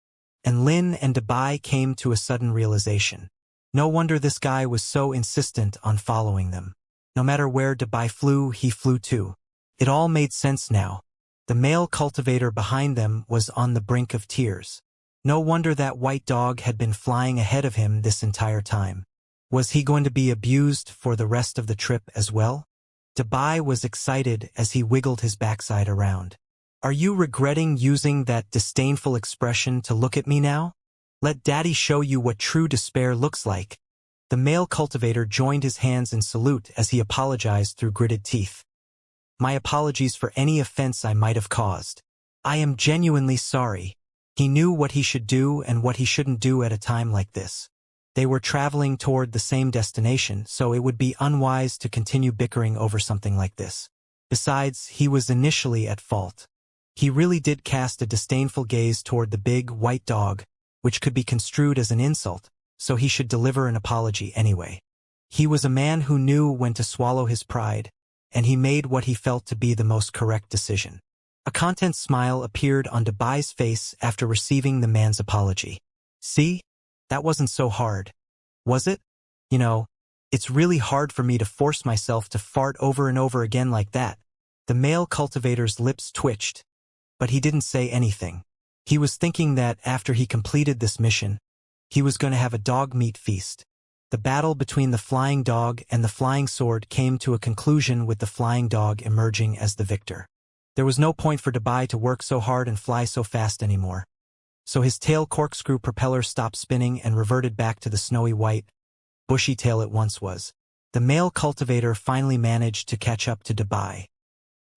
And Lin and Debai came to a sudden realization. No wonder this guy was so insistent on following them. No matter where Debai flew, he flew too. It all made sense now. The male cultivator behind them was on the brink of tears. No wonder that white dog had been flying ahead of him this entire time. Was he going to be abused for the rest of the trip as well? Debai was excited as he wiggled his backside around. Are you regretting using that disdainful expression to look at me now? Let Daddy show you what true despair looks like. The male cultivator joined his hands in salute as he apologized through gritted teeth. My apologies for any offense I might have caused. I am genuinely sorry. He knew what he should do and what he shouldn't do at a time like this. They were traveling toward the same destination, so it would be unwise to continue bickering over something like this. Besides, he was initially at fault. He really did cast a disdainful gaze toward the big, white dog, which could be construed as an insult, so he should deliver an apology anyway. He was a man who knew when to swallow his pride, and he made what he felt to be the most correct decision. A content smile appeared on Debai's face after receiving the man's apology. See? That wasn't so hard. Was it? You know, it's really hard for me to force myself to fart over and over again like that. The male cultivator's lips twitched, but he didn't say anything. He was thinking that after he completed this mission, he was going to have a dog meat feast. The battle between the flying dog and the flying sword came to a conclusion with the flying dog emerging as the victor. There was no point for Debai to work so hard and fly so fast anymore. So his tail corkscrew propeller stopped spinning and reverted back to the snowy white, bushy tail it once was. The male cultivator finally managed to catch up to Debai.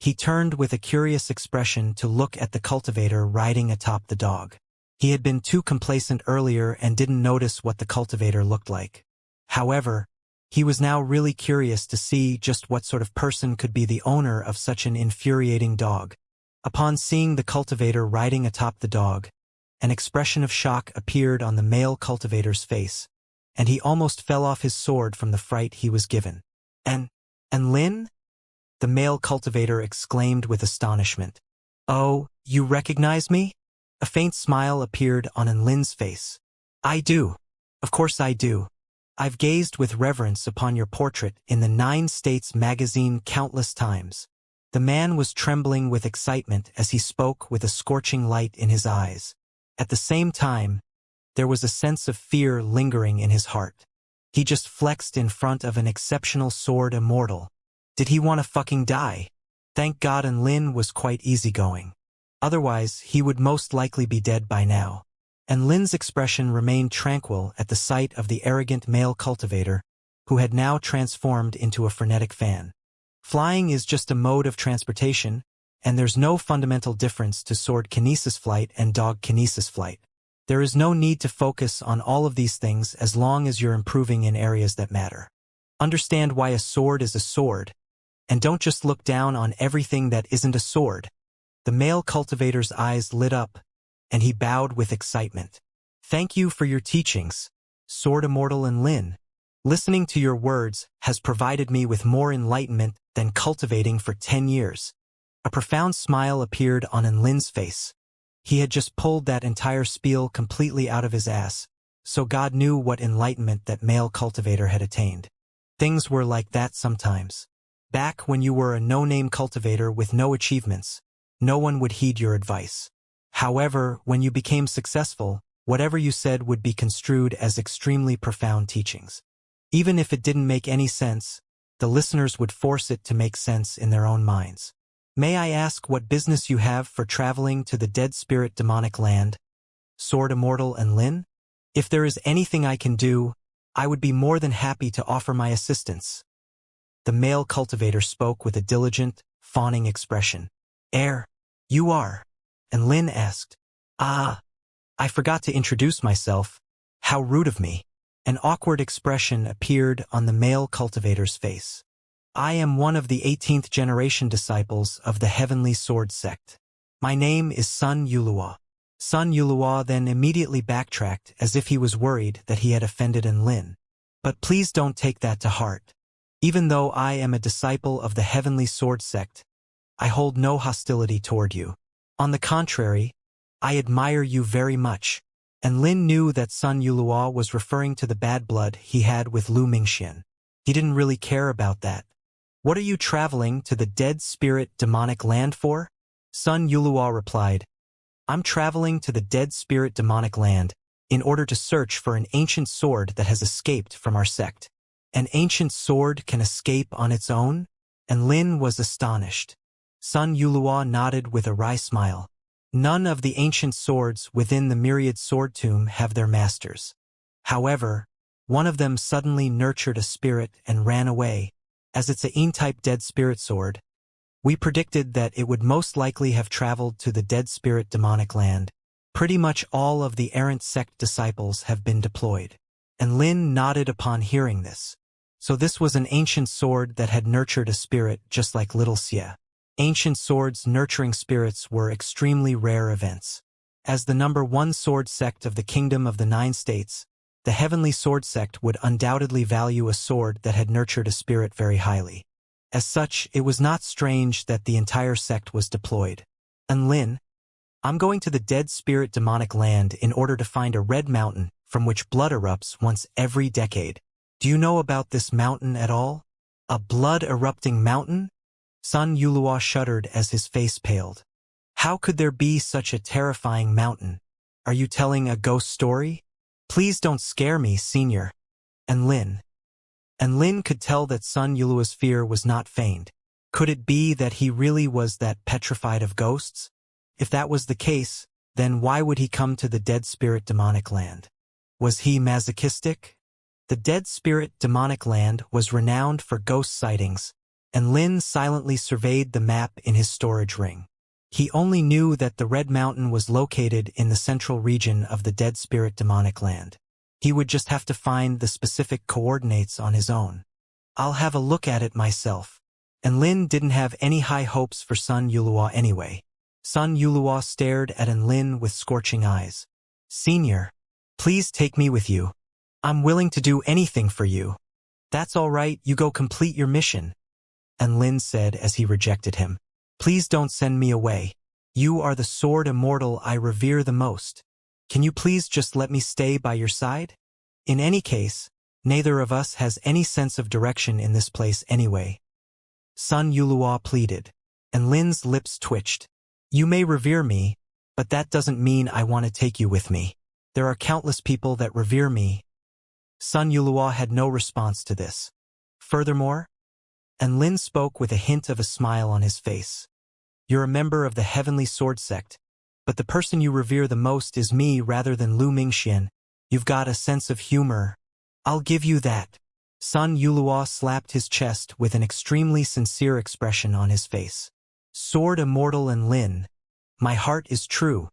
He turned with a curious expression to look at the cultivator riding atop the dog. He had been too complacent earlier and didn't notice what the cultivator looked like. However, he was now really curious to see just what sort of person could be the owner of such an infuriating dog. Upon seeing the cultivator riding atop the dog, an expression of shock appeared on the male cultivator's face, and he almost fell off his sword from the fright he was given. And Lin? The male cultivator exclaimed with astonishment. Oh, you recognize me? A faint smile appeared on Lin's face. I do. Of course I do. I've gazed with reverence upon your portrait in the 9 States magazine countless times. The man was trembling with excitement as he spoke with a scorching light in his eyes. At the same time, there was a sense of fear lingering in his heart. He just flexed in front of an exceptional sword immortal. Did he want to fucking die? Thank God Lin was quite easygoing. Otherwise, he would most likely be dead by now. and Lin's expression remained tranquil at the sight of the arrogant male cultivator, who had now transformed into a frenetic fan. Flying is just a mode of transportation, and there's no fundamental difference to sword kinesis flight and dog kinesis flight. There is no need to focus on all of these things as long as you're improving in areas that matter. Understand why a sword is a sword, and don't just look down on everything that isn't a sword. The male cultivator's eyes lit up, and he bowed with excitement. Thank you for your teachings, Sword Immortal and Lin. Listening to your words has provided me with more enlightenment than cultivating for 10 years. A profound smile appeared on Lin's face. He had just pulled that entire spiel completely out of his ass, so God knew what enlightenment that male cultivator had attained. Things were like that sometimes. Back when you were a no-name cultivator with no achievements, no one would heed your advice. However, when you became successful, whatever you said would be construed as extremely profound teachings. Even if it didn't make any sense, the listeners would force it to make sense in their own minds. May I ask what business you have for traveling to the dead spirit demonic land, Sword Immortal and Lin? If there is anything I can do, I would be more than happy to offer my assistance. The male cultivator spoke with a diligent, fawning expression. You are? And Lin asked. Ah, I forgot to introduce myself. How rude of me. An awkward expression appeared on the male cultivator's face. I am one of the 18th generation disciples of the Heavenly Sword sect. My name is Sun Yulua. Sun Yulua then immediately backtracked as if he was worried that he had offended Lin. But please don't take that to heart. Even though I am a disciple of the Heavenly Sword sect, I hold no hostility toward you. On the contrary, I admire you very much. And Lin knew that Sun Yulua was referring to the bad blood he had with Lu Mingxian. He didn't really care about that. What are you traveling to the dead spirit demonic land for? Sun Yulua replied. I'm traveling to the dead spirit demonic land in order to search for an ancient sword that has escaped from our sect. An ancient sword can escape on its own? And Lin was astonished. Sun Yulua nodded with a wry smile. None of the ancient swords within the myriad sword tomb have their masters. However, one of them suddenly nurtured a spirit and ran away. As it's a Yin-type dead spirit sword, we predicted that it would most likely have traveled to the dead spirit demonic land. Pretty much all of the errant sect disciples have been deployed. And Lin nodded upon hearing this. So this was an ancient sword that had nurtured a spirit just like little Xia. Ancient swords nurturing spirits were extremely rare events. As the #1 sword sect of the Kingdom of the Nine States, the Heavenly Sword sect would undoubtedly value a sword that had nurtured a spirit very highly. As such, it was not strange that the entire sect was deployed. And Lin, I'm going to the dead spirit demonic land in order to find a red mountain from which blood erupts once every decade. Do you know about this mountain at all? A blood-erupting mountain? Sun Yulua shuddered as his face paled. How could there be such a terrifying mountain? Are you telling a ghost story? Please don't scare me, Senior. And Lin could tell that Sun Yulua's fear was not feigned. Could it be that he really was that petrified of ghosts? If that was the case, then why would he come to the dead spirit demonic land? Was he masochistic? The dead spirit demonic land was renowned for ghost sightings, and Lin silently surveyed the map in his storage ring. He only knew that the Red Mountain was located in the central region of the dead spirit demonic land. He would just have to find the specific coordinates on his own. I'll have a look at it myself. And Lin didn't have any high hopes for Sun Yulua anyway. Sun Yulua stared at Lin with scorching eyes. Senior, please take me with you. I'm willing to do anything for you. That's all right, you go complete your mission. And Lin said as he rejected him. Please don't send me away. You are the sword immortal I revere the most. Can you please just let me stay by your side? In any case, neither of us has any sense of direction in this place anyway. Sun Yulua pleaded, and Lin's lips twitched. You may revere me, but that doesn't mean I want to take you with me. There are countless people that revere me. Sun Yulua had no response to this. Furthermore, and Lin spoke with a hint of a smile on his face. You're a member of the Heavenly Sword sect, but the person you revere the most is me rather than Lu Mingxian. You've got a sense of humor. I'll give you that. Sun Yulua slapped his chest with an extremely sincere expression on his face. Sword Immortal and Lin, my heart is true.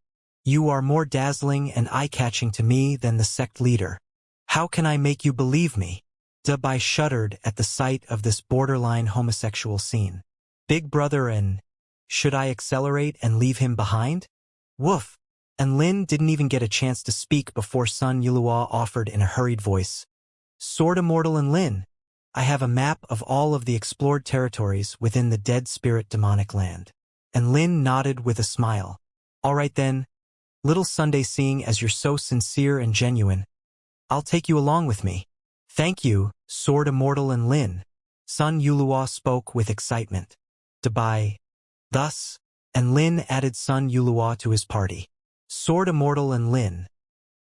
You are more dazzling and eye-catching to me than the sect leader. How can I make you believe me? Bai shuddered at the sight of this borderline homosexual scene. Big brother and... should I accelerate and leave him behind? Woof! And Lin didn't even get a chance to speak before Sun Yulua offered in a hurried voice. Sword Immortal and Lin, I have a map of all of the explored territories within the Dead Spirit Demonic Land. And Lin nodded with a smile. All right then, little Sunday, seeing as you're so sincere and genuine, I'll take you along with me. Thank you, Sword Immortal and Lin. Sun Yulua spoke with excitement. Bai. Thus, and Lin added Sun Yulua to his party. Sword Immortal and Lin.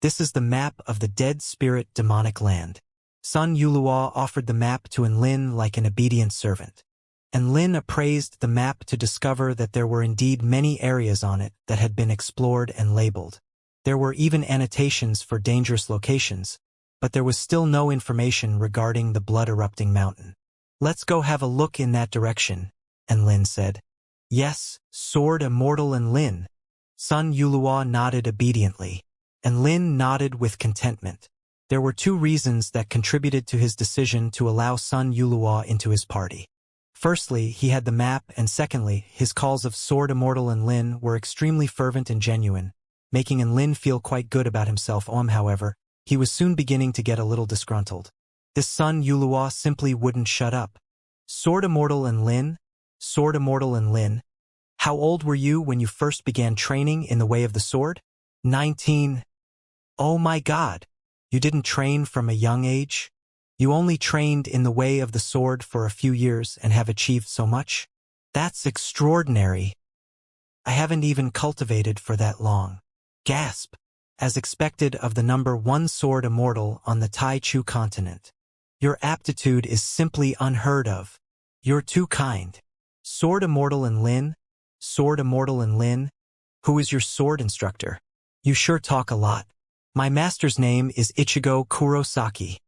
This is the map of the Dead Spirit Demonic Land. Sun Yulua offered the map to Enlin like an obedient servant. Enlin appraised the map to discover that there were indeed many areas on it that had been explored and labeled. There were even annotations for dangerous locations, but there was still no information regarding the blood-erupting mountain. Let's go have a look in that direction, Enlin said. Yes, Sword Immortal and Lin. Sun Yulua nodded obediently, and Lin nodded with contentment. There were two reasons that contributed to his decision to allow Sun Yulua into his party. Firstly, he had the map, and secondly, his calls of Sword Immortal and Lin were extremely fervent and genuine, making Enlin feel quite good about himself. However, he was soon beginning to get a little disgruntled. This Sun Yulua simply wouldn't shut up. Sword Immortal and Lin? Sword Immortal and Lin? How old were you when you first began training in the way of the sword? 19. Oh my God! You didn't train from a young age? You only trained in the way of the sword for a few years and have achieved so much? That's extraordinary. I haven't even cultivated for that long. Gasp! As expected of the number one sword immortal on the Tai Chu continent. Your aptitude is simply unheard of. You're too kind. Sword Immortal and Lin? Sword Immortal and Lin? Who is your sword instructor? You sure talk a lot. My master's name is Ichigo Kurosaki.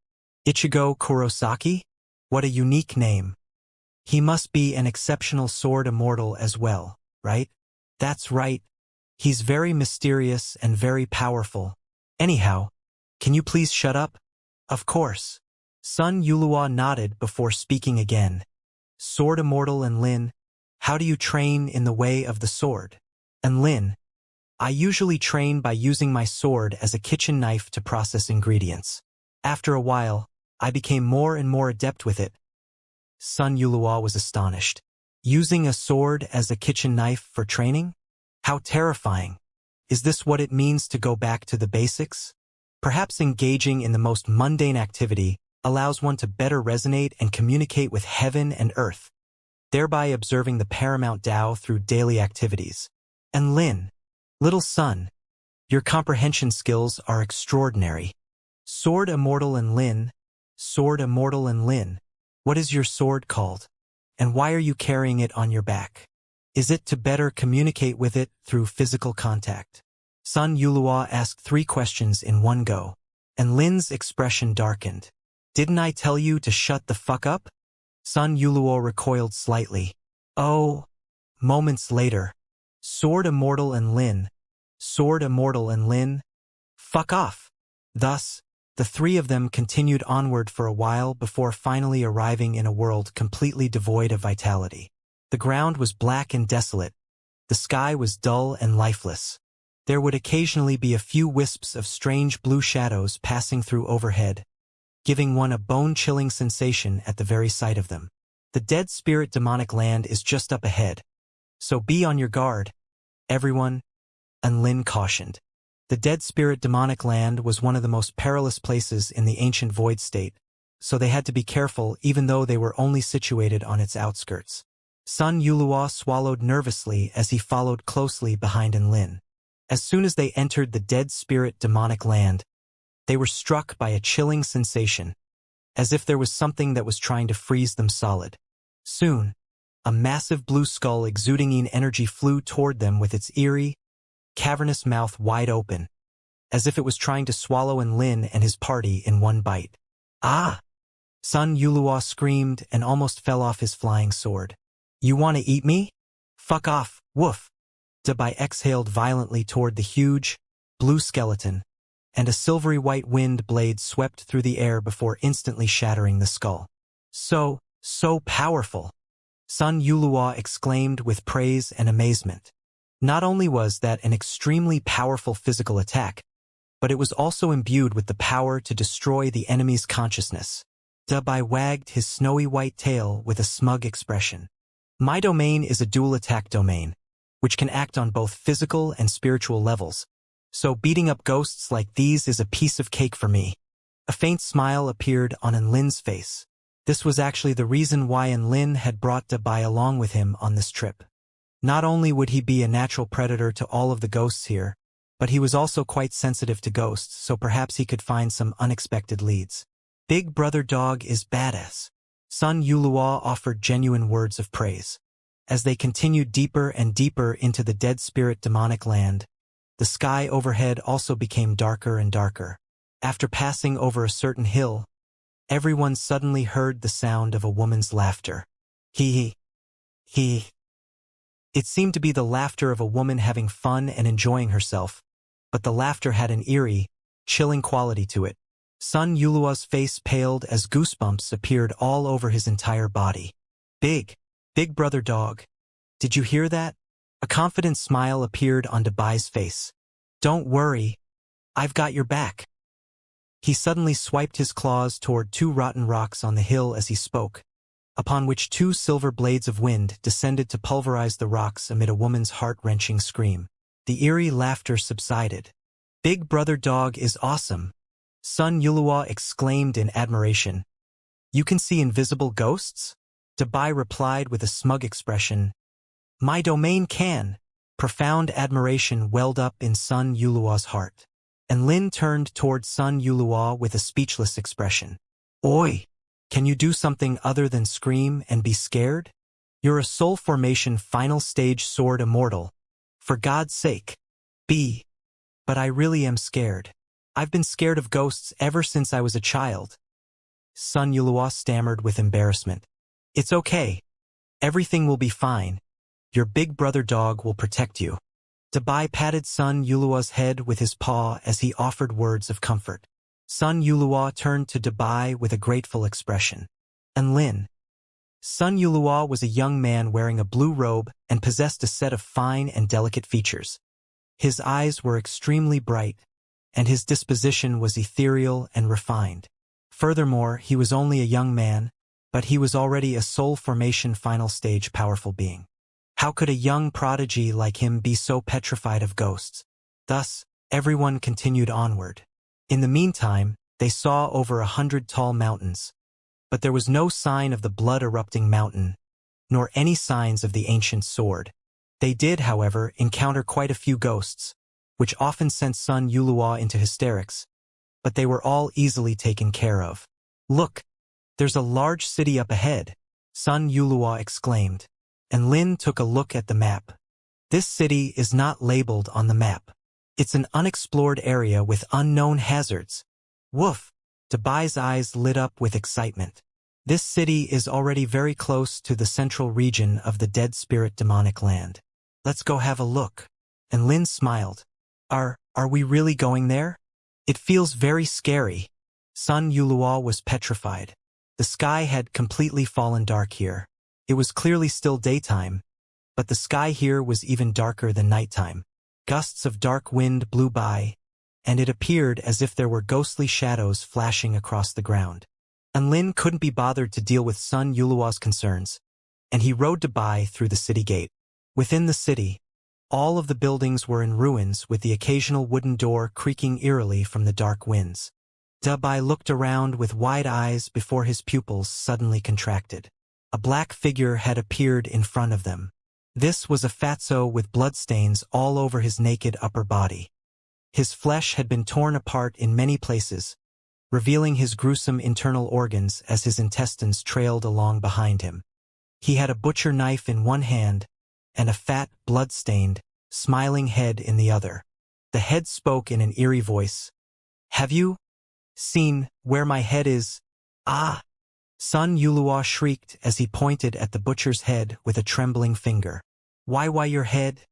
Ichigo Kurosaki? What a unique name. He must be an exceptional sword immortal as well, right? That's right. He's very mysterious and very powerful. Anyhow, can you please shut up? Of course. Sun Yulua nodded before speaking again. Sword Immortal and Lin, how do you train in the way of the sword? And Lin, I usually train by using my sword as a kitchen knife to process ingredients. After a while, I became more and more adept with it. Sun Yulua was astonished. Using a sword as a kitchen knife for training? How terrifying. Is this what it means to go back to the basics? Perhaps engaging in the most mundane activity allows one to better resonate and communicate with heaven and earth, thereby observing the paramount Tao through daily activities. And Lin, little son, your comprehension skills are extraordinary. Sword Immortal and Lin, Sword Immortal and Lin, what is your sword called? And why are you carrying it on your back? Is it to better communicate with it through physical contact? Sun Yulua asked 3 questions in one go, and Lin's expression darkened. Didn't I tell you to shut the fuck up? Sun Yulua recoiled slightly. Oh. Moments later. Sword Immortal and Lin. Sword Immortal and Lin. Fuck off. Thus, the 3 of them continued onward for a while before finally arriving in a world completely devoid of vitality. The ground was black and desolate. The sky was dull and lifeless. There would occasionally be a few wisps of strange blue shadows passing through overhead, giving one a bone-chilling sensation at the very sight of them. The Dead Spirit Demonic Land is just up ahead, so be on your guard, everyone, and Lin cautioned. The Dead Spirit Demonic Land was one of the most perilous places in the ancient Void State, so they had to be careful even though they were only situated on its outskirts. Sun Yulua swallowed nervously as he followed closely behind Enlin. As soon as they entered the Dead Spirit Demonic Land, they were struck by a chilling sensation, as if there was something that was trying to freeze them solid. Soon, a massive blue skull exuding energy flew toward them with its eerie, cavernous mouth wide open, as if it was trying to swallow Lin and his party in one bite. Ah! Sun Yulua screamed and almost fell off his flying sword. You want to eat me? Fuck off, woof! Dabai exhaled violently toward the huge, blue skeleton, and a silvery white wind blade swept through the air before instantly shattering the skull. So powerful! Sun Yulua exclaimed with praise and amazement. Not only was that an extremely powerful physical attack, but it was also imbued with the power to destroy the enemy's consciousness. Dabai wagged his snowy white tail with a smug expression. My domain is a dual-attack domain, which can act on both physical and spiritual levels, so beating up ghosts like these is a piece of cake for me. A faint smile appeared on Lin's face. This was actually the reason why Lin had brought Dabai along with him on this trip. Not only would he be a natural predator to all of the ghosts here, but he was also quite sensitive to ghosts, so perhaps he could find some unexpected leads. Big Brother Dog is badass. Sun Yulua offered genuine words of praise. As they continued deeper and deeper into the dead spirit demonic land, the sky overhead also became darker and darker. After passing over a certain hill, everyone suddenly heard the sound of a woman's laughter. He. It seemed to be the laughter of a woman having fun and enjoying herself, but the laughter had an eerie, chilling quality to it. Sun Yulua's face paled as goosebumps appeared all over his entire body. Big Brother Dog, did you hear that? A confident smile appeared on Dabai's face. Don't worry, I've got your back. He suddenly swiped his claws toward two rotten rocks on the hill as he spoke, upon which two silver blades of wind descended to pulverize the rocks amid a woman's heart-wrenching scream. The eerie laughter subsided. Big Brother Dog is awesome, Sun Yulua exclaimed in admiration. You can see invisible ghosts? Dabai replied with a smug expression. My domain can. Profound admiration welled up in Sun Yulua's heart. And Lin turned toward Sun Yulua with a speechless expression. Oi! Can you do something other than scream and be scared? You're a soul formation final stage sword immortal. For God's sake. But I really am scared. I've been scared of ghosts ever since I was a child. Sun Yulua stammered with embarrassment. It's okay. Everything will be fine. Your Big Brother Dog will protect you. Dabai patted Sun Yulua's head with his paw as he offered words of comfort. Sun Yulua turned to Dabai with a grateful expression. And Lin. Sun Yulua was a young man wearing a blue robe and possessed a set of fine and delicate features. His eyes were extremely bright, and his disposition was ethereal and refined. Furthermore, he was only a young man, but he was already a soul formation final stage powerful being. How could a young prodigy like him be so petrified of ghosts? Thus, everyone continued onward. In the meantime, they saw over 100 tall mountains, but there was no sign of the blood-erupting mountain, nor any signs of the ancient sword. They did, however, encounter quite a few ghosts, which often sent Sun Yulua into hysterics, but they were all easily taken care of. Look, there's a large city up ahead, Sun Yulua exclaimed, and Lin took a look at the map. This city is not labeled on the map. It's an unexplored area with unknown hazards. Woof! Dabai's eyes lit up with excitement. This city is already very close to the central region of the dead spirit demonic land. Let's go have a look. And Lin smiled. Are we really going there? It feels very scary. Sun Yulua was petrified. The sky had completely fallen dark here. It was clearly still daytime, but the sky here was even darker than nighttime. Gusts of dark wind blew by, and it appeared as if there were ghostly shadows flashing across the ground. And Lin couldn't be bothered to deal with Sun Yulua's concerns, and he rode Dabai through the city gate. Within the city, all of the buildings were in ruins with the occasional wooden door creaking eerily from the dark winds. Dabai looked around with wide eyes before his pupils suddenly contracted. A black figure had appeared in front of them. This was a fatso with bloodstains all over his naked upper body. His flesh had been torn apart in many places, revealing his gruesome internal organs as his intestines trailed along behind him. He had a butcher knife in one hand, and a fat, blood-stained, smiling head in the other. The head spoke in an eerie voice. "Have you seen where my head is?" "Ah!" Sun Yulua shrieked as he pointed at the butcher's head with a trembling finger. Why your head?"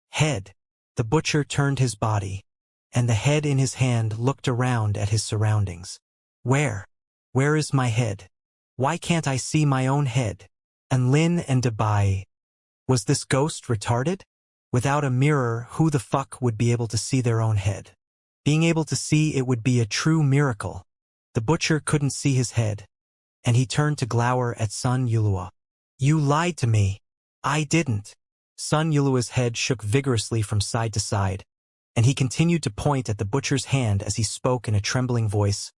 "Head." The butcher turned his body, and the head in his hand looked around at his surroundings. Where is my head? Why can't I see my own head?" And Lin and Dabai. Was this ghost retarded? Without a mirror, who the fuck would be able to see their own head? Being able to see it would be a true miracle. The butcher couldn't see his head, and he turned to glower at Sun Yulua. "You lied to me." "I didn't." Sun Yulua's head shook vigorously from side to side, and he continued to point at the butcher's hand as he spoke in a trembling voice.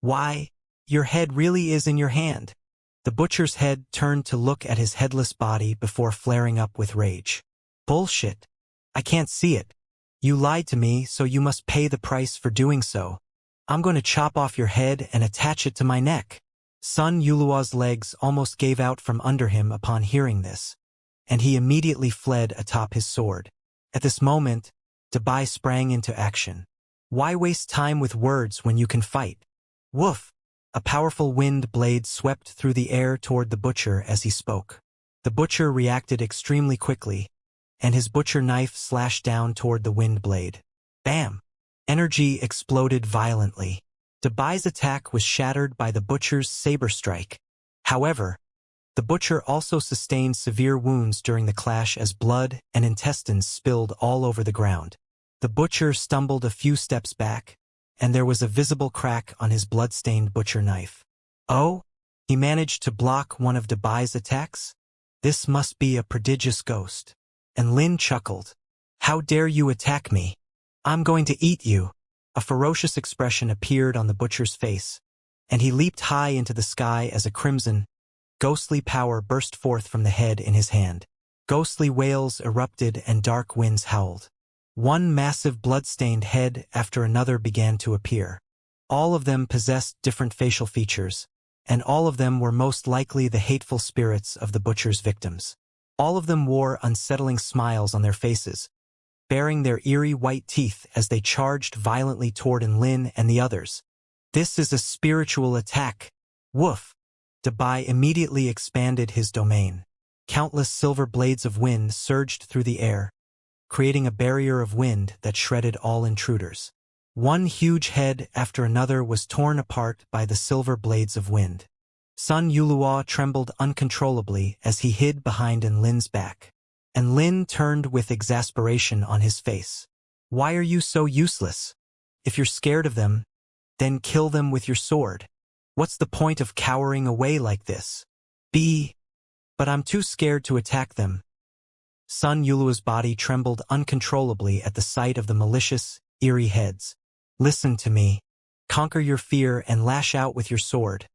"Why, your head really is in your hand." The butcher's head turned to look at his headless body before flaring up with rage. "Bullshit. I can't see it. You lied to me, so you must pay the price for doing so. I'm going to chop off your head and attach it to my neck." Sun Yulua's legs almost gave out from under him upon hearing this, and he immediately fled atop his sword. At this moment, Dabai sprang into action. Why waste time with words when you can fight? Woof! A powerful wind blade swept through the air toward the butcher as he spoke. The butcher reacted extremely quickly, and his butcher knife slashed down toward the wind blade. Bam! Energy exploded violently. Dabai's attack was shattered by the butcher's saber strike. However, the butcher also sustained severe wounds during the clash as blood and intestines spilled all over the ground. The butcher stumbled a few steps back, and there was a visible crack on his blood-stained butcher knife. Oh, he managed to block one of Dabai's attacks? This must be a prodigious ghost. And Lin chuckled. "How dare you attack me? I'm going to eat you." A ferocious expression appeared on the butcher's face, and he leaped high into the sky as a crimson, ghostly power burst forth from the head in his hand. Ghostly wails erupted and dark winds howled. One massive blood-stained head after another began to appear. All of them possessed different facial features, and all of them were most likely the hateful spirits of the butcher's victims. All of them wore unsettling smiles on their faces, baring their eerie white teeth as they charged violently toward Lin and the others. "This is a spiritual attack. Woof!" Dabai immediately expanded his domain. Countless silver blades of wind surged through the air, creating a barrier of wind that shredded all intruders. One huge head after another was torn apart by the silver blades of wind. Sun Yulua trembled uncontrollably as he hid behind Lin's back. And Lin turned with exasperation on his face. "Why are you so useless? If you're scared of them, then kill them with your sword. What's the point of cowering away like this?" But I'm too scared to attack them." Sun Yulua's body trembled uncontrollably at the sight of the malicious, eerie heads. "Listen to me. Conquer your fear and lash out with your sword."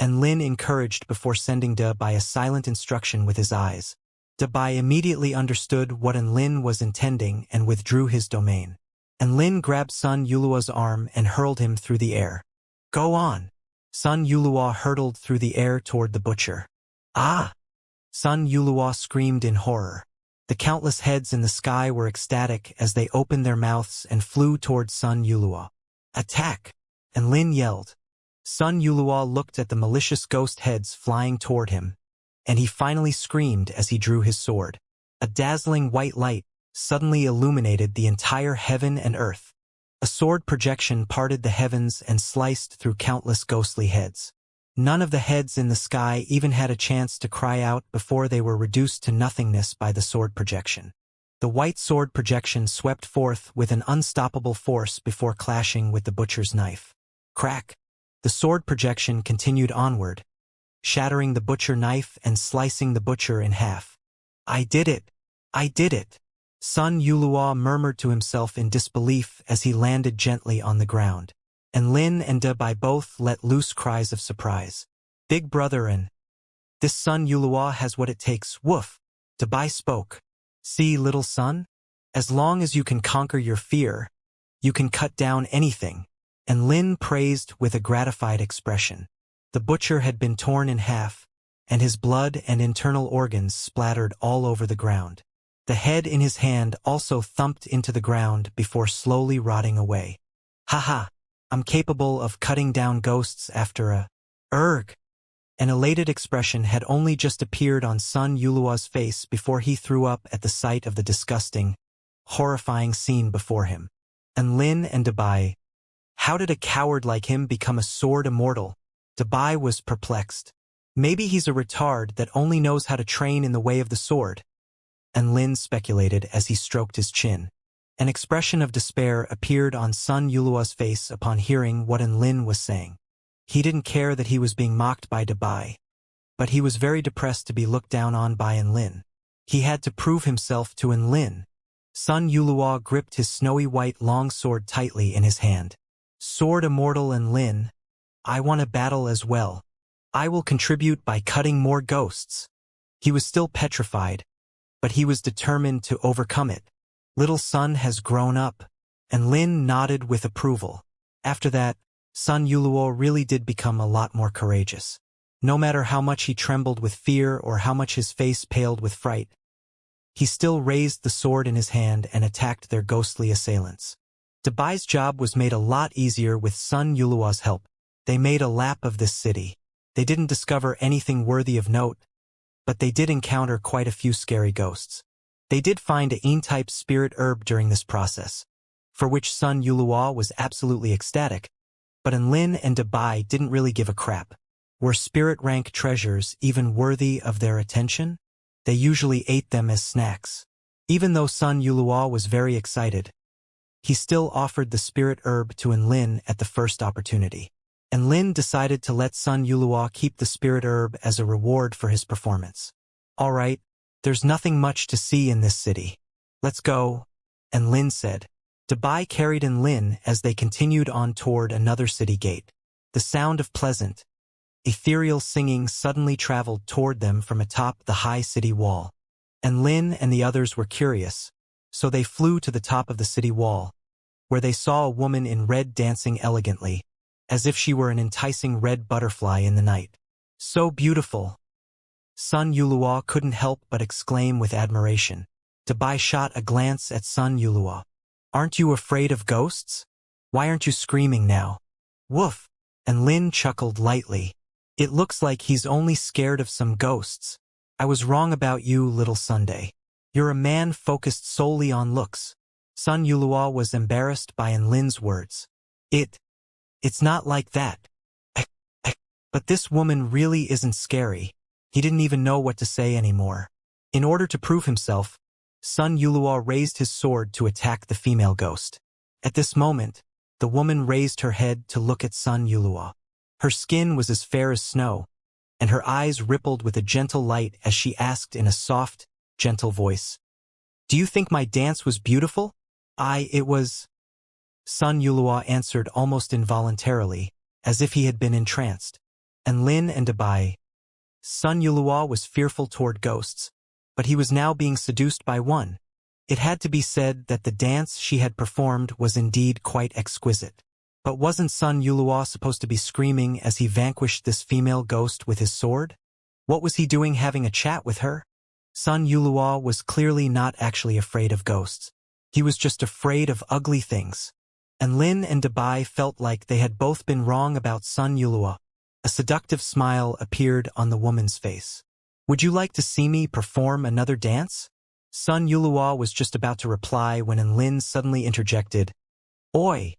And Lin encouraged before sending Dabai a silent instruction with his eyes. Dabai immediately understood what Lin was intending and withdrew his domain. And Lin grabbed Sun Yulua's arm and hurled him through the air. "Go on." Sun Yulua hurtled through the air toward the butcher. "Ah!" Sun Yulua screamed in horror. The countless heads in the sky were ecstatic as they opened their mouths and flew toward Sun Yulua. "Attack!" And Lin yelled. Sun Yulua looked at the malicious ghost heads flying toward him, and he finally screamed as he drew his sword. A dazzling white light suddenly illuminated the entire heaven and earth. A sword projection parted the heavens and sliced through countless ghostly heads. None of the heads in the sky even had a chance to cry out before they were reduced to nothingness by the sword projection. The white sword projection swept forth with an unstoppable force before clashing with the butcher's knife. Crack! The sword projection continued onward, shattering the butcher knife and slicing the butcher in half. "I did it! I did it!" Sun Yulua murmured to himself in disbelief as he landed gently on the ground. And Lin and Dabai both let loose cries of surprise. "Big brother and this Sun Yulua has what it takes, woof." Dabai spoke. "See, little son? As long as you can conquer your fear, you can cut down anything." And Lin praised with a gratified expression. The butcher had been torn in half, and his blood and internal organs splattered all over the ground. The head in his hand also thumped into the ground before slowly rotting away. Haha, I'm capable of cutting down ghosts after a… Erg! An elated expression had only just appeared on Sun Yulua's face before he threw up at the sight of the disgusting, horrifying scene before him. And Lin and Dabai, how did a coward like him become a sword immortal? Dabai was perplexed. Maybe he's a retard that only knows how to train in the way of the sword. And Lin speculated as he stroked his chin. An expression of despair appeared on Sun Yulua's face upon hearing what Lin was saying. He didn't care that he was being mocked by Dabai, but he was very depressed to be looked down on by Lin. He had to prove himself to Lin. Sun Yulua gripped his snowy white long sword tightly in his hand. Sword immortal Lin, I want to battle as well. I will contribute by cutting more ghosts. He was still petrified, but he was determined to overcome it. Little Sun has grown up, and Lin nodded with approval. After that, Sun Yuluo really did become a lot more courageous. No matter how much he trembled with fear or how much his face paled with fright, he still raised the sword in his hand and attacked their ghostly assailants. Dabai's job was made a lot easier with Sun Yuluo's help. They made a lap of this city. They didn't discover anything worthy of note, but they did encounter quite a few scary ghosts. They did find a Yin-type spirit herb during this process, for which Sun Yuluo was absolutely ecstatic, but Lin and Dabai didn't really give a crap. Were spirit rank treasures even worthy of their attention? They usually ate them as snacks. Even though Sun Yuluo was very excited, he still offered the spirit herb to Lin at the first opportunity. And Lin decided to let Sun Yuluo keep the spirit herb as a reward for his performance. Alright, there's nothing much to see in this city. Let's go, and Lin said. Dabai carried Lin as they continued on toward another city gate. The sound of pleasant, ethereal singing suddenly traveled toward them from atop the high city wall. And Lin and the others were curious, so they flew to the top of the city wall, where they saw a woman in red dancing elegantly, as if she were an enticing red butterfly in the night. So beautiful! Sun Yuluo couldn't help but exclaim with admiration. Dabai shot a glance at Sun Yuluo. Aren't you afraid of ghosts? Why aren't you screaming now? Woof! And Lin chuckled lightly. It looks like he's only scared of some ghosts. I was wrong about you, little Sunday. You're a man focused solely on looks. Sun Yuluo was embarrassed by Lin's words. It's not like that. But this woman really isn't scary. He didn't even know what to say anymore. In order to prove himself, Sun Yuluo raised his sword to attack the female ghost. At this moment, the woman raised her head to look at Sun Yuluo. Her skin was as fair as snow, and her eyes rippled with a gentle light as she asked in a soft, gentle voice, "Do you think my dance was beautiful?" It was. Sun Yuluo answered almost involuntarily, as if he had been entranced. And Lin and Dabai. Sun Yuluo was fearful toward ghosts, but he was now being seduced by one. It had to be said that the dance she had performed was indeed quite exquisite. But wasn't Sun Yuluo supposed to be screaming as he vanquished this female ghost with his sword? What was he doing having a chat with her? Sun Yuluo was clearly not actually afraid of ghosts. He was just afraid of ugly things. And Lin and Dabai felt like they had both been wrong about Sun Yuluo. A seductive smile appeared on the woman's face. "Would you like to see me perform another dance?" Sun Yuluo was just about to reply when Lin suddenly interjected, "Oi!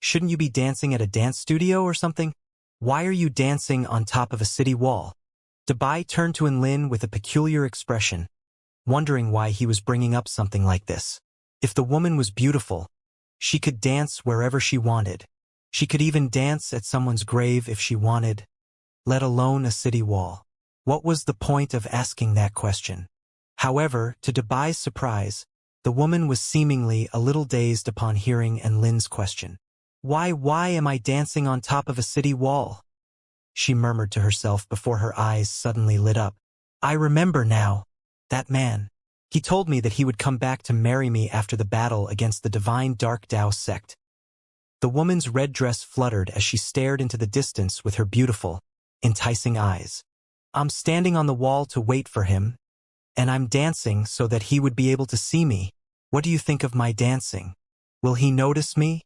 Shouldn't you be dancing at a dance studio or something? Why are you dancing on top of a city wall?" Dabai turned to Lin with a peculiar expression, wondering why he was bringing up something like this. If the woman was beautiful, she could dance wherever she wanted. She could even dance at someone's grave if she wanted, let alone a city wall. What was the point of asking that question? However, to Dabai's surprise, the woman was seemingly a little dazed upon hearing Lin's question. Why am I dancing on top of a city wall?" she murmured to herself before her eyes suddenly lit up. "I remember now. That man. He told me that he would come back to marry me after the battle against the divine Dark Tao sect." The woman's red dress fluttered as she stared into the distance with her beautiful, enticing eyes. "I'm standing on the wall to wait for him, And I'm dancing so that he would be able to see me. What do you think of my dancing? Will he notice me?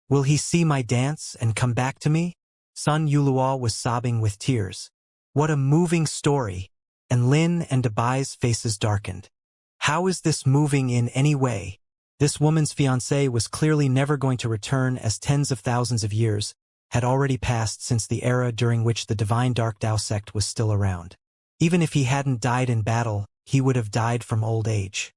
Will he see my dance and come back to me? Sun Yulua was sobbing with tears. What a moving story. And Lin and Dabai's faces darkened. How is this moving in any way? This woman's fiancé was clearly never going to return, as tens of thousands of years had already passed since the era during which the divine Dark Tao sect was still around. Even if he hadn't died in battle, he would have died from old age.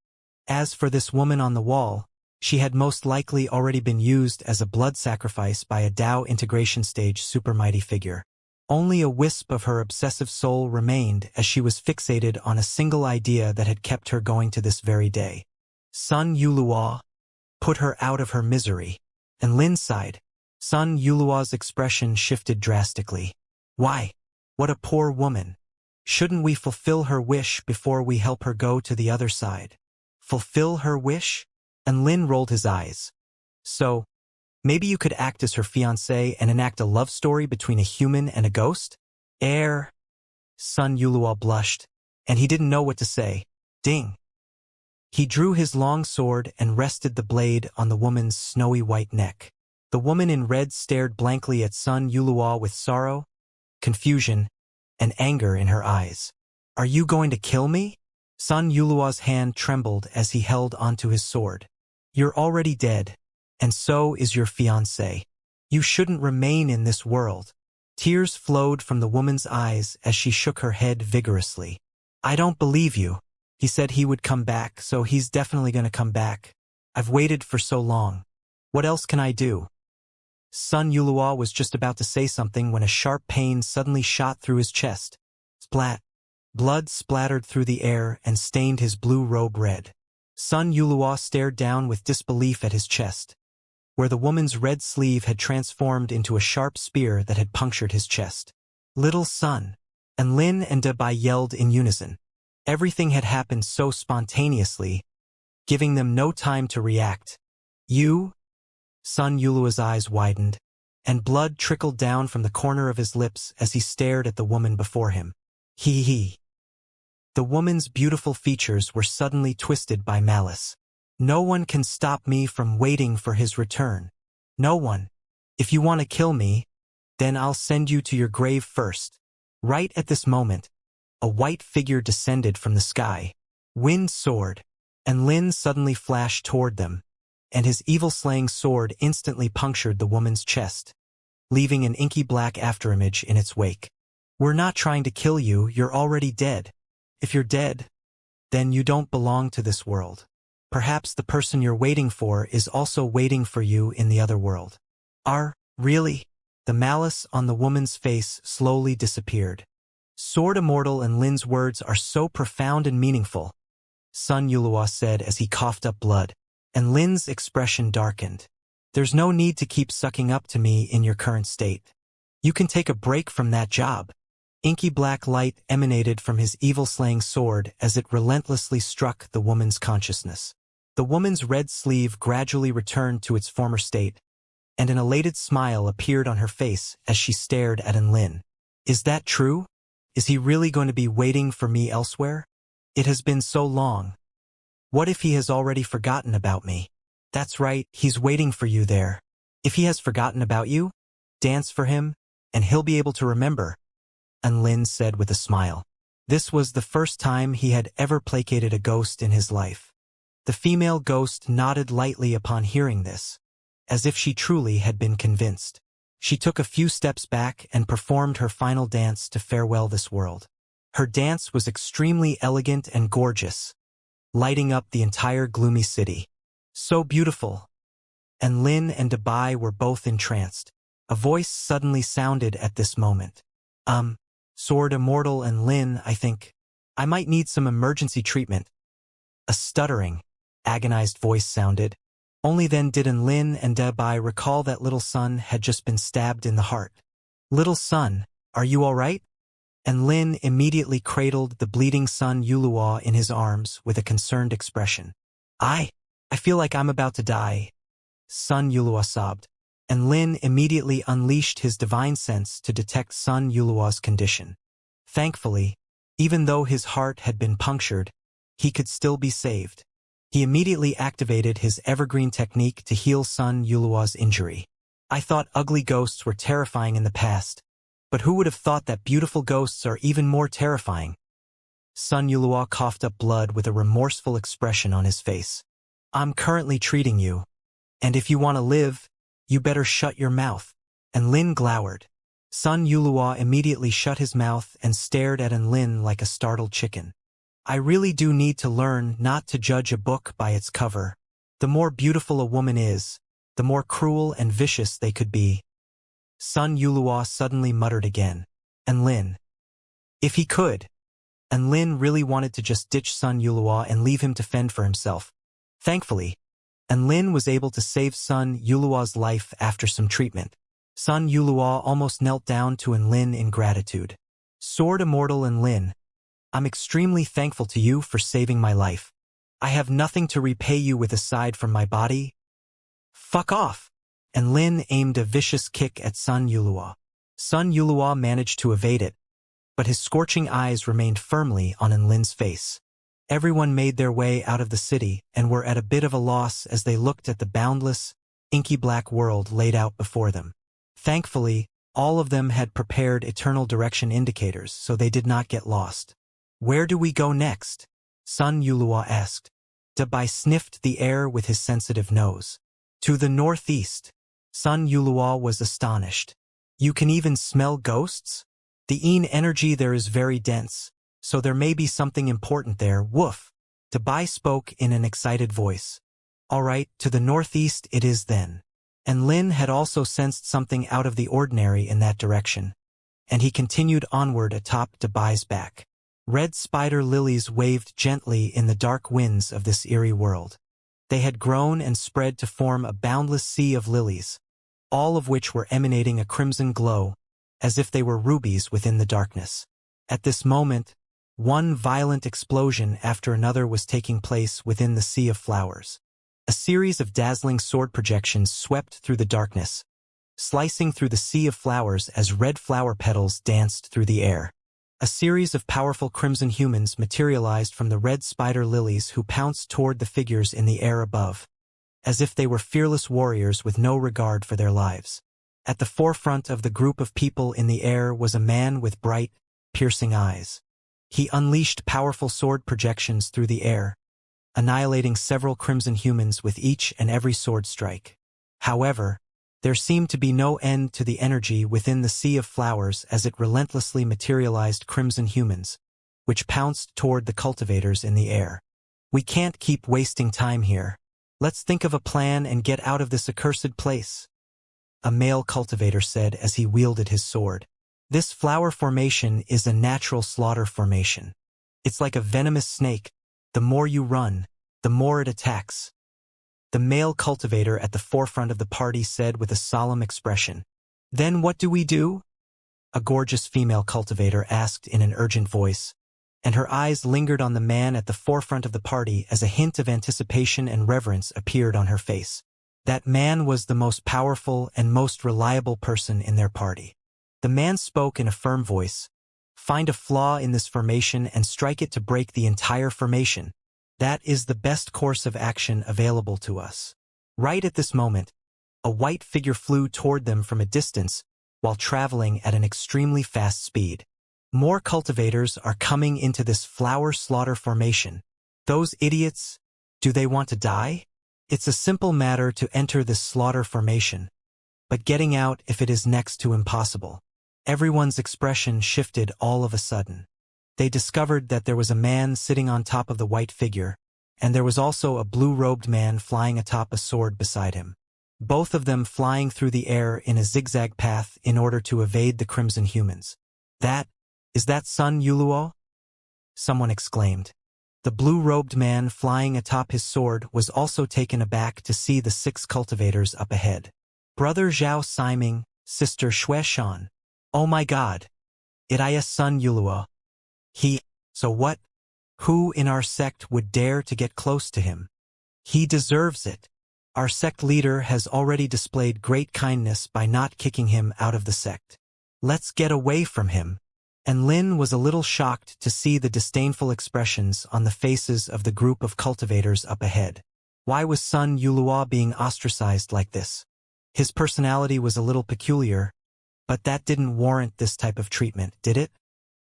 As for this woman on the wall, she had most likely already been used as a blood sacrifice by a Tao integration stage supermighty figure. Only a wisp of her obsessive soul remained, as she was fixated on a single idea that had kept her going to this very day. Sun Yulua, put her out of her misery. And Lin sighed. Sun Yulua's expression shifted drastically. Why? What a poor woman. Shouldn't we fulfill her wish before we help her go to the other side? Fulfill her wish? And Lin rolled his eyes. So, maybe you could act as her fiancé and enact a love story between a human and a ghost? Sun Yulua blushed, and he didn't know what to say. Ding. He drew his long sword and rested the blade on the woman's snowy white neck. The woman in red stared blankly at Sun Yulua with sorrow, confusion, and anger in her eyes. Are you going to kill me? Sun Yulua's hand trembled as he held onto his sword. You're already dead, and so is your fiancé. You shouldn't remain in this world. Tears flowed from the woman's eyes as she shook her head vigorously. I don't believe you. He said he would come back, so he's definitely going to come back. I've waited for so long. What else can I do? Sun Yulua was just about to say something when a sharp pain suddenly shot through his chest. Splat. Blood splattered through the air and stained his blue robe red. Sun Yulua stared down with disbelief at his chest, where the woman's red sleeve had transformed into a sharp spear that had punctured his chest. Little Sun. And Lin and Dabai yelled in unison. Everything had happened so spontaneously, giving them no time to react. You? Sun Yulua's eyes widened, and blood trickled down from the corner of his lips as he stared at the woman before him. He. The woman's beautiful features were suddenly twisted by malice. No one can stop me from waiting for his return. No one. If you want to kill me, then I'll send you to your grave first. Right at this moment, a white figure descended from the sky. Wind soared, and Lin suddenly flashed toward them, and his evil-slaying sword instantly punctured the woman's chest, leaving an inky black afterimage in its wake. We're not trying to kill you, you're already dead. If you're dead, then you don't belong to this world. Perhaps the person you're waiting for is also waiting for you in the other world. Really? The malice on the woman's face slowly disappeared. Sword Immortal and Lin's words are so profound and meaningful, Sun Yulua said as he coughed up blood, and Lin's expression darkened. There's no need to keep sucking up to me in your current state. You can take a break from that job. Inky black light emanated from his evil-slaying sword as it relentlessly struck the woman's consciousness. The woman's red sleeve gradually returned to its former state, and an elated smile appeared on her face as she stared at Lin. Is that true? Is he really going to be waiting for me elsewhere? It has been so long. What if he has already forgotten about me? That's right, he's waiting for you there. If he has forgotten about you, dance for him, and he'll be able to remember, Lin said with a smile. This was the first time he had ever placated a ghost in his life. The female ghost nodded lightly upon hearing this, as if she truly had been convinced. She took a few steps back and performed her final dance to farewell this world. Her dance was extremely elegant and gorgeous, lighting up the entire gloomy city. So beautiful. And Lin and Dabai were both entranced. A voice suddenly sounded at this moment. Sword Immortal and Lin, I think. I might need some emergency treatment. A stuttering, agonized voice sounded. Only then did Lin and Dabai recall that Little Sun had just been stabbed in the heart. Little Sun, are you all right? And Lin immediately cradled the bleeding Sun Yulua in his arms with a concerned expression. I feel like I'm about to die. Sun Yulua sobbed, and Lin immediately unleashed his divine sense to detect Sun Yulua's condition. Thankfully, even though his heart had been punctured, he could still be saved. He immediately activated his evergreen technique to heal Sun Yuluo's injury. I thought ugly ghosts were terrifying in the past, but who would have thought that beautiful ghosts are even more terrifying? Sun Yuluo coughed up blood with a remorseful expression on his face. I'm currently treating you, and if you want to live, you better shut your mouth. And Lin glowered. Sun Yuluo immediately shut his mouth and stared at Lin like a startled chicken. I really do need to learn not to judge a book by its cover. The more beautiful a woman is, the more cruel and vicious they could be. Sun Yuluo suddenly muttered again. And Lin. If he could. And Lin really wanted to just ditch Sun Yuluo and leave him to fend for himself. Thankfully, and Lin was able to save Sun Yuluo's life after some treatment. Sun Yuluo almost knelt down to Lin in gratitude. Sword Immortal Lin, I'm extremely thankful to you for saving my life. I have nothing to repay you with aside from my body. Fuck off! And Lin aimed a vicious kick at Sun Yuluo. Sun Yuluo managed to evade it, but his scorching eyes remained firmly on Lin's face. Everyone made their way out of the city and were at a bit of a loss as they looked at the boundless, inky black world laid out before them. Thankfully, all of them had prepared eternal direction indicators, so they did not get lost. Where do we go next? Sun Yuluo asked. Dabai sniffed the air with his sensitive nose. To the northeast. Sun Yuluo was astonished. You can even smell ghosts? The energy there is very dense, so there may be something important there, woof. Dabai spoke in an excited voice. All right, to the northeast it is then. And Lin had also sensed something out of the ordinary in that direction, and he continued onward atop Dabai's back. Red spider lilies waved gently in the dark winds of this eerie world. They had grown and spread to form a boundless sea of lilies, all of which were emanating a crimson glow, as if they were rubies within the darkness. At this moment, one violent explosion after another was taking place within the sea of flowers. A series of dazzling sword projections swept through the darkness, slicing through the sea of flowers as red flower petals danced through the air. A series of powerful crimson humans materialized from the red spider lilies who pounced toward the figures in the air above, as if they were fearless warriors with no regard for their lives. At the forefront of the group of people in the air was a man with bright, piercing eyes. He unleashed powerful sword projections through the air, annihilating several crimson humans with each and every sword strike. However, there seemed to be no end to the energy within the sea of flowers as it relentlessly materialized crimson humans, which pounced toward the cultivators in the air. We can't keep wasting time here. Let's think of a plan and get out of this accursed place, a male cultivator said as he wielded his sword. This flower formation is a natural slaughter formation. It's like a venomous snake. The more you run, the more it attacks. The male cultivator at the forefront of the party said with a solemn expression. Then what do we do? A gorgeous female cultivator asked in an urgent voice, and her eyes lingered on the man at the forefront of the party as a hint of anticipation and reverence appeared on her face. That man was the most powerful and most reliable person in their party. The man spoke in a firm voice. Find a flaw in this formation and strike it to break the entire formation. That is the best course of action available to us. Right at this moment, a white figure flew toward them from a distance while traveling at an extremely fast speed. More cultivators are coming into this flower slaughter formation. Those idiots, do they want to die? It's a simple matter to enter this slaughter formation, but getting out if it is next to impossible. Everyone's expression shifted all of a sudden. They discovered that there was a man sitting on top of the white figure, and there was also a blue-robed man flying atop a sword beside him. Both of them flying through the air in a zigzag path in order to evade the crimson humans. Is that Sun Yuluo? Someone exclaimed. The blue-robed man flying atop his sword was also taken aback to see the 6 cultivators up ahead. Brother Zhao Siming, sister Xue Shan. Oh my god. It is Sun Yuluo. So what? Who in our sect would dare to get close to him? He deserves it. Our sect leader has already displayed great kindness by not kicking him out of the sect. Let's get away from him. and Lin was a little shocked to see the disdainful expressions on the faces of the group of cultivators up ahead. Why was Sun Yulua being ostracized like this? His personality was a little peculiar, but that didn't warrant this type of treatment, did it?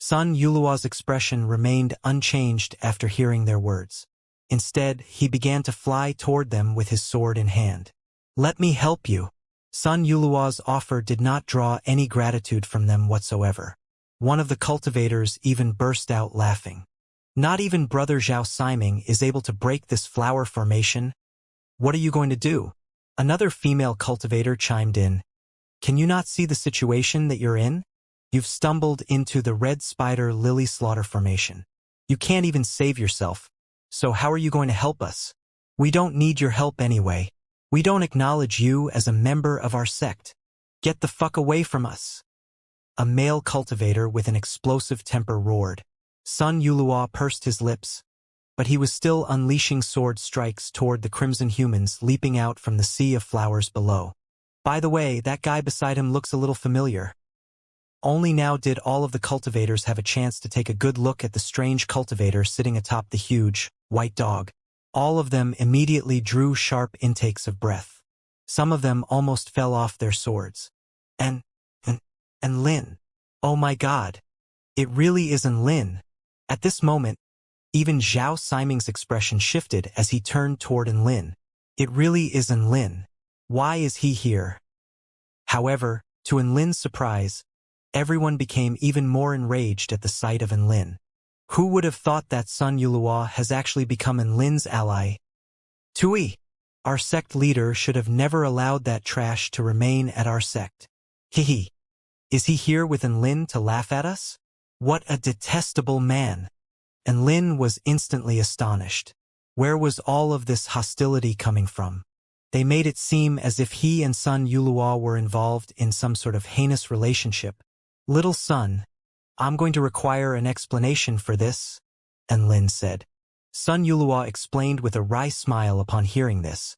Sun Yulua's expression remained unchanged after hearing their words. Instead, he began to fly toward them with his sword in hand. "Let me help you." Sun Yulua's offer did not draw any gratitude from them whatsoever. One of the cultivators even burst out laughing. "Not even Brother Zhao Siming is able to break this flower formation. What are you going to do?" Another female cultivator chimed in. "Can you not see the situation that you're in? You've stumbled into the red spider lily slaughter formation. You can't even save yourself. So how are you going to help us? We don't need your help anyway. We don't acknowledge you as a member of our sect. Get the fuck away from us." A male cultivator with an explosive temper roared. Sun Yulua pursed his lips, but he was still unleashing sword strikes toward the crimson humans leaping out from the sea of flowers below. "By the way, that guy beside him looks a little familiar." Only now did all of the cultivators have a chance to take a good look at the strange cultivator sitting atop the huge, white dog. All of them immediately drew sharp intakes of breath. Some of them almost fell off their swords. And Lin. Oh my god. It really isn't Lin. At this moment, even Zhao Siming's expression shifted as he turned toward Lin. It really isn't Lin. Why is he here? However, to Lin's surprise, everyone became even more enraged at the sight of Lin. Who would have thought that Sun Yulua has actually become Lin's ally? Tui, our sect leader should have never allowed that trash to remain at our sect. Hehe. Is he here with Lin to laugh at us? What a detestable man. And Lin was instantly astonished. Where was all of this hostility coming from? They made it seem as if he and Sun Yulua were involved in some sort of heinous relationship. "Little son, I'm going to require an explanation for this," Lin said. Sun Yulua explained with a wry smile upon hearing this.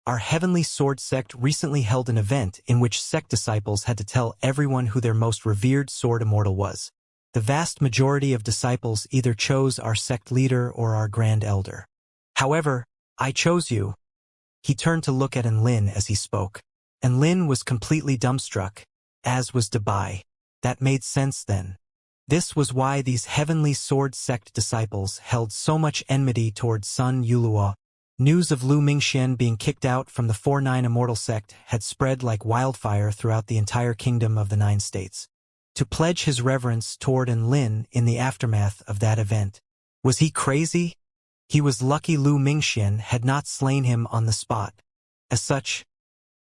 "Our Heavenly Sword sect recently held an event in which sect disciples had to tell everyone who their most revered sword immortal was. The vast majority of disciples either chose our sect leader or our grand elder. However, I chose you." He turned to look at Lin as he spoke. Lin was completely dumbstruck, as was Dabai. That made sense then. This was why these Heavenly Sword sect disciples held so much enmity towards Sun Yulua. News of Lu Mingxian being kicked out from the 4-9 Immortal sect had spread like wildfire throughout the entire kingdom of the 9 states. To pledge his reverence toward Lin in the aftermath of that event. Was he crazy? He was lucky Lu Mingxian had not slain him on the spot. As such,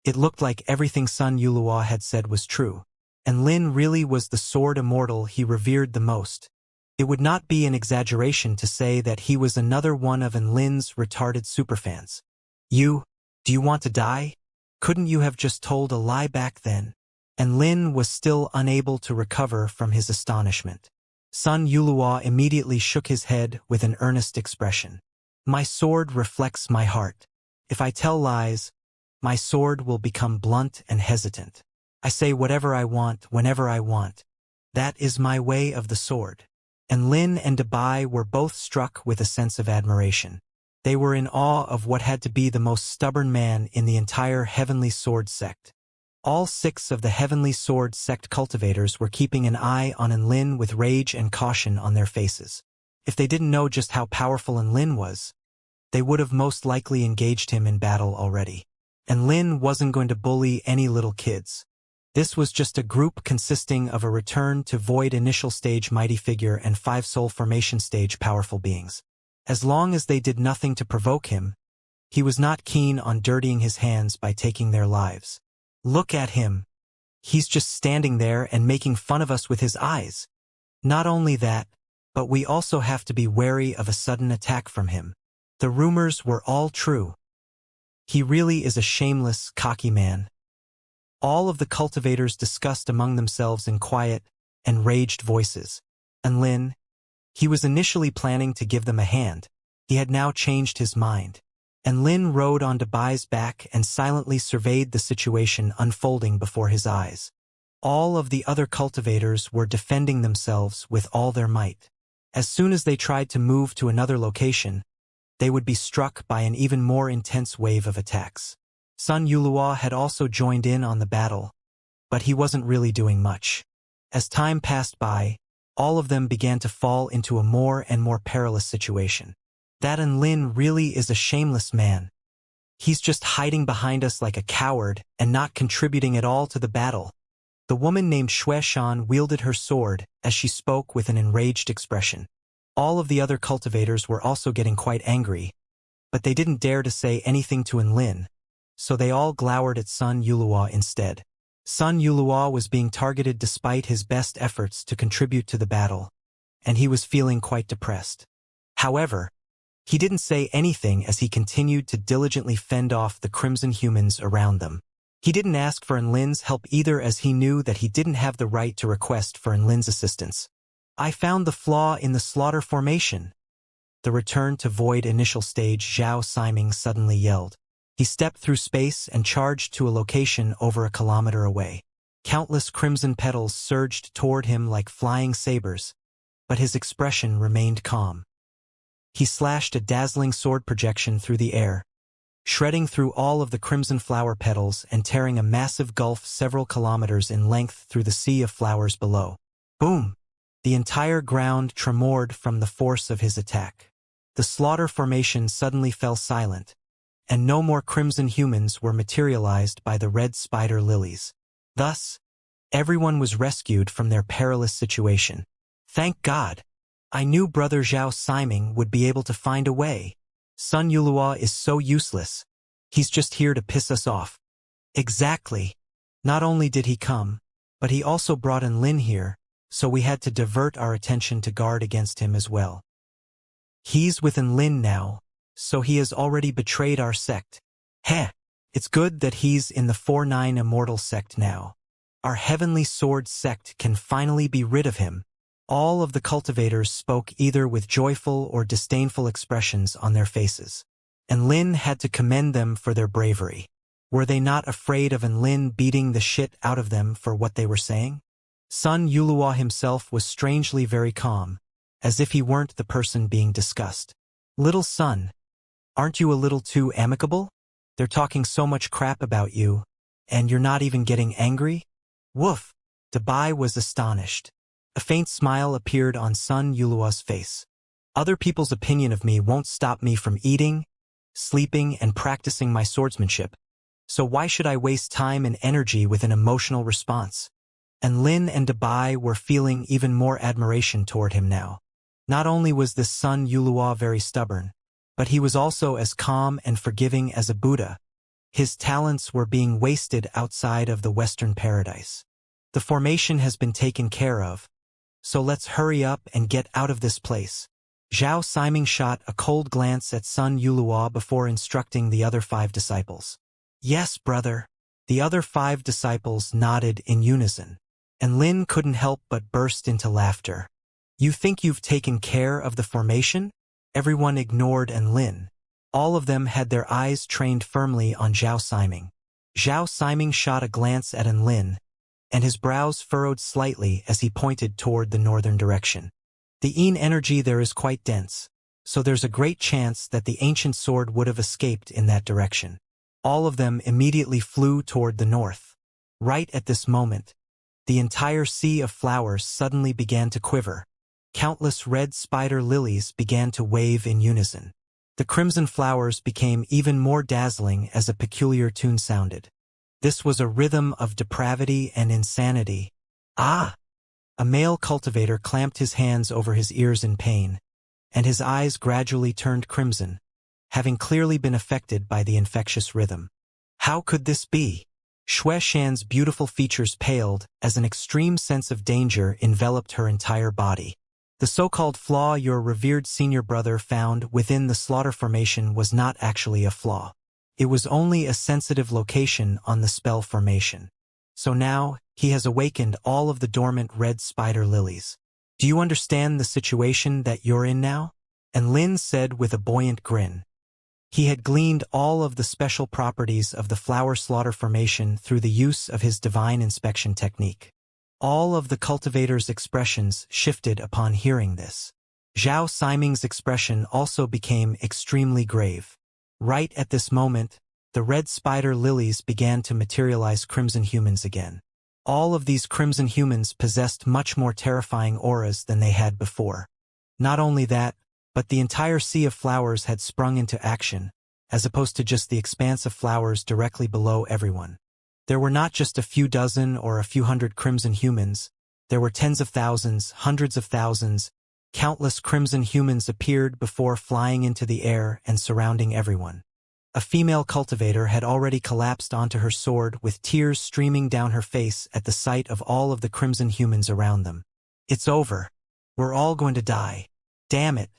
it looked like everything Sun Yulua had said was true. Lin really was the sword immortal he revered the most. It would not be an exaggeration to say that he was another one of Lin's retarded superfans. Do you want to die? Couldn't you have just told a lie back then? Lin was still unable to recover from his astonishment. Sun Yulua immediately shook his head with an earnest expression. "My sword reflects my heart. If I tell lies, my sword will become blunt and hesitant. I say whatever I want, whenever I want. That is my way of the sword." Lin and Dabai were both struck with a sense of admiration. They were in awe of what had to be the most stubborn man in the entire Heavenly Sword sect. All 6 of the Heavenly Sword sect cultivators were keeping an eye on Lin with rage and caution on their faces. If they didn't know just how powerful Lin was, they would have most likely engaged him in battle already. Lin wasn't going to bully any little kids. This was just a group consisting of a return to void initial stage mighty figure and 5 soul formation stage powerful beings. As long as they did nothing to provoke him, he was not keen on dirtying his hands by taking their lives. Look at him. He's just standing there and making fun of us with his eyes. Not only that, but we also have to be wary of a sudden attack from him. The rumors were all true. He really is a shameless, cocky man. All of the cultivators discussed among themselves in quiet, enraged voices. Lin, he was initially planning to give them a hand. He had now changed his mind. Lin rode on Dabai's back and silently surveyed the situation unfolding before his eyes. All of the other cultivators were defending themselves with all their might. As soon as they tried to move to another location, they would be struck by an even more intense wave of attacks. Sun Yulua had also joined in on the battle, but he wasn't really doing much. As time passed by, all of them began to fall into a more and more perilous situation. That Lin really is a shameless man. He's just hiding behind us like a coward and not contributing at all to the battle. The woman named Xue Shan wielded her sword as she spoke with an enraged expression. All of the other cultivators were also getting quite angry, but they didn't dare to say anything to Lin, so they all glowered at Sun Yulua instead. Sun Yulua was being targeted despite his best efforts to contribute to the battle, and he was feeling quite depressed. However, he didn't say anything as he continued to diligently fend off the crimson humans around them. He didn't ask for Lin's help either, as he knew that he didn't have the right to request for Lin's assistance. I found the flaw in the slaughter formation. The return to void initial stage, Zhao Siming suddenly yelled. He stepped through space and charged to a location over a kilometer away. Countless crimson petals surged toward him like flying sabers, but his expression remained calm. He slashed a dazzling sword projection through the air, shredding through all of the crimson flower petals and tearing a massive gulf several kilometers in length through the sea of flowers below. Boom! The entire ground tremored from the force of his attack. The slaughter formation suddenly fell silent, and no more crimson humans were materialized by the red spider lilies. Thus, everyone was rescued from their perilous situation. Thank God! I knew Brother Zhao Siming would be able to find a way. Sun Yulua is so useless. He's just here to piss us off. Exactly. Not only did he come, but he also brought Lin here, so we had to divert our attention to guard against him as well. He's with Lin now, so he has already betrayed our sect. Heh! It's good that he's in the 4-9 Immortal sect now. Our Heavenly Sword sect can finally be rid of him. All of the cultivators spoke either with joyful or disdainful expressions on their faces. And Lin had to commend them for their bravery. Were they not afraid of Lin beating the shit out of them for what they were saying? Sun Yulua himself was strangely very calm, as if he weren't the person being discussed. Little son, aren't you a little too amicable? They're talking so much crap about you, and you're not even getting angry? Woof! Dabai was astonished. A faint smile appeared on Sun Yulua's face. Other people's opinion of me won't stop me from eating, sleeping, and practicing my swordsmanship, so why should I waste time and energy with an emotional response? And Lin and Dabai were feeling even more admiration toward him now. Not only was this Sun Yulua very stubborn, but he was also as calm and forgiving as a Buddha. His talents were being wasted outside of the Western paradise. The formation has been taken care of, so let's hurry up and get out of this place. Zhao Siming shot a cold glance at Sun Yulua before instructing the other 5 disciples. Yes, brother. The other 5 disciples nodded in unison, and Lin couldn't help but burst into laughter. You think you've taken care of the formation? Everyone ignored Lin. All of them had their eyes trained firmly on Zhao Siming. Zhao Siming shot a glance at Lin, and his brows furrowed slightly as he pointed toward the northern direction. The Yin energy there is quite dense, so there's a great chance that the ancient sword would have escaped in that direction. All of them immediately flew toward the north. Right at this moment, the entire sea of flowers suddenly began to quiver. Countless red spider lilies began to wave in unison. The crimson flowers became even more dazzling as a peculiar tune sounded. This was a rhythm of depravity and insanity. Ah! A male cultivator clamped his hands over his ears in pain, and his eyes gradually turned crimson, having clearly been affected by the infectious rhythm. How could this be? Xue Shan's beautiful features paled as an extreme sense of danger enveloped her entire body. The so-called flaw your revered senior brother found within the slaughter formation was not actually a flaw. It was only a sensitive location on the spell formation. So now, he has awakened all of the dormant red spider lilies. Do you understand the situation that you're in now? And Lin said with a buoyant grin. He had gleaned all of the special properties of the flower slaughter formation through the use of his divine inspection technique. All of the cultivators' expressions shifted upon hearing this. Zhao Siming's expression also became extremely grave. Right at this moment, the red spider lilies began to materialize crimson humans again. All of these crimson humans possessed much more terrifying auras than they had before. Not only that, but the entire sea of flowers had sprung into action, as opposed to just the expanse of flowers directly below everyone. There were not just a few dozen or a few hundred crimson humans, there were tens of thousands, hundreds of thousands. Countless crimson humans appeared before flying into the air and surrounding everyone. A female cultivator had already collapsed onto her sword with tears streaming down her face at the sight of all of the crimson humans around them. It's over. We're all going to die. Damn it.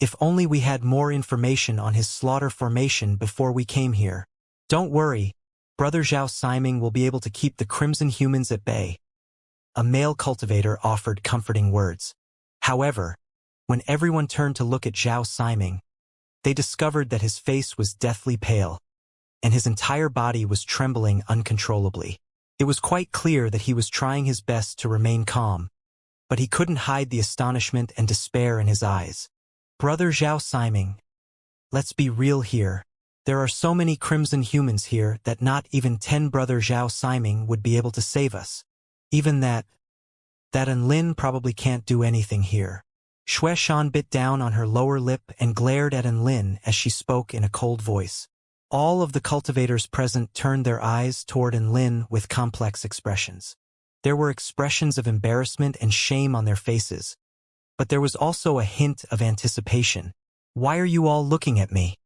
If only we had more information on his slaughter formation before we came here. Don't worry. Brother Zhao Siming will be able to keep the crimson humans at bay. A male cultivator offered comforting words. However, when everyone turned to look at Zhao Siming, they discovered that his face was deathly pale, and his entire body was trembling uncontrollably. It was quite clear that he was trying his best to remain calm, but he couldn't hide the astonishment and despair in his eyes. Brother Zhao Siming, let's be real here. There are so many crimson humans here that not even 10 Brother Zhao Siming would be able to save us. Even that Enlin probably can't do anything here. Xueshan bit down on her lower lip and glared at Enlin as she spoke in a cold voice. All of the cultivators present turned their eyes toward Enlin with complex expressions. There were expressions of embarrassment and shame on their faces, but there was also a hint of anticipation. Why are you all looking at me?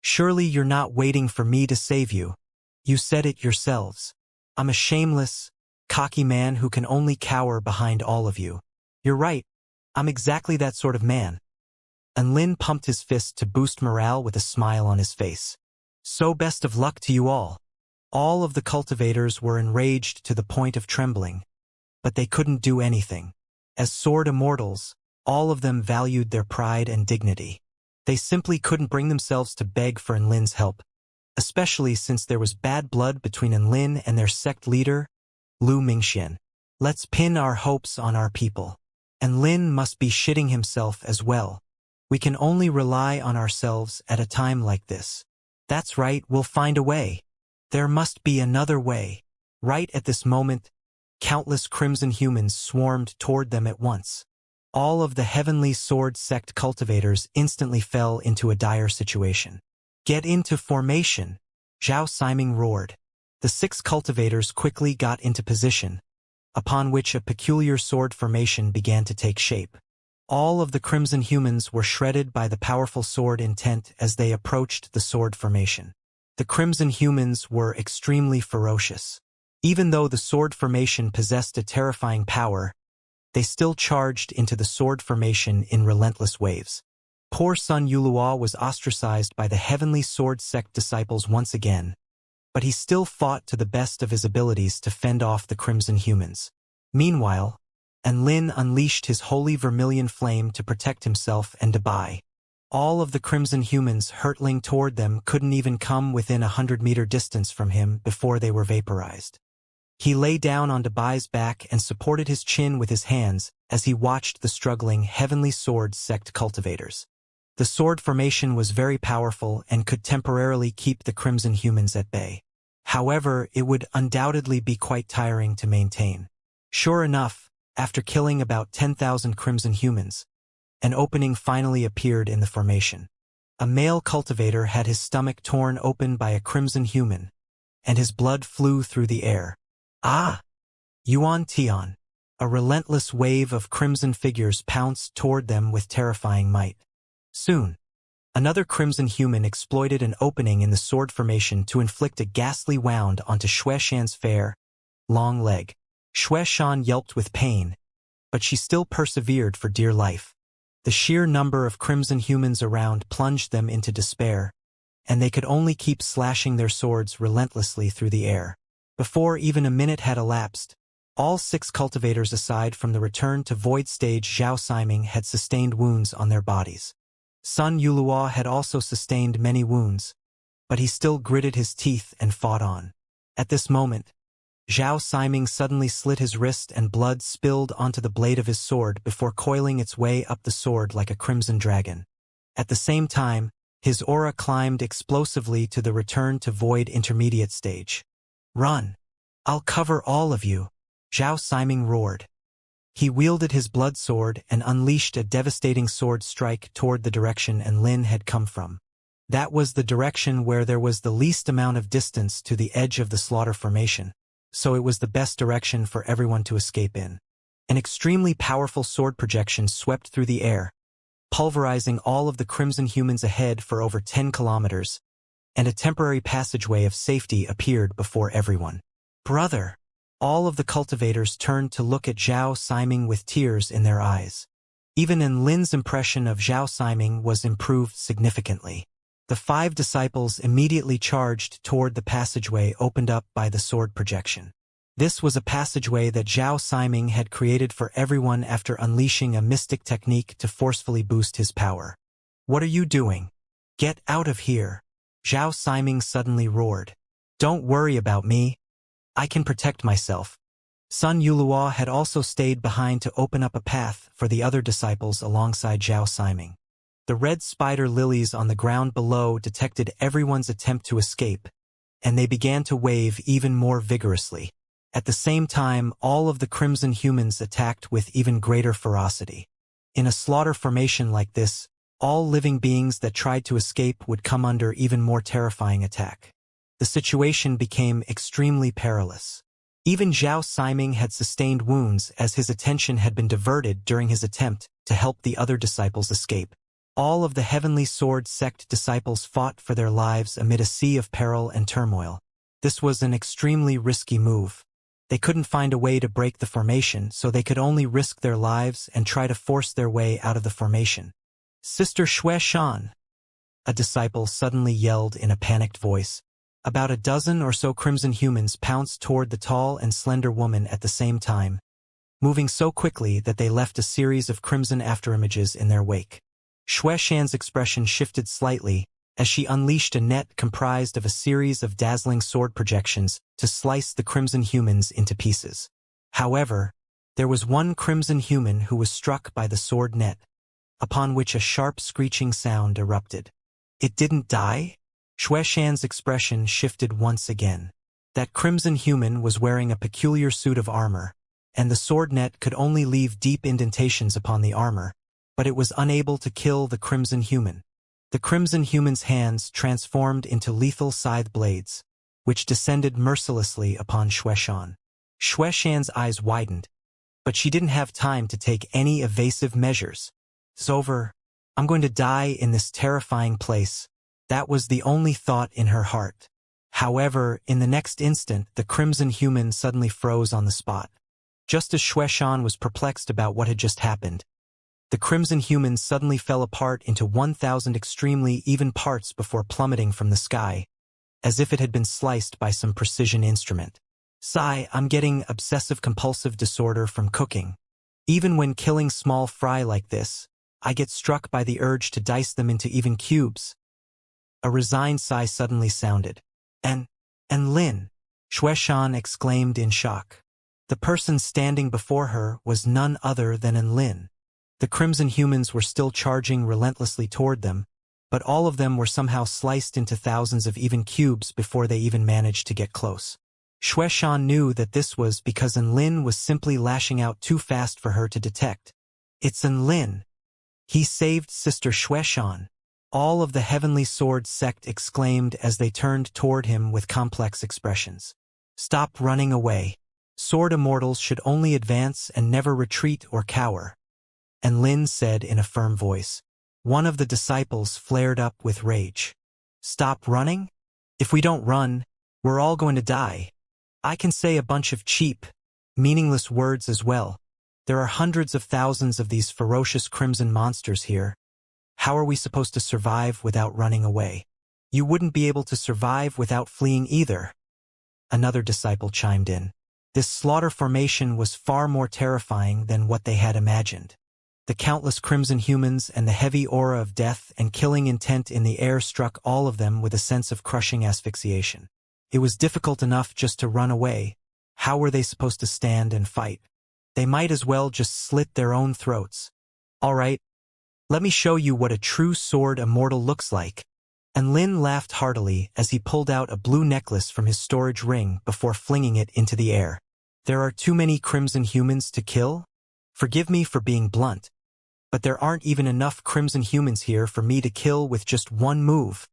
Surely you're not waiting for me to save you. You said it yourselves. I'm a shameless, cocky man who can only cower behind all of you. You're right. I'm exactly that sort of man. Enlin pumped his fist to boost morale with a smile on his face. So best of luck to you all. All of the cultivators were enraged to the point of trembling, but they couldn't do anything. As sword immortals, all of them valued their pride and dignity. They simply couldn't bring themselves to beg for Enlin's help, especially since there was bad blood between Enlin and their sect leader, Lu Mingxian. Let's pin our hopes on our people. Enlin must be shitting himself as well. We can only rely on ourselves at a time like this. That's right, we'll find a way. There must be another way. Right at this moment, countless crimson humans swarmed toward them at once. All of the Heavenly Sword sect cultivators instantly fell into a dire situation. Get into formation, Zhao Siming roared. The 6 cultivators quickly got into position, upon which a peculiar sword formation began to take shape. All of the crimson humans were shredded by the powerful sword intent as they approached the sword formation. The crimson humans were extremely ferocious. Even though the sword formation possessed a terrifying power, they still charged into the sword formation in relentless waves. Poor Sun Yulua was ostracized by the Heavenly Sword sect disciples once again, but he still fought to the best of his abilities to fend off the crimson humans. Meanwhile, Enlin unleashed his holy vermilion flame to protect himself and Dabai. All of the crimson humans hurtling toward them couldn't even come within 100-meter distance from him before they were vaporized. He lay down on Dabai's back and supported his chin with his hands as he watched the struggling Heavenly Sword sect cultivators. The sword formation was very powerful and could temporarily keep the crimson humans at bay. However, it would undoubtedly be quite tiring to maintain. Sure enough, after killing about 10,000 crimson humans, an opening finally appeared in the formation. A male cultivator had his stomach torn open by a crimson human, and his blood flew through the air. Ah! Yuan Tian. A relentless wave of crimson figures pounced toward them with terrifying might. Soon, another crimson human exploited an opening in the sword formation to inflict a ghastly wound onto Xueshan's fair, long leg. Xueshan yelped with pain, but she still persevered for dear life. The sheer number of crimson humans around plunged them into despair, and they could only keep slashing their swords relentlessly through the air. Before even a minute had elapsed, all 6 cultivators aside from the return to void stage Zhao Siming had sustained wounds on their bodies. Sun Yulua had also sustained many wounds, but he still gritted his teeth and fought on. At this moment, Zhao Siming suddenly slit his wrist and blood spilled onto the blade of his sword before coiling its way up the sword like a crimson dragon. At the same time, his aura climbed explosively to the return to void intermediate stage. "Run! I'll cover all of you," Zhao Siming roared. He wielded his blood sword and unleashed a devastating sword strike toward the direction Enlin had come from. That was the direction where there was the least amount of distance to the edge of the slaughter formation, so it was the best direction for everyone to escape in. An extremely powerful sword projection swept through the air, pulverizing all of the crimson humans ahead for over 10 kilometers, and a temporary passageway of safety appeared before everyone. "Brother!" All of the cultivators turned to look at Zhao Siming with tears in their eyes. Even Enlin's impression of Zhao Siming was improved significantly. The 5 disciples immediately charged toward the passageway opened up by the sword projection. This was a passageway that Zhao Siming had created for everyone after unleashing a mystic technique to forcefully boost his power. "What are you doing? Get out of here!" Zhao Siming suddenly roared. "Don't worry about me. I can protect myself." Sun Yulua had also stayed behind to open up a path for the other disciples alongside Zhao Siming. The red spider lilies on the ground below detected everyone's attempt to escape, and they began to wave even more vigorously. At the same time, all of the crimson humans attacked with even greater ferocity. In a slaughter formation like this, all living beings that tried to escape would come under even more terrifying attack. The situation became extremely perilous. Even Zhao Siming had sustained wounds as his attention had been diverted during his attempt to help the other disciples escape. All of the Heavenly Sword sect disciples fought for their lives amid a sea of peril and turmoil. This was an extremely risky move. They couldn't find a way to break the formation, so they could only risk their lives and try to force their way out of the formation. "Sister Xue Shan!" a disciple suddenly yelled in a panicked voice. About a dozen or so crimson humans pounced toward the tall and slender woman at the same time, moving so quickly that they left a series of crimson afterimages in their wake. Xue Shan's expression shifted slightly as she unleashed a net comprised of a series of dazzling sword projections to slice the crimson humans into pieces. However, there was one crimson human who was struck by the sword net, upon which a sharp screeching sound erupted. "It didn't die?" Xue Shan's expression shifted once again. That crimson human was wearing a peculiar suit of armor, and the sword net could only leave deep indentations upon the armor, but it was unable to kill the crimson human. The crimson human's hands transformed into lethal scythe blades, which descended mercilessly upon Xue Shan. Xue Shan's eyes widened, but she didn't have time to take any evasive measures. "It's over. I'm going to die in this terrifying place." That was the only thought in her heart. However, in the next instant, the crimson human suddenly froze on the spot. Just as Xue Shan was perplexed about what had just happened, the crimson human suddenly fell apart into 1,000 extremely even parts before plummeting from the sky, as if it had been sliced by some precision instrument. "Sigh, I'm getting obsessive-compulsive disorder from cooking. Even when killing small fry like this, I get struck by the urge to dice them into even cubes." A resigned sigh suddenly sounded. And Lin," Xue Shan exclaimed in shock. The person standing before her was none other than Enlin. The crimson humans were still charging relentlessly toward them, but all of them were somehow sliced into thousands of even cubes before they even managed to get close. Xue Shan knew that this was because Enlin was simply lashing out too fast for her to detect. "It's Enlin. He saved Sister Xue Shan," all of the Heavenly Sword sect exclaimed as they turned toward him with complex expressions. "Stop running away. Sword immortals should only advance and never retreat or cower," Enlin said in a firm voice. One of the disciples flared up with rage. "Stop running? If we don't run, we're all going to die. I can say a bunch of cheap, meaningless words as well. There are hundreds of thousands of these ferocious crimson monsters here. How are we supposed to survive without running away?" "You wouldn't be able to survive without fleeing either," another disciple chimed in. This slaughter formation was far more terrifying than what they had imagined. The countless crimson humans and the heavy aura of death and killing intent in the air struck all of them with a sense of crushing asphyxiation. It was difficult enough just to run away. How were they supposed to stand and fight? They might as well just slit their own throats. All right, let me show you what a true sword immortal looks like. And Lin laughed heartily as he pulled out a blue necklace from his storage ring before flinging it into the air. There are too many crimson humans to kill? Forgive me for being blunt, but there aren't even enough crimson humans here for me to kill with just one move.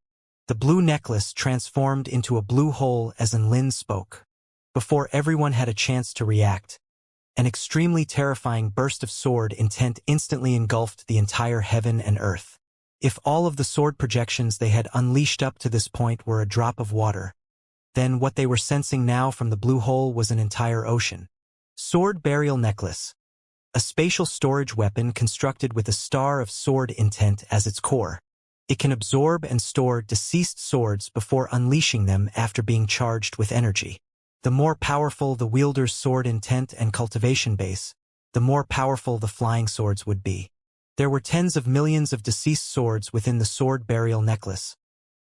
The blue necklace transformed into a blue hole as Lin spoke. Before everyone had a chance to react, an extremely terrifying burst of sword intent instantly engulfed the entire heaven and earth. If all of the sword projections they had unleashed up to this point were a drop of water, then what they were sensing now from the blue hole was an entire ocean. Sword Burial Necklace. A spatial storage weapon constructed with a star of sword intent as its core. It can absorb and store deceased swords before unleashing them after being charged with energy. The more powerful the wielder's sword intent and cultivation base, the more powerful the flying swords would be. There were tens of millions of deceased swords within the Sword Burial Necklace,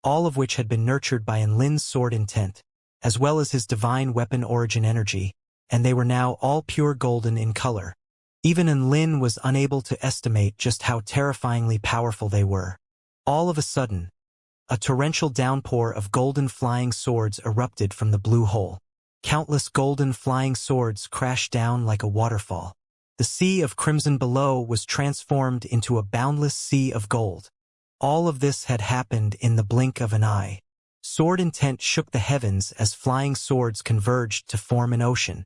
all of which had been nurtured by Lin's sword intent, as well as his divine weapon origin energy, and they were now all pure golden in color. Even Lin was unable to estimate just how terrifyingly powerful they were. All of a sudden, a torrential downpour of golden flying swords erupted from the blue hole. Countless golden flying swords crashed down like a waterfall. The sea of crimson below was transformed into a boundless sea of gold. All of this had happened in the blink of an eye. Sword intent shook the heavens as flying swords converged to form an ocean.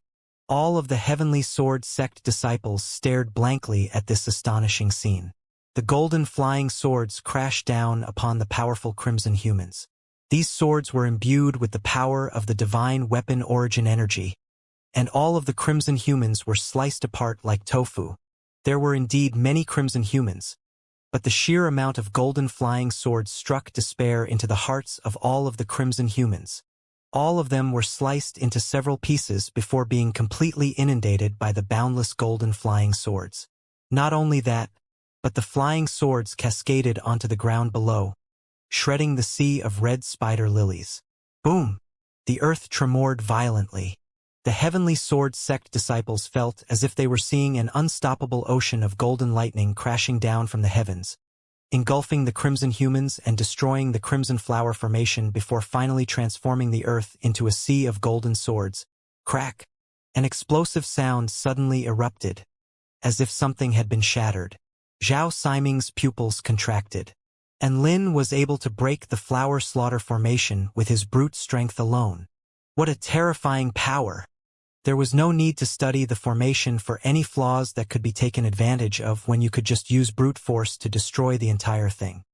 All of the heavenly sword sect disciples stared blankly at this astonishing scene. The golden flying swords crashed down upon the powerful crimson humans. These swords were imbued with the power of the divine weapon origin energy, and all of the crimson humans were sliced apart like tofu. There were indeed many crimson humans, but the sheer amount of golden flying swords struck despair into the hearts of all of the crimson humans. All of them were sliced into several pieces before being completely inundated by the boundless golden flying swords. Not only that, but the flying swords cascaded onto the ground below, shredding the sea of red spider lilies. Boom! The earth tremored violently. The heavenly sword sect disciples felt as if they were seeing an unstoppable ocean of golden lightning crashing down from the heavens, engulfing the crimson humans and destroying the crimson flower formation before finally transforming the earth into a sea of golden swords. Crack! An explosive sound suddenly erupted, as if something had been shattered. Zhao Siming's pupils contracted, and Lin was able to break the flower slaughter formation with his brute strength alone. What a terrifying power! There was no need to study the formation for any flaws that could be taken advantage of when you could just use brute force to destroy the entire thing.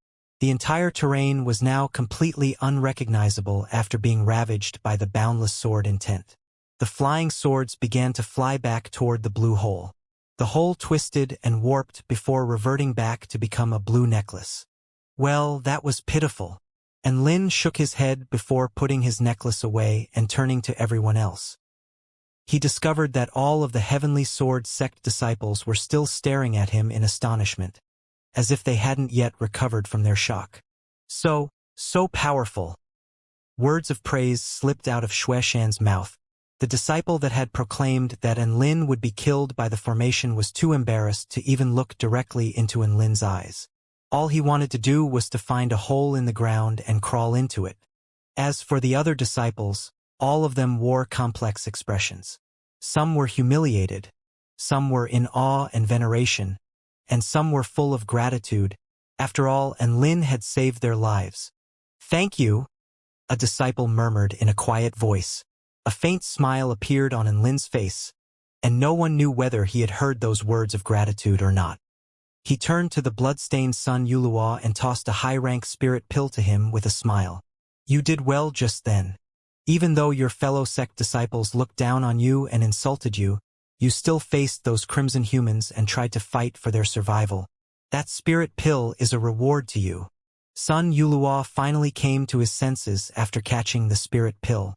The entire terrain was now completely unrecognizable after being ravaged by the boundless sword intent. The flying swords began to fly back toward the blue hole. The hole twisted and warped before reverting back to become a blue necklace. Well, that was pitiful. And Lin shook his head before putting his necklace away and turning to everyone else. He discovered that all of the heavenly sword sect disciples were still staring at him in astonishment, as if they hadn't yet recovered from their shock. So powerful. Words of praise slipped out of Xueshan's mouth. The disciple that had proclaimed that Lin would be killed by the formation was too embarrassed to even look directly into Lin's eyes. All he wanted to do was to find a hole in the ground and crawl into it. As for the other disciples, all of them wore complex expressions. Some were humiliated, some were in awe and veneration, and some were full of gratitude. After all, Lin had saved their lives. "Thank you," a disciple murmured in a quiet voice. A faint smile appeared on Lin's face, and no one knew whether he had heard those words of gratitude or not. He turned to the blood-stained son Yulua and tossed a high-rank spirit pill to him with a smile. "You did well just then. Even though your fellow sect disciples looked down on you and insulted you, you still faced those crimson humans and tried to fight for their survival. That spirit pill is a reward to you." Son Yulua finally came to his senses after catching the spirit pill,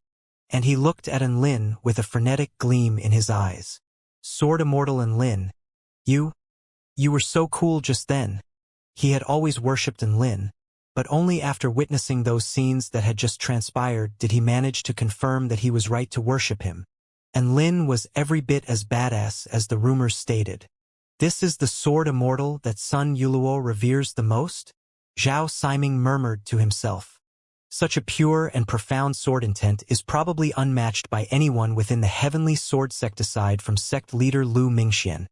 and he looked at Lin with a frenetic gleam in his eyes. "Sword Immortal Lin, you were so cool just then." He had always worshipped Lin, but only after witnessing those scenes that had just transpired did he manage to confirm that he was right to worship him. And Lin was every bit as badass as the rumors stated. This is the sword immortal that Sun Yuluo reveres the most? Zhao Siming murmured to himself. Such a pure and profound sword intent is probably unmatched by anyone within the heavenly sword sect aside from sect leader Lu Mingxian.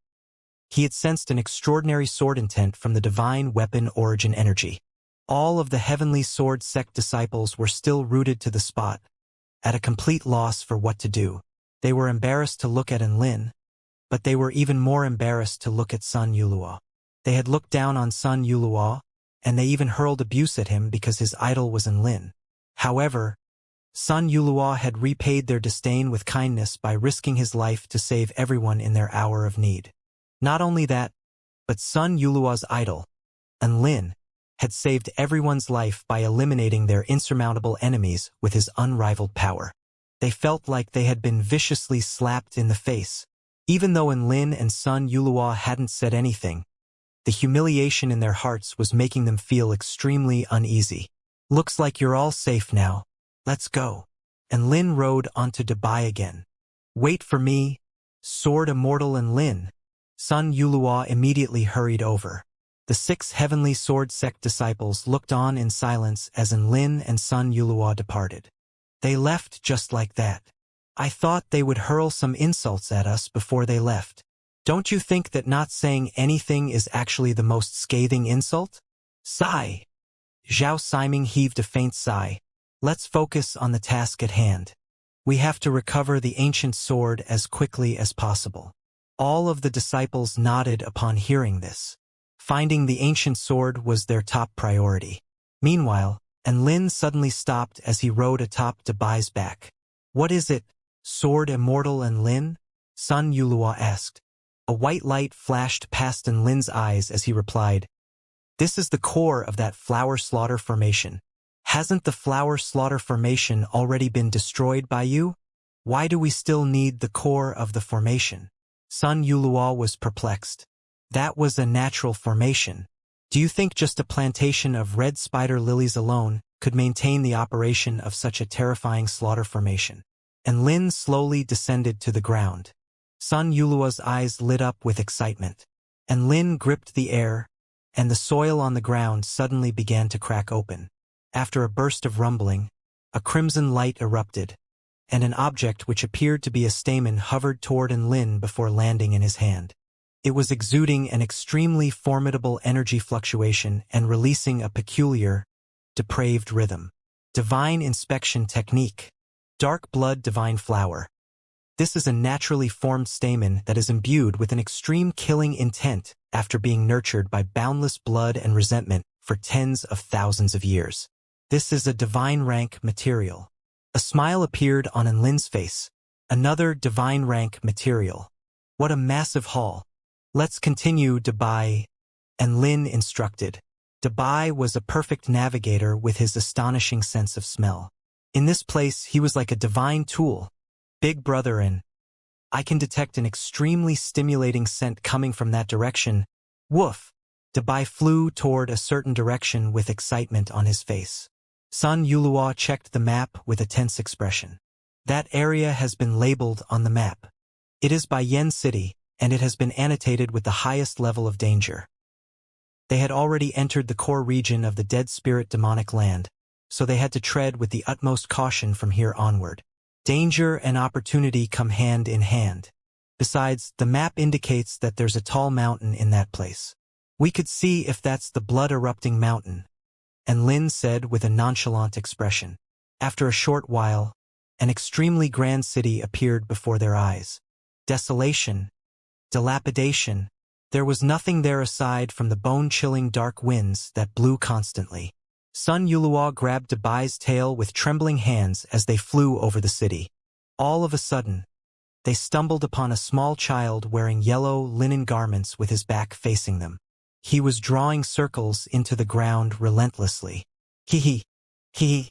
He had sensed an extraordinary sword intent from the divine weapon origin energy. All of the heavenly sword sect disciples were still rooted to the spot, at a complete loss for what to do. They were embarrassed to look at Lin, but they were even more embarrassed to look at Sun Yuluo. They had looked down on Sun Yuluo, and they even hurled abuse at him because his idol was Lin. However, Sun Yuluo had repaid their disdain with kindness by risking his life to save everyone in their hour of need. Not only that, but Sun Yuluo's idol, Lin, had saved everyone's life by eliminating their insurmountable enemies with his unrivaled power. They felt like they had been viciously slapped in the face. Even though Lin and Sun Yuluo hadn't said anything, the humiliation in their hearts was making them feel extremely uneasy. Looks like you're all safe now. Let's go. And Lin rode onto Dubai again. Wait for me, Sword Immortal and Lin. Sun Yuluo immediately hurried over. The 6 heavenly sword sect disciples looked on in silence as Lin and Sun Yuluo departed. They left just like that. I thought they would hurl some insults at us before they left. Don't you think that not saying anything is actually the most scathing insult? Sigh. Zhao Siming heaved a faint sigh. Let's focus on the task at hand. We have to recover the ancient sword as quickly as possible. All of the disciples nodded upon hearing this. Finding the ancient sword was their top priority. Meanwhile, Lin suddenly stopped as he rode atop Dubai's back. What is it, Sword Immortal and Lin? Sun Yuluo asked. A white light flashed past Lin's eyes as he replied, This is the core of that flower slaughter formation. Hasn't the flower slaughter formation already been destroyed by you? Why do we still need the core of the formation? Sun Yuluo was perplexed. That was a natural formation. Do you think just a plantation of red spider lilies alone could maintain the operation of such a terrifying slaughter formation? And Lin slowly descended to the ground. Sun Yuluo's eyes lit up with excitement. And Lin gripped the air, and the soil on the ground suddenly began to crack open. After a burst of rumbling, a crimson light erupted, and an object which appeared to be a stamen hovered toward Lin before landing in his hand. It was exuding an extremely formidable energy fluctuation and releasing a peculiar, depraved rhythm. Divine inspection technique. Dark blood divine flower. This is a naturally formed stamen that is imbued with an extreme killing intent after being nurtured by boundless blood and resentment for tens of thousands of years. This is a divine rank material. A smile appeared on Lin's face. Another divine rank material. What a massive haul. Let's continue, Dubai. And Lin instructed. Dubai was a perfect navigator with his astonishing sense of smell. In this place, he was like a divine tool. Big brother, and I can detect an extremely stimulating scent coming from that direction. Woof! Dubai flew toward a certain direction with excitement on his face. Sun Yuluo checked the map with a tense expression. That area has been labeled on the map. It is by Yen City, and it has been annotated with the highest level of danger. They had already entered the core region of the dead spirit demonic land, so they had to tread with the utmost caution from here onward. Danger and opportunity come hand in hand. Besides, the map indicates that there's a tall mountain in that place. We could see if that's the blood-erupting mountain, and Lin said with a nonchalant expression. After a short while, an extremely grand city appeared before their eyes. Desolation, dilapidation, there was nothing there aside from the bone-chilling dark winds that blew constantly. Sun Yuluo grabbed Dubai's tail with trembling hands as they flew over the city. All of a sudden, they stumbled upon a small child wearing yellow linen garments with his back facing them. He was drawing circles into the ground relentlessly. Hee hee.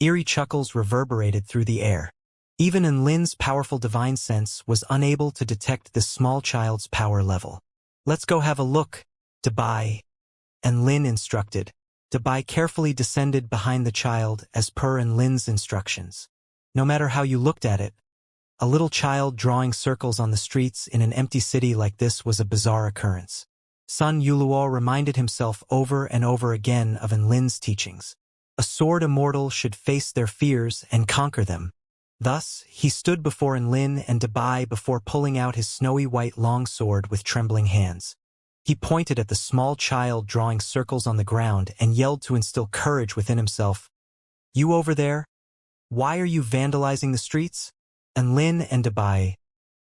Eerie chuckles reverberated through the air. Even Lin's powerful divine sense was unable to detect this small child's power level. Let's go have a look, Dubai. And Lin instructed. Dubai carefully descended behind the child as per Lin's instructions. No matter how you looked at it, A little child drawing circles on the streets in an empty city like this was a bizarre occurrence. Sun Yuluo reminded himself over and over again of Enlin's teachings. A sword immortal should face their fears and conquer them. Thus, he stood before Enlin and Dabai before pulling out his snowy white longsword with trembling hands. He pointed at the small child drawing circles on the ground and yelled to instill courage within himself. "You over there? Why are you vandalizing the streets?" Enlin and Dabai,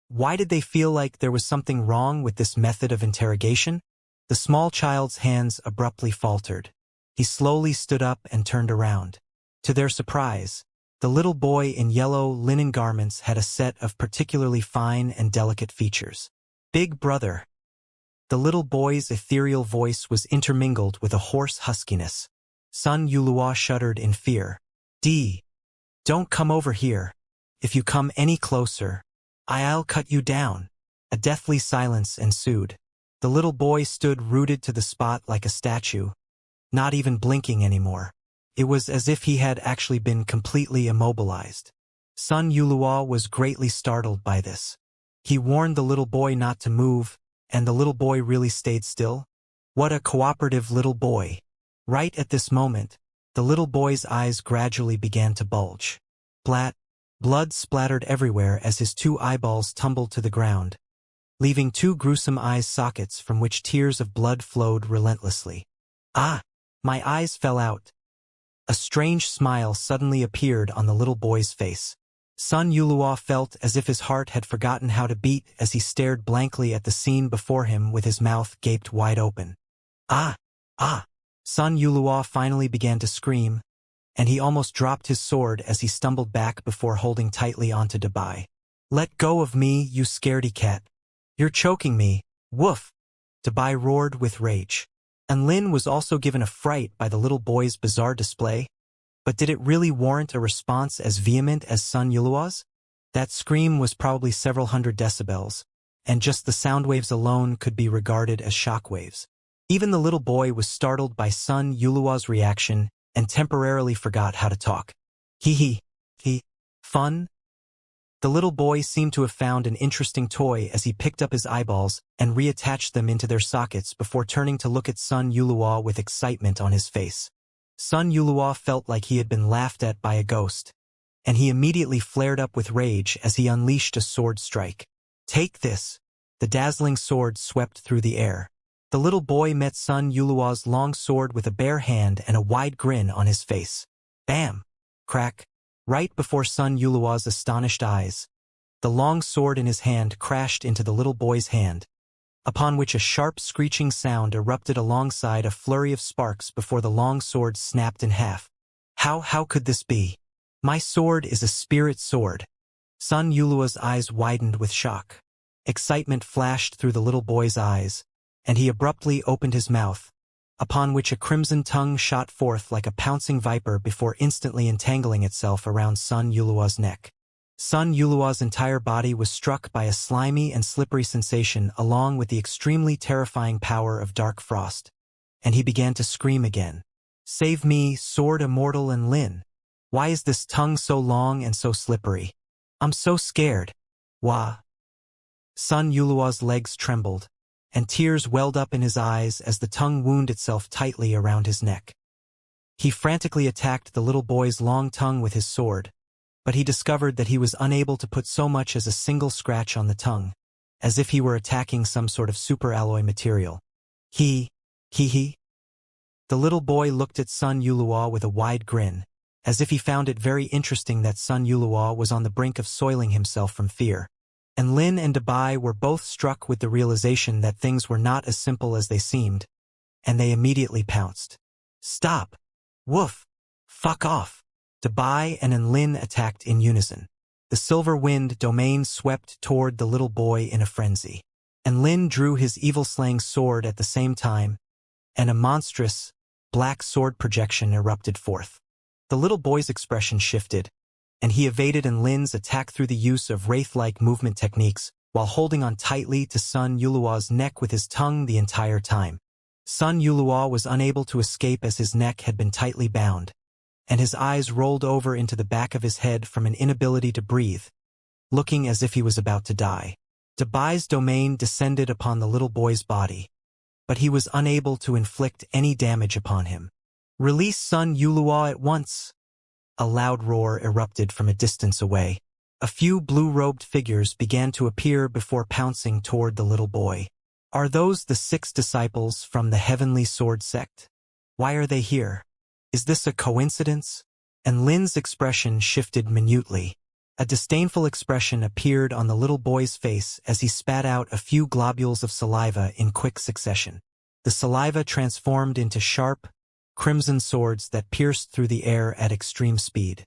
why did they feel like there was something wrong with this method of interrogation? The small child's hands abruptly faltered. He slowly stood up and turned around. To their surprise, the little boy in yellow linen garments had a set of particularly fine and delicate features. "Big brother." The little boy's ethereal voice was intermingled with a hoarse huskiness. Sun Yuluo shuddered in fear. Don't come over here. If you come any closer, I'll cut you down." A deathly silence ensued. The little boy stood rooted to the spot like a statue, not even blinking anymore. It was as if he had actually been completely immobilized. Sun Yuluo was greatly startled by this. He warned the little boy not to move, and the little boy really stayed still? What a cooperative little boy. Right at this moment, the little boy's eyes gradually began to bulge. Blood splattered everywhere as his two eyeballs tumbled to the ground, leaving two gruesome eye sockets from which tears of blood flowed relentlessly. "Ah! My eyes fell out." A strange smile suddenly appeared on the little boy's face. Sun Yuluo felt as if his heart had forgotten how to beat as he stared blankly at the scene before him with his mouth gaped wide open. "Ah! Ah!" Sun Yuluo finally began to scream, and he almost dropped his sword as he stumbled back before holding tightly onto Dabai. "Let go of me, you scaredy cat. You're choking me. Woof!" Dabai roared with rage. Enlin was also given a fright by the little boy's bizarre display. But did it really warrant a response as vehement as Sun Yuluo's? That scream was probably several hundred decibels, and just the sound waves alone could be regarded as shock waves. Even the little boy was startled by Sun Yuluo's reaction and temporarily forgot how to talk. He, fun? The little boy seemed to have found an interesting toy as he picked up his eyeballs and reattached them into their sockets before turning to look at Sun Yuluo with excitement on his face. Sun Yuluo felt like he had been laughed at by a ghost, and he immediately flared up with rage as he unleashed a sword strike. "Take this!" The dazzling sword swept through the air. The little boy met Sun Yuluo's long sword with a bare hand and a wide grin on his face. Bam! Crack! Right before Sun Yuluo's astonished eyes, the long sword in his hand crashed into the little boy's hand, upon which a sharp screeching sound erupted alongside a flurry of sparks before the long sword snapped in half. How could this be? My sword is a spirit sword." Sun Yuluo's eyes widened with shock. Excitement flashed through the little boy's eyes, and he abruptly opened his mouth, upon which a crimson tongue shot forth like a pouncing viper before instantly entangling itself around Sun Yuluo's neck. Sun Yuluo's entire body was struck by a slimy and slippery sensation along with the extremely terrifying power of dark frost, and he began to scream again. "Save me, sword immortal and Lin! Why is this tongue so long and so slippery? I'm so scared. Wah!" Sun Yuluo's legs trembled, and tears welled up in his eyes as the tongue wound itself tightly around his neck. He frantically attacked the little boy's long tongue with his sword, but he discovered that he was unable to put so much as a single scratch on the tongue, as if he were attacking some sort of superalloy material. The little boy looked at Sun Yuluo with a wide grin, as if he found it very interesting that Sun Yuluo was on the brink of soiling himself from fear. And Lin and Dabai were both struck with the realization that things were not as simple as they seemed, and they immediately pounced. "Stop! Woof! Fuck off!" Dabai and Enlin attacked in unison. The silver wind domain swept toward the little boy in a frenzy. Enlin drew his evil-slaying sword at the same time, and a monstrous, black sword projection erupted forth. The little boy's expression shifted, and he evaded Enlin's attack through the use of wraith-like movement techniques while holding on tightly to Sun Yuluo's neck with his tongue the entire time. Sun Yuluo was unable to escape as his neck had been tightly bound, and his eyes rolled over into the back of his head from an inability to breathe. looking as if he was about to die. Dabai's domain descended upon the little boy's body, but he was unable to inflict any damage upon him. "Release Sun Yulua at once!" A loud roar erupted from a distance away. A few blue-robed figures began to appear before pouncing toward the little boy. Are those the 6 disciples from the Heavenly Sword sect? Why are they here? Is this a coincidence? And Lin's expression shifted minutely. A disdainful expression appeared on the little boy's face as he spat out a few globules of saliva in quick succession. The saliva transformed into sharp, crimson swords that pierced through the air at extreme speed.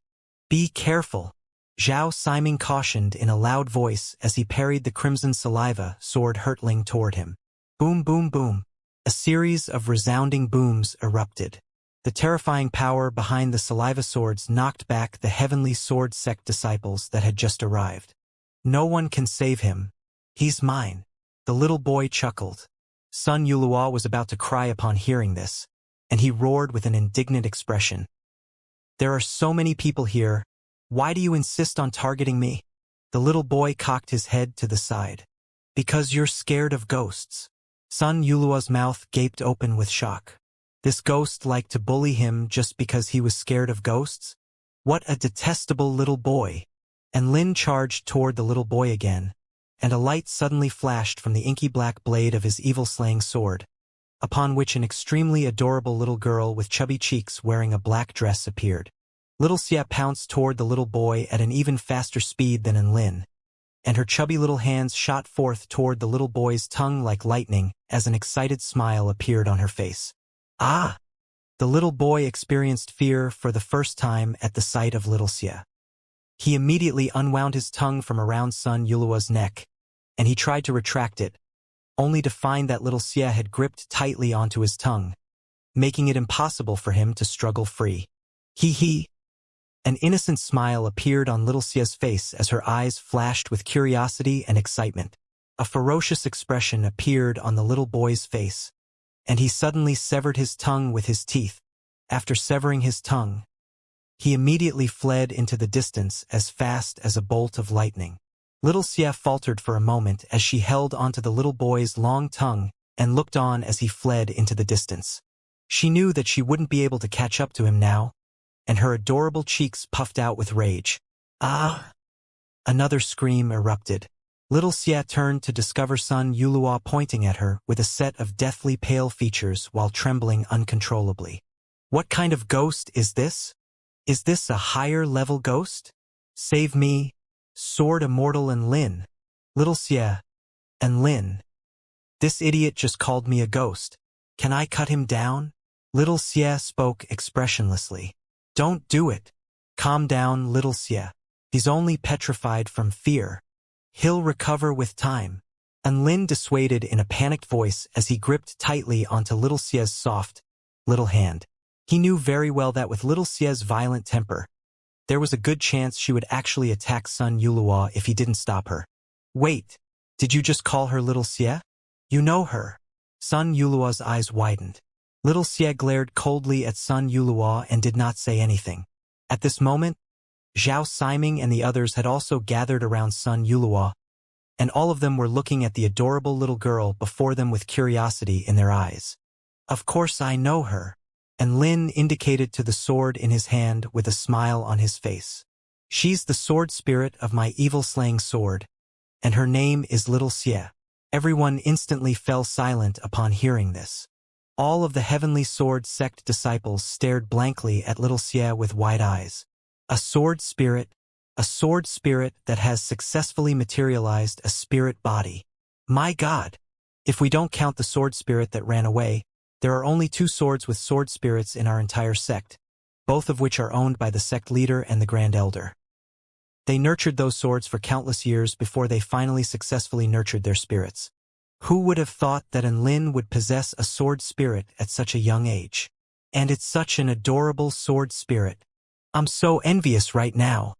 "Be careful," Zhao Siming cautioned in a loud voice as he parried the crimson saliva sword hurtling toward him. Boom, boom, boom. A series of resounding booms erupted. The terrifying power behind the saliva swords knocked back the Heavenly Sword sect disciples that had just arrived. "No one can save him. He's mine." The little boy chuckled. Sun Yulua was about to cry upon hearing this, and he roared with an indignant expression. "There are so many people here. Why do you insist on targeting me?" The little boy cocked his head to the side. "Because you're scared of ghosts." Sun Yulua's mouth gaped open with shock. This ghost liked to bully him just because he was scared of ghosts? What a detestable little boy! And Lin charged toward the little boy again, and a light suddenly flashed from the inky black blade of his evil-slaying sword, upon which an extremely adorable little girl with chubby cheeks wearing a black dress appeared. Little Xia pounced toward the little boy at an even faster speed than Lin, and her chubby little hands shot forth toward the little boy's tongue like lightning as an excited smile appeared on her face. "Ah!" The little boy experienced fear for the first time at the sight of little Xia. He immediately unwound his tongue from around Sun Yulua's neck, and he tried to retract it, only to find that little Xia had gripped tightly onto his tongue, making it impossible for him to struggle free. Hee. An innocent smile appeared on little Xia's face as her eyes flashed with curiosity and excitement. A ferocious expression appeared on the little boy's face, and he suddenly severed his tongue with his teeth. After severing his tongue, he immediately fled into the distance as fast as a bolt of lightning. Little Xia faltered for a moment as she held onto the little boy's long tongue and looked on as he fled into the distance. She knew that she wouldn't be able to catch up to him now, and her adorable cheeks puffed out with rage. "Ah!" Another scream erupted. Little Xia turned to discover Sun Yulua pointing at her with a set of deathly pale features while trembling uncontrollably. "What kind of ghost is this? Is this a higher-level ghost? Save me, Sword Immortal and Lin." Little Xia and Lin. "This idiot just called me a ghost. Can I cut him down?" Little Xia spoke expressionlessly. "Don't do it. Calm down, Little Xia. He's only petrified from fear. He'll recover with time." And Lin dissuaded in a panicked voice as he gripped tightly onto Little Xia's soft, little hand. He knew very well that with Little Xia's violent temper, there was a good chance she would actually attack Sun Yulua if he didn't stop her. "Wait, did you just call her Little Xia? You know her." Sun Yulua's eyes widened. Little Xia glared coldly at Sun Yulua and did not say anything. At this moment, Zhao Siming and the others had also gathered around Sun Yulua, and all of them were looking at the adorable little girl before them with curiosity in their eyes. "Of course I know her," and Lin indicated to the sword in his hand with a smile on his face. "She's the sword spirit of my evil-slaying sword, and her name is Little Xia." Everyone instantly fell silent upon hearing this. All of the Heavenly Sword sect disciples stared blankly at Little Xia with wide eyes. A sword spirit that has successfully materialized a spirit body. My God! If we don't count the sword spirit that ran away, there are only 2 swords with sword spirits in our entire sect, both of which are owned by the sect leader and the Grand Elder. They nurtured those swords for countless years before they finally successfully nurtured their spirits. Who would have thought that Lin would possess a sword spirit at such a young age? And it's such an adorable sword spirit. I'm so envious right now.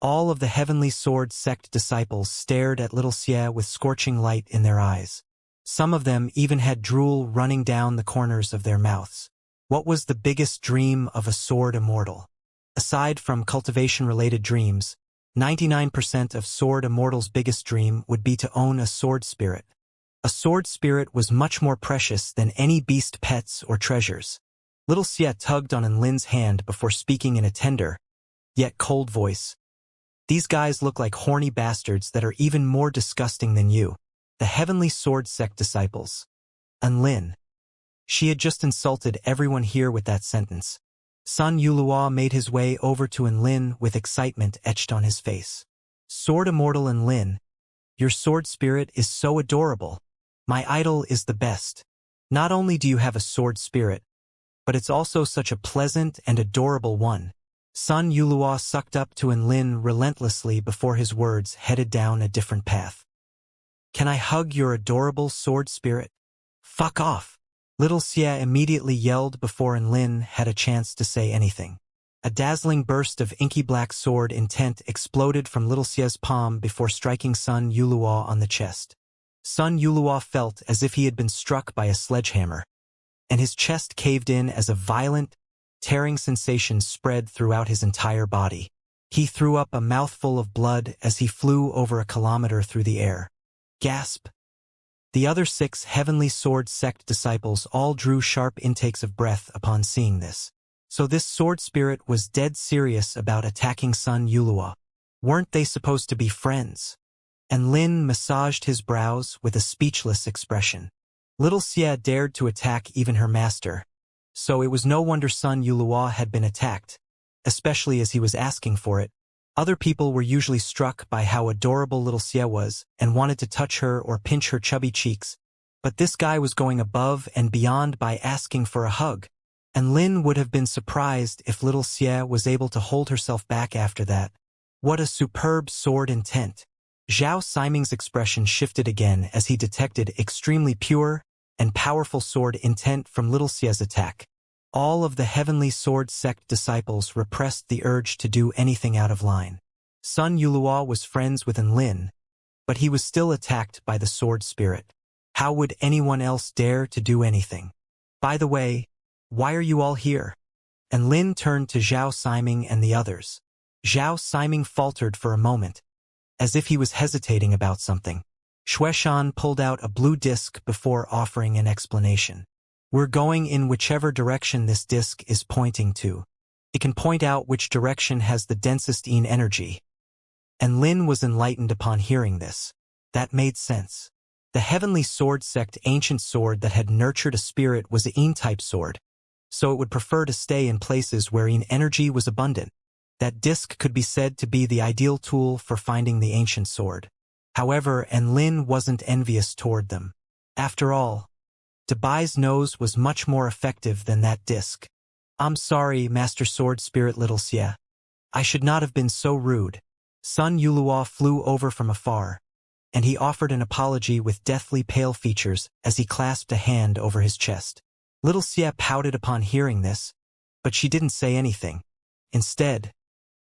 All of the Heavenly Sword sect disciples stared at Little Xia with scorching light in their eyes. Some of them even had drool running down the corners of their mouths. What was the biggest dream of a sword immortal? Aside from cultivation-related dreams, 99% of Sword Immortal's biggest dream would be to own a sword spirit. A sword spirit was much more precious than any beast pets or treasures. Little Xia tugged on Lin's hand before speaking in a tender, yet cold voice. These guys look like horny bastards that are even more disgusting than you. The Heavenly Sword Sect disciples. And Lin. She had just insulted everyone here with that sentence. Sun Yulua made his way over to Lin with excitement etched on his face. Sword Immortal Lin, your sword spirit is so adorable. My idol is the best. Not only do you have a sword spirit, but it's also such a pleasant and adorable one. Sun Yulua sucked up to Lin relentlessly before his words headed down a different path. Can I hug your adorable sword spirit? Fuck off! Little Xia immediately yelled before Lin had a chance to say anything. A dazzling burst of inky black sword intent exploded from Little Xia's palm before striking Sun Yulua on the chest. Sun Yulua felt as if he had been struck by a sledgehammer, and his chest caved in as a violent, tearing sensation spread throughout his entire body. He threw up a mouthful of blood as he flew over a kilometer through the air. Gasp! The other 6 Heavenly Sword Sect disciples all drew sharp intakes of breath upon seeing this. So this sword spirit was dead serious about attacking Sun Yulua. Weren't they supposed to be friends? And Lin massaged his brows with a speechless expression. Little Xia dared to attack even her master, so it was no wonder Sun Yulua had been attacked, especially as he was asking for it. Other people were usually struck by how adorable Little Xia was and wanted to touch her or pinch her chubby cheeks, but this guy was going above and beyond by asking for a hug, and Lin would have been surprised if Little Xia was able to hold herself back after that. What a superb sword intent! Zhao Siming's expression shifted again as he detected extremely pure and powerful sword intent from Little Xia's attack. All of the Heavenly Sword Sect disciples repressed the urge to do anything out of line. Sun Yulua was friends with Lin, but he was still attacked by the sword spirit. How would anyone else dare to do anything? By the way, why are you all here? And Lin turned to Zhao Siming and the others. Zhao Siming faltered for a moment, as if he was hesitating about something. Xueshan pulled out a blue disc before offering an explanation. We're going in whichever direction this disc is pointing to. It can point out which direction has the densest Yin energy. And Lin was enlightened upon hearing this. That made sense. The Heavenly Sword Sect ancient sword that had nurtured a spirit was a Yin-type sword, so it would prefer to stay in places where Yin energy was abundant. That disc could be said to be the ideal tool for finding the ancient sword. However, Lin wasn't envious toward them. After all, Dabai's nose was much more effective than that disc. I'm sorry, Master Sword Spirit Little Xia. I should not have been so rude. Sun Yulua flew over from afar, and he offered an apology with deathly pale features as he clasped a hand over his chest. Little Xia pouted upon hearing this, but she didn't say anything. Instead,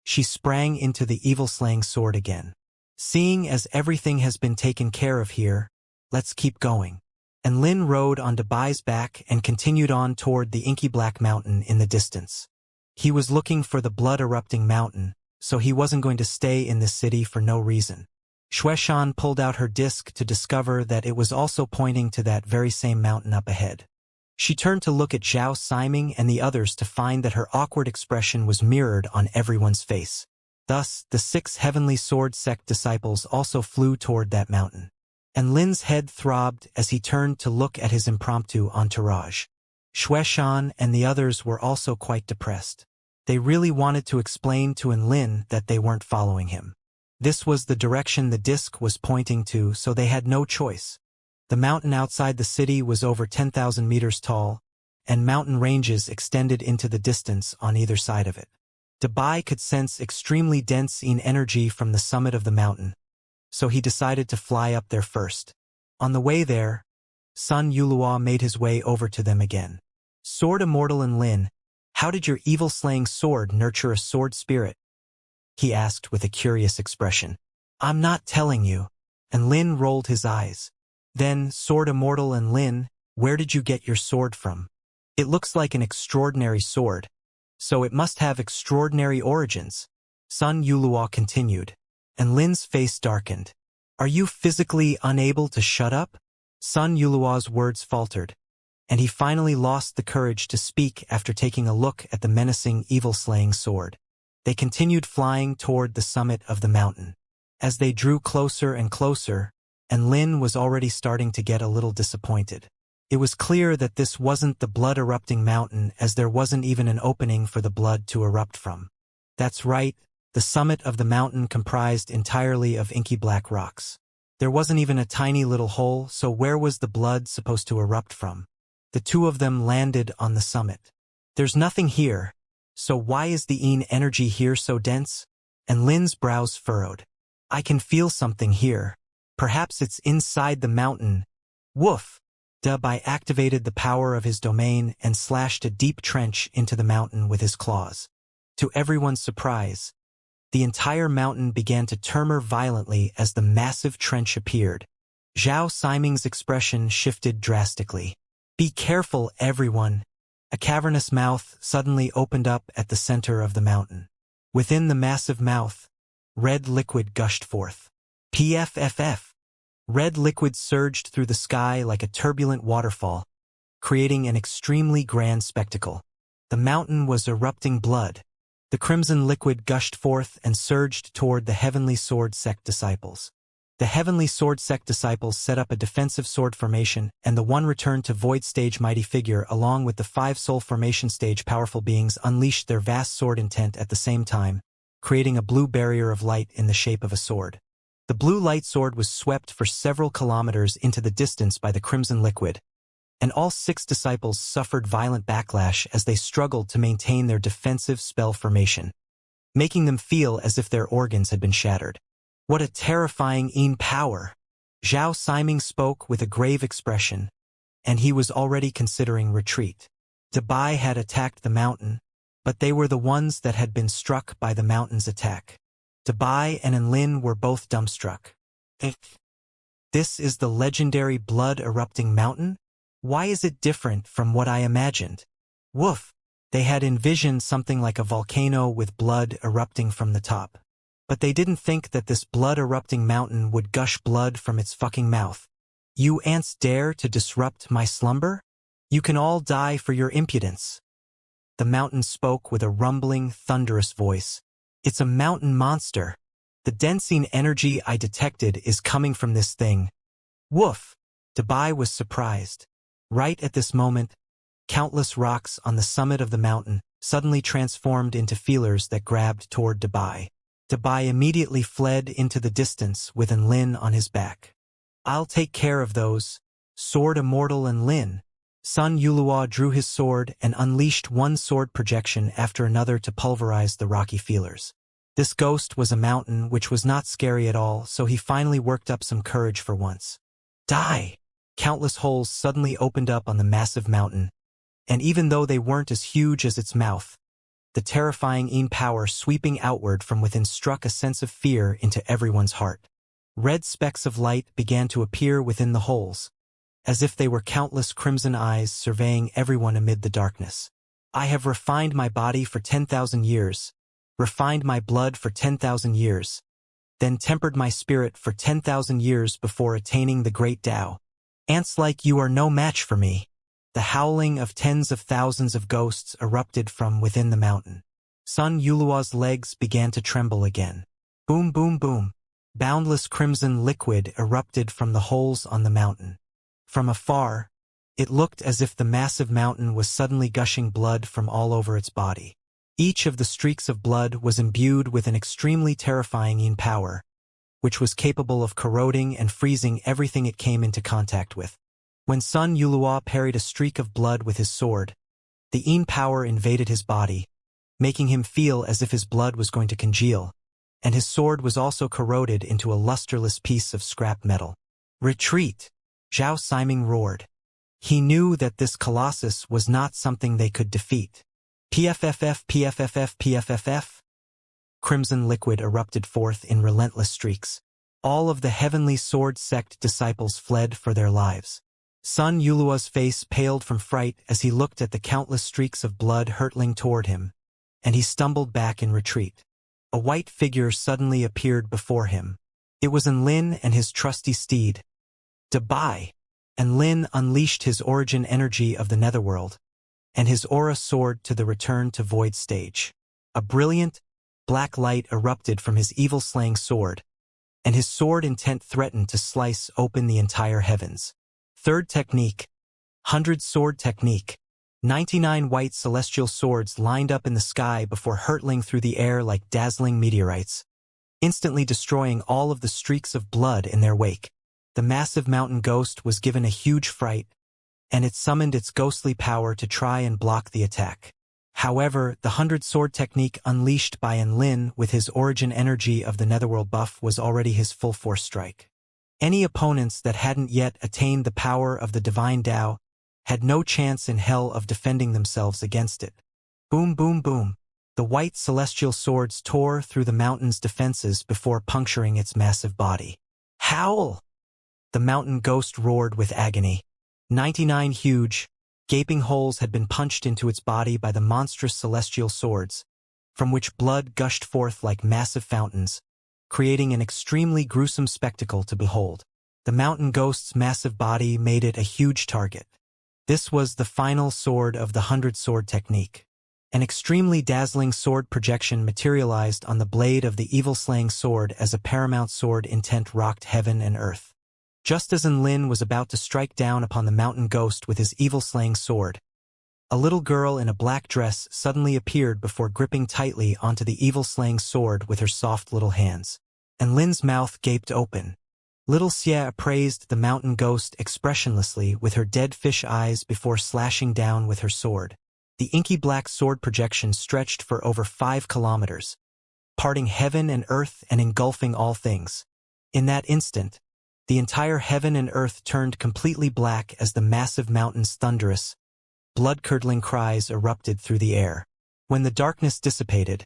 she sprang into the evil-slaying sword again. Seeing as everything has been taken care of here, let's keep going. And Lin rode on Dabai's back and continued on toward the inky black mountain in the distance. He was looking for the blood-erupting mountain, so he wasn't going to stay in this city for no reason. Xueshan pulled out her disc to discover that it was also pointing to that very same mountain up ahead. She turned to look at Zhao Siming and the others to find that her awkward expression was mirrored on everyone's face. Thus, the 6 Heavenly Sword Sect disciples also flew toward that mountain. And Lin's head throbbed as he turned to look at his impromptu entourage. Xueshan and the others were also quite depressed. They really wanted to explain to Lin that they weren't following him. This was the direction the disc was pointing to, so they had no choice. The mountain outside the city was over 10,000 meters tall, and mountain ranges extended into the distance on either side of it. Dabai could sense extremely dense Yin energy from the summit of the mountain, so he decided to fly up there first. On the way there, Sun Yulua made his way over to them again. Sword Immortal Lin, how did your evil-slaying sword nurture a sword spirit? He asked with a curious expression. I'm not telling you. And Lin rolled his eyes. Then, Sword Immortal Lin, where did you get your sword from? It looks like an extraordinary sword, so it must have extraordinary origins. Sun Yulua continued. and Lin's face darkened. "Are you physically unable to shut up?" Sun Yuluo's words faltered, and he finally lost the courage to speak after taking a look at the menacing, evil-slaying sword. They continued flying toward the summit of the mountain. As they drew closer and closer, and Lin was already starting to get a little disappointed. It was clear that this wasn't the blood-erupting mountain, as there wasn't even an opening for the blood to erupt from. That's right, the summit of the mountain comprised entirely of inky black rocks. There wasn't even a tiny little hole, so where was the blood supposed to erupt from? The two of them landed on the summit. "There's nothing here, so why is the Yin energy here so dense?" And Lin's brows furrowed. "I can feel something here. Perhaps it's inside the mountain." Woof! Dubai activated the power of his domain and slashed a deep trench into the mountain with his claws. To everyone's surprise, the entire mountain began to tremor violently as the massive trench appeared. Zhao Siming's expression shifted drastically. "Be careful, everyone." A cavernous mouth suddenly opened up at the center of the mountain. Within the massive mouth, red liquid gushed forth. PFFF. Red liquid surged through the sky like a turbulent waterfall, creating an extremely grand spectacle. The mountain was erupting blood. The crimson liquid gushed forth and surged toward the Heavenly Sword Sect disciples. The Heavenly Sword Sect disciples set up a defensive sword formation, and the one returned to Void Stage Mighty Figure along with the 5 Soul Formation Stage powerful beings unleashed their vast sword intent at the same time, creating a blue barrier of light in the shape of a sword. The blue light sword was swept for several kilometers into the distance by the crimson liquid, and all 6 disciples suffered violent backlash as they struggled to maintain their defensive spell formation, making them feel as if their organs had been shattered. "What a terrifying Yin power!" Zhao Siming spoke with a grave expression, and he was already considering retreat. Dubai had attacked the mountain, but they were the ones that had been struck by the mountain's attack. Dubai and Enlin were both dumbstruck. "This is the legendary blood-erupting mountain? Why is it different from what I imagined?" Woof! They had envisioned something like a volcano with blood erupting from the top. But they didn't think that this blood-erupting mountain would gush blood from its fucking mouth. "You ants dare to disrupt my slumber? You can all die for your impudence." The mountain spoke with a rumbling, thunderous voice. "It's a mountain monster. The densine energy I detected is coming from this thing." Woof! Dubai was surprised. Right at this moment, countless rocks on the summit of the mountain suddenly transformed into feelers that grabbed toward Dubai. Dubai immediately fled into the distance with Enlin on his back. "I'll take care of those." Sword Immortal Enlin. Sun Yuluo drew his sword and unleashed one sword projection after another to pulverize the rocky feelers. This ghost was a mountain which was not scary at all, so he finally worked up some courage for once. Die! Countless holes suddenly opened up on the massive mountain, and even though they weren't as huge as its mouth, the terrifying Yin power sweeping outward from within struck a sense of fear into everyone's heart. Red specks of light began to appear within the holes, as if they were countless crimson eyes surveying everyone amid the darkness. "I have refined my body for 10,000 years, refined my blood for 10,000 years, then tempered my spirit for 10,000 years before attaining the great Tao. Ants like you are no match for me." The howling of tens of thousands of ghosts erupted from within the mountain. Sun Yuluo's legs began to tremble again. Boom, boom, boom. Boundless crimson liquid erupted from the holes on the mountain. From afar, it looked as if the massive mountain was suddenly gushing blood from all over its body. Each of the streaks of blood was imbued with an extremely terrifying Yin power, which was capable of corroding and freezing everything it came into contact with. When Sun Yuluo parried a streak of blood with his sword, the Yin power invaded his body, making him feel as if his blood was going to congeal, and his sword was also corroded into a lusterless piece of scrap metal. "Retreat!" Zhao Siming roared. He knew that this colossus was not something they could defeat. PFFF, PFFF, PFFF. Crimson liquid erupted forth in relentless streaks. All of the Heavenly Sword Sect disciples fled for their lives. Sun Yuluo's face paled from fright as he looked at the countless streaks of blood hurtling toward him, and he stumbled back in retreat. a white figure suddenly appeared before him. It was Enlin and his trusty steed, Dabai. Enlin unleashed his origin energy of the netherworld, and his aura soared to the return to void stage. A brilliant, black light erupted from his evil-slaying sword, and his sword intent threatened to slice open the entire heavens. Third technique, 100 sword technique. 99 white celestial swords lined up in the sky before hurtling through the air like dazzling meteorites, instantly destroying all of the streaks of blood in their wake. The massive mountain ghost was given a huge fright, and it summoned its ghostly power to try and block the attack. However, the 100 sword technique unleashed by Enlin with his origin energy of the netherworld buff was already his full force strike. Any opponents that hadn't yet attained the power of the divine Tao had no chance in hell of defending themselves against it. Boom, boom, boom. The white celestial swords tore through the mountain's defenses before puncturing its massive body. Howl! The mountain ghost roared with agony. 99 huge, gaping holes had been punched into its body by the monstrous celestial swords, from which blood gushed forth like massive fountains, creating an extremely gruesome spectacle to behold. The mountain ghost's massive body made it a huge target. This was the final sword of the 100 sword technique. An extremely dazzling sword projection materialized on the blade of the evil-slaying sword as a paramount sword intent rocked heaven and earth. Just as Enlin was about to strike down upon the mountain ghost with his evil-slaying sword, a little girl in a black dress suddenly appeared before gripping tightly onto the evil-slaying sword with her soft little hands. Enlin's mouth gaped open. Little Xia appraised the mountain ghost expressionlessly with her dead fish eyes before slashing down with her sword. The inky black sword projection stretched for over 5 kilometers, parting heaven and earth and engulfing all things. In that instant, the entire heaven and earth turned completely black as the massive mountain's thunderous, blood-curdling cries erupted through the air. When the darkness dissipated,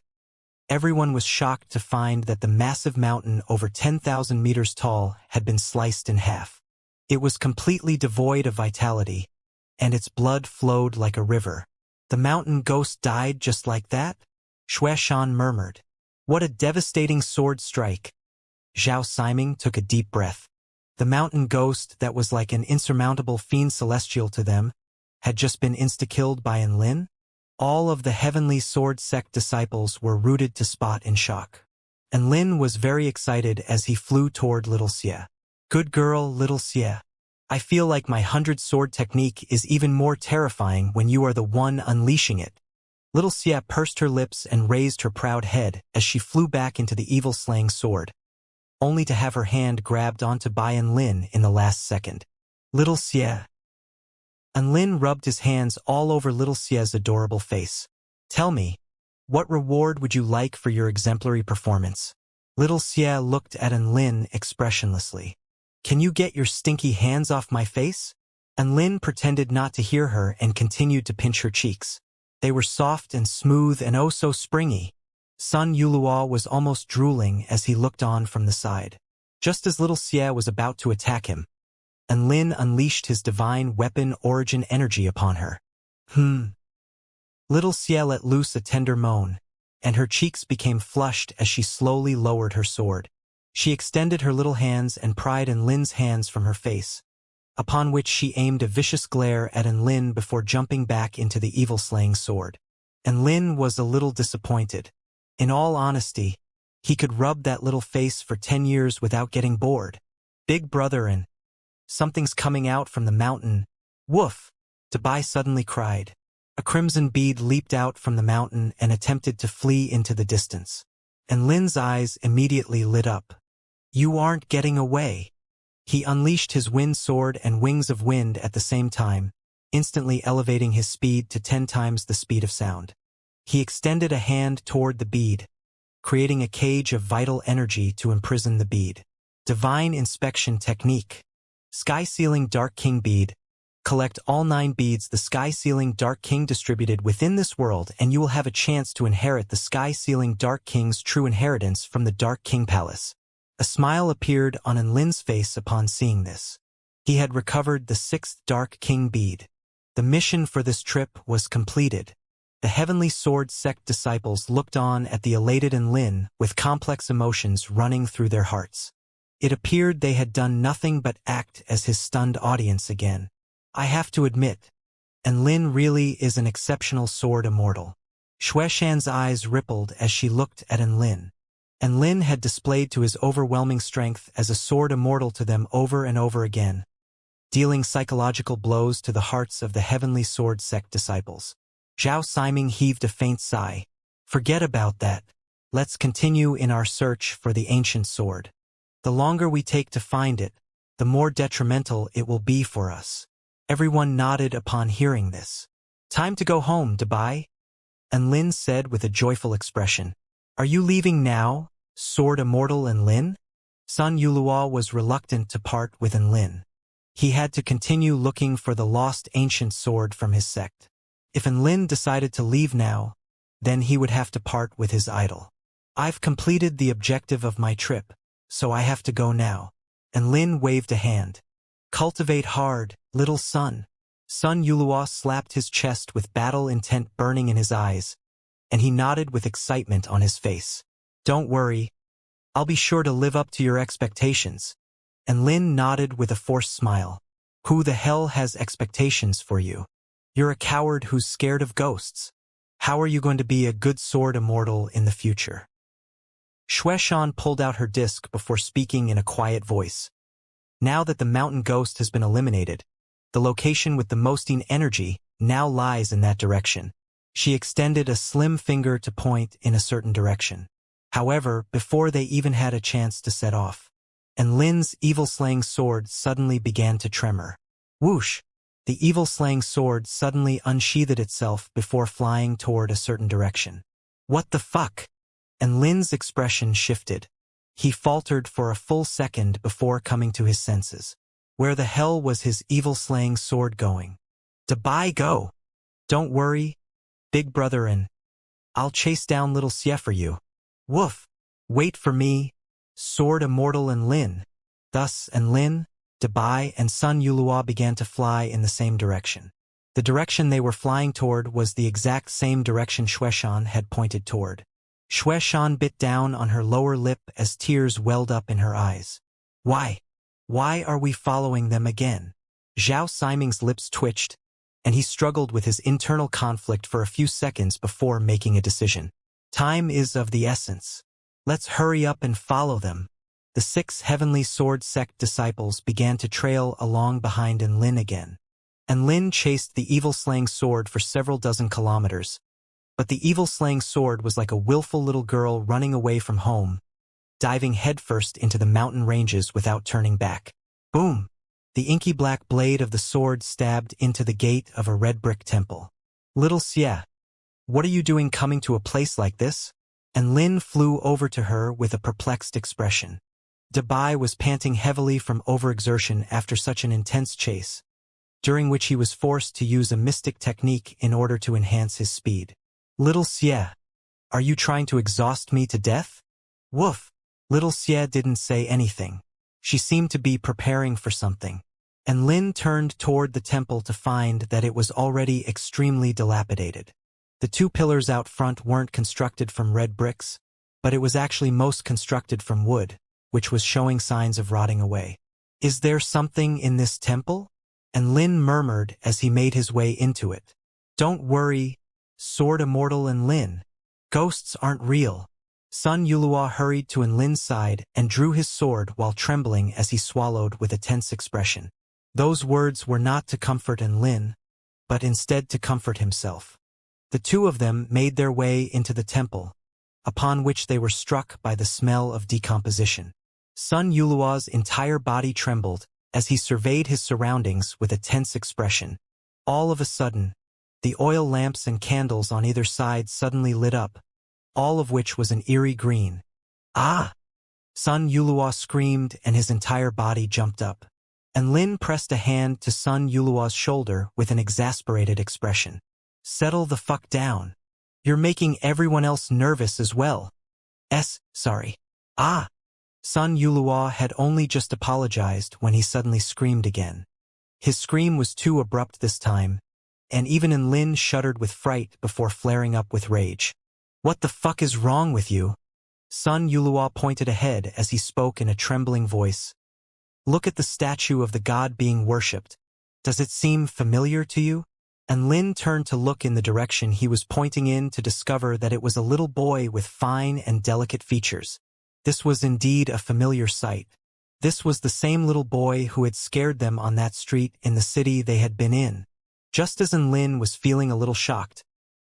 everyone was shocked to find that the massive mountain over 10,000 meters tall had been sliced in half. It was completely devoid of vitality, and its blood flowed like a river. The mountain ghost died just like that? Xue Shan murmured. What a devastating sword strike. Zhao Siming took a deep breath. The mountain ghost that was like an insurmountable fiend celestial to them had just been insta-killed by Enlin? All of the heavenly sword sect disciples were rooted to spot in shock. Enlin was very excited as he flew toward Little Xia. Good girl, Little Xia. I feel like my 100 sword technique is even more terrifying when you are the one unleashing it. Little Xia pursed her lips and raised her proud head as she flew back into the evil-slaying sword, only to have her hand grabbed onto by Enlin in the last second. Little Xia. Enlin rubbed his hands all over Little Xia's adorable face. Tell me, what reward would you like for your exemplary performance? Little Xia looked at Enlin expressionlessly. Can you get your stinky hands off my face? Enlin pretended not to hear her and continued to pinch her cheeks. They were soft and smooth and oh so springy. Sun Yuluo was almost drooling as he looked on from the side. Just as Little Xia was about to attack him, Enlin unleashed his divine weapon origin energy upon her. Little Xia let loose a tender moan, and her cheeks became flushed as she slowly lowered her sword. She extended her little hands and pried Enlin's hands from her face, upon which she aimed a vicious glare at Enlin before jumping back into the evil-slaying sword. Enlin was a little disappointed. In all honesty, he could rub that little face for 10 years without getting bored. Big brother and something's coming out from the mountain. Woof! Dabai suddenly cried. A crimson bead leaped out from the mountain and attempted to flee into the distance. Enlin's eyes immediately lit up. You aren't getting away. He unleashed his wind sword and wings of wind at the same time, instantly elevating his speed to 10 times the speed of sound. He extended a hand toward the bead, creating a cage of vital energy to imprison the bead. Divine Inspection Technique. Sky Sealing Dark King Bead. Collect all 9 beads the Sky Sealing Dark King distributed within this world and you will have a chance to inherit the Sky Sealing Dark King's true inheritance from the Dark King Palace. A smile appeared on Enlin's face upon seeing this. He had recovered the 6th Dark King bead. The mission for this trip was completed. The Heavenly Sword sect disciples looked on at the elated and Lin with complex emotions running through their hearts. It appeared they had done nothing but act as his stunned audience again. I have to admit, and Lin really is an exceptional sword immortal. Xueshan's eyes rippled as she looked at Enlin. Enlin had displayed to his overwhelming strength as a sword immortal to them over and over again, dealing psychological blows to the hearts of the Heavenly Sword sect disciples. Zhao Siming heaved a faint sigh. Forget about that. Let's continue in our search for the ancient sword. The longer we take to find it, the more detrimental it will be for us. Everyone nodded upon hearing this. Time to go home, Dabai? Enlin said with a joyful expression. Are you leaving now, Sword Immortal Enlin? Sun Yulua was reluctant to part with Enlin. He had to continue looking for the lost ancient sword from his sect. If Enlin decided to leave now, then he would have to part with his idol. I've completed the objective of my trip, so I have to go now. Enlin waved a hand. Cultivate hard, little son. Sun Yulua slapped his chest with battle intent burning in his eyes, and he nodded with excitement on his face. Don't worry, I'll be sure to live up to your expectations. Enlin nodded with a forced smile. Who the hell has expectations for you? You're a coward who's scared of ghosts. How are you going to be a good sword immortal in the future? Xueshan pulled out her disc before speaking in a quiet voice. Now that the mountain ghost has been eliminated, the location with the mosting energy now lies in that direction. She extended a slim finger to point in a certain direction. However, before they even had a chance to set off, Enlin's evil-slaying sword suddenly began to tremor. Whoosh! The evil-slaying sword suddenly unsheathed itself before flying toward a certain direction. What the fuck? Enlin's expression shifted. He faltered for a full second before coming to his senses. Where the hell was his evil-slaying sword going? Dabai, go! Don't worry, big brother, and I'll chase down little Xie for you. Woof! Wait for me, Sword Immortal Enlin. Thus Enlin, Dabai, and Sun Yulua began to fly in the same direction. The direction they were flying toward was the exact same direction Xueshan had pointed toward. Xueshan bit down on her lower lip as tears welled up in her eyes. Why? Why are we following them again? Zhao Siming's lips twitched, and he struggled with his internal conflict for a few seconds before making a decision. Time is of the essence. Let's hurry up and follow them. The 6 Heavenly Sword sect disciples began to trail along behind Enlin again. Enlin chased the evil-slaying sword for several dozen kilometers, but the evil-slaying sword was like a willful little girl running away from home, diving headfirst into the mountain ranges without turning back. Boom! The inky black blade of the sword stabbed into the gate of a red brick temple. Little Xie, what are you doing coming to a place like this? Enlin flew over to her with a perplexed expression. Dabai was panting heavily from overexertion after such an intense chase, during which he was forced to use a mystic technique in order to enhance his speed. Little Xie, are you trying to exhaust me to death? Woof! Little Xie didn't say anything. She seemed to be preparing for something. Enlin turned toward the temple to find that it was already extremely dilapidated. The 2 pillars out front weren't constructed from red bricks, but it was actually most constructed from wood, which was showing signs of rotting away. Is there something in this temple? Enlin murmured as he made his way into it. Don't worry, Sword Immortal Enlin. Ghosts aren't real. Sun Yulua hurried to Enlin's side and drew his sword while trembling as he swallowed with a tense expression. Those words were not to comfort Enlin, but instead to comfort himself. The 2 of them made their way into the temple, upon which they were struck by the smell of decomposition. Sun Yulua's entire body trembled as he surveyed his surroundings with a tense expression. All of a sudden, the oil lamps and candles on either side suddenly lit up, all of which was an eerie green. Ah! Sun Yulua screamed and his entire body jumped up. Enlin pressed a hand to Sun Yulua's shoulder with an exasperated expression. Settle the fuck down. You're making everyone else nervous as well. Sorry. Ah! Sun Yulua had only just apologized when he suddenly screamed again. His scream was too abrupt this time, and even Lin shuddered with fright before flaring up with rage. "What the fuck is wrong with you?" Sun Yulua pointed ahead as he spoke in a trembling voice. "Look at the statue of the god being worshipped. Does it seem familiar to you?" And Lin turned to look in the direction he was pointing in to discover that it was a little boy with fine and delicate features. This was indeed a familiar sight. This was the same little boy who had scared them on that street in the city they had been in. Just as Lin was feeling a little shocked,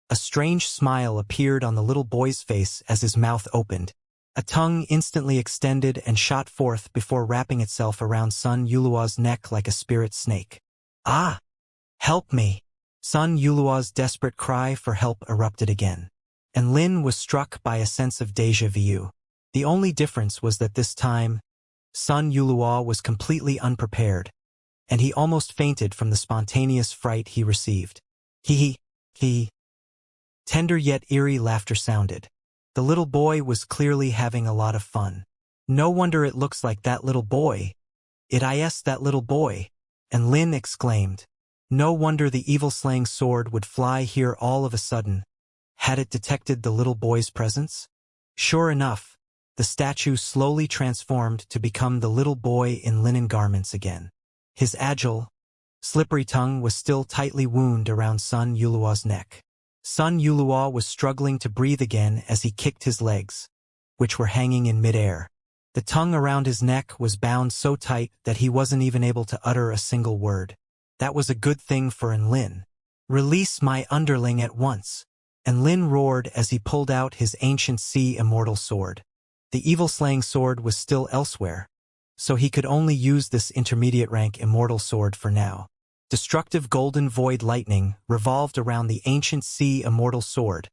a strange smile appeared on the little boy's face as his mouth opened. A tongue instantly extended and shot forth before wrapping itself around Sun Yulua's neck like a spirit snake. "Ah! Help me!" Sun Yulua's desperate cry for help erupted again. And Lin was struck by a sense of déjà vu. The only difference was that this time, Sun Yulua was completely unprepared, and he almost fainted from the spontaneous fright he received. He. Tender yet eerie laughter sounded. The little boy was clearly having a lot of fun. "No wonder it looks like that little boy. It is that little boy." And Lin exclaimed. No wonder the evil-slaying sword would fly here all of a sudden. Had it detected the little boy's presence? Sure enough, the statue slowly transformed to become the little boy in linen garments again. His agile, slippery tongue was still tightly wound around Sun Yulua's neck. Sun Yulua was struggling to breathe again as he kicked his legs, which were hanging in midair. The tongue around his neck was bound so tight that he wasn't even able to utter a single word. That was a good thing for Lin. "Release my underling at once." And Lin roared as he pulled out his ancient sea immortal sword. The evil-slaying sword was still elsewhere, so he could only use this intermediate-rank immortal sword for now. Destructive golden void lightning revolved around the ancient sea immortal sword,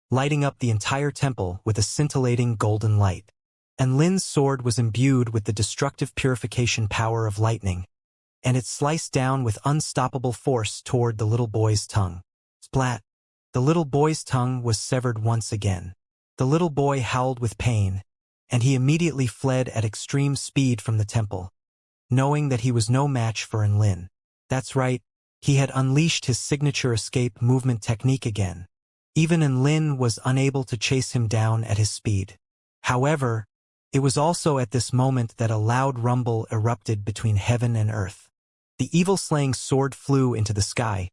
lighting up the entire temple with a scintillating golden light. And Lin's sword was imbued with the destructive purification power of lightning, and it sliced down with unstoppable force toward the little boy's tongue. Splat! The little boy's tongue was severed once again. The little boy howled with pain, and he immediately fled at extreme speed from the temple, knowing that he was no match for Lin. That's right, he had unleashed his signature escape movement technique again. Even Lin was unable to chase him down at his speed. However, it was also at this moment that a loud rumble erupted between heaven and earth. The evil-slaying sword flew into the sky,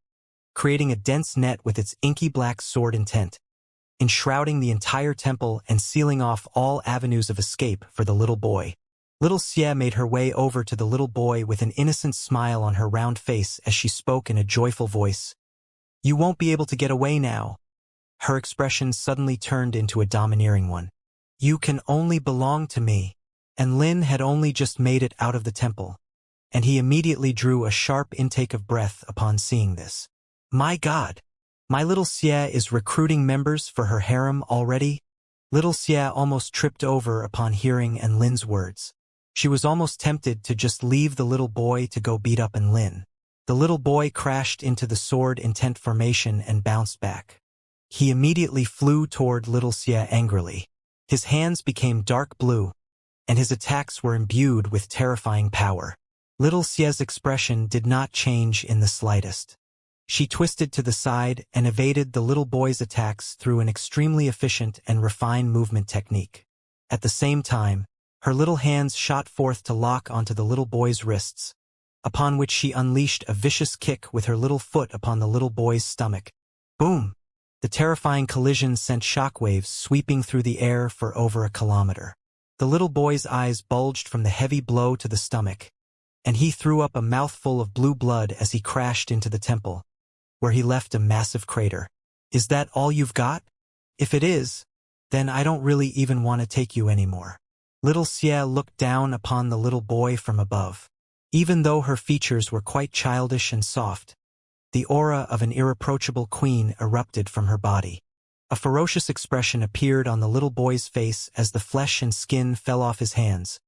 creating a dense net with its inky black sword intent, enshrouding the entire temple and sealing off all avenues of escape for the little boy. Little Xie made her way over to the little boy with an innocent smile on her round face as she spoke in a joyful voice. "You won't be able to get away now." Her expression suddenly turned into a domineering one. "You can only belong to me." And Lin had only just made it out of the temple, and he immediately drew a sharp intake of breath upon seeing this. "My God! My little Xie is recruiting members for her harem already?" Little Xie almost tripped over upon hearing Lin's words. She was almost tempted to just leave the little boy to go beat up Lin. The little boy crashed into the sword intent formation and bounced back. He immediately flew toward little Xie angrily. His hands became dark blue, and his attacks were imbued with terrifying power. Little Xie's expression did not change in the slightest. She twisted to the side and evaded the little boy's attacks through an extremely efficient and refined movement technique. At the same time, her little hands shot forth to lock onto the little boy's wrists, upon which she unleashed a vicious kick with her little foot upon the little boy's stomach. Boom! The terrifying collision sent shockwaves sweeping through the air for over a kilometer. The little boy's eyes bulged from the heavy blow to the stomach, and he threw up a mouthful of blue blood as he crashed into the temple, where he left a massive crater. "Is that all you've got? If it is, then I don't really even want to take you anymore." Little Xie looked down upon the little boy from above. Even though her features were quite childish and soft, the aura of an irreproachable queen erupted from her body. A ferocious expression appeared on the little boy's face as the flesh and skin fell off his hands,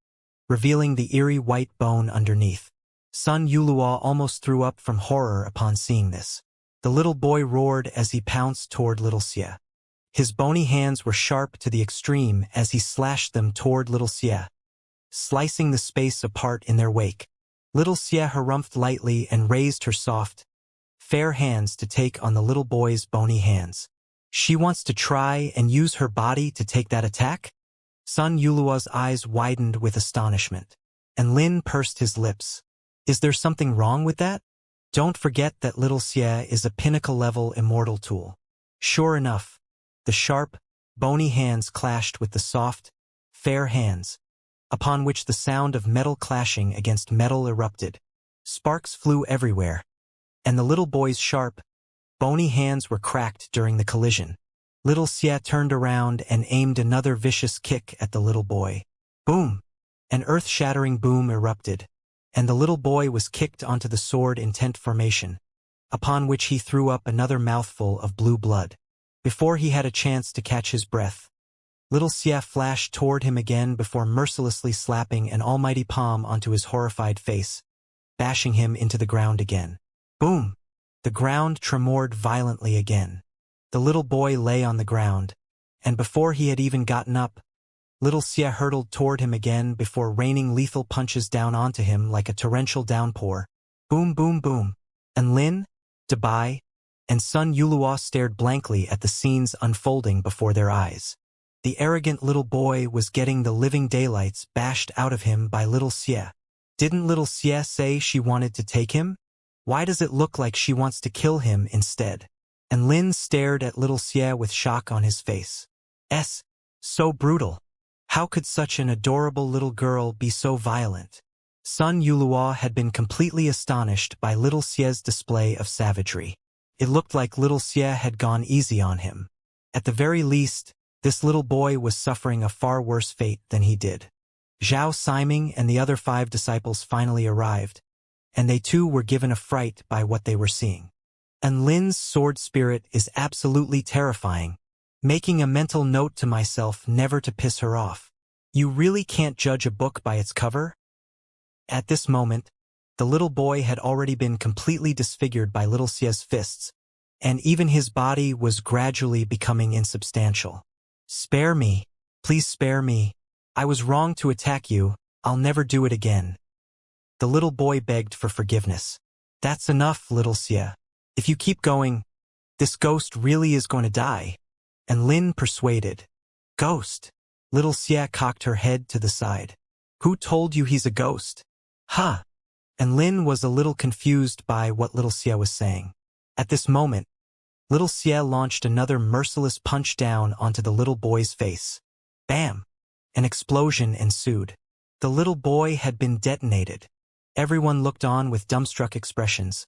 revealing the eerie white bone underneath. Sun Yulua almost threw up from horror upon seeing this. The little boy roared as he pounced toward little Xie. His bony hands were sharp to the extreme as he slashed them toward little Xie, slicing the space apart in their wake. Little Xie harumphed lightly and raised her soft, fair hands to take on the little boy's bony hands. She wants to try and use her body to take that attack? Sun Yulua's eyes widened with astonishment, and Lin pursed his lips. Is there something wrong with that? Don't forget that little Xie is a pinnacle-level immortal tool. Sure enough, the sharp, bony hands clashed with the soft, fair hands, upon which the sound of metal clashing against metal erupted. Sparks flew everywhere, and the little boy's sharp, bony hands were cracked during the collision. Little Xie turned around and aimed another vicious kick at the little boy. Boom! An earth-shattering boom erupted, and the little boy was kicked onto the sword intent formation, upon which he threw up another mouthful of blue blood. Before he had a chance to catch his breath, little Xie flashed toward him again before mercilessly slapping an almighty palm onto his horrified face, bashing him into the ground again. Boom! The ground tremored violently again. The little boy lay on the ground, and before he had even gotten up, little Xie hurtled toward him again before raining lethal punches down onto him like a torrential downpour. Boom, boom, boom. And Lin, Dabai, and Sun Yulua stared blankly at the scenes unfolding before their eyes. The arrogant little boy was getting the living daylights bashed out of him by little Xie. Didn't little Xie say she wanted to take him? Why does it look like she wants to kill him instead? And Lin stared at little Xie with shock on his face. So brutal. How could such an adorable little girl be so violent? Sun Yulua had been completely astonished by little Xie's display of savagery. It looked like little Xie had gone easy on him. At the very least, this little boy was suffering a far worse fate than he did. Zhao Siming and the other 5 disciples finally arrived, and they too were given a fright by what they were seeing. And Lin's sword spirit is absolutely terrifying, making a mental note to myself never to piss her off. You really can't judge a book by its cover? At this moment, the little boy had already been completely disfigured by little Xie's fists, and even his body was gradually becoming insubstantial. Spare me, please spare me. I was wrong to attack you, I'll never do it again. The little boy begged for forgiveness. That's enough, little Xie. If you keep going, this ghost really is going to die. And Lin persuaded. Ghost? Little Xie cocked her head to the side. Who told you he's a ghost? Huh. And Lin was a little confused by what little Xie was saying. At this moment, little Xie launched another merciless punch down onto the little boy's face. Bam! An explosion ensued. The little boy had been detonated. Everyone looked on with dumbstruck expressions,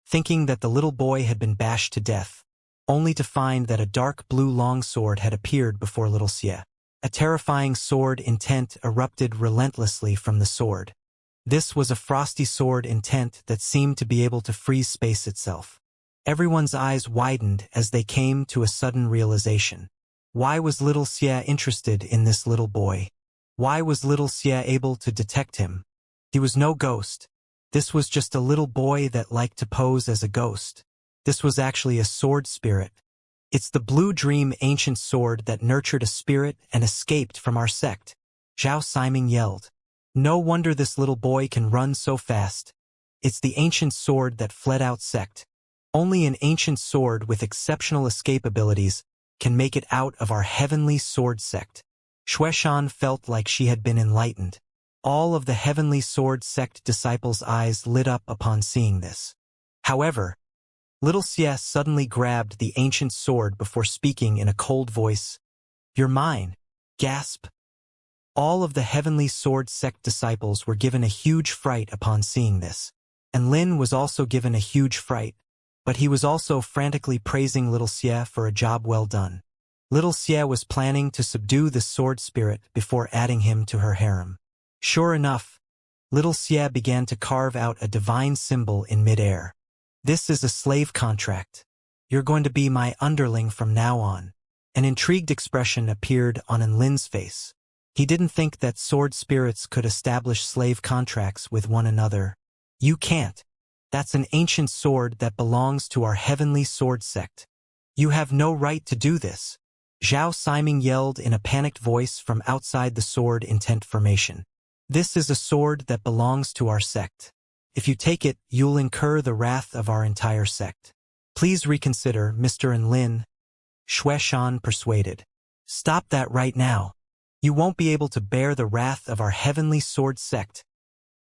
thinking that the little boy had been bashed to death, only to find that a dark blue longsword had appeared before little Xie. A terrifying sword intent erupted relentlessly from the sword. This was a frosty sword intent that seemed to be able to freeze space itself. Everyone's eyes widened as they came to a sudden realization. Why was little Xie interested in this little boy? Why was little Xie able to detect him? He was no ghost. This was just a little boy that liked to pose as a ghost. This was actually a sword spirit. It's the blue dream ancient sword that nurtured a spirit and escaped from our sect. Zhao Siming yelled. No wonder this little boy can run so fast. It's the ancient sword that fled out sect. Only an ancient sword with exceptional escape abilities can make it out of our heavenly sword sect. Xueshan felt like she had been enlightened. All of the heavenly sword sect disciples' eyes lit up upon seeing this. However, little Xie suddenly grabbed the ancient sword before speaking in a cold voice. You're mine. Gasp. All of the heavenly sword sect disciples were given a huge fright upon seeing this. And Lin was also given a huge fright, but he was also frantically praising little Xie for a job well done. Little Xie was planning to subdue the sword spirit before adding him to her harem. Sure enough, little Xie began to carve out a divine symbol in midair. This is a slave contract. You're going to be my underling from now on. An intrigued expression appeared on Lin's face. He didn't think that sword spirits could establish slave contracts with one another. You can't. That's an ancient sword that belongs to our heavenly sword sect. You have no right to do this. Zhao Siming yelled in a panicked voice from outside the sword intent formation. This is a sword that belongs to our sect. If you take it, you'll incur the wrath of our entire sect. Please reconsider, Mr. and Lin, Shueshan persuaded. Stop that right now. You won't be able to bear the wrath of our heavenly sword sect,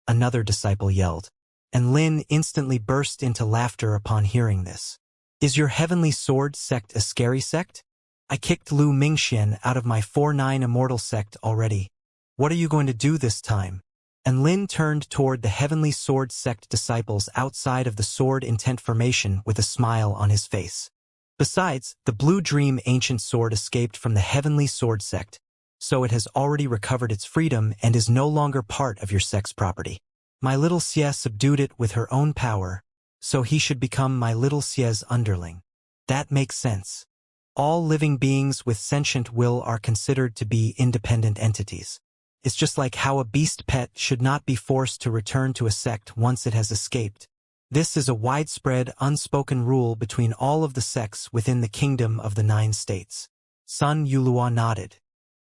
another disciple yelled. And Lin instantly burst into laughter upon hearing this. Is your heavenly sword sect a scary sect? I kicked Lu Mingxian out of my 4-9 immortal sect already. What are you going to do this time? And Lin turned toward the heavenly sword sect disciples outside of the sword intent formation with a smile on his face. Besides, the blue dream ancient sword escaped from the heavenly sword sect, so it has already recovered its freedom and is no longer part of your sect's property. My little Xie subdued it with her own power, so he should become my little Xie's underling. That makes sense. All living beings with sentient will are considered to be independent entities. It's just like how a beast pet should not be forced to return to a sect once it has escaped. This is a widespread, unspoken rule between all of the sects within the kingdom of the 9 states. Sun Yulua nodded.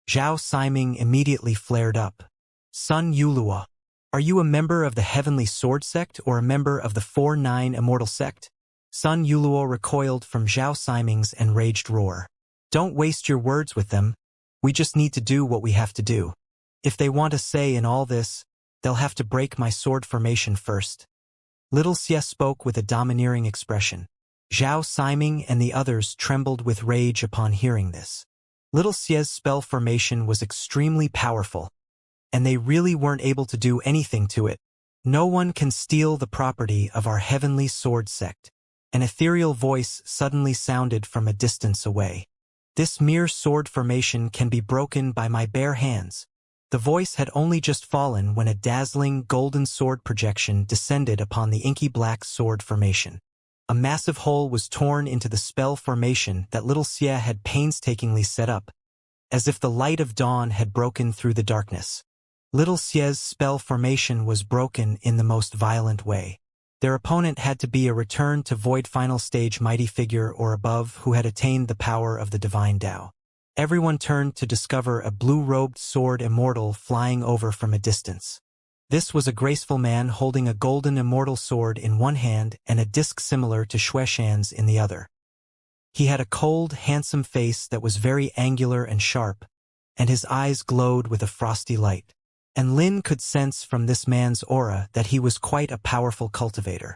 Zhao Siming immediately flared up. Sun Yulua, are you a member of the Heavenly Sword sect or a member of the 4-9 Immortal sect? Sun Yulua recoiled from Zhao Siming's enraged roar. Don't waste your words with them. We just need to do what we have to do. If they want a say in all this, they'll have to break my sword formation first. Little Xie spoke with a domineering expression. Zhao Siming and the others trembled with rage upon hearing this. Little Xie's spell formation was extremely powerful, and they really weren't able to do anything to it. No one can steal the property of our heavenly sword sect. An ethereal voice suddenly sounded from a distance away. This mere sword formation can be broken by my bare hands. The voice had only just fallen when a dazzling golden sword projection descended upon the inky black sword formation. A massive hole was torn into the spell formation that Little Xie had painstakingly set up, as if the light of dawn had broken through the darkness. Little Xie's spell formation was broken in the most violent way. Their opponent had to be a return to void final stage mighty figure or above who had attained the power of the divine Tao. Everyone turned to discover a blue-robed sword immortal flying over from a distance. This was a graceful man holding a golden immortal sword in one hand and a disc similar to Shueshan's in the other. He had a cold, handsome face that was very angular and sharp, and his eyes glowed with a frosty light. And Lin could sense from this man's aura that he was quite a powerful cultivator.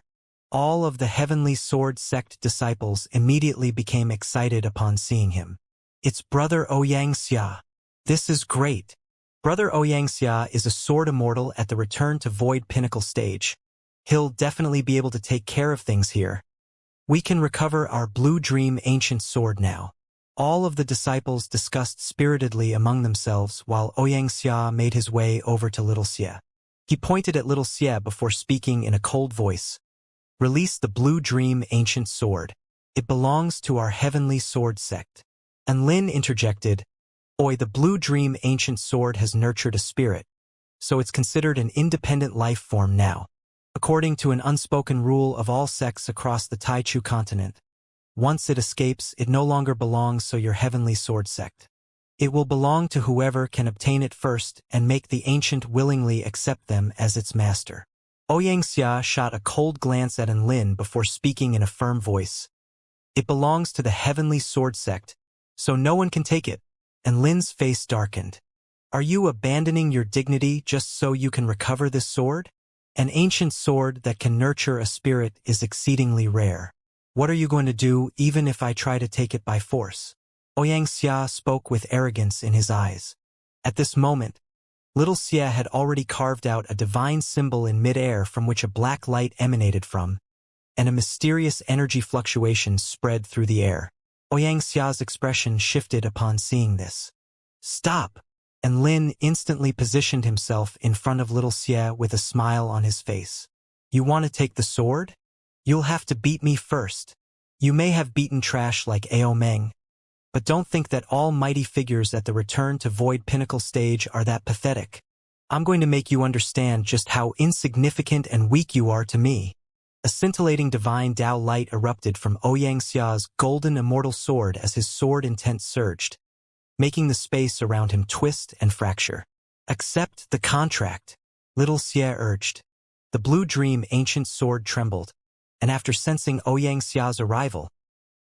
All of the Heavenly Sword sect disciples immediately became excited upon seeing him. It's Brother Xianxia. This is great. Brother Xianxia is a sword immortal at the return to void pinnacle stage. He'll definitely be able to take care of things here. We can recover our blue dream ancient sword now. All of the disciples discussed spiritedly among themselves while Xianxia made his way over to Little Xie. He pointed at Little Xie before speaking in a cold voice. Release the blue dream ancient sword. It belongs to our heavenly sword sect. And Lin interjected, Oi, the blue dream ancient sword has nurtured a spirit, so it's considered an independent life form now. According to an unspoken rule of all sects across the Taichu continent, once it escapes, it no longer belongs to your heavenly sword sect. It will belong to whoever can obtain it first and make the ancient willingly accept them as its master. Xianxia shot a cold glance at Lin before speaking in a firm voice. It belongs to the heavenly sword sect, so no one can take it. And Lin's face darkened. Are you abandoning your dignity just so you can recover this sword? An ancient sword that can nurture a spirit is exceedingly rare. What are you going to do even if I try to take it by force? Xianxia spoke with arrogance in his eyes. At this moment, Little Xie had already carved out a divine symbol in mid-air from which a black light emanated from, and a mysterious energy fluctuation spread through the air. Xiaxia's expression shifted upon seeing this. Stop! And Lin instantly positioned himself in front of Little Xie with a smile on his face. You want to take the sword? You'll have to beat me first. You may have beaten trash like Ao Meng, but don't think that all mighty figures at the return to void pinnacle stage are that pathetic. I'm going to make you understand just how insignificant and weak you are to me. A scintillating divine Tao light erupted from Xiaxia's golden immortal sword as his sword intent surged, making the space around him twist and fracture. Accept the contract, Little Xie urged. The blue dream ancient sword trembled, and after sensing Xianxia's arrival,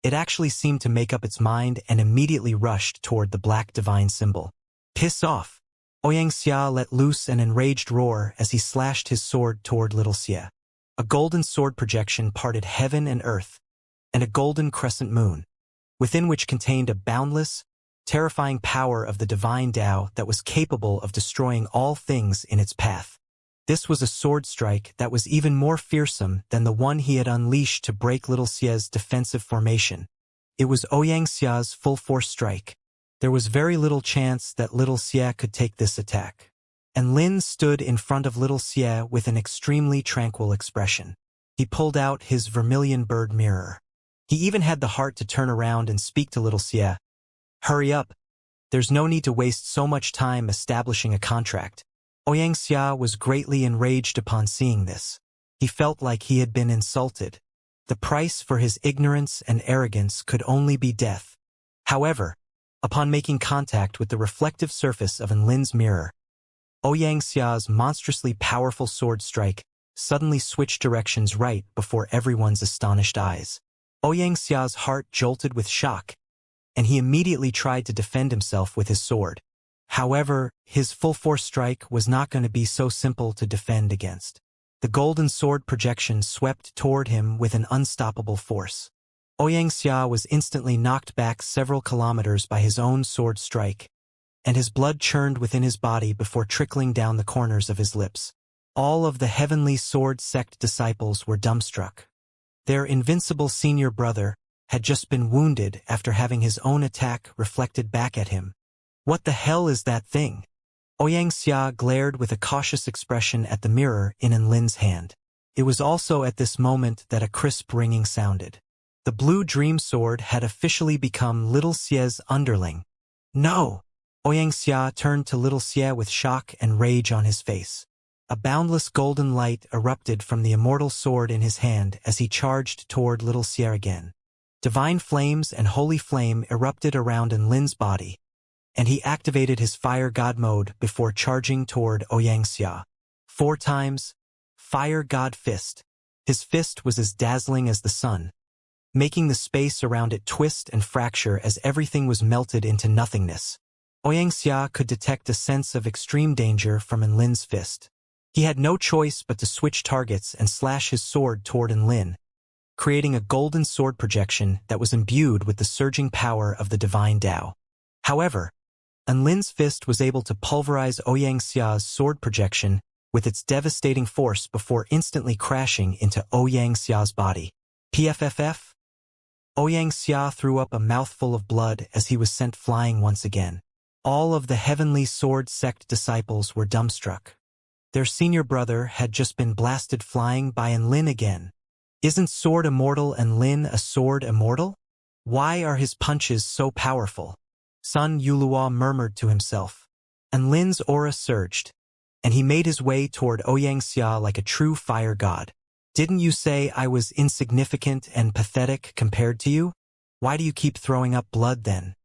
it actually seemed to make up its mind and immediately rushed toward the black divine symbol. Piss off! Xianxia let loose an enraged roar as he slashed his sword toward little Xie. A golden sword projection parted heaven and earth, and a golden crescent moon, within which contained a boundless, terrifying power of the divine Tao that was capable of destroying all things in its path. This was a sword strike that was even more fearsome than the one he had unleashed to break little Xie's defensive formation. It was Xia's full-force strike. There was very little chance that little Xie could take this attack. And Lin stood in front of little Xie with an extremely tranquil expression. He pulled out his vermilion bird mirror. He even had the heart to turn around and speak to little Xie. Hurry up. There's no need to waste so much time establishing a contract. Xianxia was greatly enraged upon seeing this. He felt like he had been insulted. The price for his ignorance and arrogance could only be death. However, upon making contact with the reflective surface of Lin's mirror, Xia's monstrously powerful sword strike suddenly switched directions right before everyone's astonished eyes. Xia's heart jolted with shock, and he immediately tried to defend himself with his sword. However, his full-force strike was not going to be so simple to defend against. The golden sword projection swept toward him with an unstoppable force. Xianxia was instantly knocked back several kilometers by his own sword strike, and his blood churned within his body before trickling down the corners of his lips. All of the heavenly sword sect disciples were dumbstruck. Their invincible senior brother had just been wounded after having his own attack reflected back at him. What the hell is that thing? Xianxia glared with a cautious expression at the mirror in Lin's hand. It was also at this moment that a crisp ringing sounded. The blue dream sword had officially become little Xie's underling. No! Xianxia turned to little Xie with shock and rage on his face. A boundless golden light erupted from the immortal sword in his hand as he charged toward little Xie again. Divine flames and holy flame erupted around Lin's body, and he activated his fire god mode before charging toward Xianxia. 4 times, fire god fist. His fist was as dazzling as the sun, making the space around it twist and fracture as everything was melted into nothingness. Xianxia could detect a sense of extreme danger from Lin's fist. He had no choice but to switch targets and slash his sword toward Lin, creating a golden sword projection that was imbued with the surging power of the divine Tao. However, Lin's fist was able to pulverize Xia's sword projection with its devastating force before instantly crashing into Xia's body. PFFF? Xianxia threw up a mouthful of blood as he was sent flying once again. All of the heavenly sword sect disciples were dumbstruck. Their senior brother had just been blasted flying by Lin again. Isn't Sword Immortal and Lin a sword immortal? Why are his punches so powerful? Sun Yulua murmured to himself. Lin's aura surged, and he made his way toward Xianxia like a true fire god. Didn't you say I was insignificant and pathetic compared to you? Why do you keep throwing up blood then?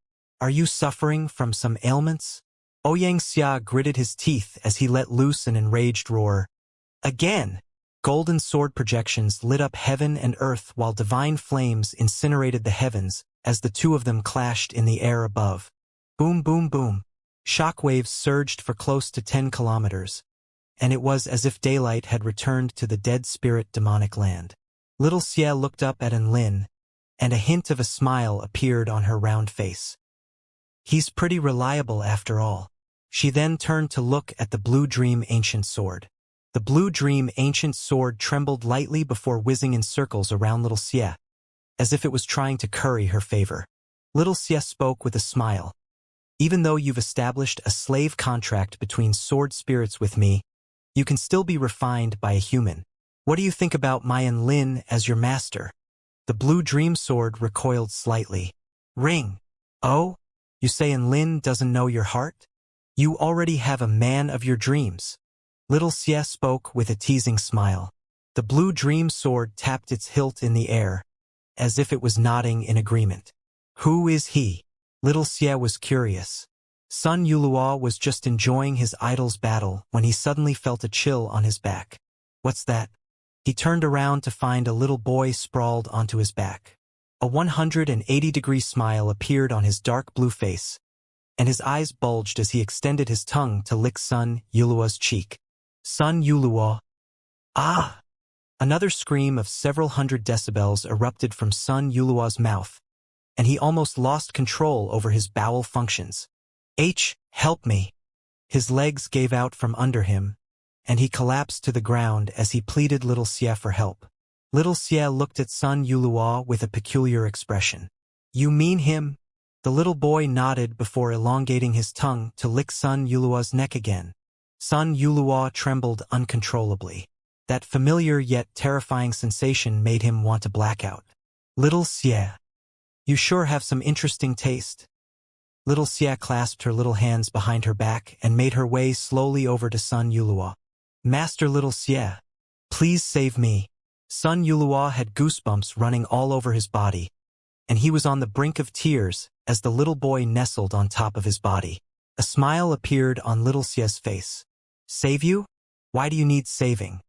Are you suffering from some ailments? Xianxia gritted his teeth as he let loose an enraged roar. Again! Golden sword projections lit up heaven and earth while divine flames incinerated the heavens as the two of them clashed in the air above. Boom, boom, boom. Shockwaves surged for close to 10 kilometers, and it was as if daylight had returned to the dead spirit demonic land. Little Xie looked up at Lin, and a hint of a smile appeared on her round face. He's pretty reliable after all. She then turned to look at the blue dream ancient sword. The blue dream ancient sword trembled lightly before whizzing in circles around little Xie, as if it was trying to curry her favor. Little Xie spoke with a smile. Even though you've established a slave contract between sword spirits with me, you can still be refined by a human. What do you think about my Lin as your master? The blue dream sword recoiled slightly. Ring. Oh? You say Lin doesn't know your heart? You already have a man of your dreams. Little Xie spoke with a teasing smile. The blue dream sword tapped its hilt in the air, as if it was nodding in agreement. Who is he? Little Xie was curious. Sun Yulua was just enjoying his idol's battle when he suddenly felt a chill on his back. What's that? He turned around to find a little boy sprawled onto his back. A 180-degree smile appeared on his dark blue face, and his eyes bulged as he extended his tongue to lick Sun Yuluo's cheek. Sun Yuluo. Ah! Another scream of several hundred decibels erupted from Sun Yuluo's mouth, and he almost lost control over his bowel functions. Help me! His legs gave out from under him, and he collapsed to the ground as he pleaded Little Xie for help. Little Xie looked at Sun Yuluo with a peculiar expression. You mean him? The little boy nodded before elongating his tongue to lick Sun Yuluo's neck again. Sun Yuluo trembled uncontrollably. That familiar yet terrifying sensation made him want to black out. Little Xie. You sure have some interesting taste. Little Xie clasped her little hands behind her back and made her way slowly over to Sun Yuluo. Master Little Xie, please save me. Sun Yuluo had goosebumps running all over his body, and he was on the brink of tears as the little boy nestled on top of his body. A smile appeared on Little Xie's face. Save you? Why do you need saving?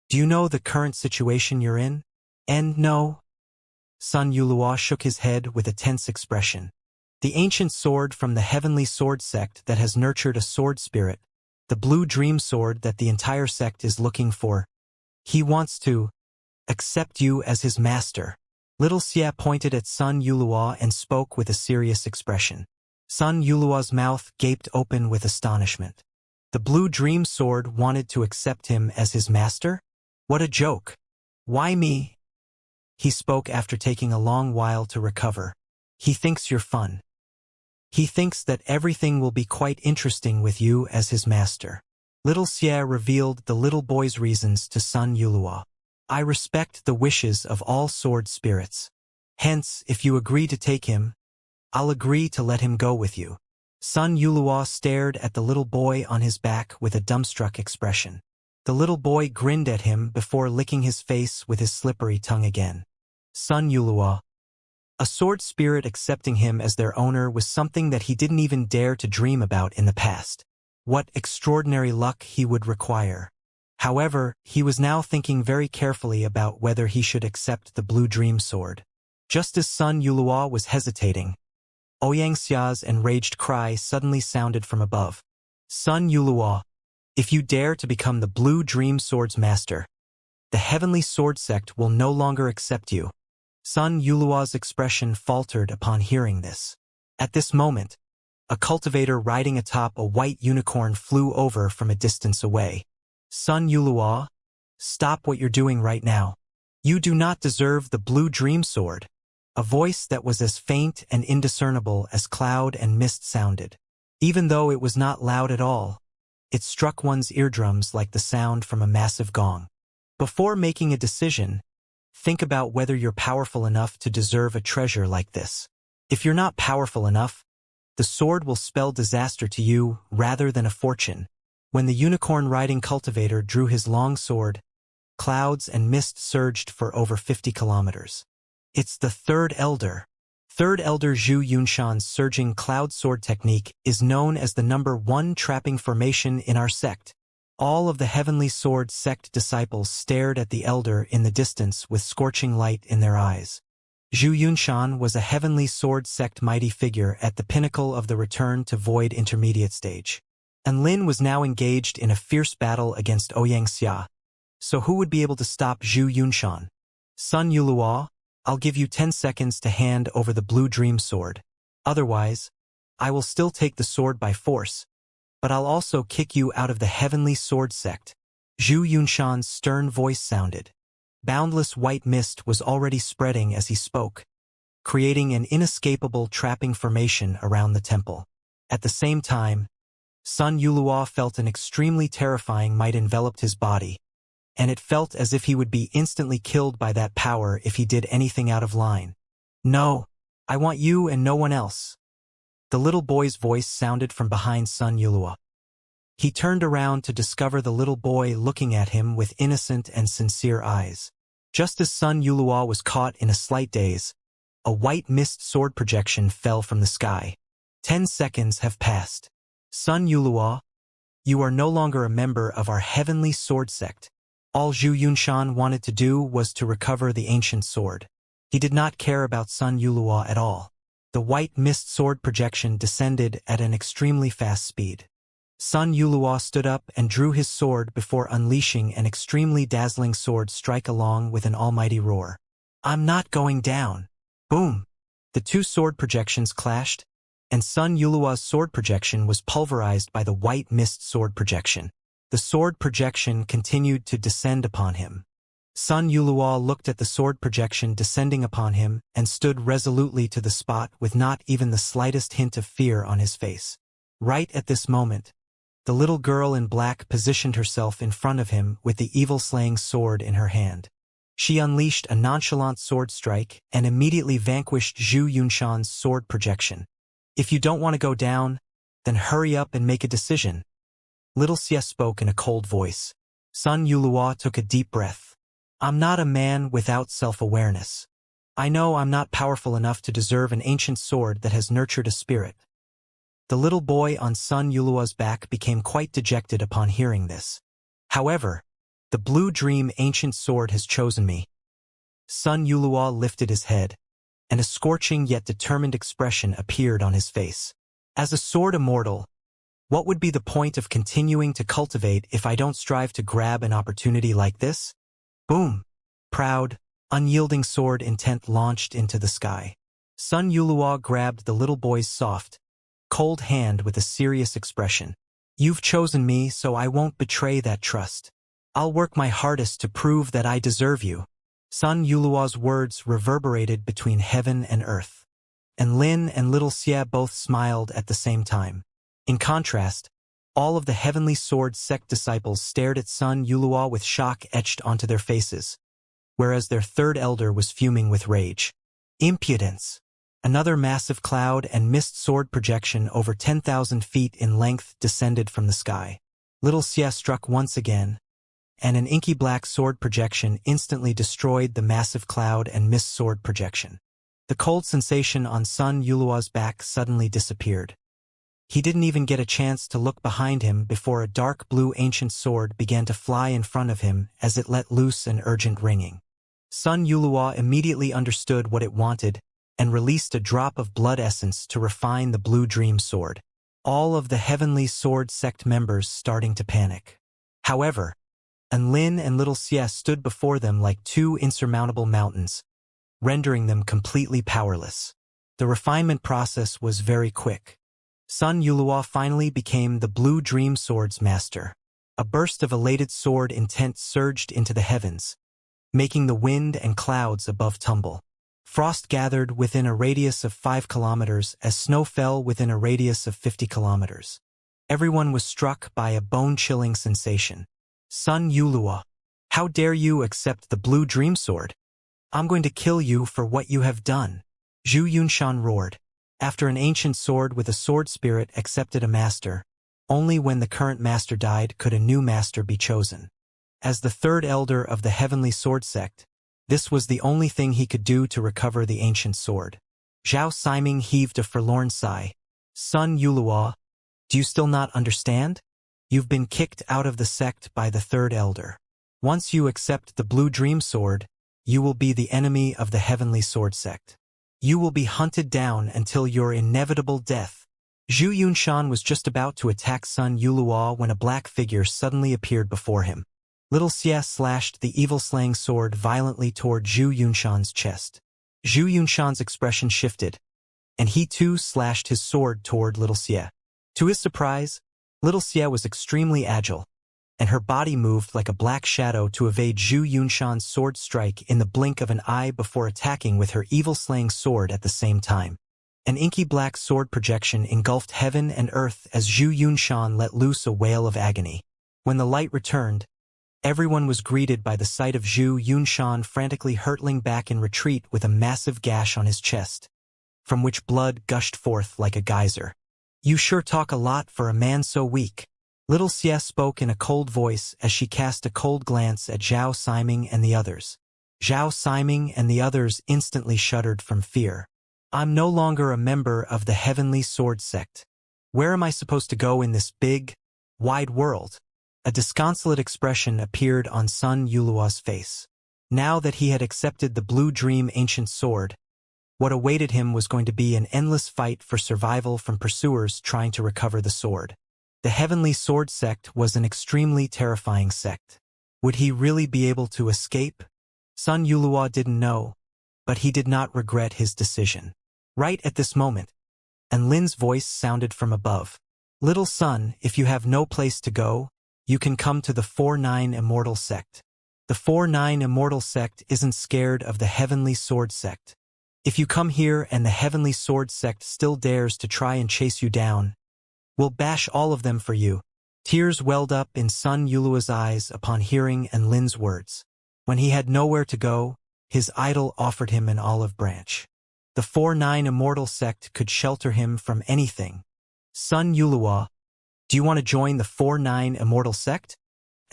Do you know the current situation you're in? And no. Sun Yuluo shook his head with a tense expression. The ancient sword from the heavenly sword sect that has nurtured a sword spirit, the blue dream sword that the entire sect is looking for. He wants to accept you as his master. Little Xie pointed at Sun Yuluo and spoke with a serious expression. Sun Yuluo's mouth gaped open with astonishment. The blue dream sword wanted to accept him as his master? What a joke. Why me? He spoke after taking a long while to recover. He thinks you're fun. He thinks that everything will be quite interesting with you as his master. Little Xie revealed the little boy's reasons to Sun Yuluo. I respect the wishes of all sword spirits. Hence, if you agree to take him, I'll agree to let him go with you. Sun Yuluo stared at the little boy on his back with a dumbstruck expression. The little boy grinned at him before licking his face with his slippery tongue again. Sun Yuluo. A sword spirit accepting him as their owner was something that he didn't even dare to dream about in the past. What extraordinary luck he would require. However, he was now thinking very carefully about whether he should accept the blue dream sword. Just as Sun Yuluo was hesitating, Xianxia's enraged cry suddenly sounded from above. Sun Yuluo, if you dare to become the blue dream sword's master, the heavenly sword sect will no longer accept you. Sun Yuluo's expression faltered upon hearing this. At this moment, a cultivator riding atop a white unicorn flew over from a distance away. Sun Yuluo, stop what you're doing right now. You do not deserve the blue dream sword. A voice that was as faint and indiscernible as cloud and mist sounded. Even though it was not loud at all, it struck one's eardrums like the sound from a massive gong. Before making a decision, think about whether you're powerful enough to deserve a treasure like this. If you're not powerful enough, the sword will spell disaster to you rather than a fortune. When the unicorn-riding cultivator drew his long sword, clouds and mist surged for over 50 kilometers. It's the Third Elder. Third Elder Zhu Yunshan's surging cloud sword technique is known as the #1 trapping formation in our sect. All of the Heavenly Sword sect disciples stared at the Elder in the distance with scorching light in their eyes. Zhu Yunshan was a Heavenly Sword sect mighty figure at the pinnacle of the Return to Void intermediate stage. And Lin was now engaged in a fierce battle against Xianxia. So who would be able to stop Zhu Yunshan? Sun Yuluo, I'll give you 10 seconds to hand over the blue dream sword. Otherwise, I will still take the sword by force, but I'll also kick you out of the Heavenly Sword sect. Zhu Yunshan's stern voice sounded. Boundless white mist was already spreading as he spoke, creating an inescapable trapping formation around the temple. At the same time, Sun Yuluo felt an extremely terrifying might enveloped his body, and it felt as if he would be instantly killed by that power if he did anything out of line. No, I want you and no one else. The little boy's voice sounded from behind Sun Yuluo. He turned around to discover the little boy looking at him with innocent and sincere eyes. Just as Sun Yuluo was caught in a slight daze, a white mist sword projection fell from the sky. 10 seconds have passed. Sun Yuluo, you are no longer a member of our Heavenly Sword sect. All Zhu Yunshan wanted to do was to recover the ancient sword. He did not care about Sun Yulua at all. The white mist sword projection descended at an extremely fast speed. Sun Yulua stood up and drew his sword before unleashing an extremely dazzling sword strike along with an almighty roar. "I'm not going down." Boom! The two sword projections clashed, and Sun Yulua's sword projection was pulverized by the white mist sword projection. The sword projection continued to descend upon him. Sun Yulua looked at the sword projection descending upon him and stood resolutely to the spot with not even the slightest hint of fear on his face. Right at this moment, the little girl in black positioned herself in front of him with the evil-slaying sword in her hand. She unleashed a nonchalant sword strike and immediately vanquished Zhu Yunshan's sword projection. "If you don't want to go down, then hurry up and make a decision." Little Xie spoke in a cold voice. Sun Yulua took a deep breath. "I'm not a man without self-awareness. I know I'm not powerful enough to deserve an ancient sword that has nurtured a spirit." The little boy on Sun Yulua's back became quite dejected upon hearing this. "However, the blue dream ancient sword has chosen me." Sun Yulua lifted his head, and a scorching yet determined expression appeared on his face. "As a sword immortal, what would be the point of continuing to cultivate if I don't strive to grab an opportunity like this?" Boom! Proud, unyielding sword intent launched into the sky. Sun Yulua grabbed the little boy's soft, cold hand with a serious expression. "You've chosen me, so I won't betray that trust. I'll work my hardest to prove that I deserve you." Sun Yulua's words reverberated between heaven and earth, and Lin and little Xie both smiled at the same time. In contrast, all of the Heavenly Sword sect disciples stared at Sun Yulua with shock etched onto their faces, whereas their third elder was fuming with rage. Impudence! Another massive cloud and mist sword projection over 10,000 feet in length descended from the sky. Little Xie struck once again, and an inky black sword projection instantly destroyed the massive cloud and mist sword projection. The cold sensation on Sun Yulua's back suddenly disappeared. He didn't even get a chance to look behind him before a dark blue ancient sword began to fly in front of him as it let loose an urgent ringing. Sun Yulua immediately understood what it wanted and released a drop of blood essence to refine the blue dream sword. All of the Heavenly Sword sect members starting to panic. However, Lin and little Xie stood before them like two insurmountable mountains, rendering them completely powerless. The refinement process was very quick. Sun Yulua finally became the Blue Dream Sword's master. A burst of elated sword intent surged into the heavens, making the wind and clouds above tumble. Frost gathered within a radius of 5 kilometers as snow fell within a radius of 50 kilometers. Everyone was struck by a bone-chilling sensation. "Sun Yulua, how dare you accept the Blue Dream Sword? I'm going to kill you for what you have done." Zhu Yunshan roared. After an ancient sword with a sword spirit accepted a master, only when the current master died could a new master be chosen. As the third elder of the Heavenly Sword sect, this was the only thing he could do to recover the ancient sword. Zhao Siming heaved a forlorn sigh. "Sun Yulua, do you still not understand? You've been kicked out of the sect by the third elder. Once you accept the Blue Dream Sword, you will be the enemy of the Heavenly Sword sect. You will be hunted down until your inevitable death." Zhu Yunshan was just about to attack Sun Yulua when a black figure suddenly appeared before him. Little Xie slashed the evil-slaying sword violently toward Zhu Yunshan's chest. Zhu Yunshan's expression shifted, and he too slashed his sword toward Little Xie. To his surprise, Little Xie was extremely agile, and her body moved like a black shadow to evade Zhu Yunshan's sword strike in the blink of an eye before attacking with her evil-slaying sword at the same time. An inky black sword projection engulfed heaven and earth as Zhu Yunshan let loose a wail of agony. When the light returned, everyone was greeted by the sight of Zhu Yunshan frantically hurtling back in retreat with a massive gash on his chest, from which blood gushed forth like a geyser. "You sure talk a lot for a man so weak." Little Xie spoke in a cold voice as she cast a cold glance at Zhao Siming and the others. Zhao Siming and the others instantly shuddered from fear. "I'm no longer a member of the Heavenly Sword sect. Where am I supposed to go in this big, wide world?" A disconsolate expression appeared on Sun Yulua's face. Now that he had accepted the Blue Dream Ancient Sword, what awaited him was going to be an endless fight for survival from pursuers trying to recover the sword. The Heavenly Sword Sect was an extremely terrifying sect. Would he really be able to escape? Sun Yulua didn't know, but he did not regret his decision. Right at this moment, and Lin's voice sounded from above. Little son, if you have no place to go, you can come to the 4-9 Immortal Sect. The 4-9 Immortal Sect isn't scared of the Heavenly Sword Sect. If you come here and the Heavenly Sword Sect still dares to try and chase you down, we'll bash all of them for you. Tears welled up in Sun Yulua's eyes upon hearing Enlin's words. When he had nowhere to go, his idol offered him an olive branch. The 4-9 Immortal Sect could shelter him from anything. Sun Yulua, do you want to join the 4-9 Immortal Sect?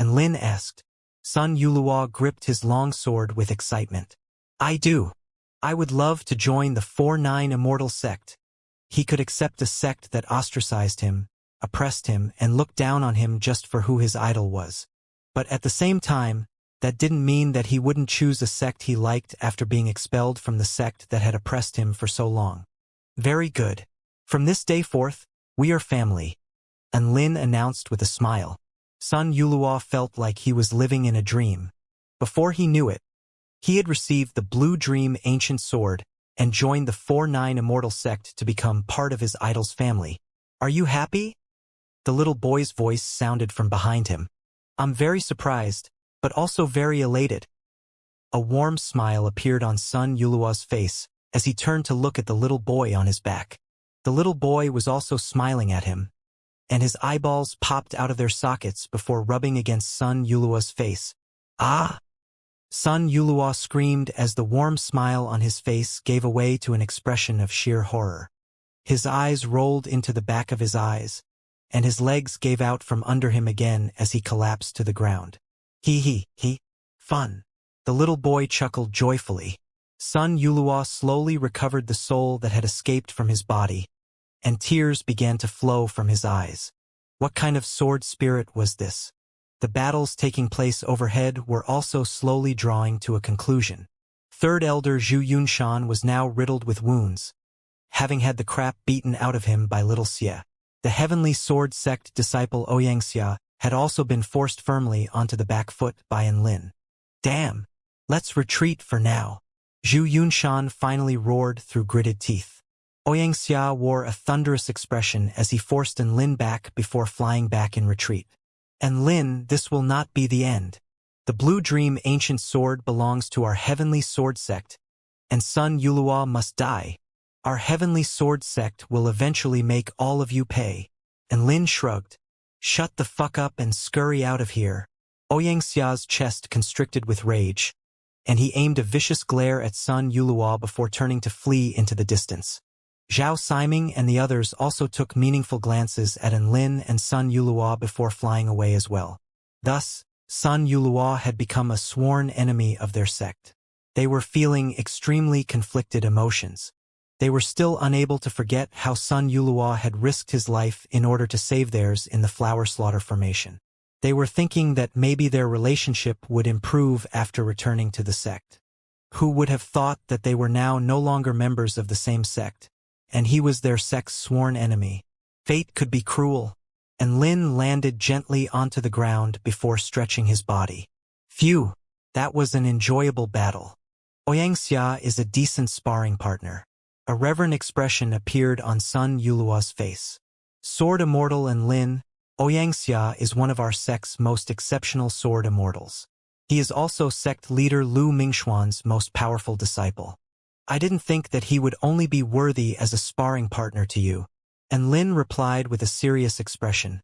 Enlin asked. Sun Yulua gripped his long sword with excitement. I do. I would love to join the 4-9 Immortal Sect. He could accept a sect that ostracized him, oppressed him, and looked down on him just for who his idol was. But at the same time, that didn't mean that he wouldn't choose a sect he liked after being expelled from the sect that had oppressed him for so long. Very good. From this day forth, we are family, Enlin announced with a smile. Sun Yulua felt like he was living in a dream. Before he knew it, he had received the Blue Dream Ancient Sword and joined the 4-9 Immortal Sect to become part of his idol's family. Are you happy? The little boy's voice sounded from behind him. I'm very surprised, but also very elated. A warm smile appeared on Sun Yulua's face as he turned to look at the little boy on his back. The little boy was also smiling at him, and his eyeballs popped out of their sockets before rubbing against Sun Yulua's face. Ah! Sun Yulua screamed as the warm smile on his face gave way to an expression of sheer horror. His eyes rolled into the back of his eyes, and his legs gave out from under him again as he collapsed to the ground. He, fun. The little boy chuckled joyfully. Sun Yulua slowly recovered the soul that had escaped from his body, and tears began to flow from his eyes. What kind of sword spirit was this? The battles taking place overhead were also slowly drawing to a conclusion. Third Elder Zhu Yunshan was now riddled with wounds, having had the crap beaten out of him by Little Xie. The Heavenly Sword Sect disciple Xianxia had also been forced firmly onto the back foot by Enlin. Damn! Let's retreat for now. Zhu Yunshan finally roared through gritted teeth. Xianxia wore a thunderous expression as he forced Enlin back before flying back in retreat. Enlin, this will not be the end. The Blue Dream Ancient Sword belongs to our Heavenly Sword Sect, and Sun Yulua must die. Our Heavenly Sword Sect will eventually make all of you pay. Enlin shrugged. Shut the fuck up and scurry out of here. Xiaxia's chest constricted with rage, and he aimed a vicious glare at Sun Yulua before turning to flee into the distance. Zhao Siming and the others also took meaningful glances at Enlin and Sun Yulua before flying away as well. Thus, Sun Yulua had become a sworn enemy of their sect. They were feeling extremely conflicted emotions. They were still unable to forget how Sun Yulua had risked his life in order to save theirs in the Flower Slaughter formation. They were thinking that maybe their relationship would improve after returning to the sect. Who would have thought that they were now no longer members of the same sect, and he was their sect's sworn enemy? Fate could be cruel, and Lin landed gently onto the ground before stretching his body. Phew, that was an enjoyable battle. Xianxia is a decent sparring partner. A reverent expression appeared on Sun Yulua's face. Sword Immortal and Lin, Xianxia is one of our sect's most exceptional sword immortals. He is also sect leader Lu Mingxuan's most powerful disciple. I didn't think that he would only be worthy as a sparring partner to you. And Lin replied with a serious expression.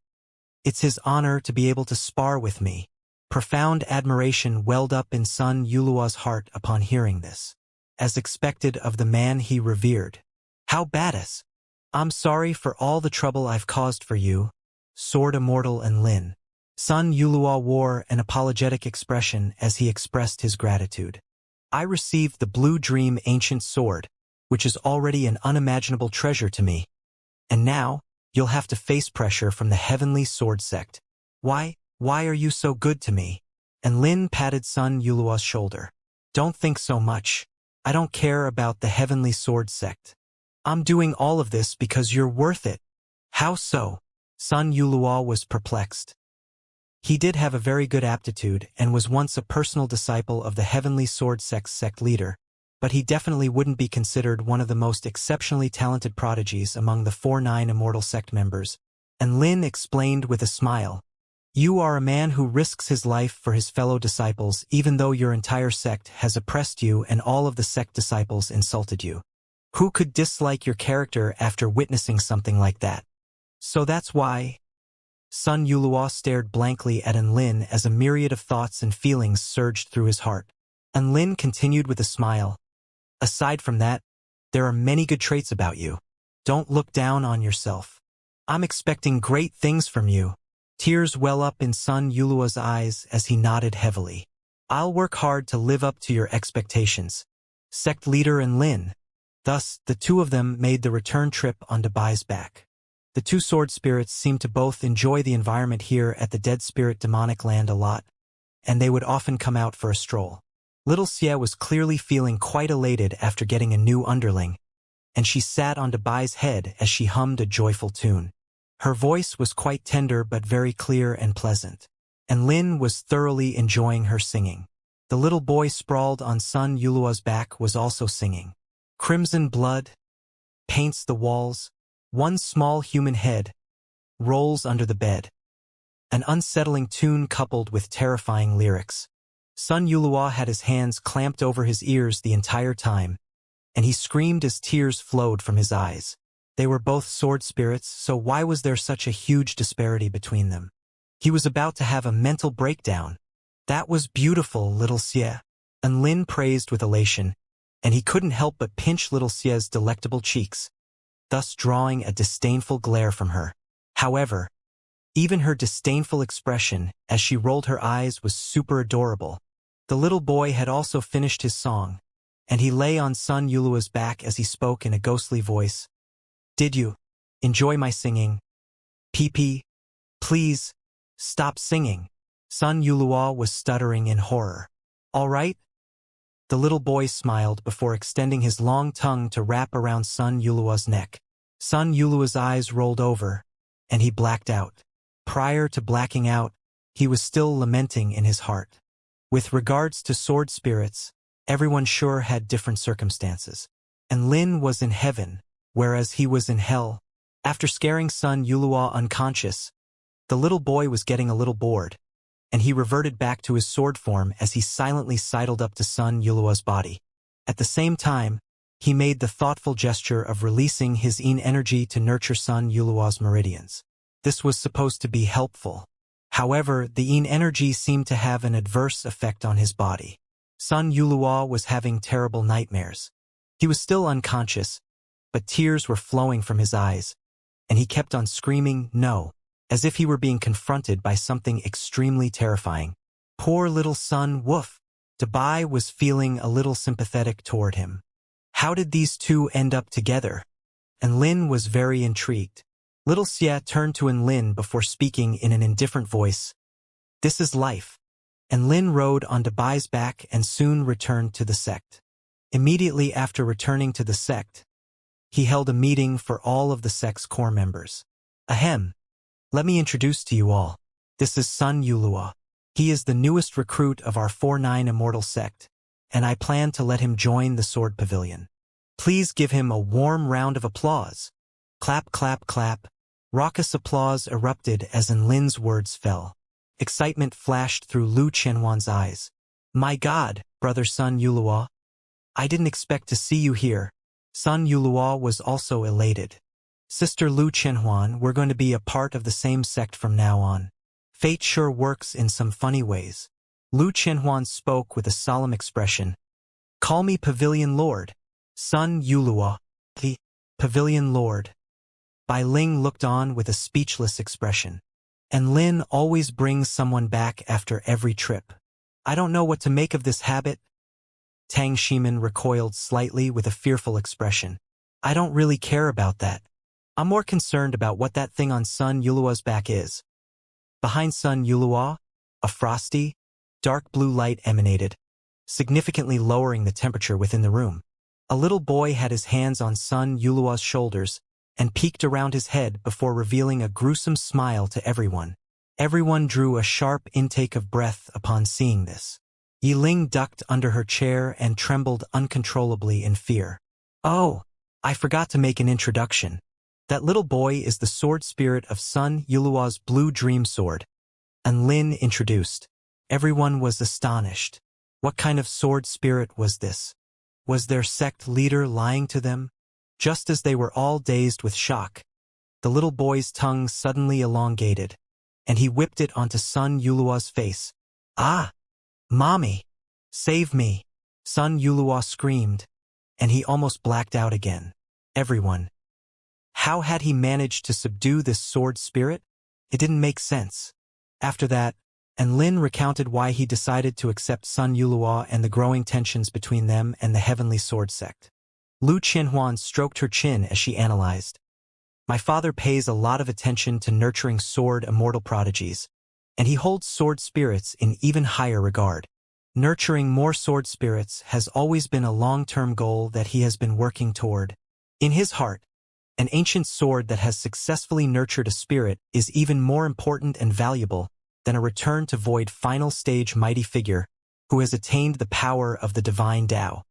It's his honor to be able to spar with me. Profound admiration welled up in Sun Yulua's heart upon hearing this, as expected of the man he revered. How badass! I'm sorry for all the trouble I've caused for you, Sword Immortal and Lin. Sun Yulua wore an apologetic expression as he expressed his gratitude. I received the Blue Dream Ancient Sword, which is already an unimaginable treasure to me. And now, you'll have to face pressure from the Heavenly Sword Sect. Why Why are you so good to me? And Lin patted Sun Yuluo's shoulder. Don't think so much. I don't care about the Heavenly Sword sect. I'm doing all of this because you're worth it. How so? Sun Yuluo was perplexed. He did have a very good aptitude and was once a personal disciple of the Heavenly Sword sect's sect leader, but he definitely wouldn't be considered one of the most exceptionally talented prodigies among the 4-9 Immortal sect members. And Lin explained with a smile, "You are a man who risks his life for his fellow disciples even though your entire sect has oppressed you and all of the sect disciples insulted you. Who could dislike your character after witnessing something like that? So that's why." Sun Yuluo stared blankly at Lin as a myriad of thoughts and feelings surged through his heart. Lin continued with a smile. "Aside from that, there are many good traits about you. Don't look down on yourself. I'm expecting great things from you." Tears well up in Sun Yuluo's eyes as he nodded heavily. "I'll work hard to live up to your expectations." Sect leader and Lin. Thus, the two of them made the return trip on Debai's back. The two sword spirits seemed to both enjoy the environment here at the Dead Spirit demonic land a lot, and they would often come out for a stroll. Little Xie was clearly feeling quite elated after getting a new underling, and she sat on Debai's head as she hummed a joyful tune. Her voice was quite tender but very clear and pleasant, and Lin was thoroughly enjoying her singing. The little boy sprawled on Sun Yuluo's back was also singing. Crimson blood paints the walls. One small human head rolls under the bed. An unsettling tune coupled with terrifying lyrics. Sun Yuluo had his hands clamped over his ears the entire time, and he screamed as tears flowed from his eyes. They were both sword spirits, so why was there such a huge disparity between them? He was about to have a mental breakdown. "That was beautiful, little Xie," and Lin praised with elation, and he couldn't help but pinch little Xie's delectable cheeks, thus drawing a disdainful glare from her. However, even her disdainful expression as she rolled her eyes was super adorable. The little boy had also finished his song, and he lay on Sun Yuluo's back as he spoke in a ghostly voice. "Did you enjoy my singing? PP, please, stop singing." Sun Yuluo was stuttering in horror. "All right?" The little boy smiled before extending his long tongue to wrap around Sun Yuluo's neck. Sun Yuluo's eyes rolled over, and he blacked out. Prior to blacking out, he was still lamenting in his heart. With regards to sword spirits, everyone sure had different circumstances. And Lin was in heaven, whereas he was in hell. After scaring Sun Yuluo unconscious, the little boy was getting a little bored, and he reverted back to his sword form as he silently sidled up to Sun Yuluo's body. At the same time, he made the thoughtful gesture of releasing his yin energy to nurture Sun Yuluo's meridians. This was supposed to be helpful. However, the yin energy seemed to have an adverse effect on his body. Sun Yuluo was having terrible nightmares. He was still unconscious, but tears were flowing from his eyes, and he kept on screaming no, as if he were being confronted by something extremely terrifying. Poor little Sun, woof. Debai was feeling a little sympathetic toward him. How did these two end up together? And Lin was very intrigued. Little Xie turned to Lin before speaking in an indifferent voice. "This is life." And Lin rode on Debai's back and soon returned to the sect. Immediately after returning to the sect, he held a meeting for all of the sect's core members. Ahem. Let me introduce to you all. This is Sun Yuluo. He is the newest recruit of our 4-9 Immortal sect, and I plan to let him join the Sword Pavilion. Please give him a warm round of applause. Clap, clap, clap. Raucous applause erupted as Lin's words fell. Excitement flashed through Lu Qianhuan's eyes. "My God, brother Sun Yuluo. I didn't expect to see you here." Sun Yuluo was also elated. "Sister Lu Qianhuan, we're going to be a part of the same sect from now on. Fate sure works in some funny ways." Lu Qianhuan spoke with a solemn expression. "Call me Pavilion Lord." Sun Yuluo. The Pavilion Lord. Bai Ling looked on with a speechless expression. And Lin always brings someone back after every trip. I don't know what to make of this habit. Tang Shimin recoiled slightly with a fearful expression. I don't really care about that. I'm more concerned about what that thing on Sun Yuluo's back is. Behind Sun Yulua, a frosty, dark blue light emanated, significantly lowering the temperature within the room. A little boy had his hands on Sun Yulua's shoulders and peeked around his head before revealing a gruesome smile to everyone. Everyone drew a sharp intake of breath upon seeing this. Yiling ducked under her chair and trembled uncontrollably in fear. "Oh, I forgot to make an introduction. That little boy is the sword spirit of Sun Yulua's blue dream sword," and Lin introduced. Everyone was astonished. What kind of sword spirit was this? Was their sect leader lying to them? Just as they were all dazed with shock, the little boy's tongue suddenly elongated, and he whipped it onto Sun Yulua's face. "Ah! Mommy! Save me!" Sun Yulua screamed, and he almost blacked out again. Everyone. How had he managed to subdue this sword spirit? It didn't make sense. After that, and Lin recounted why he decided to accept Sun Yulua and the growing tensions between them and the Heavenly Sword Sect. Lu Qianhuan stroked her chin as she analyzed. "My father pays a lot of attention to nurturing sword immortal prodigies, and he holds sword spirits in even higher regard. Nurturing more sword spirits has always been a long-term goal that he has been working toward. In his heart, an ancient sword that has successfully nurtured a spirit is even more important and valuable than a return to void final stage mighty figure who has attained the power of the divine Tao.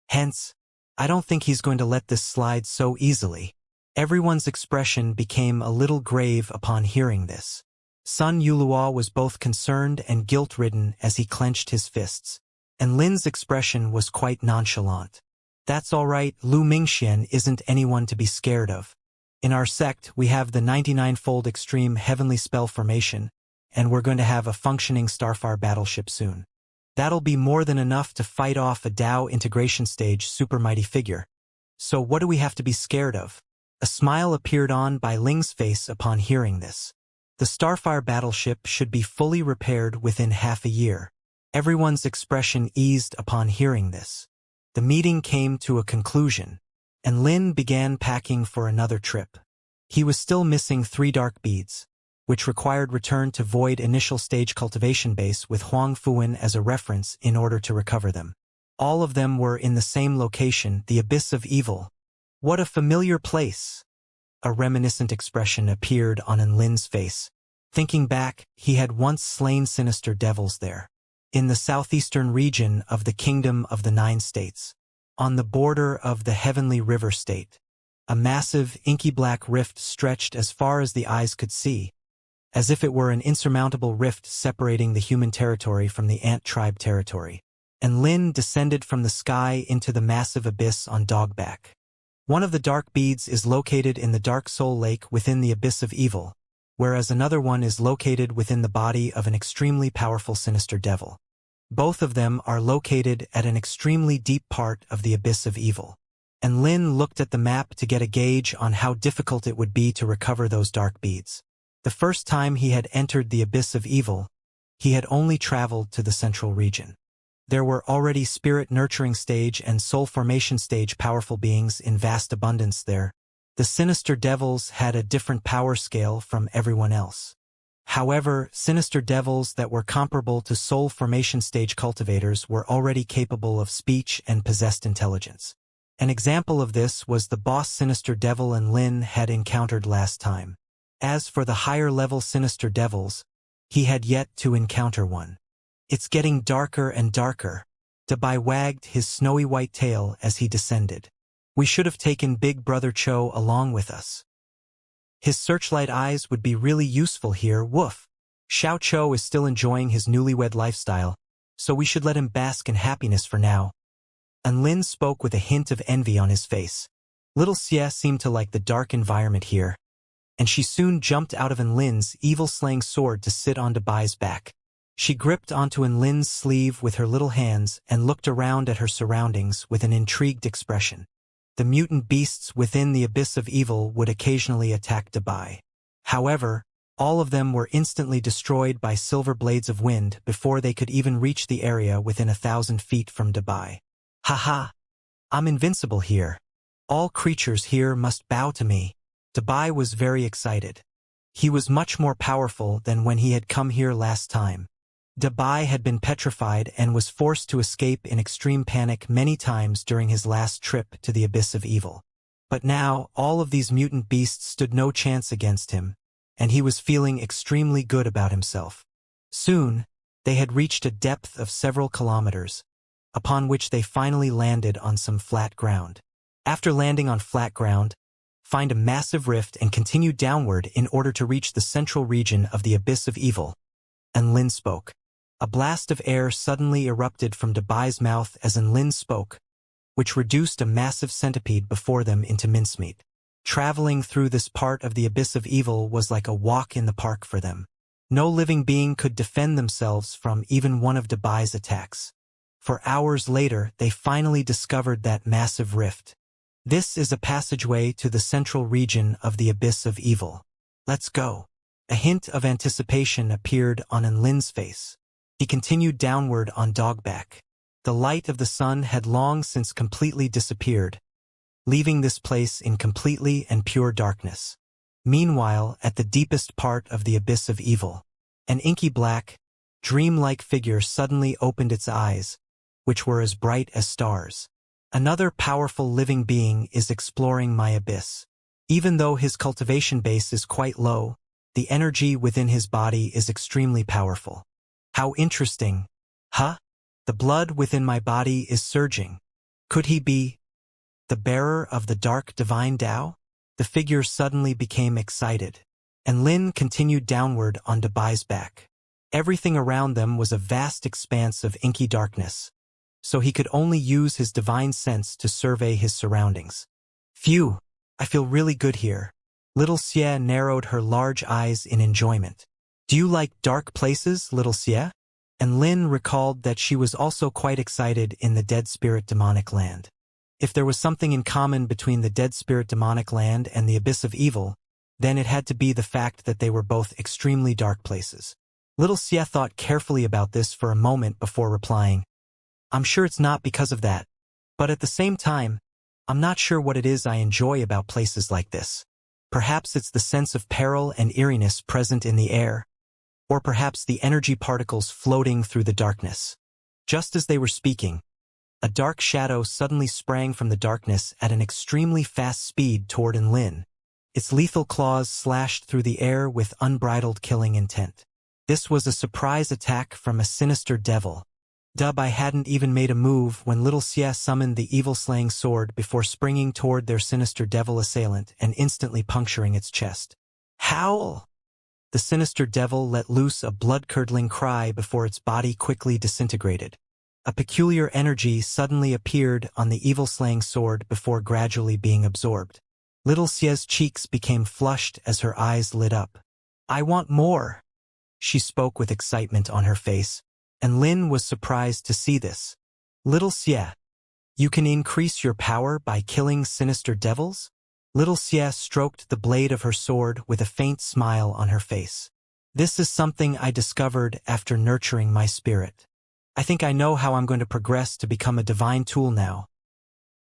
Hence, I don't think he's going to let this slide so easily." Everyone's expression became a little grave upon hearing this. Sun Yulua was both concerned and guilt-ridden as he clenched his fists, and Lin's expression was quite nonchalant. "That's all right, Lu Mingxian isn't anyone to be scared of. In our sect, we have the 99-fold extreme heavenly spell formation, and we're going to have a functioning Starfire battleship soon. That'll be more than enough to fight off a Tao integration stage super mighty figure. So what do we have to be scared of?" A smile appeared on Bai Ling's face upon hearing this. The Starfire battleship should be fully repaired within half a year. Everyone's expression eased upon hearing this. The meeting came to a conclusion, and Lin began packing for another trip. He was still missing 3 dark beads, which required return to Void Initial Stage Cultivation Base with Huang Fuan as a reference in order to recover them. All of them were in the same location, the Abyss of Evil. What a familiar place! A reminiscent expression appeared on Lin's face. Thinking back, he had once slain sinister devils there. In the southeastern region of the Kingdom of the 9 States, on the border of the Heavenly River State, a massive, inky black rift stretched as far as the eyes could see, as if it were an insurmountable rift separating the human territory from the ant tribe territory. And Lin descended from the sky into the massive abyss on dogback. One of the dark beads is located in the Dark Soul Lake within the Abyss of Evil, whereas another one is located within the body of an extremely powerful sinister devil. Both of them are located at an extremely deep part of the Abyss of Evil. And Lin looked at the map to get a gauge on how difficult it would be to recover those dark beads. The first time he had entered the Abyss of Evil, he had only traveled to the central region. There were already spirit nurturing stage and soul formation stage powerful beings in vast abundance there. The sinister devils had a different power scale from everyone else. However, sinister devils that were comparable to soul formation stage cultivators were already capable of speech and possessed intelligence. An example of this was the boss sinister devil Lin had encountered last time. As for the higher-level sinister devils, he had yet to encounter one. "It's getting darker and darker." Dabai wagged his snowy white tail as he descended. "We should have taken Big Brother Cho along with us. His searchlight eyes would be really useful here, woof. Xiao Cho is still enjoying his newlywed lifestyle, so we should let him bask in happiness for now." And Lin spoke with a hint of envy on his face. Little Xie seemed to like the dark environment here, and she soon jumped out of Lin's evil-slaying sword to sit on Dabai's back. She gripped onto Lin's sleeve with her little hands and looked around at her surroundings with an intrigued expression. The mutant beasts within the Abyss of Evil would occasionally attack Dabai. However, all of them were instantly destroyed by silver blades of wind before they could even reach the area within 1,000 feet from Dabai. "Haha! I'm invincible here. All creatures here must bow to me." Dabai was very excited. He was much more powerful than when he had come here last time. Dabai had been petrified and was forced to escape in extreme panic many times during his last trip to the abyss of evil. But now, all of these mutant beasts stood no chance against him, and he was feeling extremely good about himself. Soon, they had reached a depth of several kilometers, upon which they finally landed on some flat ground. After landing on flat ground, find a massive rift and continue downward in order to reach the central region of the abyss of evil. Enlin spoke. A blast of air suddenly erupted from Dabai's mouth as Enlin spoke, which reduced a massive centipede before them into mincemeat. Traveling through this part of the abyss of evil was like a walk in the park for them. No living being could defend themselves from even one of Dabai's attacks. For hours later, they finally discovered that massive rift. This is a passageway to the central region of the abyss of evil. Let's go. A hint of anticipation appeared on Enlin's face. He continued downward on dogback. The light of the sun had long since completely disappeared, leaving this place in completely and pure darkness. Meanwhile, at the deepest part of the abyss of evil, an inky black, dream-like figure suddenly opened its eyes, which were as bright as stars. Another powerful living being is exploring my abyss. Even though his cultivation base is quite low, the energy within his body is extremely powerful. How interesting. Huh? The blood within my body is surging. Could he be the bearer of the dark divine Tao? The figure suddenly became excited, and Lin continued downward on Dabai's back. Everything around them was a vast expanse of inky darkness, so he could only use his divine sense to survey his surroundings. Phew, I feel really good here. Little Xie narrowed her large eyes in enjoyment. Do you like dark places, Little Xie? And Lin recalled that she was also quite excited in the Dead Spirit Demonic Land. If there was something in common between the Dead Spirit Demonic Land and the Abyss of Evil, then it had to be the fact that they were both extremely dark places. Little Xie thought carefully about this for a moment before replying, I'm sure it's not because of that, but at the same time, I'm not sure what it is I enjoy about places like this. Perhaps it's the sense of peril and eeriness present in the air, or perhaps the energy particles floating through the darkness. Just as they were speaking, a dark shadow suddenly sprang from the darkness at an extremely fast speed toward Enlin. Its lethal claws slashed through the air with unbridled killing intent. This was a surprise attack from a sinister devil. Dabai hadn't even made a move when Little Xie summoned the evil-slaying sword before springing toward their sinister devil assailant and instantly puncturing its chest. Howl! The sinister devil let loose a blood-curdling cry before its body quickly disintegrated. A peculiar energy suddenly appeared on the evil-slaying sword before gradually being absorbed. Little Xie's cheeks became flushed as her eyes lit up. I want more! She spoke with excitement on her face, and Lin was surprised to see this. Little Xie, you can increase your power by killing sinister devils? Little Xie stroked the blade of her sword with a faint smile on her face. This is something I discovered after nurturing my spirit. I think I know how I'm going to progress to become a divine tool now.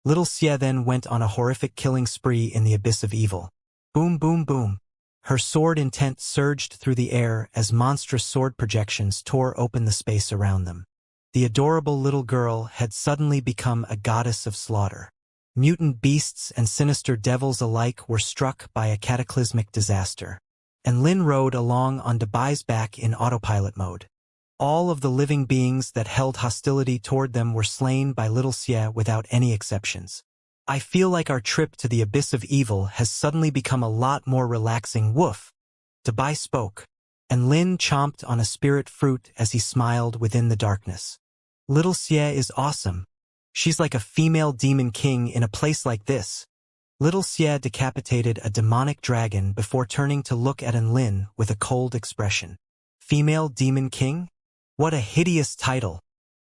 Little Xie then went on a horrific killing spree in the abyss of evil. Boom, boom, boom. Her sword intent surged through the air as monstrous sword projections tore open the space around them. The adorable little girl had suddenly become a goddess of slaughter. Mutant beasts and sinister devils alike were struck by a cataclysmic disaster, and Lin rode along on Dabai's back in autopilot mode. All of the living beings that held hostility toward them were slain by Little Xie without any exceptions. I feel like our trip to the abyss of evil has suddenly become a lot more relaxing. Woof! Dabai spoke, and Lin chomped on a spirit fruit as he smiled within the darkness. Little Xie is awesome. She's like a female demon king in a place like this. Little Xie decapitated a demonic dragon before turning to look at Enlin with a cold expression. Female demon king? What a hideous title.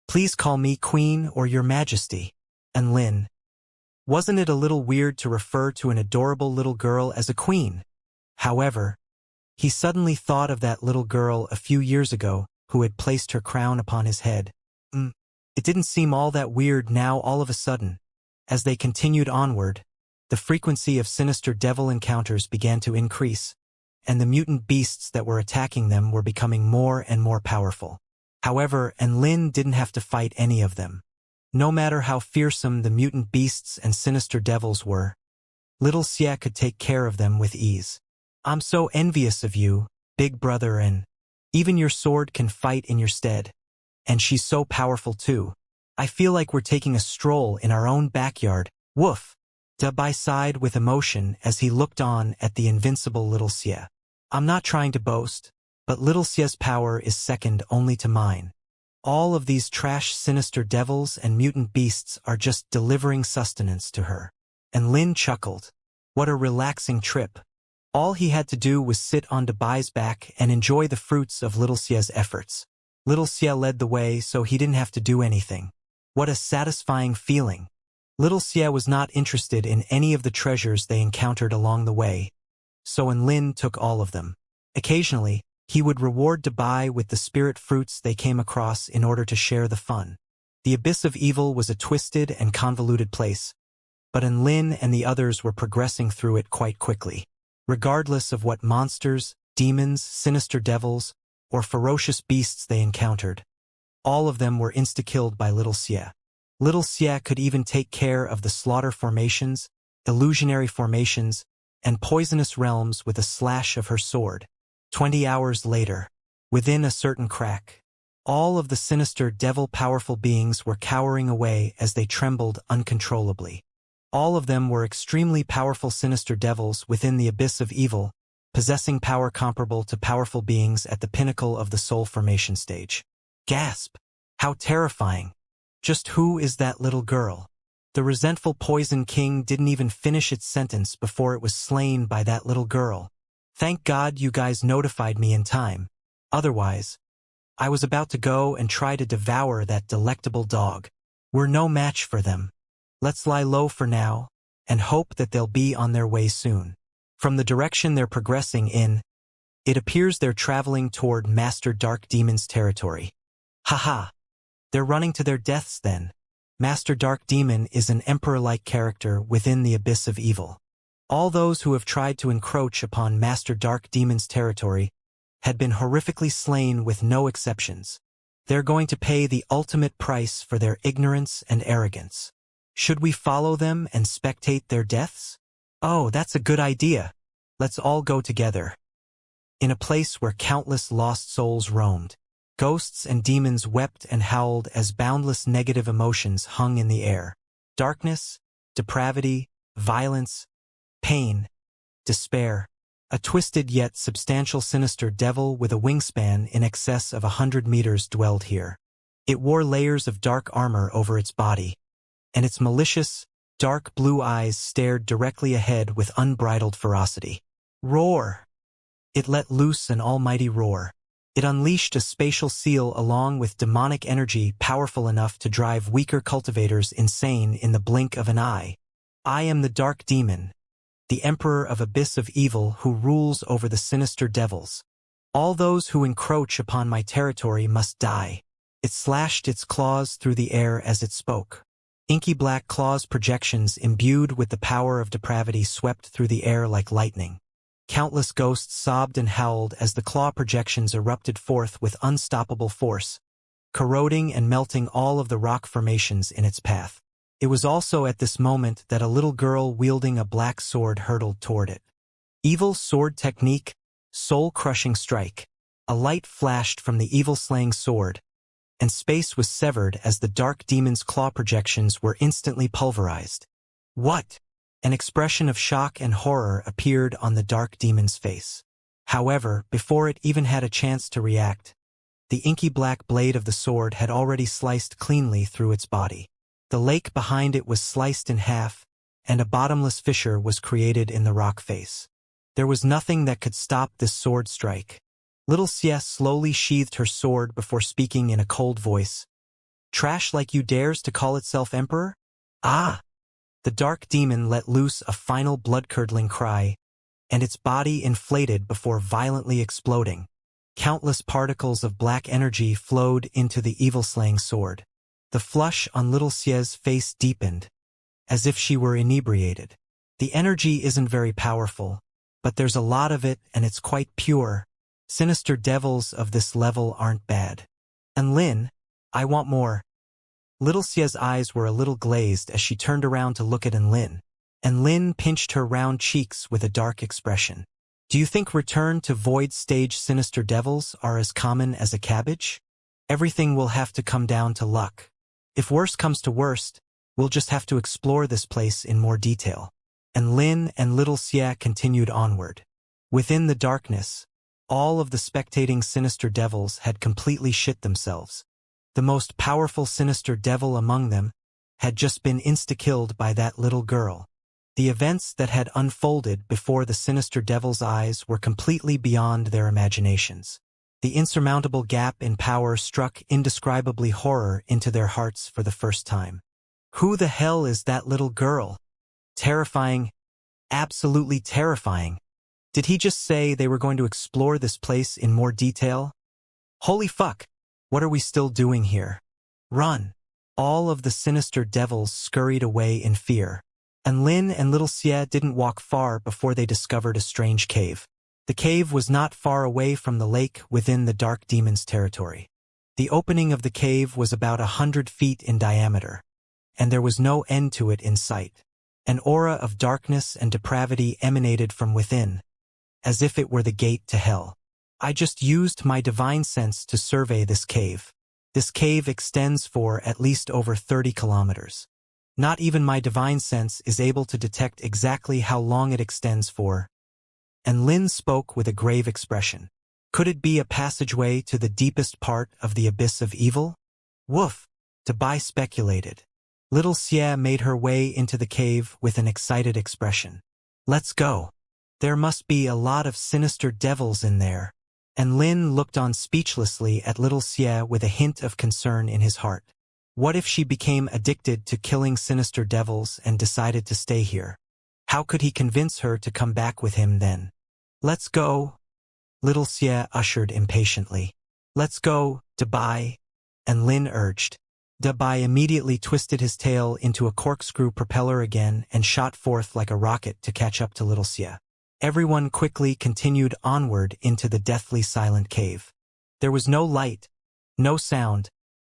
Please call me Queen or Your Majesty. Enlin. Wasn't it a little weird to refer to an adorable little girl as a queen? However, he suddenly thought of that little girl a few years ago who had placed her crown upon his head. It didn't seem all that weird now all of a sudden. As they continued onward, the frequency of sinister devil encounters began to increase. and the mutant beasts that were attacking them were becoming more and more powerful. However, Lin didn't have to fight any of them. No matter how fearsome the mutant beasts and sinister devils were, little Xia could take care of them with ease. I'm so envious of you, big brother, and even your sword can fight in your stead. And she's so powerful too. I feel like we're taking a stroll in our own backyard. Woof! Dabai sighed with emotion as he looked on at the invincible little Xia. I'm not trying to boast, but little Xia's power is second only to mine. All of these trash sinister devils and mutant beasts are just delivering sustenance to her. And Lin chuckled. What a relaxing trip. All he had to do was sit on Dabai's back and enjoy the fruits of little Xia's efforts. Little Xia led the way so he didn't have to do anything. What a satisfying feeling. Little Xia was not interested in any of the treasures they encountered along the way, so Lin took all of them. Occasionally, he would reward Dabai with the spirit fruits they came across in order to share the fun. The abyss of evil was a twisted and convoluted place, but Lin and the others were progressing through it quite quickly. Regardless of what monsters, demons, sinister devils, or ferocious beasts they encountered, all of them were insta-killed by little Xia. Little Xia could even take care of the slaughter formations, illusionary formations, and poisonous realms with a slash of her sword. 20 hours later, within a certain crack, all of the sinister devil-powerful beings were cowering away as they trembled uncontrollably. All of them were extremely powerful sinister devils within the abyss of evil, possessing power comparable to powerful beings at the pinnacle of the soul formation stage. Gasp! How terrifying! Just who is that little girl? The resentful Poison King didn't even finish its sentence before it was slain by that little girl. Thank God you guys notified me in time. Otherwise, I was about to go and try to devour that delectable dog. We're no match for them. Let's lie low for now, and hope that they'll be on their way soon. From the direction they're progressing in, it appears they're traveling toward Master Dark Demon's territory. Haha! They're running to their deaths then. Master Dark Demon is an emperor-like character within the abyss of evil. All those who have tried to encroach upon Master Dark Demon's territory had been horrifically slain with no exceptions. They're going to pay the ultimate price for their ignorance and arrogance. Should we follow them and spectate their deaths? Oh, that's a good idea. Let's all go together. In a place where countless lost souls roamed, ghosts and demons wept and howled as boundless negative emotions hung in the air. Darkness, depravity, violence, pain, despair. A twisted yet substantial sinister devil with a wingspan in excess of 100 meters dwelled here. It wore layers of dark armor over its body, and its malicious, dark blue eyes stared directly ahead with unbridled ferocity. Roar! It let loose an almighty roar. It unleashed a spatial seal along with demonic energy powerful enough to drive weaker cultivators insane in the blink of an eye. I am the Dark Demon, the Emperor of Abyss of Evil who rules over the sinister devils. All those who encroach upon my territory must die. It slashed its claws through the air as it spoke. Inky black claws projections imbued with the power of depravity swept through the air like lightning. Countless ghosts sobbed and howled as the claw projections erupted forth with unstoppable force, corroding and melting all of the rock formations in its path. It was also at this moment that a little girl wielding a black sword hurtled toward it. Evil sword technique, soul-crushing strike. A light flashed from the evil-slaying sword, and space was severed as the dark demon's claw projections were instantly pulverized. What? An expression of shock and horror appeared on the dark demon's face. However, before it even had a chance to react, the inky black blade of the sword had already sliced cleanly through its body. The lake behind it was sliced in half, and a bottomless fissure was created in the rock face. There was nothing that could stop this sword strike. Little Xia slowly sheathed her sword before speaking in a cold voice. Trash like you dares to call itself emperor? Ah! The dark demon let loose a final blood-curdling cry, and its body inflated before violently exploding. Countless particles of black energy flowed into the evil-slaying sword. The flush on little Xia's face deepened, as if she were inebriated. The energy isn't very powerful, but there's a lot of it and it's quite pure. Sinister devils of this level aren't bad. And Lin, I want more. Little Xia's eyes were a little glazed as she turned around to look at Lin. And Lin pinched her round cheeks with a dark expression. Do you think return to void stage sinister devils are as common as a cabbage? Everything will have to come down to luck. If worst comes to worst, we'll just have to explore this place in more detail. And Lin and little Xia continued onward. Within the darkness, all of the spectating sinister devils had completely shit themselves. The most powerful sinister devil among them had just been insta-killed by that little girl. The events that had unfolded before the sinister devil's eyes were completely beyond their imaginations. The insurmountable gap in power struck indescribably horror into their hearts for the first time. Who the hell is that little girl? Terrifying. Absolutely terrifying. Did he just say they were going to explore this place in more detail? Holy fuck! What are we still doing here? Run! All of the sinister devils scurried away in fear. And Lin and little Xia didn't walk far before they discovered a strange cave. The cave was not far away from the lake within the dark demon's territory. The opening of the cave was about 100 feet in diameter, and there was no end to it in sight. An aura of darkness and depravity emanated from within, as if it were the gate to hell. I just used my divine sense to survey this cave. This cave extends for at least over 30 kilometers. Not even my divine sense is able to detect exactly how long it extends for. And Lin spoke with a grave expression. Could it be a passageway to the deepest part of the abyss of evil? Woof, Dabai speculated. Little Xia made her way into the cave with an excited expression. Let's go. There must be a lot of sinister devils in there. And Lin looked on speechlessly at little Xia with a hint of concern in his heart. What if she became addicted to killing sinister devils and decided to stay here? How could he convince her to come back with him then? Let's go, little Xia ushered impatiently. Let's go, Dabai, and Lin urged. Dabai immediately twisted his tail into a corkscrew propeller again and shot forth like a rocket to catch up to little Xia. Everyone quickly continued onward into the deathly silent cave. There was no light, no sound,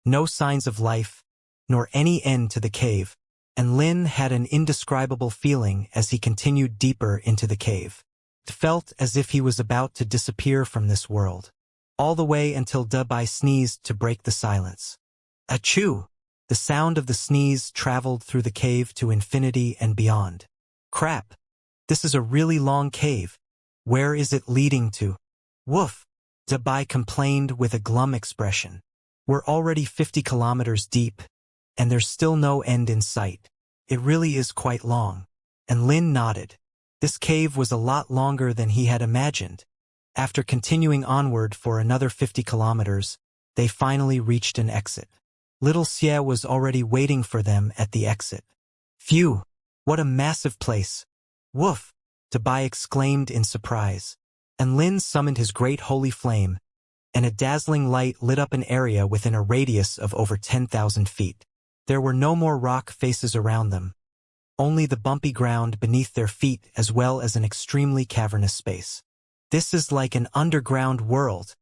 no signs of life, nor any end to the cave, and Lin had an indescribable feeling as he continued deeper into the cave. It felt as if he was about to disappear from this world, all the way until Dabai sneezed to break the silence. Achoo! The sound of the sneeze traveled through the cave to infinity and beyond. Crap! This is a really long cave. Where is it leading to? Woof! Dabai complained with a glum expression. We're already 50 kilometers deep, and there's still no end in sight. It really is quite long. And Lin nodded. This cave was a lot longer than he had imagined. After continuing onward for another 50 kilometers, they finally reached an exit. Little Xia was already waiting for them at the exit. Phew! What a massive place! Woof! Dabai exclaimed in surprise. And Lin summoned his great holy flame, and a dazzling light lit up an area within a radius of over 10,000 feet. There were no more rock faces around them, only the bumpy ground beneath their feet as well as an extremely cavernous space. This is like an underground world,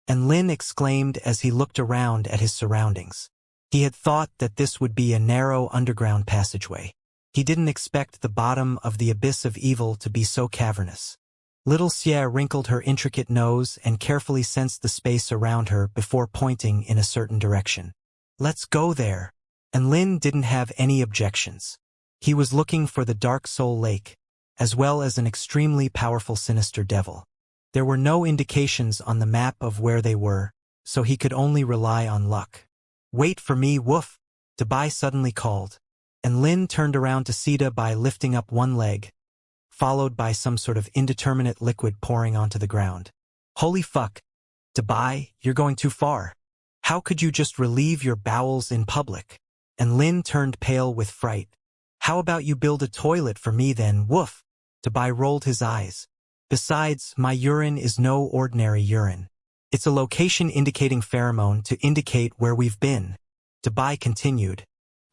and Lin exclaimed as he looked around at his surroundings. He had thought that this would be a narrow underground passageway. He didn't expect the bottom of the abyss of evil to be so cavernous. Little Xia wrinkled her intricate nose and carefully sensed the space around her before pointing in a certain direction. Let's go there. And Lin didn't have any objections. He was looking for the Dark Soul Lake, as well as an extremely powerful sinister devil. There were no indications on the map of where they were, so he could only rely on luck. Wait for me, woof! Dabai suddenly called, and Lin turned around to see Dabai lifting up one leg, followed by some sort of indeterminate liquid pouring onto the ground. Holy fuck! Dabai, you're going too far. How could you just relieve your bowels in public? And Lin turned pale with fright. How about you build a toilet for me then, woof? Dabai rolled his eyes. Besides, my urine is no ordinary urine. It's a location indicating pheromone to indicate where we've been. Dabai continued.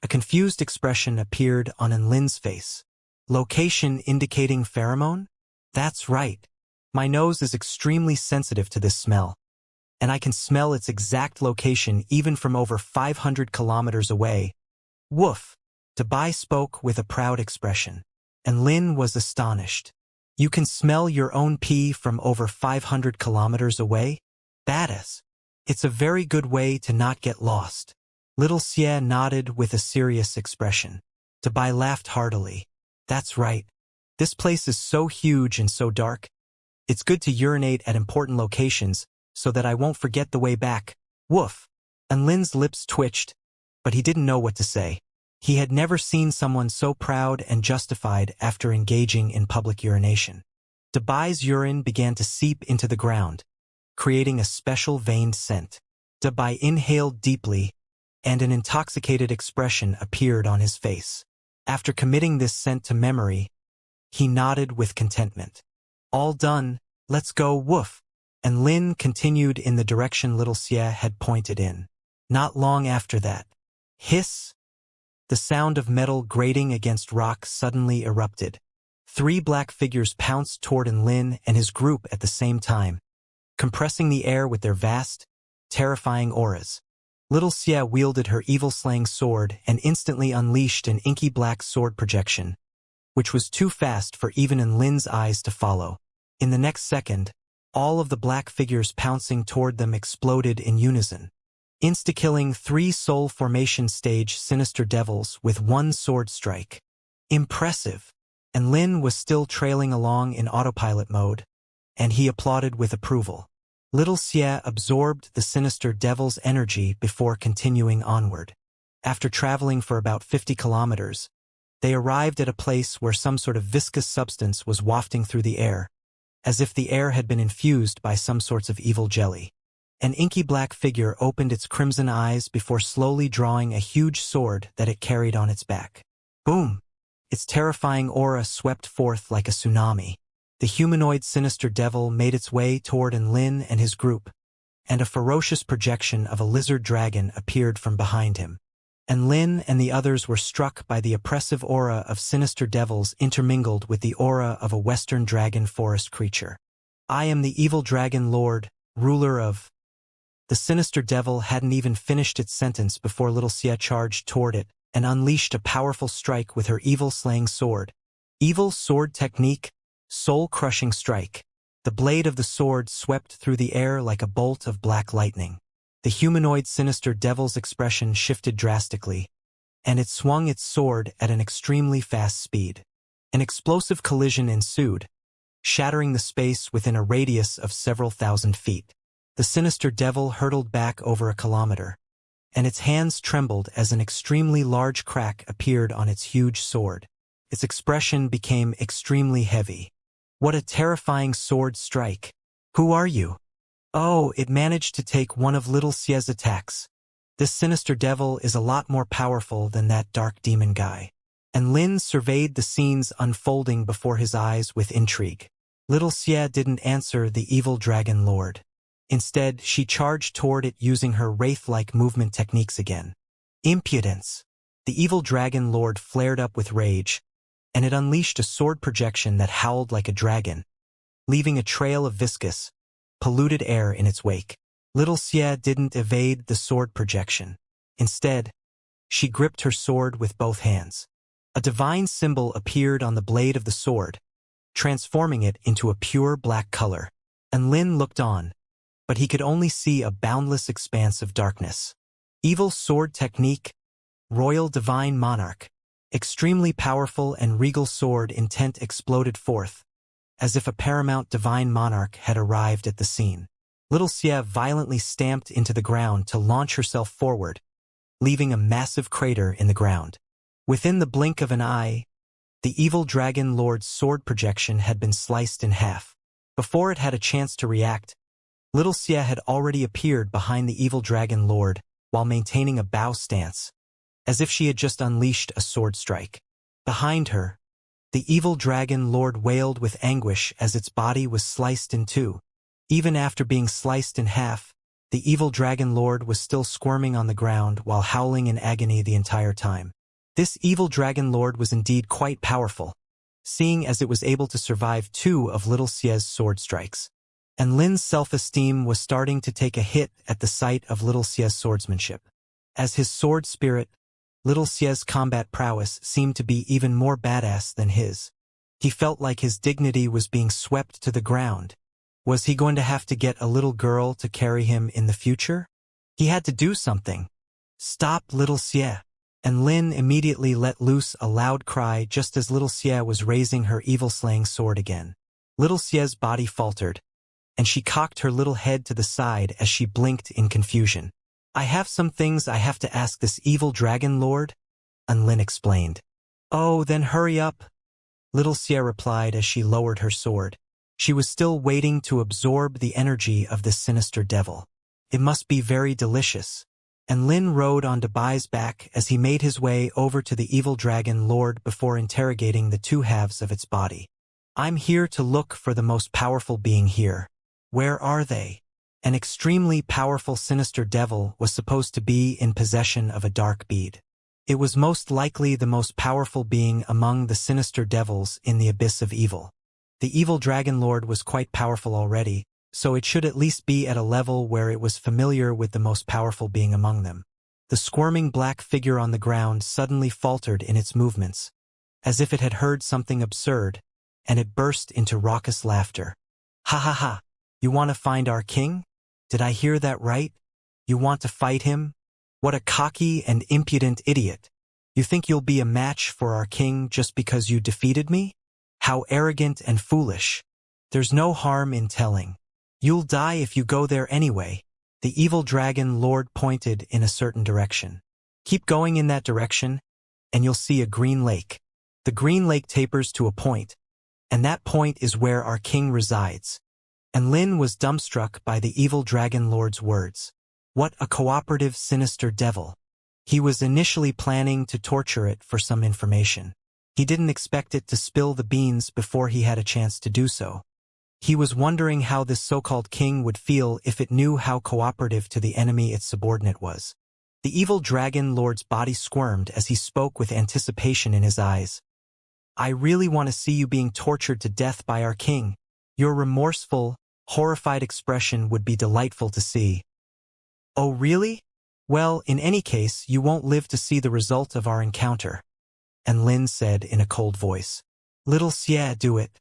A confused expression appeared on Lin's face. Location indicating pheromone? That's right. My nose is extremely sensitive to this smell, and I can smell its exact location even from over 500 kilometers away. Woof! Dabai spoke with a proud expression, and Lin was astonished. You can smell your own pee from over 500 kilometers away? Badass. It's a very good way to not get lost. Little Xie nodded with a serious expression. Dabai laughed heartily. That's right. This place is so huge and so dark. It's good to urinate at important locations so that I won't forget the way back. Woof! And Lin's lips twitched, but he didn't know what to say. He had never seen someone so proud and justified after engaging in public urination. Dabai's urine began to seep into the ground, creating a special veined scent. Dabai inhaled deeply, and an intoxicated expression appeared on his face. After committing this scent to memory, he nodded with contentment. All done, let's go, woof! And Lin continued in the direction Little Xie had pointed in. Not long after that, hiss! The sound of metal grating against rock suddenly erupted. 3 black figures pounced toward Lin and his group at the same time, compressing the air with their vast, terrifying auras. Little Xie wielded her evil-slaying sword and instantly unleashed an inky black sword projection, which was too fast for even Lin's eyes to follow. In the next second, all of the black figures pouncing toward them exploded in unison, insta-killing 3 soul formation stage sinister devils with 1 sword strike. Impressive! And Lin was still trailing along in autopilot mode, and he applauded with approval. Little Xie absorbed the sinister devil's energy before continuing onward. After traveling for about 50 kilometers, they arrived at a place where some sort of viscous substance was wafting through the air, as if the air had been infused by some sorts of evil jelly. An inky black figure opened its crimson eyes before slowly drawing a huge sword that it carried on its back. Boom! Its terrifying aura swept forth like a tsunami. The humanoid sinister devil made its way toward Lin and his group, and a ferocious projection of a lizard dragon appeared from behind him. And Lin and the others were struck by the oppressive aura of sinister devils intermingled with the aura of a western dragon forest creature. I am the evil dragon lord, ruler of... The sinister devil hadn't even finished its sentence before Little Xie charged toward it and unleashed a powerful strike with her evil-slaying sword. Evil sword technique, soul-crushing strike. The blade of the sword swept through the air like a bolt of black lightning. The humanoid sinister devil's expression shifted drastically, and it swung its sword at an extremely fast speed. An explosive collision ensued, shattering the space within a radius of several thousand feet. The sinister devil hurtled back over a kilometer, and its hands trembled as an extremely large crack appeared on its huge sword. Its expression became extremely heavy. What a terrifying sword strike! Who are you? Oh, it managed to take one of Little Xie's attacks. This sinister devil is a lot more powerful than that dark demon guy. And Lin surveyed the scenes unfolding before his eyes with intrigue. Little Xie didn't answer the evil dragon lord. Instead, she charged toward it using her wraith-like movement techniques again. Impudence! The evil dragon lord flared up with rage, and it unleashed a sword projection that howled like a dragon, leaving a trail of viscous, polluted air in its wake. Little Xie didn't evade the sword projection. Instead, she gripped her sword with both hands. A divine symbol appeared on the blade of the sword, transforming it into a pure black color. And Lin looked on, but he could only see a boundless expanse of darkness. Evil sword technique, royal divine monarch. Extremely powerful and regal sword intent exploded forth, as if a paramount divine monarch had arrived at the scene. Little Xie violently stamped into the ground to launch herself forward, leaving a massive crater in the ground. Within the blink of an eye, the evil dragon lord's sword projection had been sliced in half. Before it had a chance to react, Little Xie had already appeared behind the evil dragon lord while maintaining a bow stance, as if she had just unleashed a sword strike. Behind her, the evil dragon lord wailed with anguish as its body was sliced in two. Even after being sliced in half, the evil dragon lord was still squirming on the ground while howling in agony the entire time. This evil dragon lord was indeed quite powerful, seeing as it was able to survive 2 of little Xia's sword strikes. And Lin's self-esteem was starting to take a hit at the sight of little Xia's swordsmanship. As his sword spirit, little Xia's combat prowess seemed to be even more badass than his. He felt like his dignity was being swept to the ground. Was he going to have to get a little girl to carry him in the future? He had to do something. Stop, little Xia. And Lin immediately let loose a loud cry just as little Xia was raising her evil-slaying sword again. Little Xia's body faltered, and she cocked her little head to the side as she blinked in confusion. I have some things I have to ask this evil dragon lord, Lin explained. Oh, then hurry up, little Xia replied as she lowered her sword. She was still waiting to absorb the energy of this sinister devil. It must be very delicious. And Lin rode on Debai's back as he made his way over to the evil dragon lord before interrogating the 2 halves of its body. I'm here to look for the most powerful being here. Where are they? An extremely powerful sinister devil was supposed to be in possession of a dark bead. It was most likely the most powerful being among the sinister devils in the abyss of evil. The evil dragon lord was quite powerful already, so it should at least be at a level where it was familiar with the most powerful being among them. The squirming black figure on the ground suddenly faltered in its movements, as if it had heard something absurd, and it burst into raucous laughter. Ha ha ha! You want to find our king? Did I hear that right? You want to fight him? What a cocky and impudent idiot. You think you'll be a match for our king just because you defeated me? How arrogant and foolish. There's no harm in telling. You'll die if you go there anyway. The evil dragon lord pointed in a certain direction. Keep going in that direction, and you'll see a green lake. The green lake tapers to a point, and that point is where our king resides. And Lin was dumbstruck by the evil dragon lord's words. What a cooperative, sinister devil. He was initially planning to torture it for some information. He didn't expect it to spill the beans before he had a chance to do so. He was wondering how this so-called king would feel if it knew how cooperative to the enemy its subordinate was. The evil dragon lord's body squirmed as he spoke with anticipation in his eyes. I really want to see you being tortured to death by our king. Your remorseful, horrified expression would be delightful to see. Oh, really? Well, in any case, you won't live to see the result of our encounter. And Lin said in a cold voice. Little Xia, do it.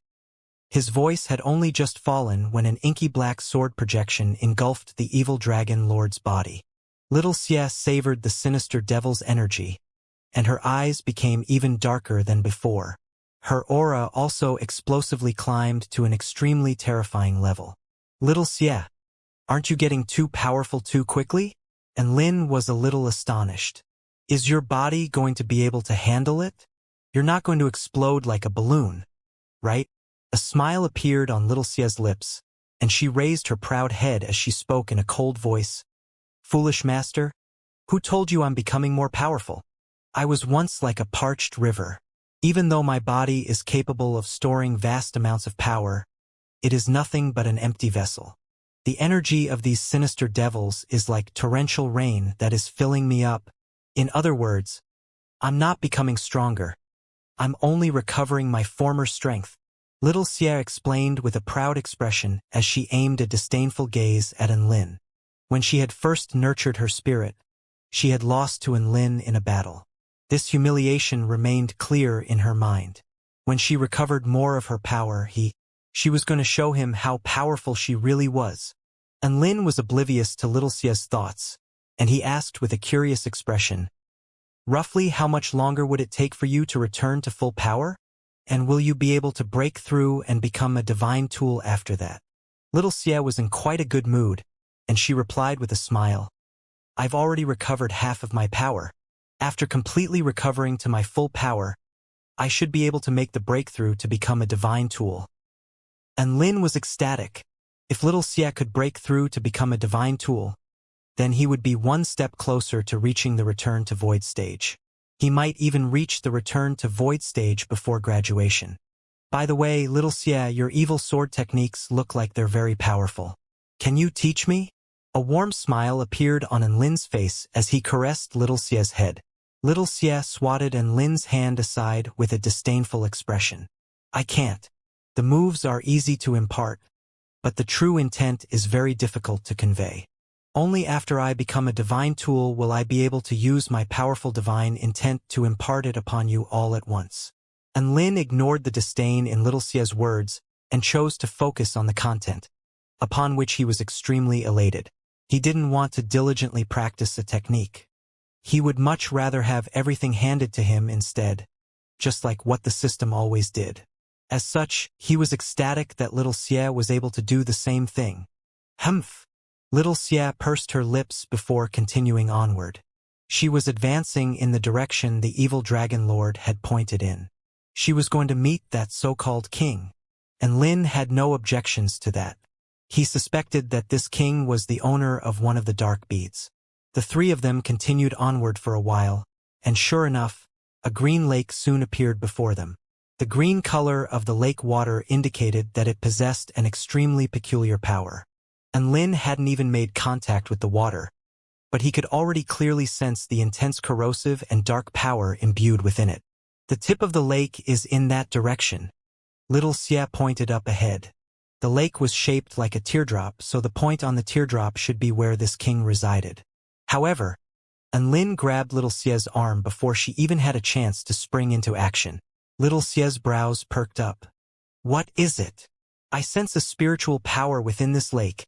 His voice had only just fallen when an inky black sword projection engulfed the evil dragon lord's body. Little Xia savored the sinister devil's energy, and her eyes became even darker than before. Her aura also explosively climbed to an extremely terrifying level. Little Xia, aren't you getting too powerful too quickly? And Lin was a little astonished. Is your body going to be able to handle it? You're not going to explode like a balloon, right? A smile appeared on little Xia's lips, and she raised her proud head as she spoke in a cold voice. Foolish master, who told you I'm becoming more powerful? I was once like a parched river. Even though my body is capable of storing vast amounts of power, it is nothing but an empty vessel. The energy of these sinister devils is like torrential rain that is filling me up. In other words, I'm not becoming stronger. I'm only recovering my former strength. Little Xia explained with a proud expression as she aimed a disdainful gaze at Enlin. When she had first nurtured her spirit, she had lost to Enlin in a battle. This humiliation remained clear in her mind. When she recovered more of her power, she was going to show him how powerful she really was. Enlin was oblivious to little Xia's thoughts, and he asked with a curious expression, Roughly how much longer would it take for you to return to full power? And will you be able to break through and become a divine tool after that? Little Xia was in quite a good mood, and she replied with a smile. I've already recovered half of my power. After completely recovering to my full power, I should be able to make the breakthrough to become a divine tool. And Lin was ecstatic. If little Xia could break through to become a divine tool, then he would be one step closer to reaching the return to void stage. He might even reach the return to void stage before graduation. By the way, little Xia, your evil sword techniques look like they're very powerful. Can you teach me? A warm smile appeared on Enlin's face as he caressed little Xia's head. Little Xia swatted Enlin's hand aside with a disdainful expression. I can't. The moves are easy to impart, but the true intent is very difficult to convey. Only after I become a divine tool will I be able to use my powerful divine intent to impart it upon you all at once. And Lin ignored the disdain in little Xia's words and chose to focus on the content, upon which he was extremely elated. He didn't want to diligently practice a technique. He would much rather have everything handed to him instead, just like what the system always did. As such, he was ecstatic that little Xia was able to do the same thing. Humph! Little Xia pursed her lips before continuing onward. She was advancing in the direction the evil dragon lord had pointed in. She was going to meet that so-called king, and Lin had no objections to that. He suspected that this king was the owner of one of the dark beads. The three of them continued onward for a while, and sure enough, a green lake soon appeared before them. The green color of the lake water indicated that it possessed an extremely peculiar power. And Lin hadn't even made contact with the water, but he could already clearly sense the intense corrosive and dark power imbued within it. The tip of the lake is in that direction. Little Xia pointed up ahead. The lake was shaped like a teardrop, so the point on the teardrop should be where this king resided. However, Lin grabbed little Xia's arm before she even had a chance to spring into action. Little Xia's brows perked up. What is it? I sense a spiritual power within this lake.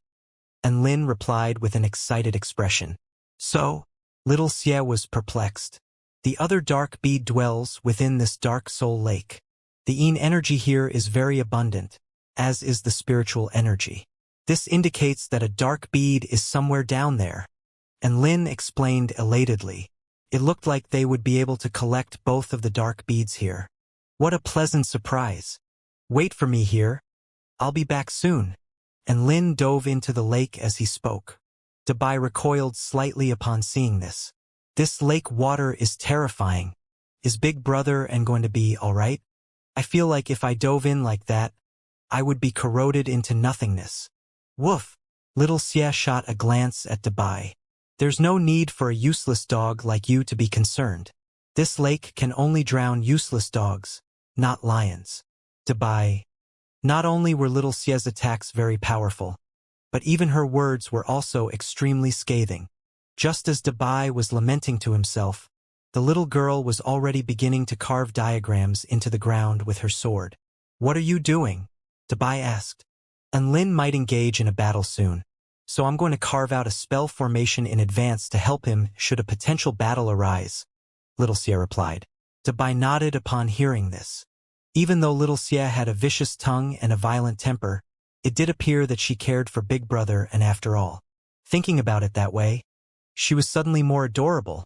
And Lin replied with an excited expression. So? Little Xia was perplexed. The other dark bead dwells within this dark soul lake. The yin energy here is very abundant, as is the spiritual energy. This indicates that a dark bead is somewhere down there. And Lin explained elatedly. It looked like they would be able to collect both of the dark beads here. What a pleasant surprise. Wait for me here. I'll be back soon. And Lin dove into the lake as he spoke. Dabai recoiled slightly upon seeing this. This lake water is terrifying. Is Big Brother going to be all right? I feel like if I dove in like that, I would be corroded into nothingness. Woof! Little Xia shot a glance at Dabai. There's no need for a useless dog like you to be concerned. This lake can only drown useless dogs, not lions. Dabai. Not only were little Xia's attacks very powerful, but even her words were also extremely scathing. Just as Dabai was lamenting to himself, the little girl was already beginning to carve diagrams into the ground with her sword. What are you doing? Dabai asked. And Lin might engage in a battle soon, so I'm going to carve out a spell formation in advance to help him should a potential battle arise. Little Xia replied. Dabai nodded upon hearing this. Even though little Xia had a vicious tongue and a violent temper, it did appear that she cared for Big Brother, and after all, thinking about it that way, she was suddenly more adorable.